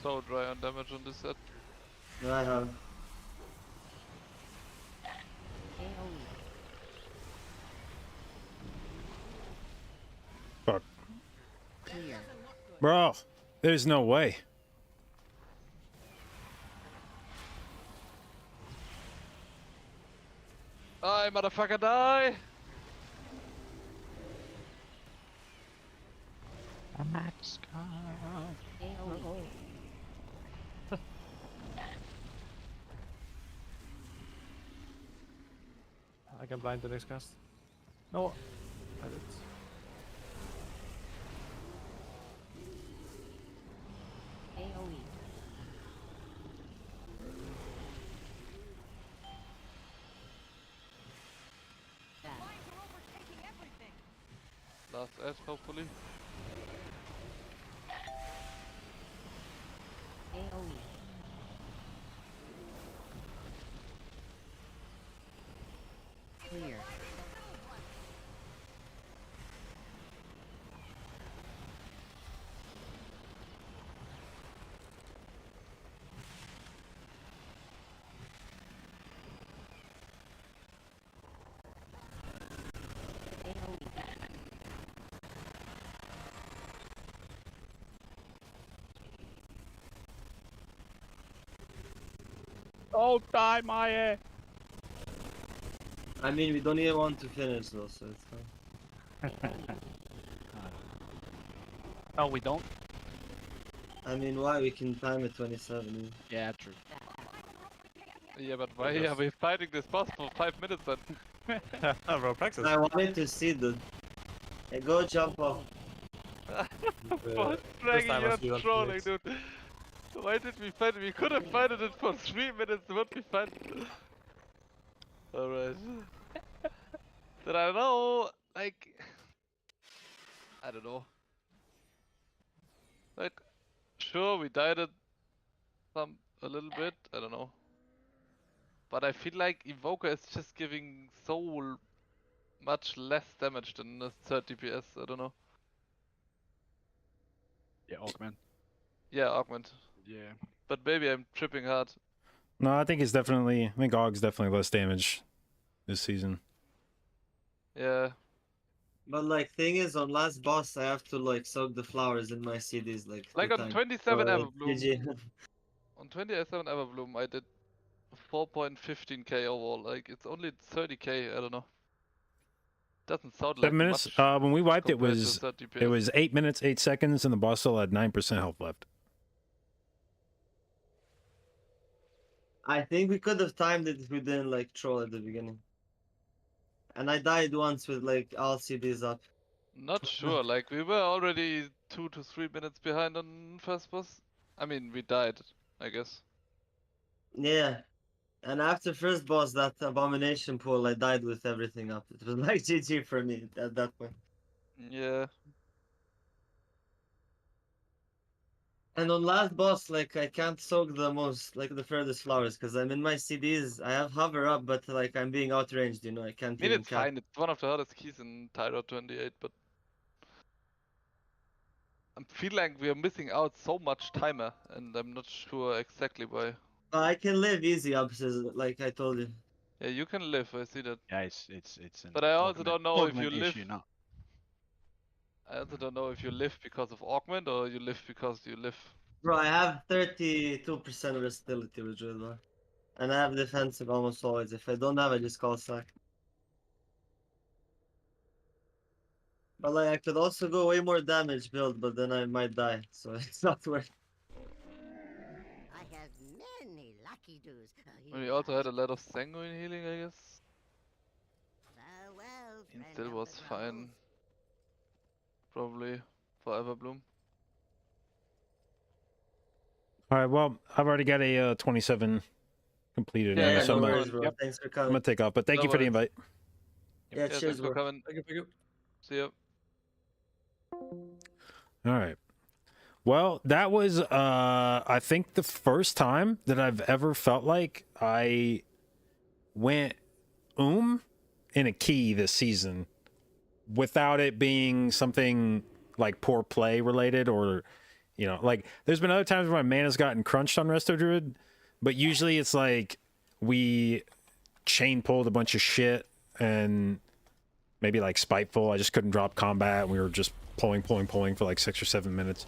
So dry on damage on this set. Yeah, I have. AoE. Fuck. Clear. Bro, there's no way. Die, motherfucker, die! AoE. I can blind the next cast. No, I did. AoE. Last S, hopefully. AoE. Clear. Oh, die, Maya! I mean, we don't even want to finish though, so it's fine. Oh, we don't? I mean, why? We can time it 27. Yeah, true. Yeah, but why are we fighting this boss for 5 minutes then? Bro, practice. I wanted to see the. Hey, go jump off. Boss dragging, you're trolling, dude. Why did we fight it? We could have fighted it for 3 minutes, would be fine. Alright. But I don't know, like... I don't know. Like, sure, we died at a little bit, I don't know. But I feel like Evoker is just giving so much less damage than a 3rd DPS, I don't know. Yeah, augment. Yeah, augment. Yeah. But maybe I'm tripping hard. No, I think it's definitely. I think Aug's definitely less damage this season. Yeah. But like, thing is, on last boss, I have to like soak the flowers in my CDs like. Like the on time. 27 So, Everbloom. On 27 Everbloom, I did 4.15k overall. Like it's only 30k. I don't know. Doesn't sound 7 like minutes. much. When we wiped, it compared to was 30 it PS. was 8 minutes 8 seconds, and the boss still had 9% health left. I think we could have timed it if we didn't like troll at the beginning. And I died once with like all CDs up. Not sure. Like we were already 2 to 3 minutes behind on first boss. I mean, we died, I guess. Yeah. And after first boss, that abomination pool, I died with everything up. It was like GG for me at that point. Yeah. And on last boss, like I can't soak the most, like the furthest flowers, because I'm in my CDs. I have hover up, but like I'm being outranged, you know. I can't I mean, even it's catch. fine. It's one of the hardest keys in Tyro 28, but I feel like we are missing out so much timer, and I'm not sure exactly why. I can live easy up, like I told you. Yeah, you can live. I see that. Yeah, it's an But I also don't know if you augment live. issue now. I also don't know if you live because of augment or you live because you live. Bro, I have 32% versatility with Druid, and I have defensive almost always. If I don't have, I just call sack. But like I could also go way more damage build, but then I might die, so it's not worth. I have many lucky doos. We also had a lot of sanguine healing, I guess. Farewell, And friend still of was the fine. Probably for Everbloom. All right. Well, I've already got a 27 completed. Yeah, now, yeah, so no I'm, worries, bro. Thanks for I'm coming. gonna take off, but thank No you for the worries. invite. Yeah, cheers, thanks for bro. coming. Thank you. See ya. All right. Well, that was I think the first time that I've ever felt like I went in a key this season without it being something like poor play related, or you know, like there's been other times where my mana's gotten crunched on Resto Druid, but usually it's like we chain pulled a bunch of shit and maybe like Spiteful, I just couldn't drop combat and we were just pulling for like 6 or 7 minutes.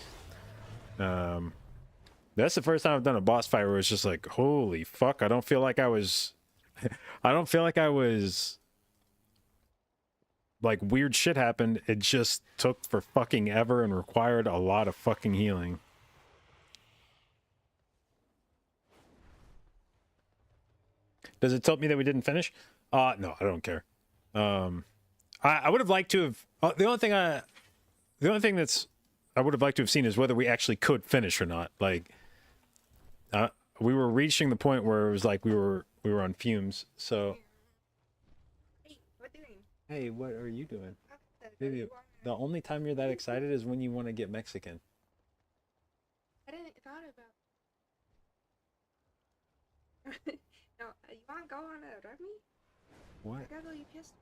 That's the first time I've done a boss fight where it's just like, holy fuck, I don't feel like I was like weird shit happened. It just took for fucking ever and required a lot of fucking healing. Does it tell me that we didn't finish? No, I don't care. I would have liked to have, the only thing that's I would have liked to have seen is whether we actually could finish or not. Like, we were reaching the point where it was like we were on fumes. So, Hey, what doing? hey, what are you doing? Baby, the only time you're that excited is when you want to get Mexican. I didn't thought about. No, you wanna go on a drive me? What? I got all you pissed.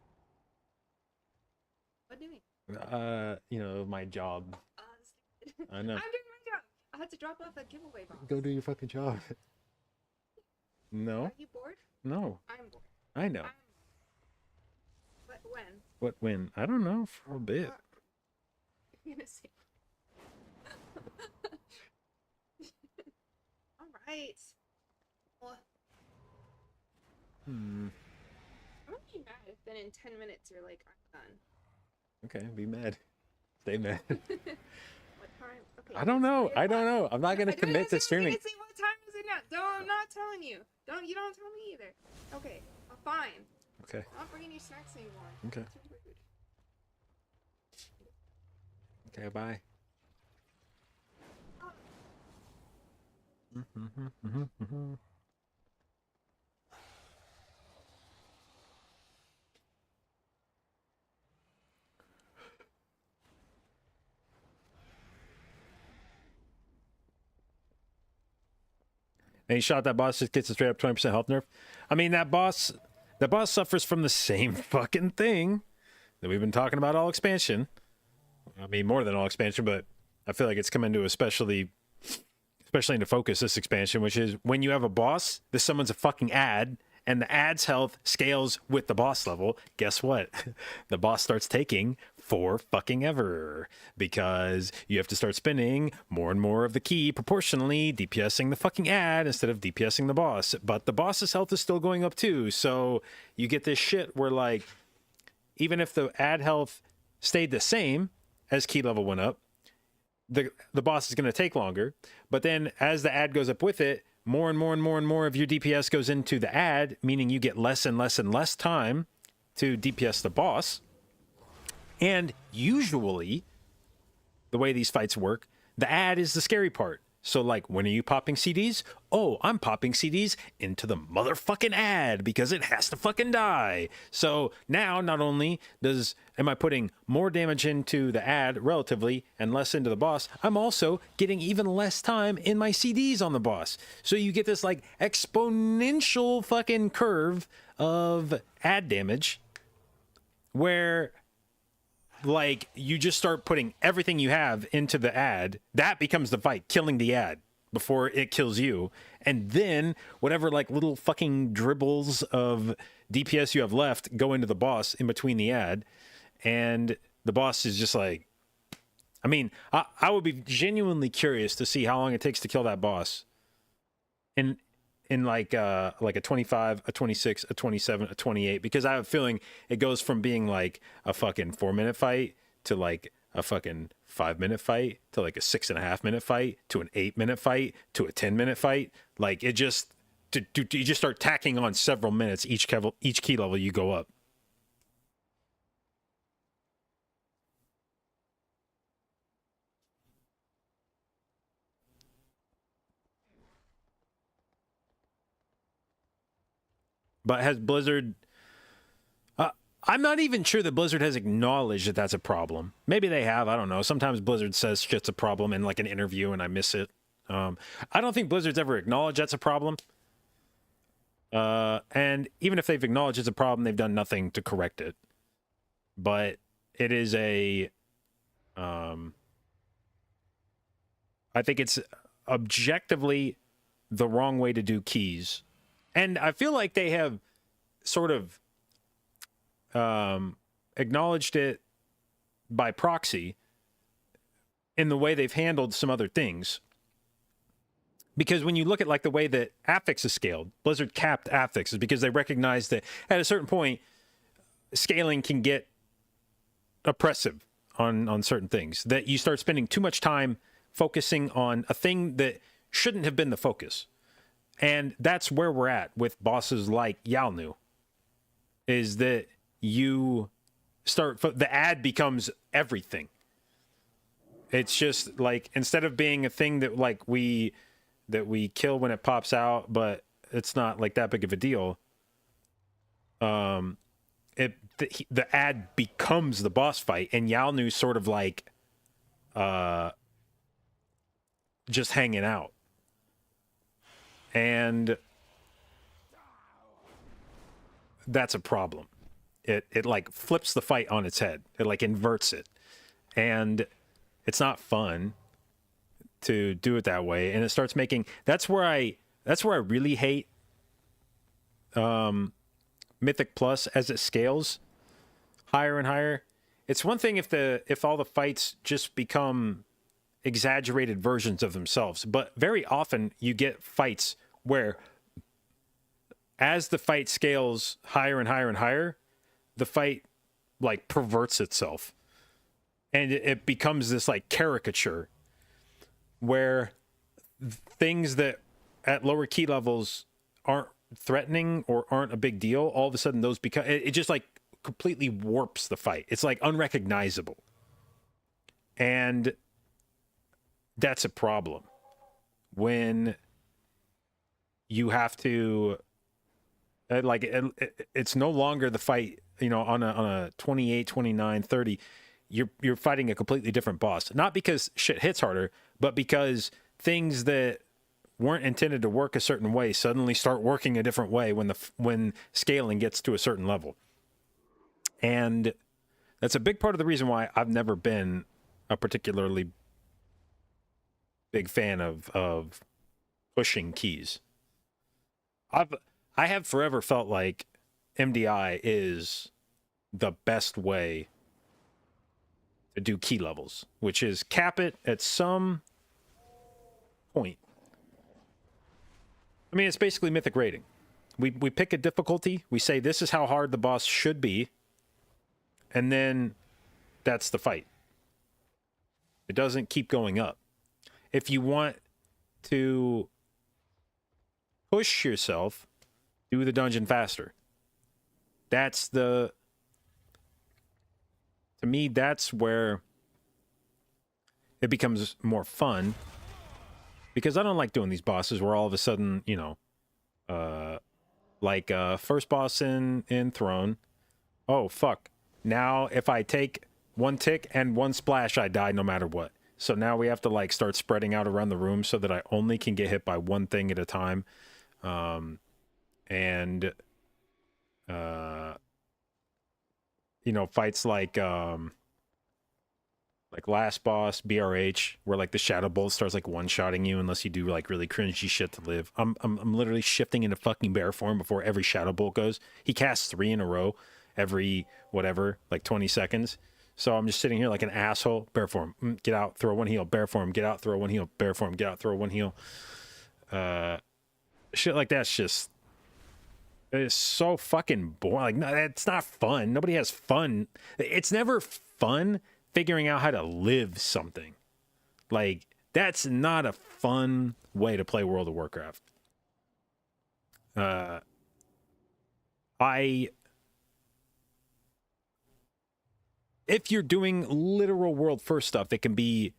What doing? You know, my job. I know. I'm doing my job. I had to drop off a giveaway box. Go do your fucking job. No. Are you bored? No. I'm bored. I know. But when? What when? I don't know, for a bit. You're gonna see. All right. Well, Hmm. I'm gonna be mad if then in 10 minutes you're like, I'm done. Okay, be mad. Stay mad. What time? Okay. I don't know. I don't know. I'm not gonna commit to streaming. See what time is it now? Don't. I'm not telling you. Don't. You don't tell me either. Okay. Fine. Okay. I'm not bringing you snacks anymore. Okay. Too rude. Okay. Bye. And he shot that boss, just gets a straight up 20% health nerf. I mean, that boss suffers from the same fucking thing that we've been talking about all expansion. I mean, more than all expansion, but I feel like it's come into especially into focus this expansion, which is when you have a boss, this summons a fucking ad, and the ad's health scales with the boss level. Guess what? The boss starts taking for fucking ever, because you have to start spending more and more of the key proportionally DPSing the fucking ad instead of DPSing the boss. But the boss's health is still going up too, so you get this shit where, like, even if the ad health stayed the same as key level went up, the boss is going to take longer. But then as the ad goes up with it, more and more and more and more of your DPS goes into the ad, meaning you get less and less and less time to DPS the boss. And usually, the way these fights work, the ad is the scary part. So, like, when are you popping CDs? Oh, I'm popping CDs into the motherfucking ad because it has to fucking die. So now, not only am I putting more damage into the ad relatively and less into the boss, I'm also getting even less time in my CDs on the boss. So you get this, like, exponential fucking curve of ad damage where, like, you just start putting everything you have into the ad. That becomes the fight, killing the ad before it kills you. And then whatever, like, little fucking dribbles of DPS you have left go into the boss in between the ad. And the boss is just like, I mean, I would be genuinely curious to see how long it takes to kill that boss in like a 25, a 26, a 27, a 28, because I have a feeling it goes from being like a fucking 4-minute fight to like a fucking 5-minute fight to like a 6.5-minute fight to an 8-minute fight to a 10-minute fight. Like, it just you just start tacking on several minutes each key level you go up. But has Blizzard... I'm not even sure that Blizzard has acknowledged that that's a problem. Maybe they have. I don't know. Sometimes Blizzard says shit's a problem in, like, an interview and I miss it. I don't think Blizzard's ever acknowledged that's a problem. And even if they've acknowledged it's a problem, they've done nothing to correct it. But it is a... I think it's objectively the wrong way to do keys. And I feel like they have sort of acknowledged it by proxy in the way they've handled some other things. Because when you look at, like, the way that affix is scaled, Blizzard capped affixes because they recognized that at a certain point, scaling can get oppressive on certain things. That you start spending too much time focusing on a thing that shouldn't have been the focus. And that's where we're at with bosses like Yalnu, is that you start, the ad becomes everything. It's just like, instead of being a thing that, like, we kill when it pops out, but it's not like that big of a deal. The ad becomes the boss fight, and Yalnu's sort of like just hanging out. And that's a problem. It like flips the fight on its head. It like inverts it. And it's not fun to do it that way. And it starts making, that's where I really hate Mythic Plus as it scales higher and higher. It's one thing if all the fights just become exaggerated versions of themselves, but very often you get fights where as the fight scales higher and higher and higher, the fight like perverts itself and it becomes this like caricature where things that at lower key levels aren't threatening or aren't a big deal, all of a sudden those become, it just like completely warps the fight. It's like unrecognizable. And that's a problem when you have to like it's no longer the fight, you know, on a 28, 29, 30, you're fighting a completely different boss. Not because shit hits harder, but because things that weren't intended to work a certain way suddenly start working a different way when scaling gets to a certain level. And that's a big part of the reason why I've never been a particularly big fan of pushing keys. I have forever felt like MDI is the best way to do key levels, which is cap it at some point. I mean, it's basically mythic rating. We pick a difficulty, we say this is how hard the boss should be, and then that's the fight. It doesn't keep going up. If you want to push yourself, do the dungeon faster. That's to me, that's where it becomes more fun. Because I don't like doing these bosses where all of a sudden, you know, like first boss in Throne. Oh, fuck. Now, if I take one tick and one splash, I die no matter what. So now we have to like start spreading out around the room so that I only can get hit by one thing at a time. You know, fights like last boss, BRH, where like the shadow bolt starts like one-shotting you unless you do like really cringy shit to live. I'm literally shifting into fucking bear form before every shadow bolt goes. He casts 3 in a row every whatever, like 20 seconds. So I'm just sitting here like an asshole. Bear form, get out, throw one heal. Bear form, get out, throw one heal. Bear form, get out, throw one heal. Shit like that's just, it's so fucking boring. Like, no, it's not fun. Nobody has fun. It's never fun figuring out how to live something. Like, that's not a fun way to play World of Warcraft. If you're doing literal world first stuff, it can be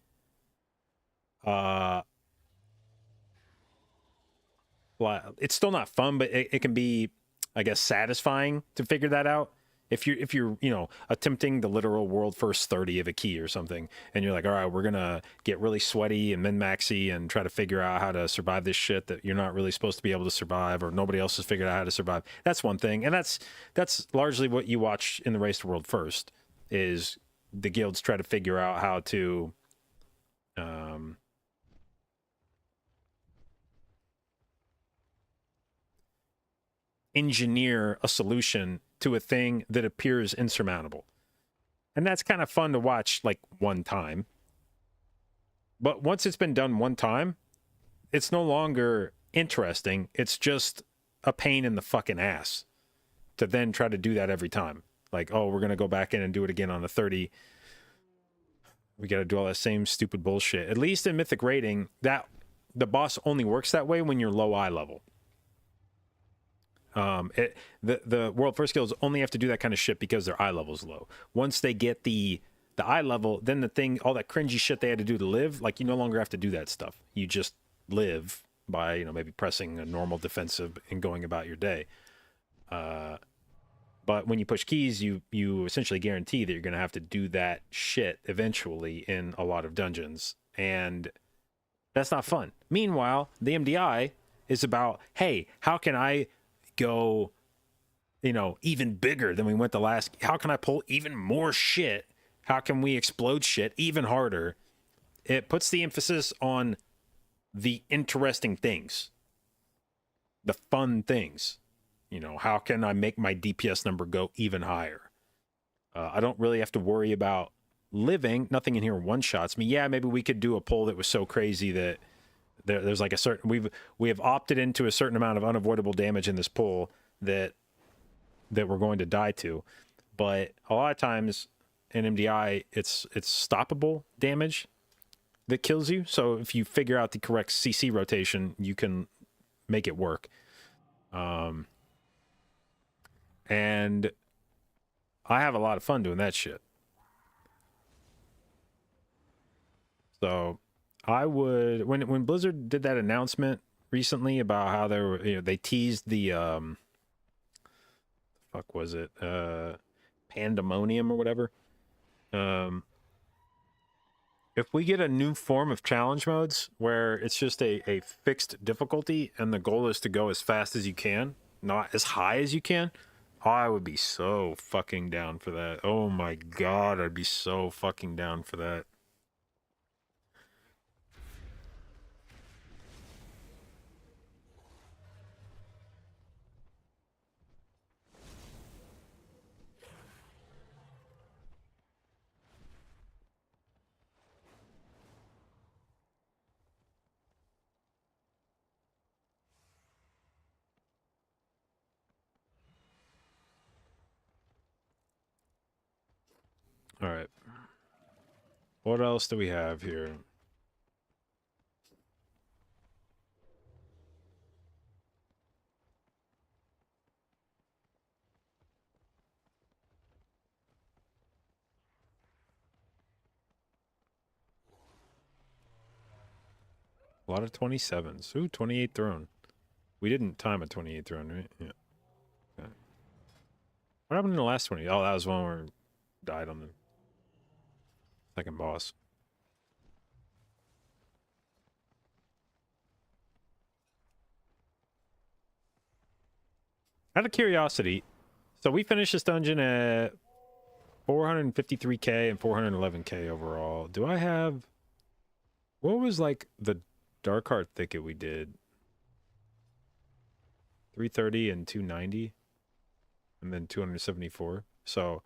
it's still not fun, but it can be, I guess, satisfying to figure that out. If you're you know, attempting the literal world first 30 of a key or something, and you're like, all right, we're gonna get really sweaty and min-maxy and try to figure out how to survive this shit that you're not really supposed to be able to survive, or nobody else has figured out how to survive. That's one thing, and that's largely what you watch in the Race to World First, is the guilds try to figure out how to engineer a solution to a thing that appears insurmountable. And that's kind of fun to watch like one time. But once it's been done one time, it's no longer interesting. It's just a pain in the fucking ass to then try to do that every time. Like, oh, we're going to go back in and do it again on a 30. We got to do all that same stupid bullshit. At least in Mythic Rating, that the boss only works that way when you're low eye level. The world first guilds only have to do that kind of shit because their eye level's low. Once they get the eye level, then the thing, all that cringy shit they had to do to live, like, you no longer have to do that stuff. You just live by, you know, maybe pressing a normal defensive and going about your day. But when you push keys, you essentially guarantee that you're going to have to do that shit eventually in a lot of dungeons, and that's not fun. Meanwhile, the MDI is about, hey, how can I go, you know, even bigger than we went the last? How can I pull even more shit? How can we explode shit even harder? It puts the emphasis on the interesting things, the fun things. You know, how can I make my DPS number go even higher? I don't really have to worry about living. Nothing in here one-shots me. Yeah, maybe we could do a pull that was so crazy that there's like a certain, we have opted into a certain amount of unavoidable damage in this pull that we're going to die to. But a lot of times in MDI, it's stoppable damage. that kills you. So if you figure out the correct CC rotation, you can make it work. And I have a lot of fun doing that shit. So I would, when Blizzard did that announcement recently about how they were, you know, they teased the fuck was it, pandemonium or whatever. If we get a new form of challenge modes where it's just a fixed difficulty and the goal is to go as fast as you can, not as high as you can, I would be so fucking down for that. Oh my god, I'd be so fucking down for that. All right. What else do we have here? A lot of 27s. Ooh, 28 throne. We didn't time a 28 throne, right? Yeah. Okay. What happened in the last 20? Oh, that was one where died on the second boss. Out of curiosity, so we finished this dungeon at 453k and 411k overall. Do I have... What was, like, the Darkheart Thicket we did? 330 and 290? And then 274. So,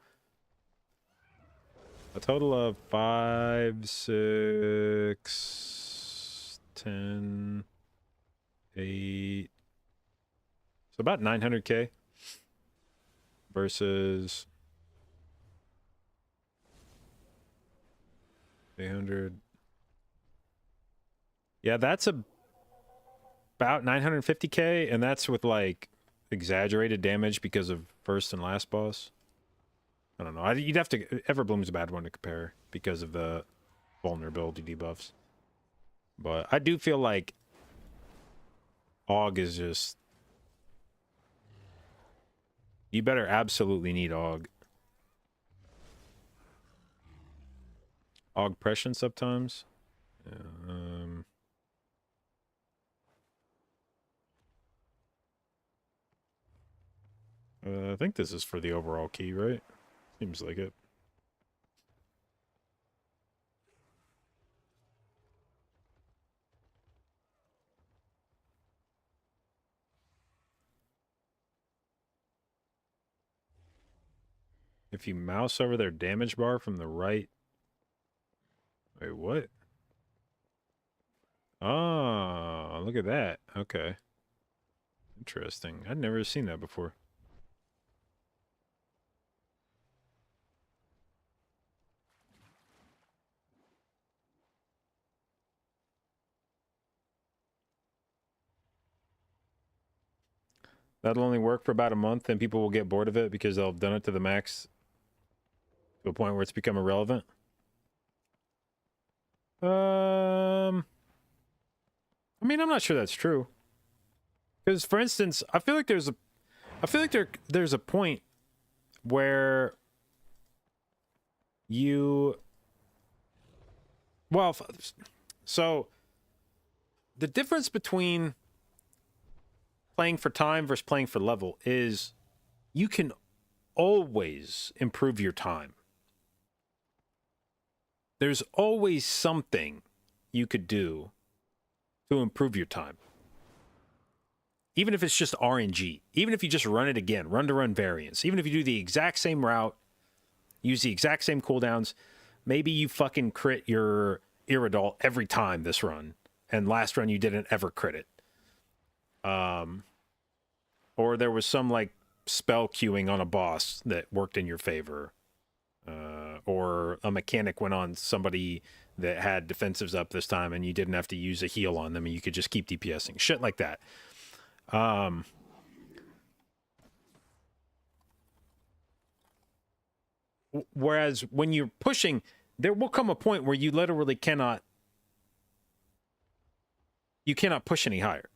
a total of 5, 6, 10, 8... So about 900k versus 800. Yeah, that's about 950k, and that's with like exaggerated damage because of first and last boss. I don't know. You'd have to... Everbloom's a bad one to compare because of the vulnerability debuffs. But I do feel like AUG is just... You better absolutely need AUG. AUG Pression sometimes. I think this is for the overall key, right? Seems like it. If you mouse over their damage bar from the right... Wait, what? Oh, look at that. Okay. Interesting. I'd never seen that before. That'll only work for about a month, and people will get bored of it because they'll have done it to the max to a point where it's become irrelevant. I mean, I'm not sure that's true. Because, for instance, I feel like there's a point where you... Well, so the difference between playing for time versus playing for level is you can always improve your time. There's always something you could do to improve your time. Even if it's just RNG. Even if you just run it again, run-to-run variants. Even if you do the exact same route, use the exact same cooldowns, maybe you fucking crit your Iridol every time this run, and last run you didn't ever crit it. Or there was some, like, spell queuing on a boss that worked in your favor. Or a mechanic went on somebody that had defensives up this time, and you didn't have to use a heal on them, and you could just keep DPSing. Shit like that. Whereas when you're pushing, there will come a point where you literally cannot push any higher.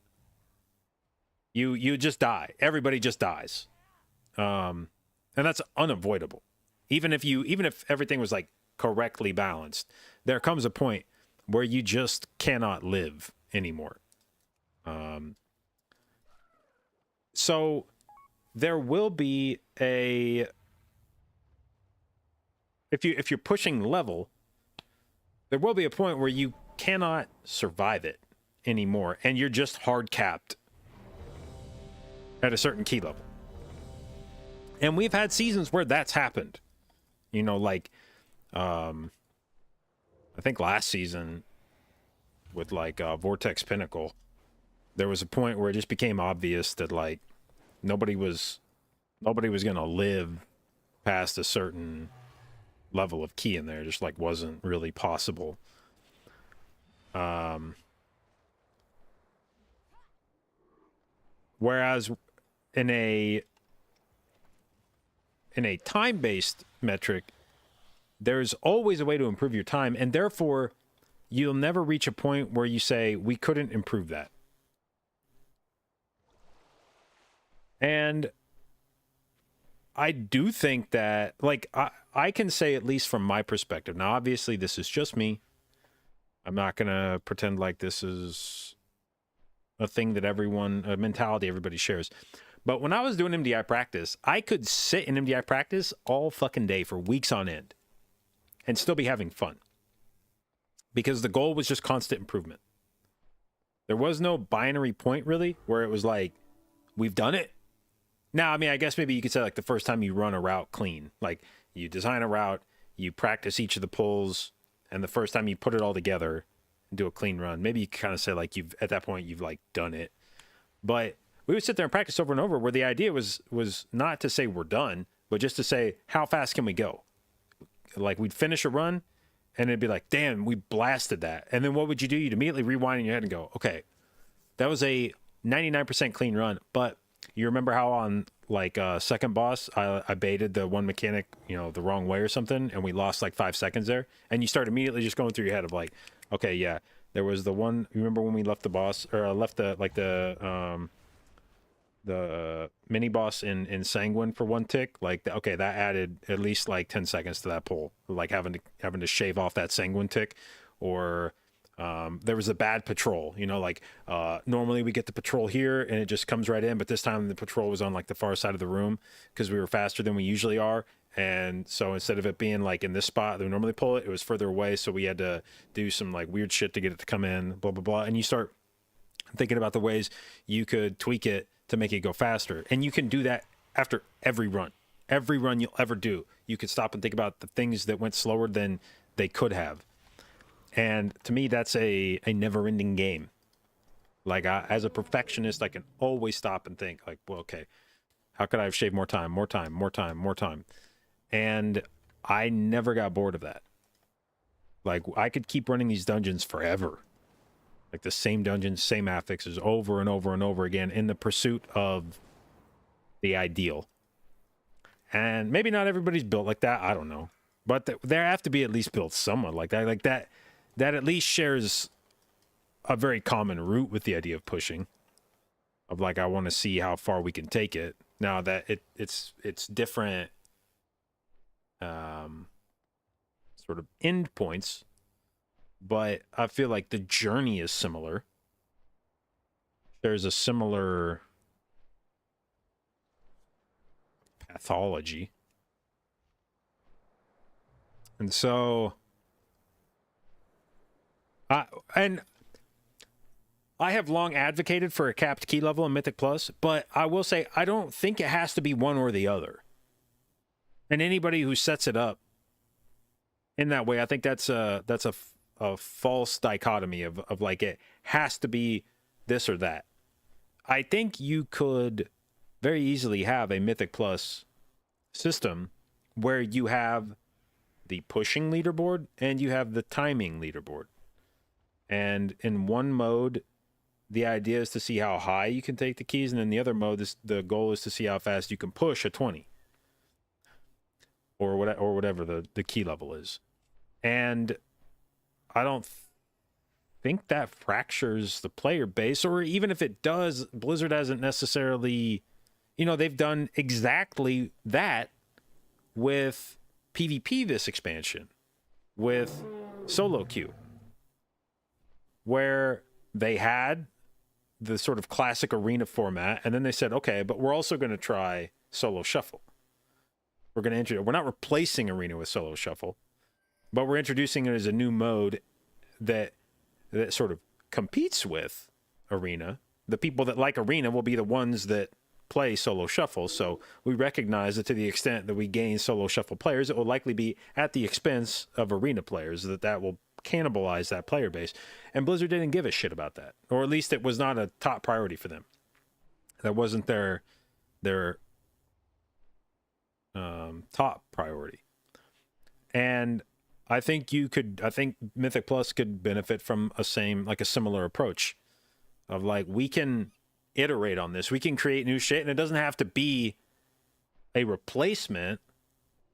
You just die. Everybody just dies. And that's unavoidable. Even if everything was like correctly balanced, there comes a point where you just cannot live anymore. So there will be a, if you're pushing level, there will be a point where you cannot survive it anymore, and you're just hard capped at a certain key level. And we've had seasons where that's happened. You know, like I think last season with like Vortex Pinnacle, there was a point where it just became obvious that like nobody was gonna live past a certain level of key in there. It just like wasn't really possible. Whereas in a time-based metric, there's always a way to improve your time, and therefore you'll never reach a point where you say we couldn't improve that. And I do think that, like, I can say, at least from my perspective, now obviously this is just me, I'm not gonna pretend like this is a thing that a mentality everybody shares. But when I was doing MDI practice, I could sit in MDI practice all fucking day for weeks on end and still be having fun, because the goal was just constant improvement. There was no binary point really where it was like, we've done it. Now, I mean, I guess maybe you could say like the first time you run a route clean, like you design a route, you practice each of the pulls, and the first time you put it all together and do a clean run, maybe you kind of say like at that point you've like done it. But we would sit there and practice over and over, where the idea was not to say we're done, but just to say, how fast can we go? Like we'd finish a run and it'd be like, damn, we blasted that. And then what would you do? You'd immediately rewind in your head and go, okay, that was a 99% clean run. But you remember how on like second boss, I baited the one mechanic, you know, the wrong way or something, and we lost like 5 seconds there. And you start immediately just going through your head of like, okay, yeah, there was the one, you remember when we left the boss, or left the mini boss in Sanguine for 1 tick, like, okay, that added at least like 10 seconds to that pull, like having to shave off that Sanguine tick. Or there was a bad patrol, you know, like normally we get the patrol here and it just comes right in, but this time the patrol was on like the far side of the room because we were faster than we usually are. And so instead of it being like in this spot that we normally pull it, it was further away, so we had to do some like weird shit to get it to come in, blah blah blah. And you start thinking about the ways you could tweak it to make it go faster. And you can do that after every run you'll ever do. You could stop and think about the things that went slower than they could have. And to me, that's a never-ending game. Like, as a perfectionist, I can always stop and think, like, well, okay, how could I have shaved more time? And I never got bored of that. Like, I could keep running these dungeons forever. Like, the same dungeons, same affixes, over and over and over again, in the pursuit of the ideal. And maybe not everybody's built like that, I don't know. But there have to be at least built somewhat like that. Like, that at least shares a very common root with the idea of pushing. Of like, I want to see how far we can take it. Now that it's different sort of end points, but I feel like the journey is similar. There's a similar pathology. And so I have long advocated for a capped key level in Mythic Plus, but I will say I don't think it has to be one or the other. And anybody who sets it up in that way, I think that's a false dichotomy of like it has to be this or that. I think you could very easily have a Mythic Plus system where you have the pushing leaderboard and you have the timing leaderboard. And in one mode, the idea is to see how high you can take the keys, and in the other mode, the goal is to see how fast you can push a 20. Or whatever the key level is. And I don't think that fractures the player base, or even if it does, Blizzard hasn't necessarily, they've done exactly that with PvP this expansion, with solo queue, where they had the sort of classic arena format, and then they said, okay, but we're also going to try solo shuffle. We're going to we're not replacing arena with solo shuffle, but we're introducing it as a new mode that sort of competes with arena. The people that like arena will be the ones that play solo shuffle. So we recognize that to the extent that we gain solo shuffle players, it will likely be at the expense of arena players, that will cannibalize that player base. And Blizzard didn't give a shit about that, or at least it was not a top priority for them. That wasn't their top priority. And I think Mythic Plus could benefit from a similar approach of we can iterate on this. We can create new shit, and it doesn't have to be a replacement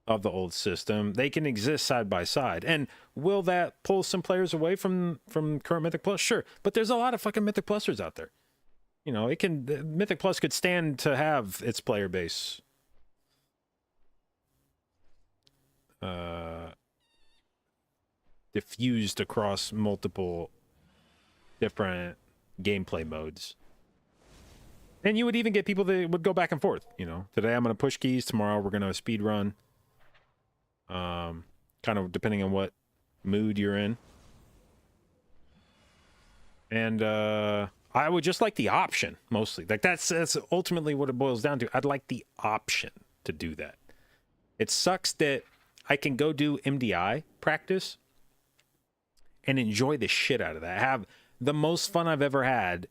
of the old system. They can exist side by side. And will that pull some players away from current Mythic Plus? Sure. But there's a lot of fucking Mythic Plusers out there. Mythic Plus could stand to have its player base diffused across multiple different gameplay modes. And you would even get people that would go back and forth. Today I'm going to push keys, tomorrow we're going to speed run. Kind of depending on what mood you're in. And I would just like the option, mostly. That's ultimately what it boils down to. I'd like the option to do that. It sucks that I can go do MDI practice and enjoy the shit out of that. Have the most fun I've ever had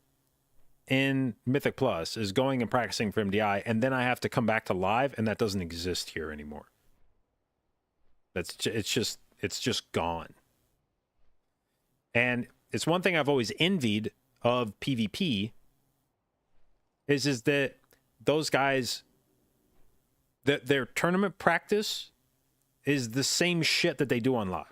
in Mythic Plus is going and practicing for MDI, and then I have to come back to live, and that doesn't exist here anymore. It's just gone. And it's one thing I've always envied of PvP is that those guys, their tournament practice is the same shit that they do on live.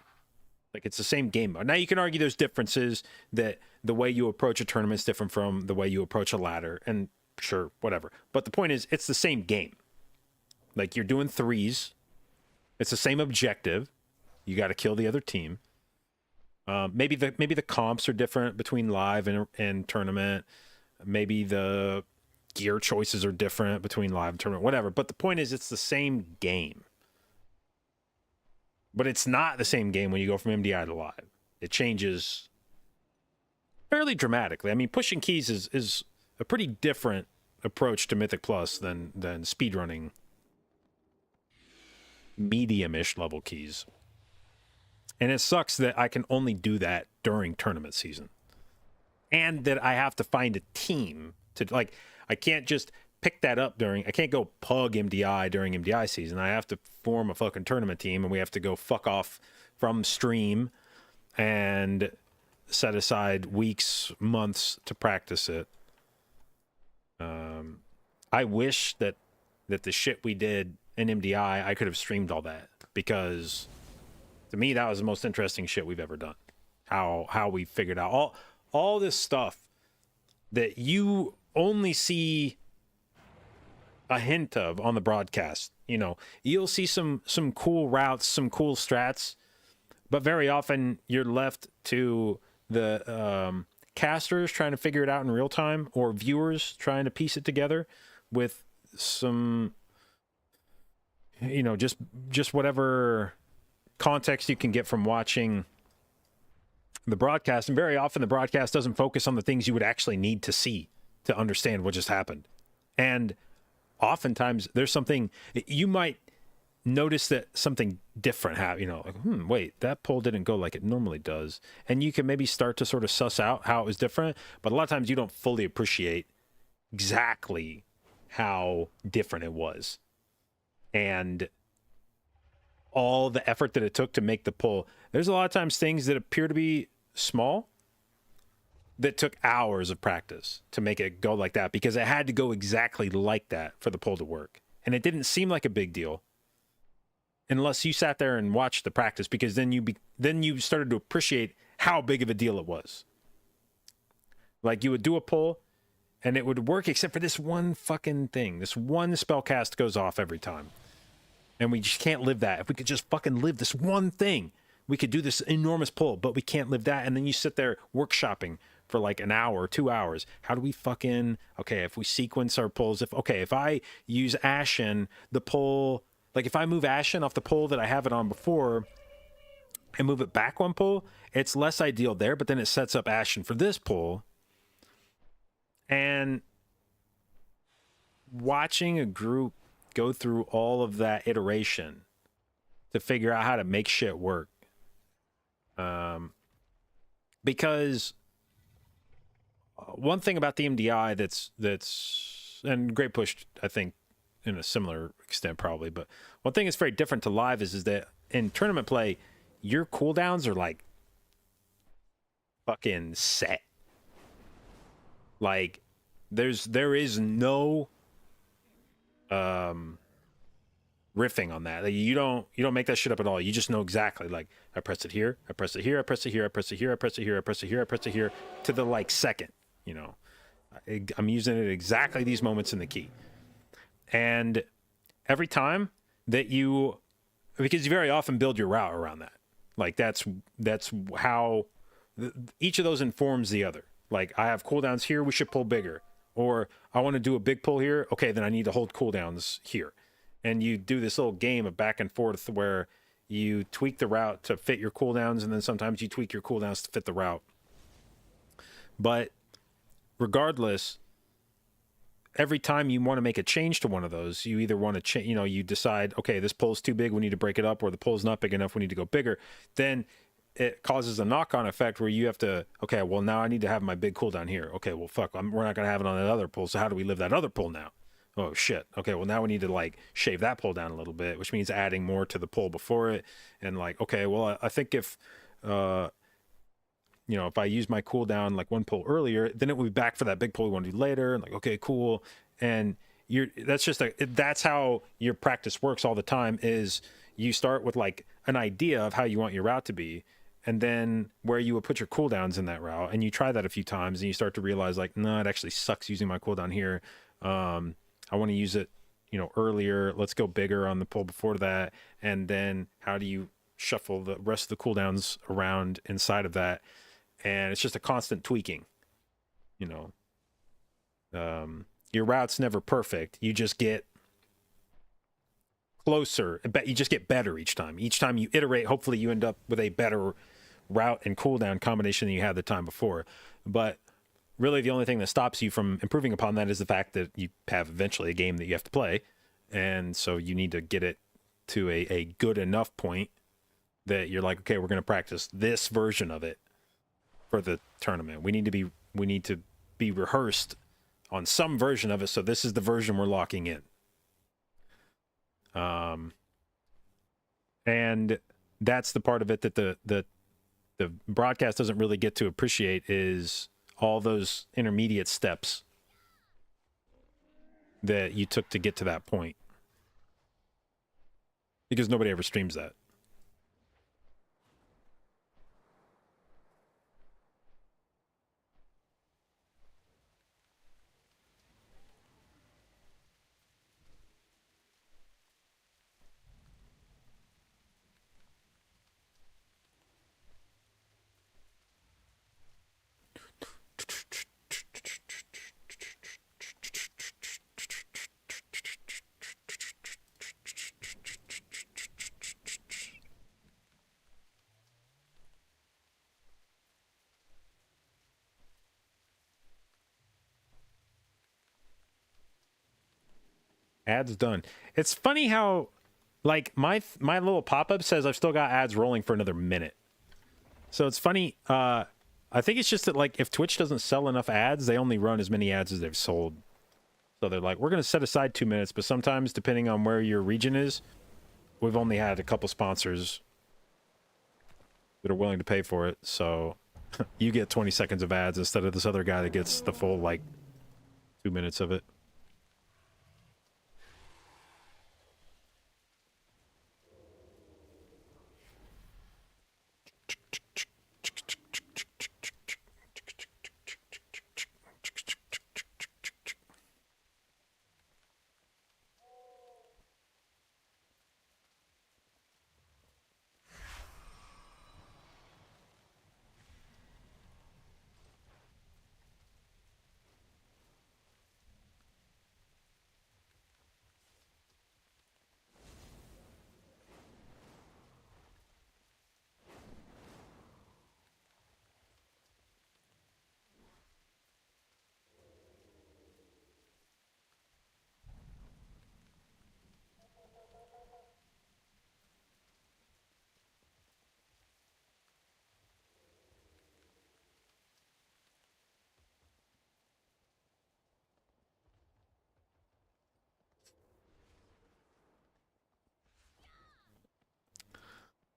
It's the same game mode. Now you can argue there's differences, that the way you approach a tournament is different from the way you approach a ladder, and sure, whatever. But the point is, it's the same game. You're doing threes. It's the same objective. You got to kill the other team. Maybe the comps are different between live and tournament. Maybe the gear choices are different between live and tournament, whatever. But the point is, it's the same game. But it's not the same game when you go from MDI to live. It changes fairly dramatically. I mean, pushing keys is a pretty different approach to Mythic Plus than speedrunning medium-ish level keys. And it sucks that I can only do that during tournament season. And that I have to find a team to, I can't just pick that up I can't go pug MDI during MDI season. I have to form a fucking tournament team, and we have to go fuck off from stream and set aside weeks, months to practice it. I wish that the shit we did in MDI, I could have streamed all that, because to me that was the most interesting shit we've ever done. How we figured out all this stuff that you only see a hint of on the broadcast. You'll see some cool routes, some cool strats, but very often you're left to the casters trying to figure it out in real time, or viewers trying to piece it together with some, just whatever context you can get from watching the broadcast. And very often the broadcast doesn't focus on the things you would actually need to see to understand what just happened. And oftentimes there's something you might notice, that something different happened, wait, that pull didn't go like it normally does. And you can maybe start to sort of suss out how it was different, but a lot of times you don't fully appreciate exactly how different it was. And all the effort that it took to make the pull. There's a lot of times things that appear to be small that took hours of practice to make it go like that, because it had to go exactly like that for the pull to work. And it didn't seem like a big deal unless you sat there and watched the practice, because then you started to appreciate how big of a deal it was. Like, you would do a pull and it would work except for this one fucking thing. This one spell cast goes off every time. And we just can't live that. If we could just fucking live this one thing, we could do this enormous pull, but we can't live that. And then you sit there workshopping for like an hour, 2 hours. How do we fucking, okay, if we sequence our pulls, if I use Ashen, the pull, like if I move Ashen off the pull that I have it on before and move it back one pull, it's less ideal there, but then it sets up Ashen for this pull. And watching a group go through all of that iteration to figure out how to make shit work. Because one thing about the MDI that's and Great Push, I think, in a similar extent probably, but one thing that's very different to live is that in tournament play, your cooldowns are like fucking set. Like there is no riffing on that. Like, you don't make that shit up at all. You just know exactly, like, I press it here, I press it here, I press it here, I press it here, I press it here, I press it here, I press it here, to the like second, you know. I'm using it at exactly these moments in the key. And every time that because you very often build your route around that. Like that's how each of those informs the other. Like, I have cooldowns here, we should pull bigger. Or I want to do a big pull here, okay, then I need to hold cooldowns here. And you do this little game of back and forth where you tweak the route to fit your cooldowns, and then sometimes you tweak your cooldowns to fit the route. But regardless, every time you want to make a change to one of those, you either want to change, you decide, okay, this pull's too big, we need to break it up, or the pull's not big enough, we need to go bigger. Then it causes a knock-on effect where you have to, okay, well, now I need to have my big cooldown here. Okay, well, fuck, we're not going to have it on that other pull, so how do we live that other pull now? Oh, shit. Okay, well, now we need to, like, shave that pull down a little bit, which means adding more to the pull before it. And, like, okay, well, I think if, if I use my cooldown, like, one pull earlier, then it will be back for that big pull we want to do later. And, like, okay, cool. And that's how your practice works all the time, is you start with, like, an idea of how you want your route to be, and then where you would put your cooldowns in that route. And you try that a few times, and you start to realize, like, no, it actually sucks using my cooldown here. I want to use it, earlier. Let's go bigger on the pull before that. And then how do you shuffle the rest of the cooldowns around inside of that? And it's just a constant tweaking, your route's never perfect. You just get closer. You just get better each time. Each time you iterate, hopefully you end up with a better route and cooldown combination than you had the time before. But really, the only thing that stops you from improving upon that is the fact that you have eventually a game that you have to play. And so you need to get it to a good enough point that you're like, okay, we're going to practice this version of it for the tournament. We need to be rehearsed on some version of it. So this is the version we're locking in. And that's the part of it that the broadcast doesn't really get to appreciate, is all those intermediate steps that you took to get to that point, because nobody ever streams that. Ads done. It's funny how, like, my little pop-up says I've still got ads rolling for another minute. So it's funny. I think it's just that, like, if Twitch doesn't sell enough ads, they only run as many ads as they've sold. So they're like, we're going to set aside 2 minutes, but sometimes, depending on where your region is, we've only had a couple sponsors that are willing to pay for it, so you get 20 seconds of ads instead of this other guy that gets the full, like, 2 minutes of it.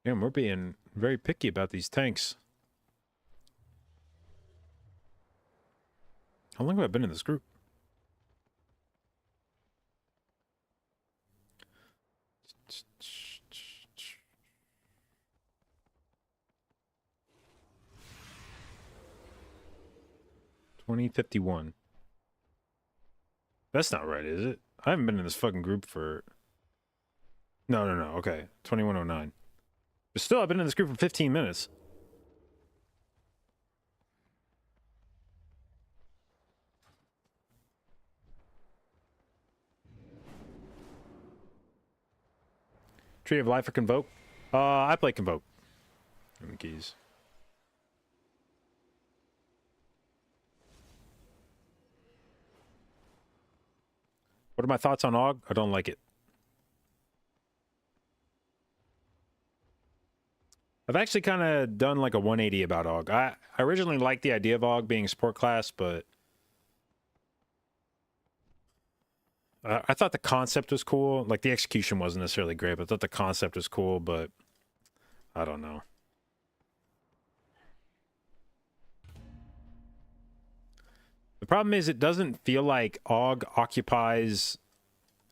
Damn, we're being very picky about these tanks. How long have I been in this group? $20.51. That's not right, is it? I haven't been in this fucking group for... No. Okay. 2109. But still, I've been in this group for 15 minutes. Tree of Life or Convoke? I play Convoke. Give me keys. What are my thoughts on AUG? I don't like it. I've actually kind of done like a 180 about AUG. I originally liked the idea of AUG being a support class, but I thought the concept was cool. Like, the execution wasn't necessarily great, but I thought the concept was cool, but I don't know. The problem is it doesn't feel like AUG occupies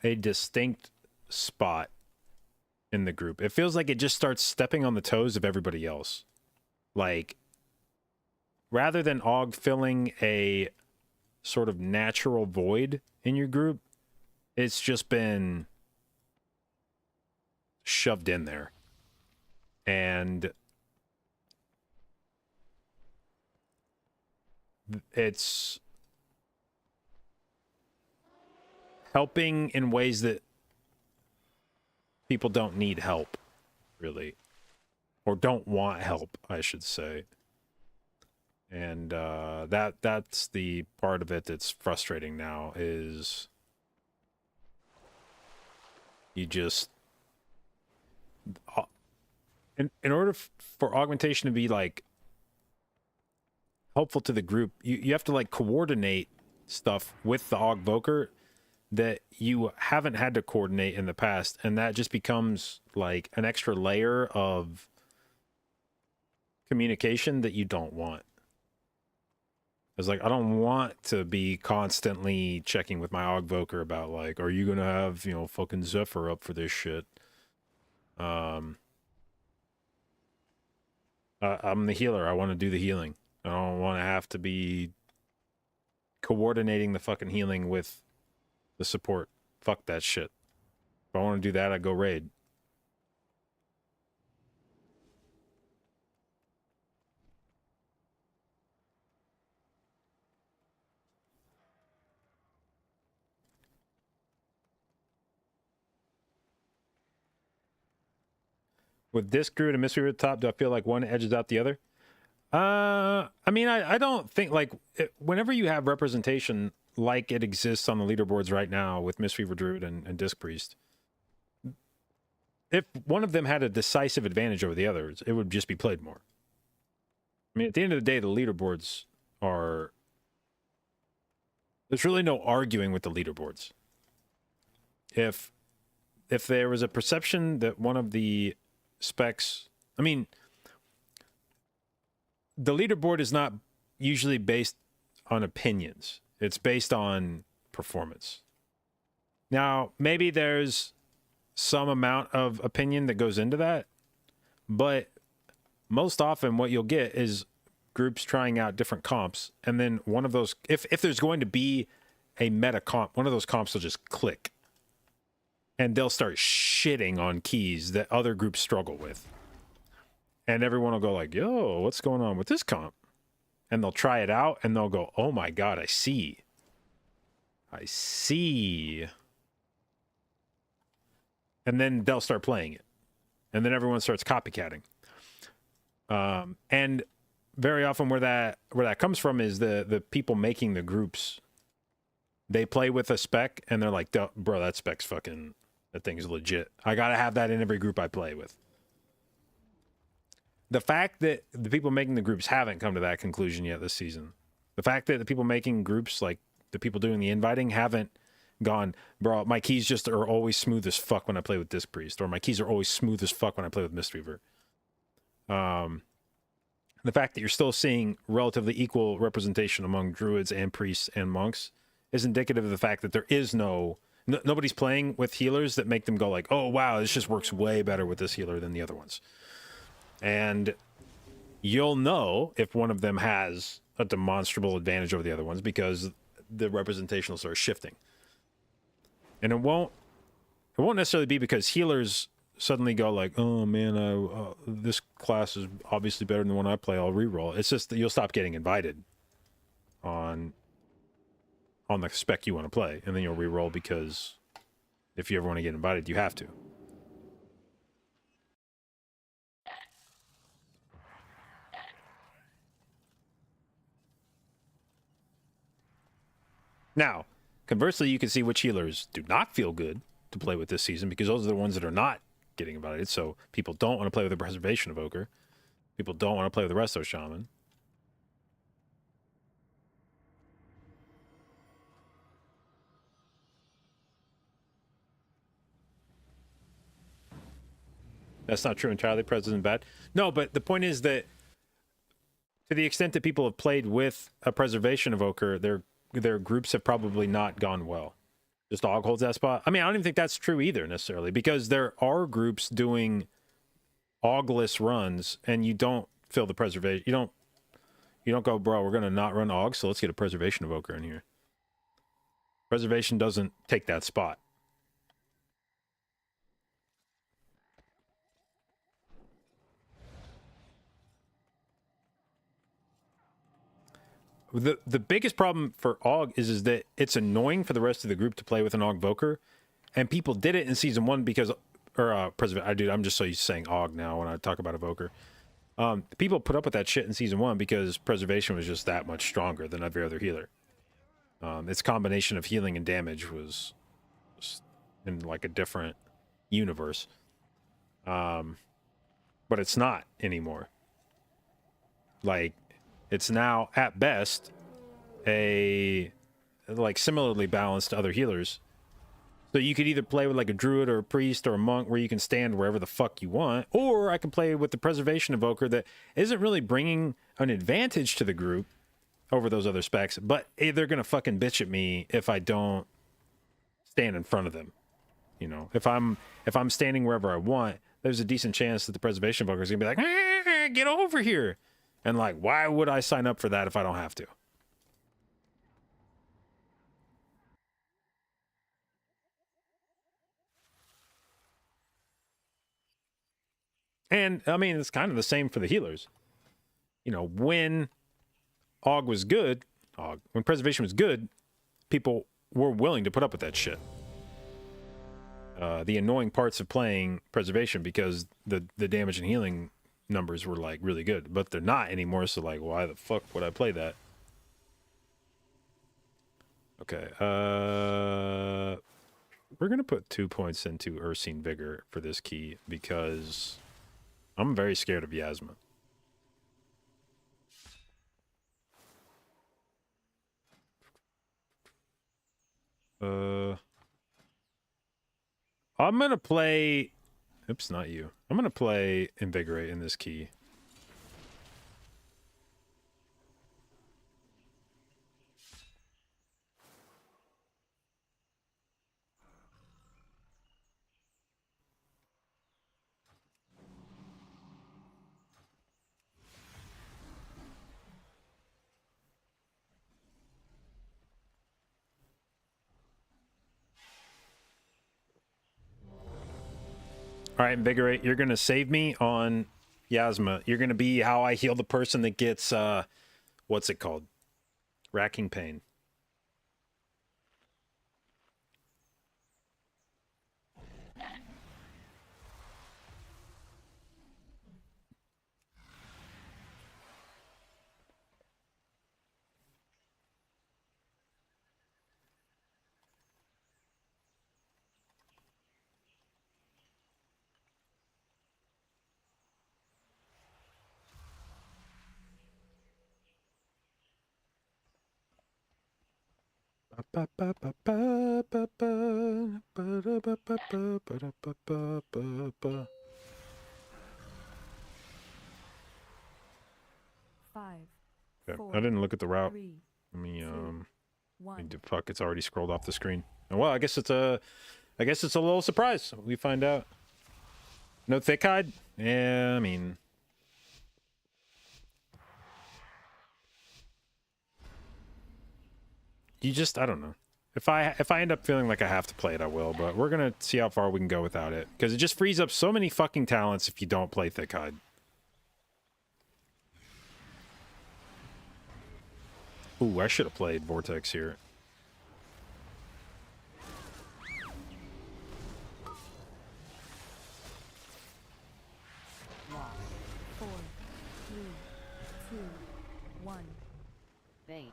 a distinct spot in the group. It feels like it just starts stepping on the toes of everybody else. Like, rather than AUG filling a sort of natural void in your group, it's just been shoved in there. And it's helping in ways that people don't need help, really. Or don't want help, I should say. And that's the part of it that's frustrating now, is you just... In order for augmentation to be, like, helpful to the group, you have to, like, coordinate stuff with the Augvoker that you haven't had to coordinate in the past, and that just becomes like an extra layer of communication that you don't want. It's like, I don't want to be constantly checking with my Augvoker about, like, are you gonna have, you know, fucking Zephyr up for this shit? I'm the healer. I want to do the healing. I don't want to have to be coordinating the fucking healing with the support. Fuck that shit. If I want to do that, I go raid. With Disc Druid and Mystery at the top, do I feel like one edges out the other? I mean, I don't think, like, whenever you have representation like it exists on the leaderboards right now with Mistweaver Druid and Disc Priest, if one of them had a decisive advantage over the others, it would just be played more. I mean, at the end of the day, the leaderboards are... There's really no arguing with the leaderboards. If if there was a perception that one of the specs, I mean, the leaderboard is not usually based on opinions. It's based on performance. Now, maybe there's some amount of opinion that goes into that, but most often what you'll get is groups trying out different comps, and then one of those, if there's going to be a meta comp, one of those comps will just click, and they'll start shitting on keys that other groups struggle with. And everyone will go like, yo, what's going on with this comp? And they'll try it out, and they'll go, oh my god, I see. I see. And then they'll start playing it. And then everyone starts copycatting. And very often where that comes from is the people making the groups. They play with a spec, and they're like, bro, that spec's fucking, that thing's legit. I gotta have that in every group I play with. The fact that the people making the groups haven't come to that conclusion yet this season. The fact that the people making groups, like the people doing the inviting, haven't gone, bro, my keys just are always smooth as fuck when I play with Disc Priest, or my keys are always smooth as fuck when I play with Mistweaver. The fact that you're still seeing relatively equal representation among druids and priests and monks is indicative of the fact that there is nobody's playing with healers that make them go like, oh wow, this just works way better with this healer than the other ones. And you'll know if one of them has a demonstrable advantage over the other ones because the representation will start shifting. And it won't necessarily be because healers suddenly go like, oh man, this class is obviously better than the one I play, I'll reroll. It's just that you'll stop getting invited on the spec you want to play, and then you'll reroll because if you ever want to get invited, you have to. Now, conversely, you can see which healers do not feel good to play with this season because those are the ones that are not getting invited. So people don't want to play with the Preservation Evoker. People don't want to play with the Resto Shaman. That's not true entirely. Pres isn't bad. No, but the point is that to the extent that people have played with a Preservation Evoker, their groups have probably not gone well. Just Og holds that spot. I mean, I don't even think that's true either necessarily, because there are groups doing Ogless runs, and you don't fill the Preservation. You don't go, bro, we're gonna not run Og, so let's get a Preservation Evoker in here. Preservation doesn't take that spot. The biggest problem for Og is that it's annoying for the rest of the group to play with an Og Voker, and people did it in season 1 because, or I'm just so used to saying Og now when I talk about Evoker. People put up with that shit in season 1 because Preservation was just that much stronger than every other healer. Its combination of healing and damage was in like a different universe. But it's not anymore. Like, it's now, at best, a like similarly balanced to other healers. So you could either play with like a druid or a priest or a monk where you can stand wherever the fuck you want, or I can play with the Preservation Evoker that isn't really bringing an advantage to the group over those other specs, but they're gonna fucking bitch at me if I don't stand in front of them. You know, if I'm standing wherever I want, there's a decent chance that the Preservation Evoker is gonna be like, get over here. And like, why would I sign up for that if I don't have to? And I mean, it's kind of the same for the healers. You know, when Og was good, when Preservation was good, people were willing to put up with that shit. The annoying parts of playing Preservation, because the damage and healing numbers were like really good, but they're not anymore, so like, why the fuck would I play that? Okay, we're gonna put 2 points into Ursine Vigor for this key because I'm very scared of Yasma. I'm gonna play. Oops, not you. I'm gonna play Invigorate in this key. All right, Invigorate, you're going to save me on Yasma. You're going to be how I heal the person that gets, what's it called? Racking pain. Five. Yeah, Four, I didn't look at the route. three, Let me, two, one. fuck, it's already scrolled off the screen. Oh, well, I guess it's a little surprise. We find out. No thick hide? Yeah, I mean, you just, I don't know. If I end up feeling like I have to play it, I will, but we're gonna see how far we can go without it. Because it just frees up so many fucking talents if you don't play thick hide. Ooh, I should have played Vortex here. Lost. 4, 3, 2, 1. Bait.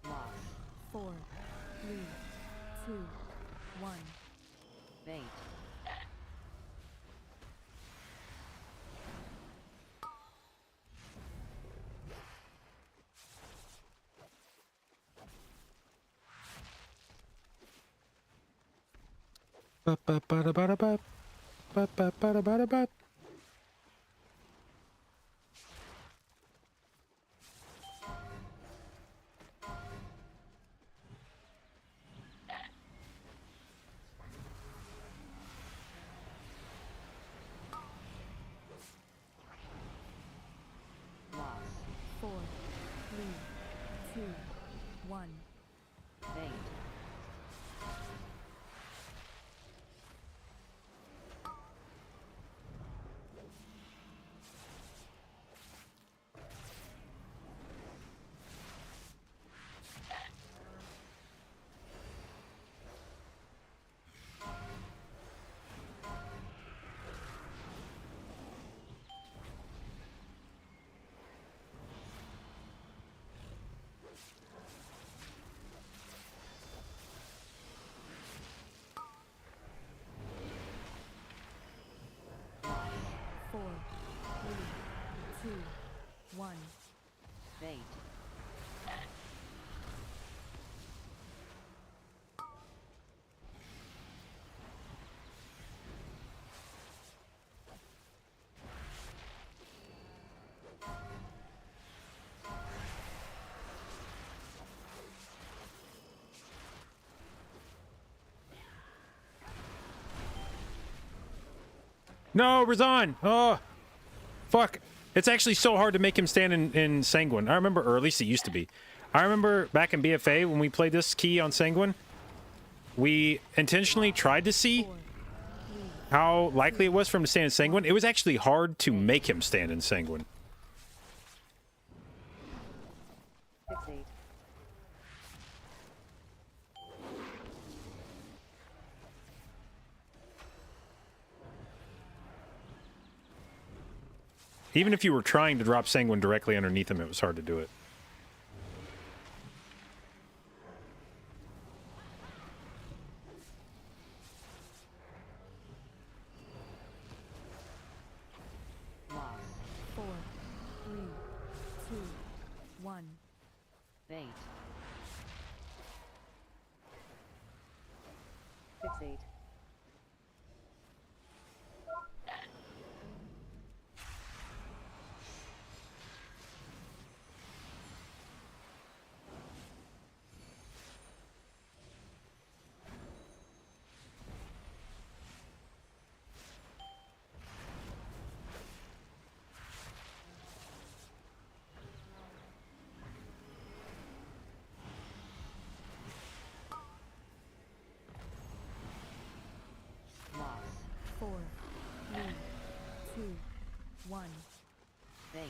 Lost. 4, 3, 2, 1. Bait. Lost. 4, 3, 2, 1. Bait. Lost. 4, 3, 2, 1. Bait. No, Razan! Oh, fuck. It's actually so hard to make him stand in Sanguine. I remember, or at least it used to be. I remember back in BFA when we played this key on Sanguine, we intentionally tried to see how likely it was for him to stand in Sanguine. It was actually hard to make him stand in Sanguine. Fixate. Even if you were trying to drop Sanguine directly underneath him, it was hard to do it. Loss. 4, 3, 2, 1. Bait. Fixate. Loss. 4, 3, 2, 1. Bait.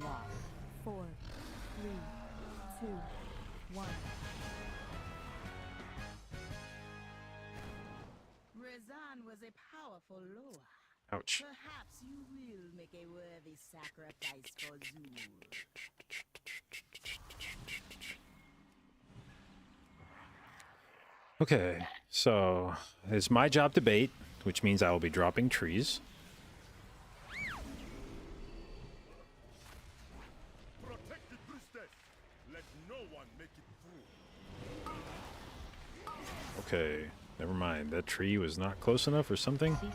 Loss. 4, 3, 2, 1. Rezan was a powerful Loa. Ouch. Perhaps you will make a worthy sacrifice for Zul. Okay, so it's my job to bait, which means I will be dropping trees. Protect the priestess. Let no one make it through. Okay, never mind. That tree was not close enough or something. CC.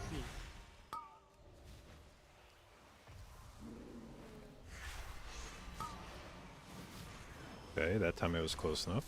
Okay, that time it was close enough.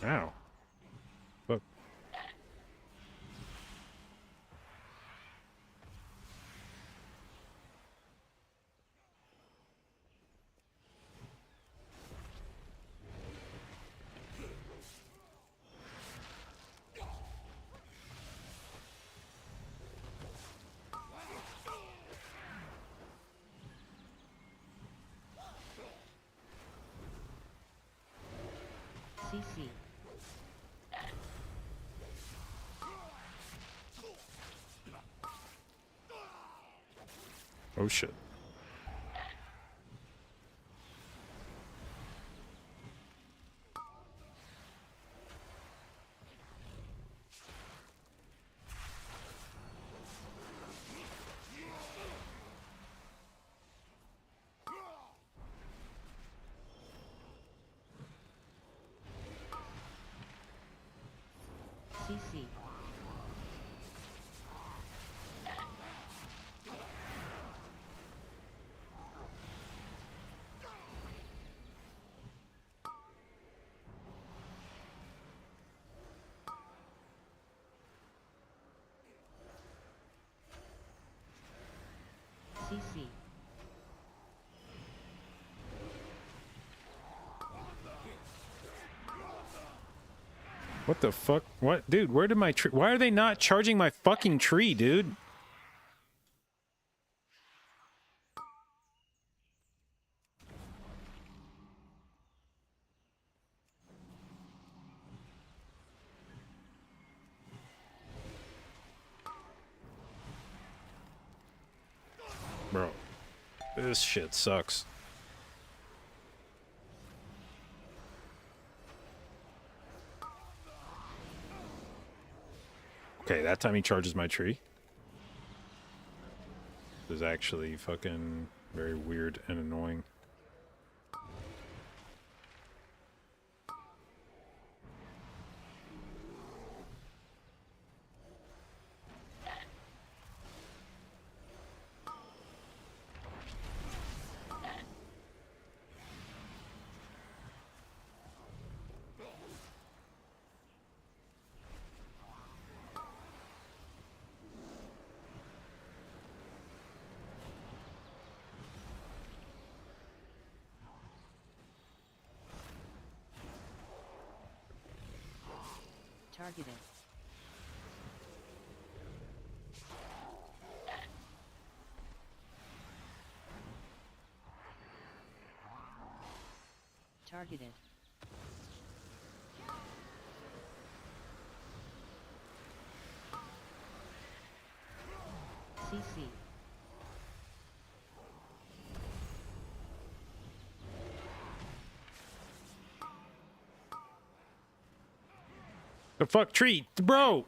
Ow. Fuck. CC. Oh shit. CC. CC. What the fuck? What? Dude, where did my tree... Why are they not charging my fucking tree, dude? Bro, this shit sucks. Okay, that time he charges my tree. It was actually fucking very weird and annoying. Targeted. Targeted. CC. The fuck treat, bro.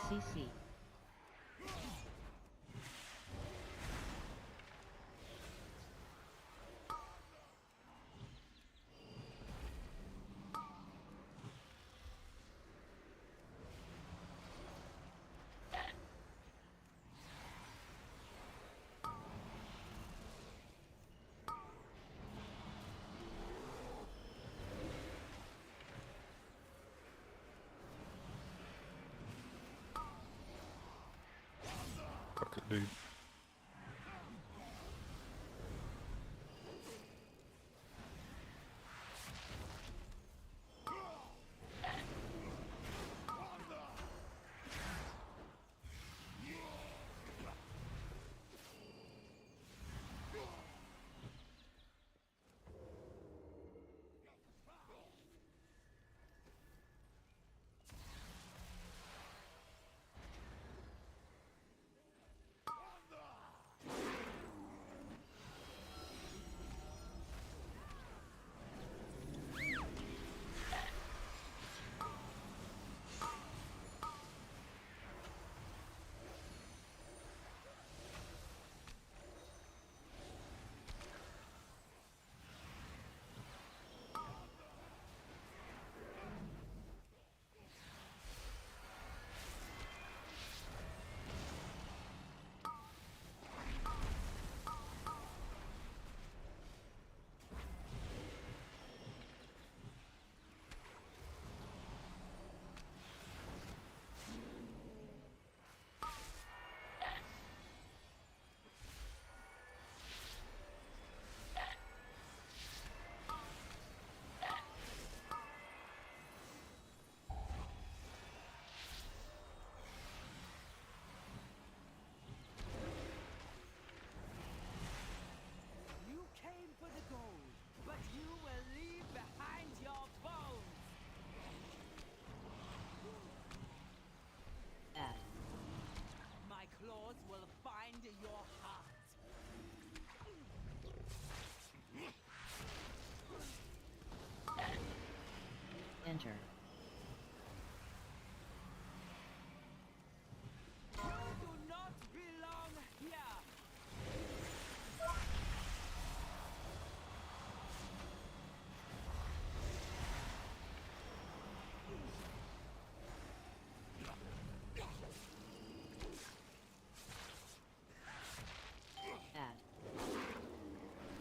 CC. Fuck it, dude. You came for the gold, but you will leave behind your bones. Add. My claws will find your heart. Enter. You do not belong here. Add.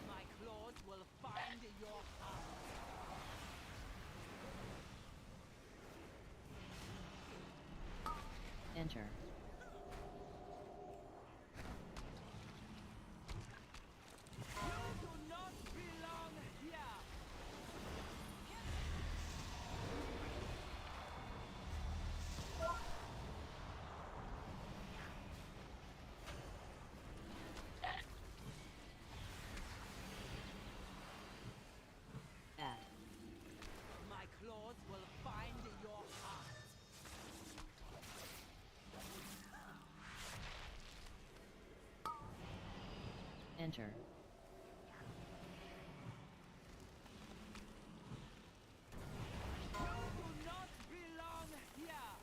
My claws will find your heart. Enter. You do not belong here. Add. My claws will find your heart. Enter. You do not belong here.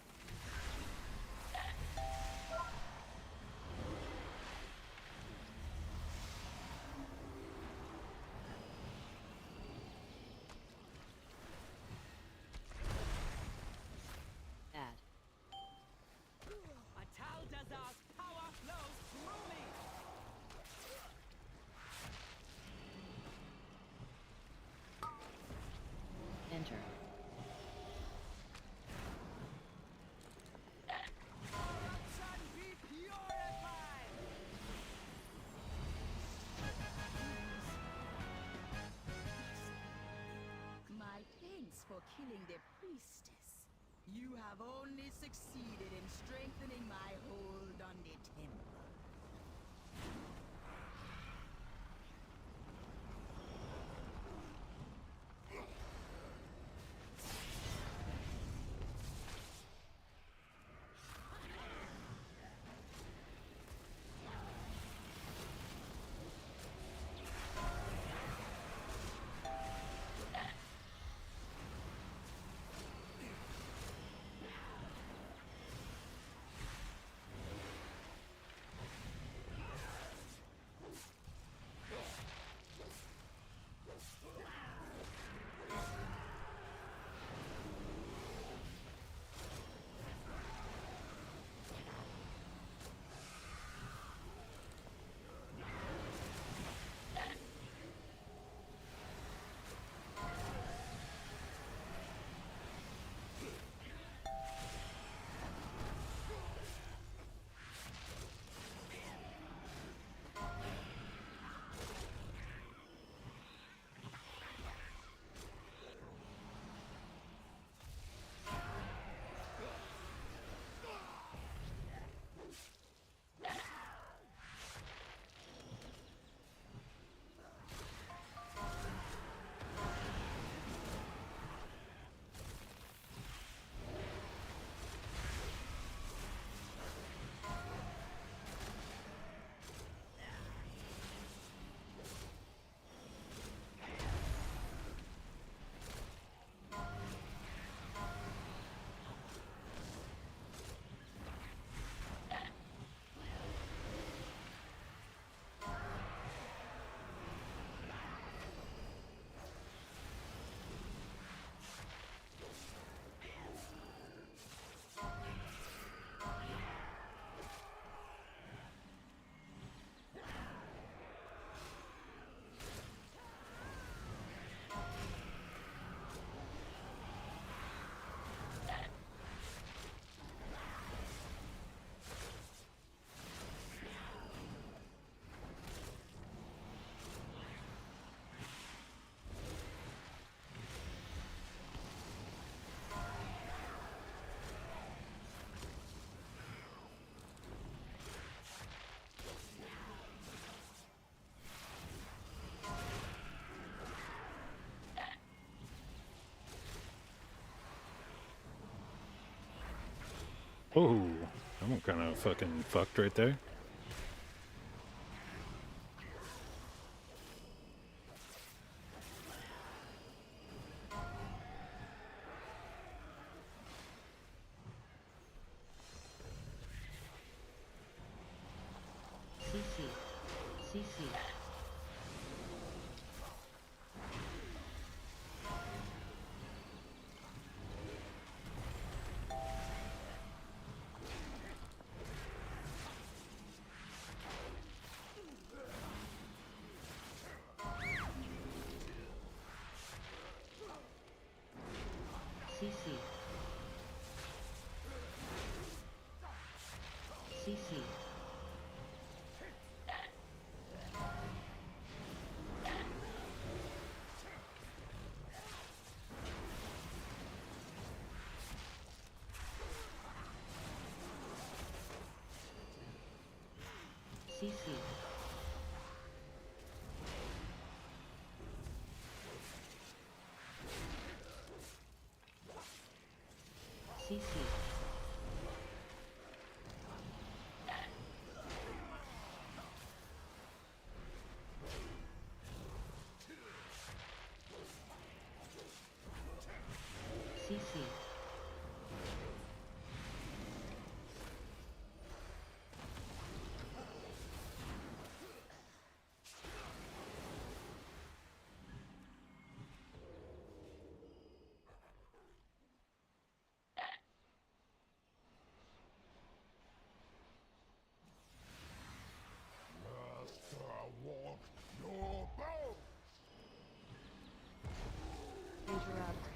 Add. Ataldazar's power flows through me. for killing the priestess. You have only succeeded in strengthening my hold on the temple. Oh, I'm kind of fucking fucked right there. CC. CC. CC. CC. CC. CC. CC. Interrupt.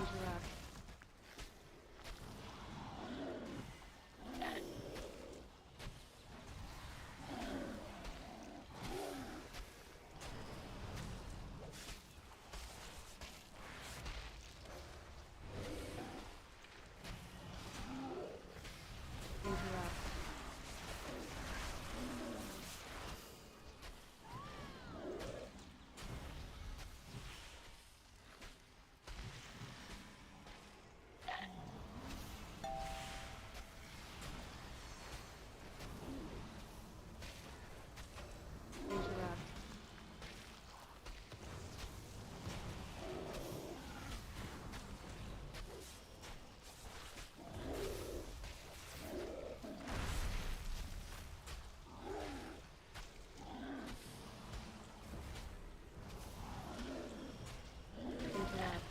Interrupt. Interrupt. Interrupt. Interrupt.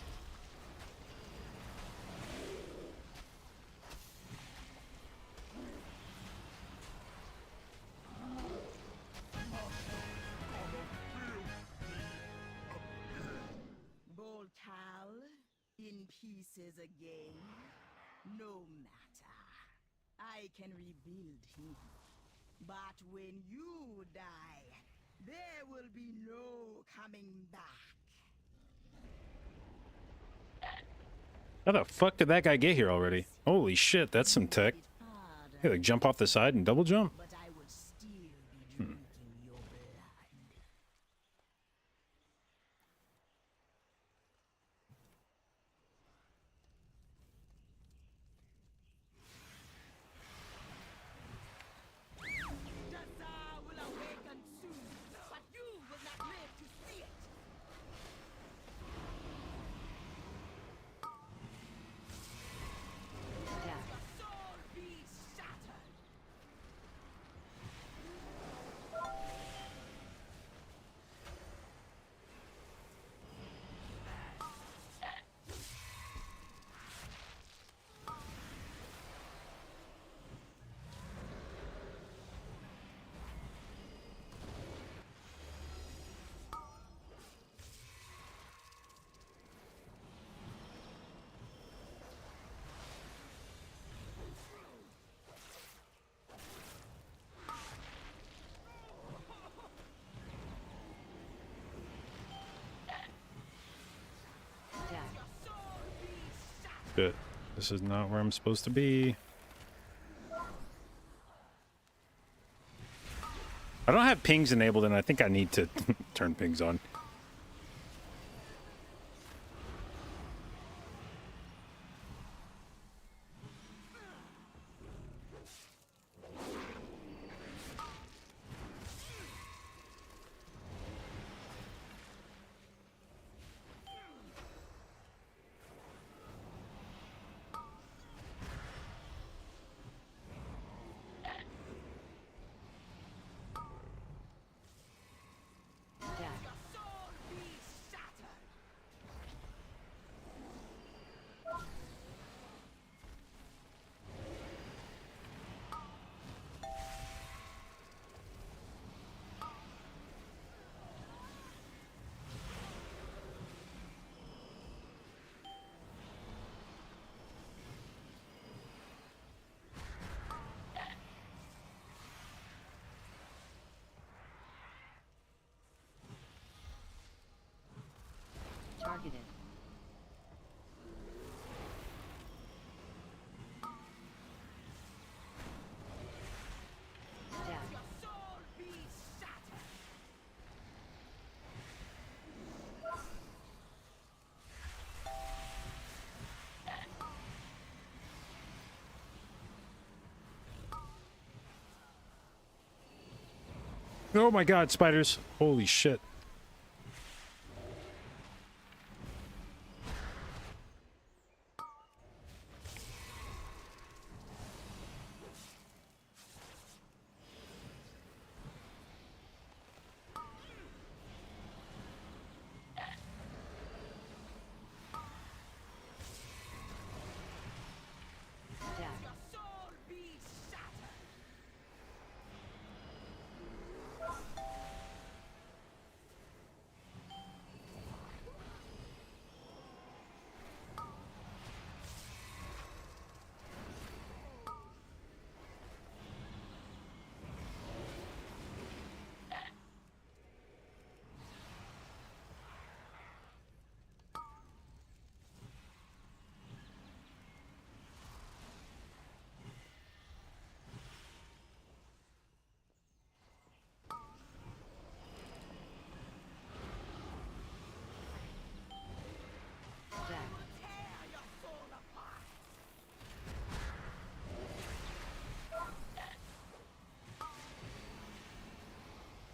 Bold Cal, in pieces again. No matter. I can rebuild him. But when you die, there will be no coming back. How the fuck did that guy get here already? Holy shit, that's some tech. Hey, like jump off the side and double jump? But I would still be drinking your blood. Jaza will awaken soon, but you will not live to see it. Step. Your soul be shattered. Step. Shit. This is not where I'm supposed to be. I don't have pings enabled, and I think I need to turn pings on. Targeted. Step. Your soul be shattered. Oh my god, spiders. Holy shit. Step. Your soul be shattered.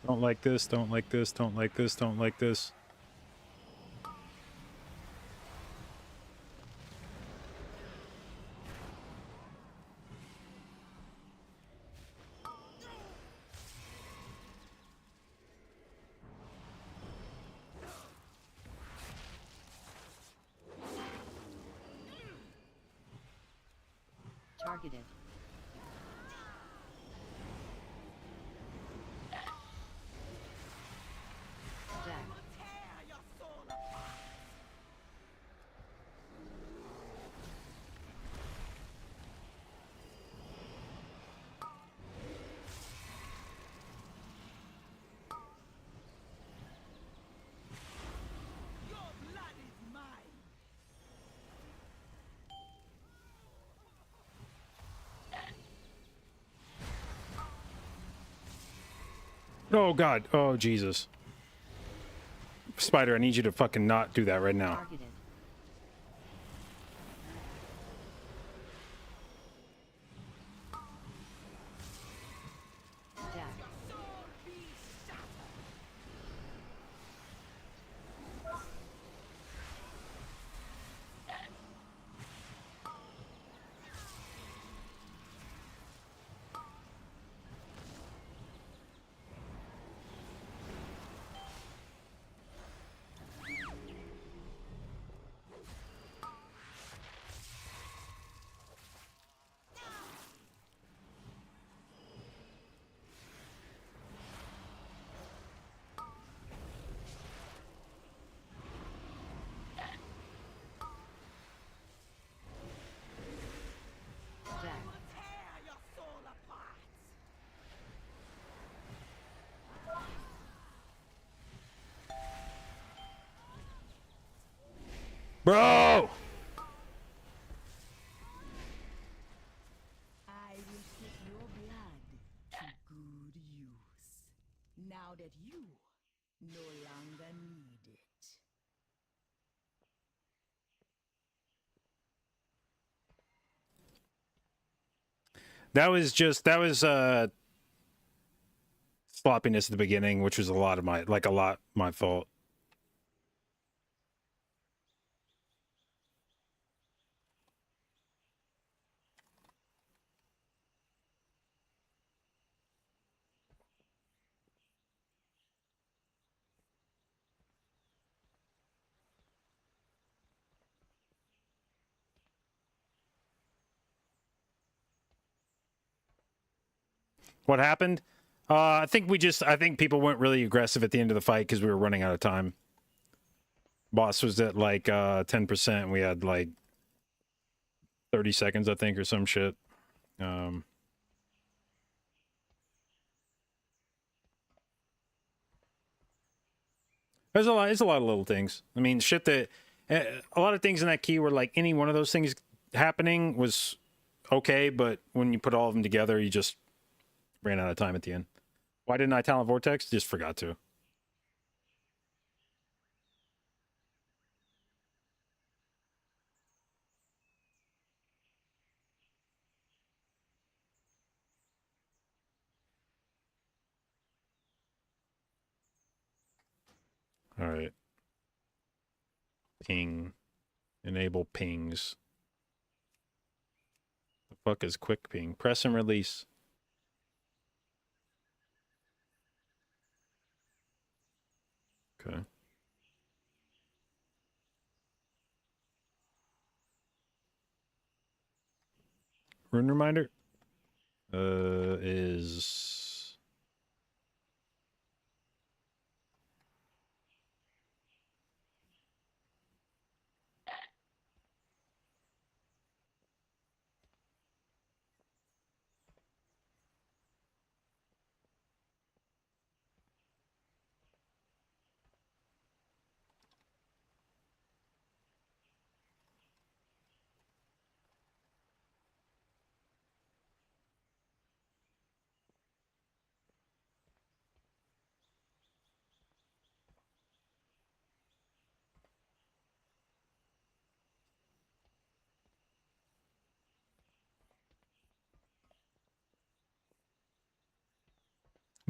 Don't like this, don't like this, don't like this, don't like this. Targeted. Death. Oh god, oh Jesus. Spider, I need you to fucking not do that right now. Targeted. Death. Bro! I will put your blood to good use. Now that you no longer need it. That was sloppiness at the beginning, which was a lot my fault. What happened? I think people went really aggressive at the end of the fight because we were running out of time. Boss was at like 10%. And we had like 30 seconds, I think, or some shit. There's a lot of little things. I mean, shit that a lot of things in that key were like any one of those things happening was okay, but when you put all of them together, you just ran out of time at the end. Why didn't I talent Vortex? Just forgot to. All right. Ping. Enable pings. The fuck is quick ping? Press and release. Okay. Rune reminder? Is...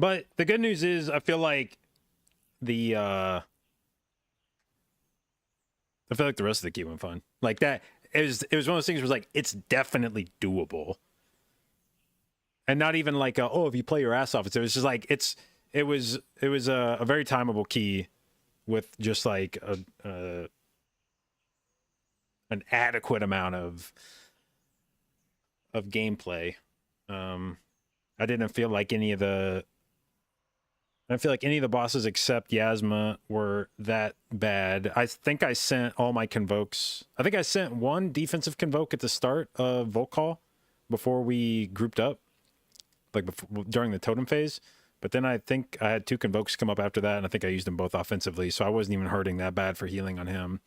But the good news is I feel like the rest of the key went fine. Like that, it was one of those things where it was like, it's definitely doable. And not even like, oh, if you play your ass off, it was just like, it was a very timeable key with just like an adequate amount of gameplay. I didn't feel like any of the bosses except Yasma were that bad. I think I sent all my convokes. I think I sent one defensive convoke at the start of Volcall before we grouped up, like during the totem phase. But then I think I had 2 convokes come up after that, and I think I used them both offensively, so I wasn't even hurting that bad for healing on him.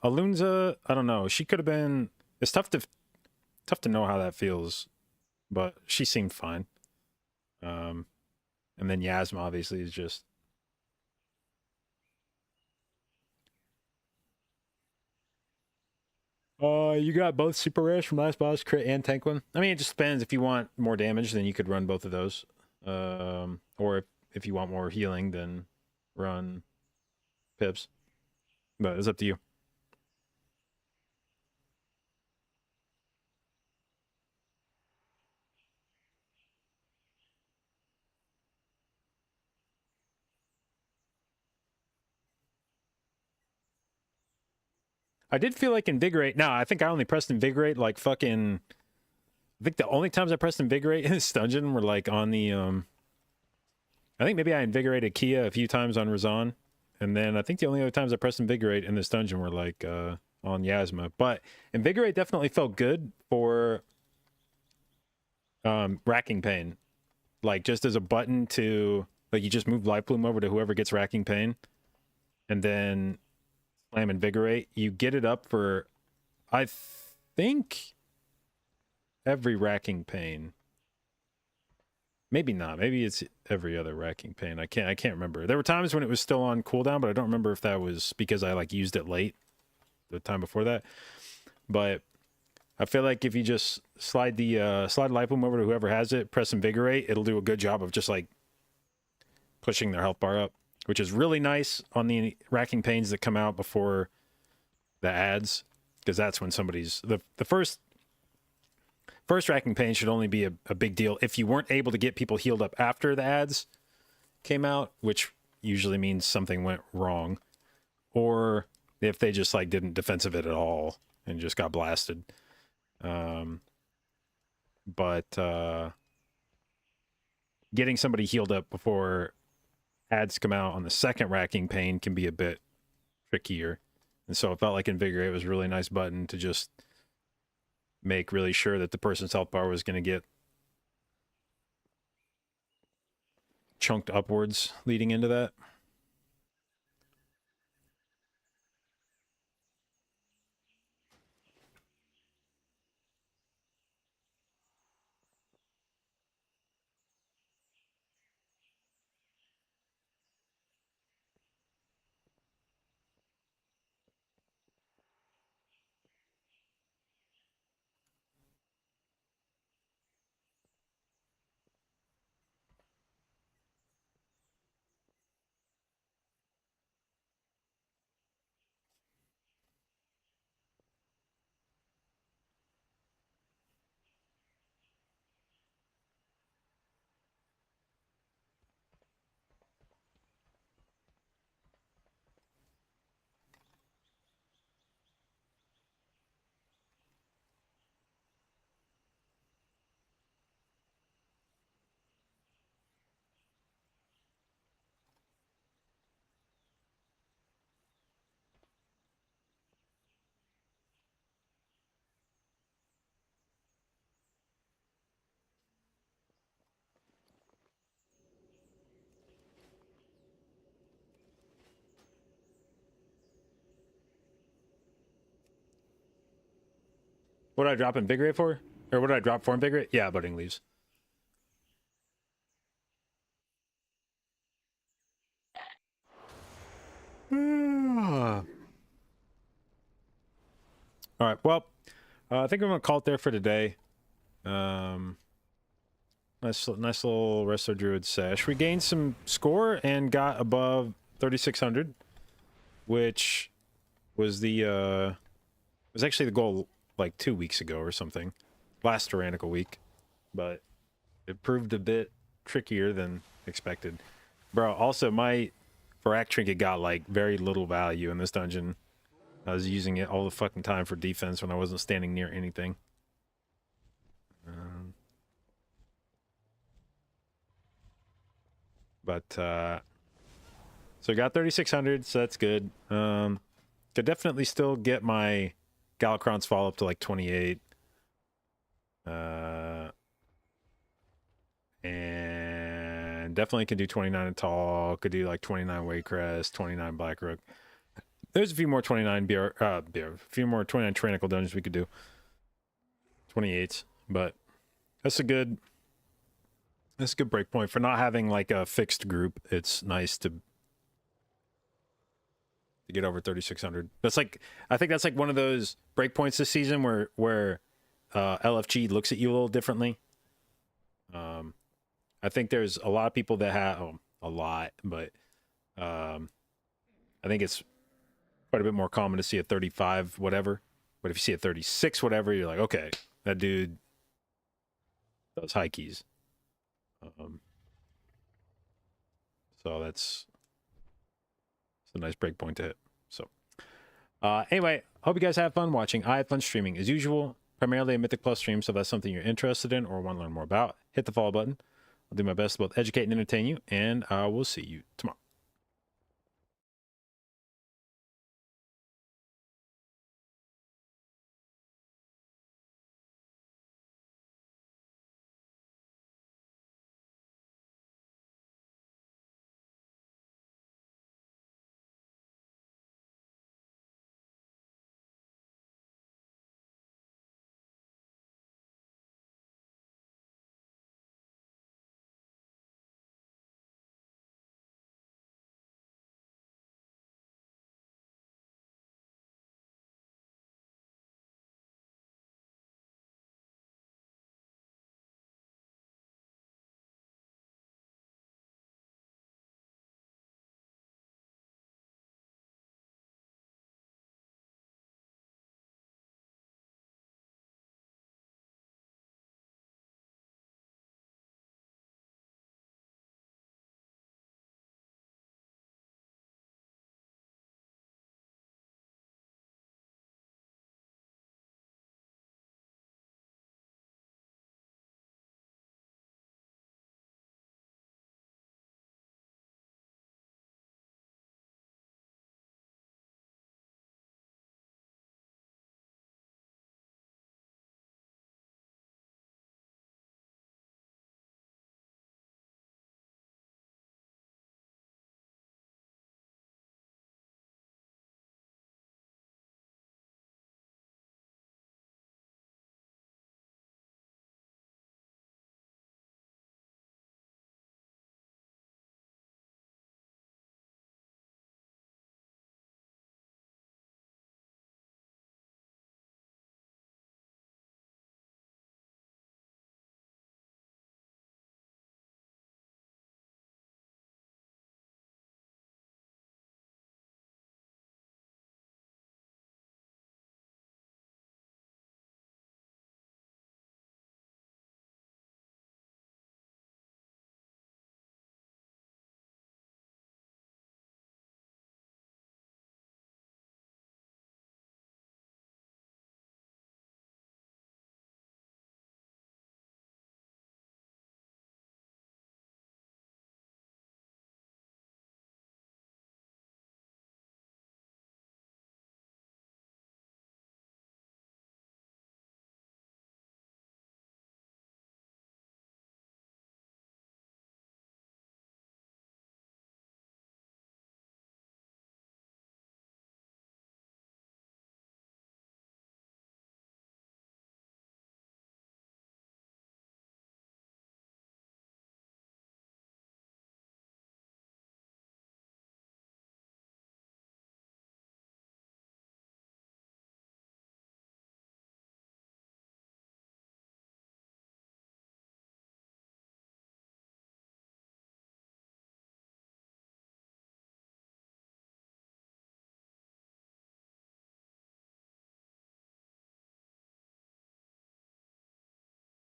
Alunza, I don't know. She could have been. It's tough to know how that feels, but she seemed fine. And then Yasma obviously is just. You got both super rares from last boss, crit and tank one. I mean, it just depends. If you want more damage, then you could run both of those. Or if you want more healing, then run pips. But it's up to you. I did feel like Invigorate. No, I think I only pressed Invigorate like fucking. I think the only times I pressed Invigorate in this dungeon were like on the. I think maybe I invigorated Kia a few times on Razan, and then I think the only other times I pressed Invigorate in this dungeon were like on Yasma. But Invigorate definitely felt good for racking pain, like just as a button to like you just move Life Plume over to whoever gets racking pain, and then. Slam Invigorate, you get it up for, I think, every racking pain. Maybe not. Maybe it's every other racking pain. I can't remember. There were times when it was still on cooldown, but I don't remember if that was because I like used it late, the time before that. But I feel like if you just slide Life Plume over to whoever has it, press Invigorate, it'll do a good job of just like pushing their health bar up. Which is really nice on the racking pains that come out before the ads, because that's when somebody's the first racking pain should only be a big deal if you weren't able to get people healed up after the ads came out, which usually means something went wrong, or if they just like didn't defensive it at all and just got blasted. But getting somebody healed up before ads come out on the second racking pain can be a bit trickier. And so it felt like Invigorate was a really nice button to just make really sure that the person's health bar was going to get chunked upwards leading into that. What did I drop Invigorate for? Or what did I drop for Invigorate? Yeah, Budding Leaves. All right, well, I think I'm going to call it there for today. Nice little resto druid sesh. We gained some score and got above 3,600, which was the was actually the goal like 2 weeks ago or something, last tyrannical week, but it proved a bit trickier than expected. Bro, also my Varak trinket got like very little value in this dungeon. I was using it all the fucking time for defense when I wasn't standing near anything. So I got 3,600, so that's good. Could definitely still get my Galakron's fall up to like 28. And definitely could do 29 in tall. Could do like 29 Waycrest, 29 Blackrook. There's a few more 29 a few more 29 Tyrannical dungeons we could do. 28s, but that's a good break point for not having like a fixed group. It's nice to get over 3,600. That's like, I think that's like one of those breakpoints this season where LFG looks at you a little differently. I think there's a lot of people that have a lot, but I think it's quite a bit more common to see a 35 whatever. But if you see a 36 whatever, you're like, okay, that dude does high keys. So that's a nice break point to hit. So anyway, hope you guys have fun watching. I have fun streaming as usual, primarily a Mythic Plus stream. So if that's something you're interested in or want to learn more about, hit the follow button. I'll do my best to both educate and entertain you, and I will see you tomorrow.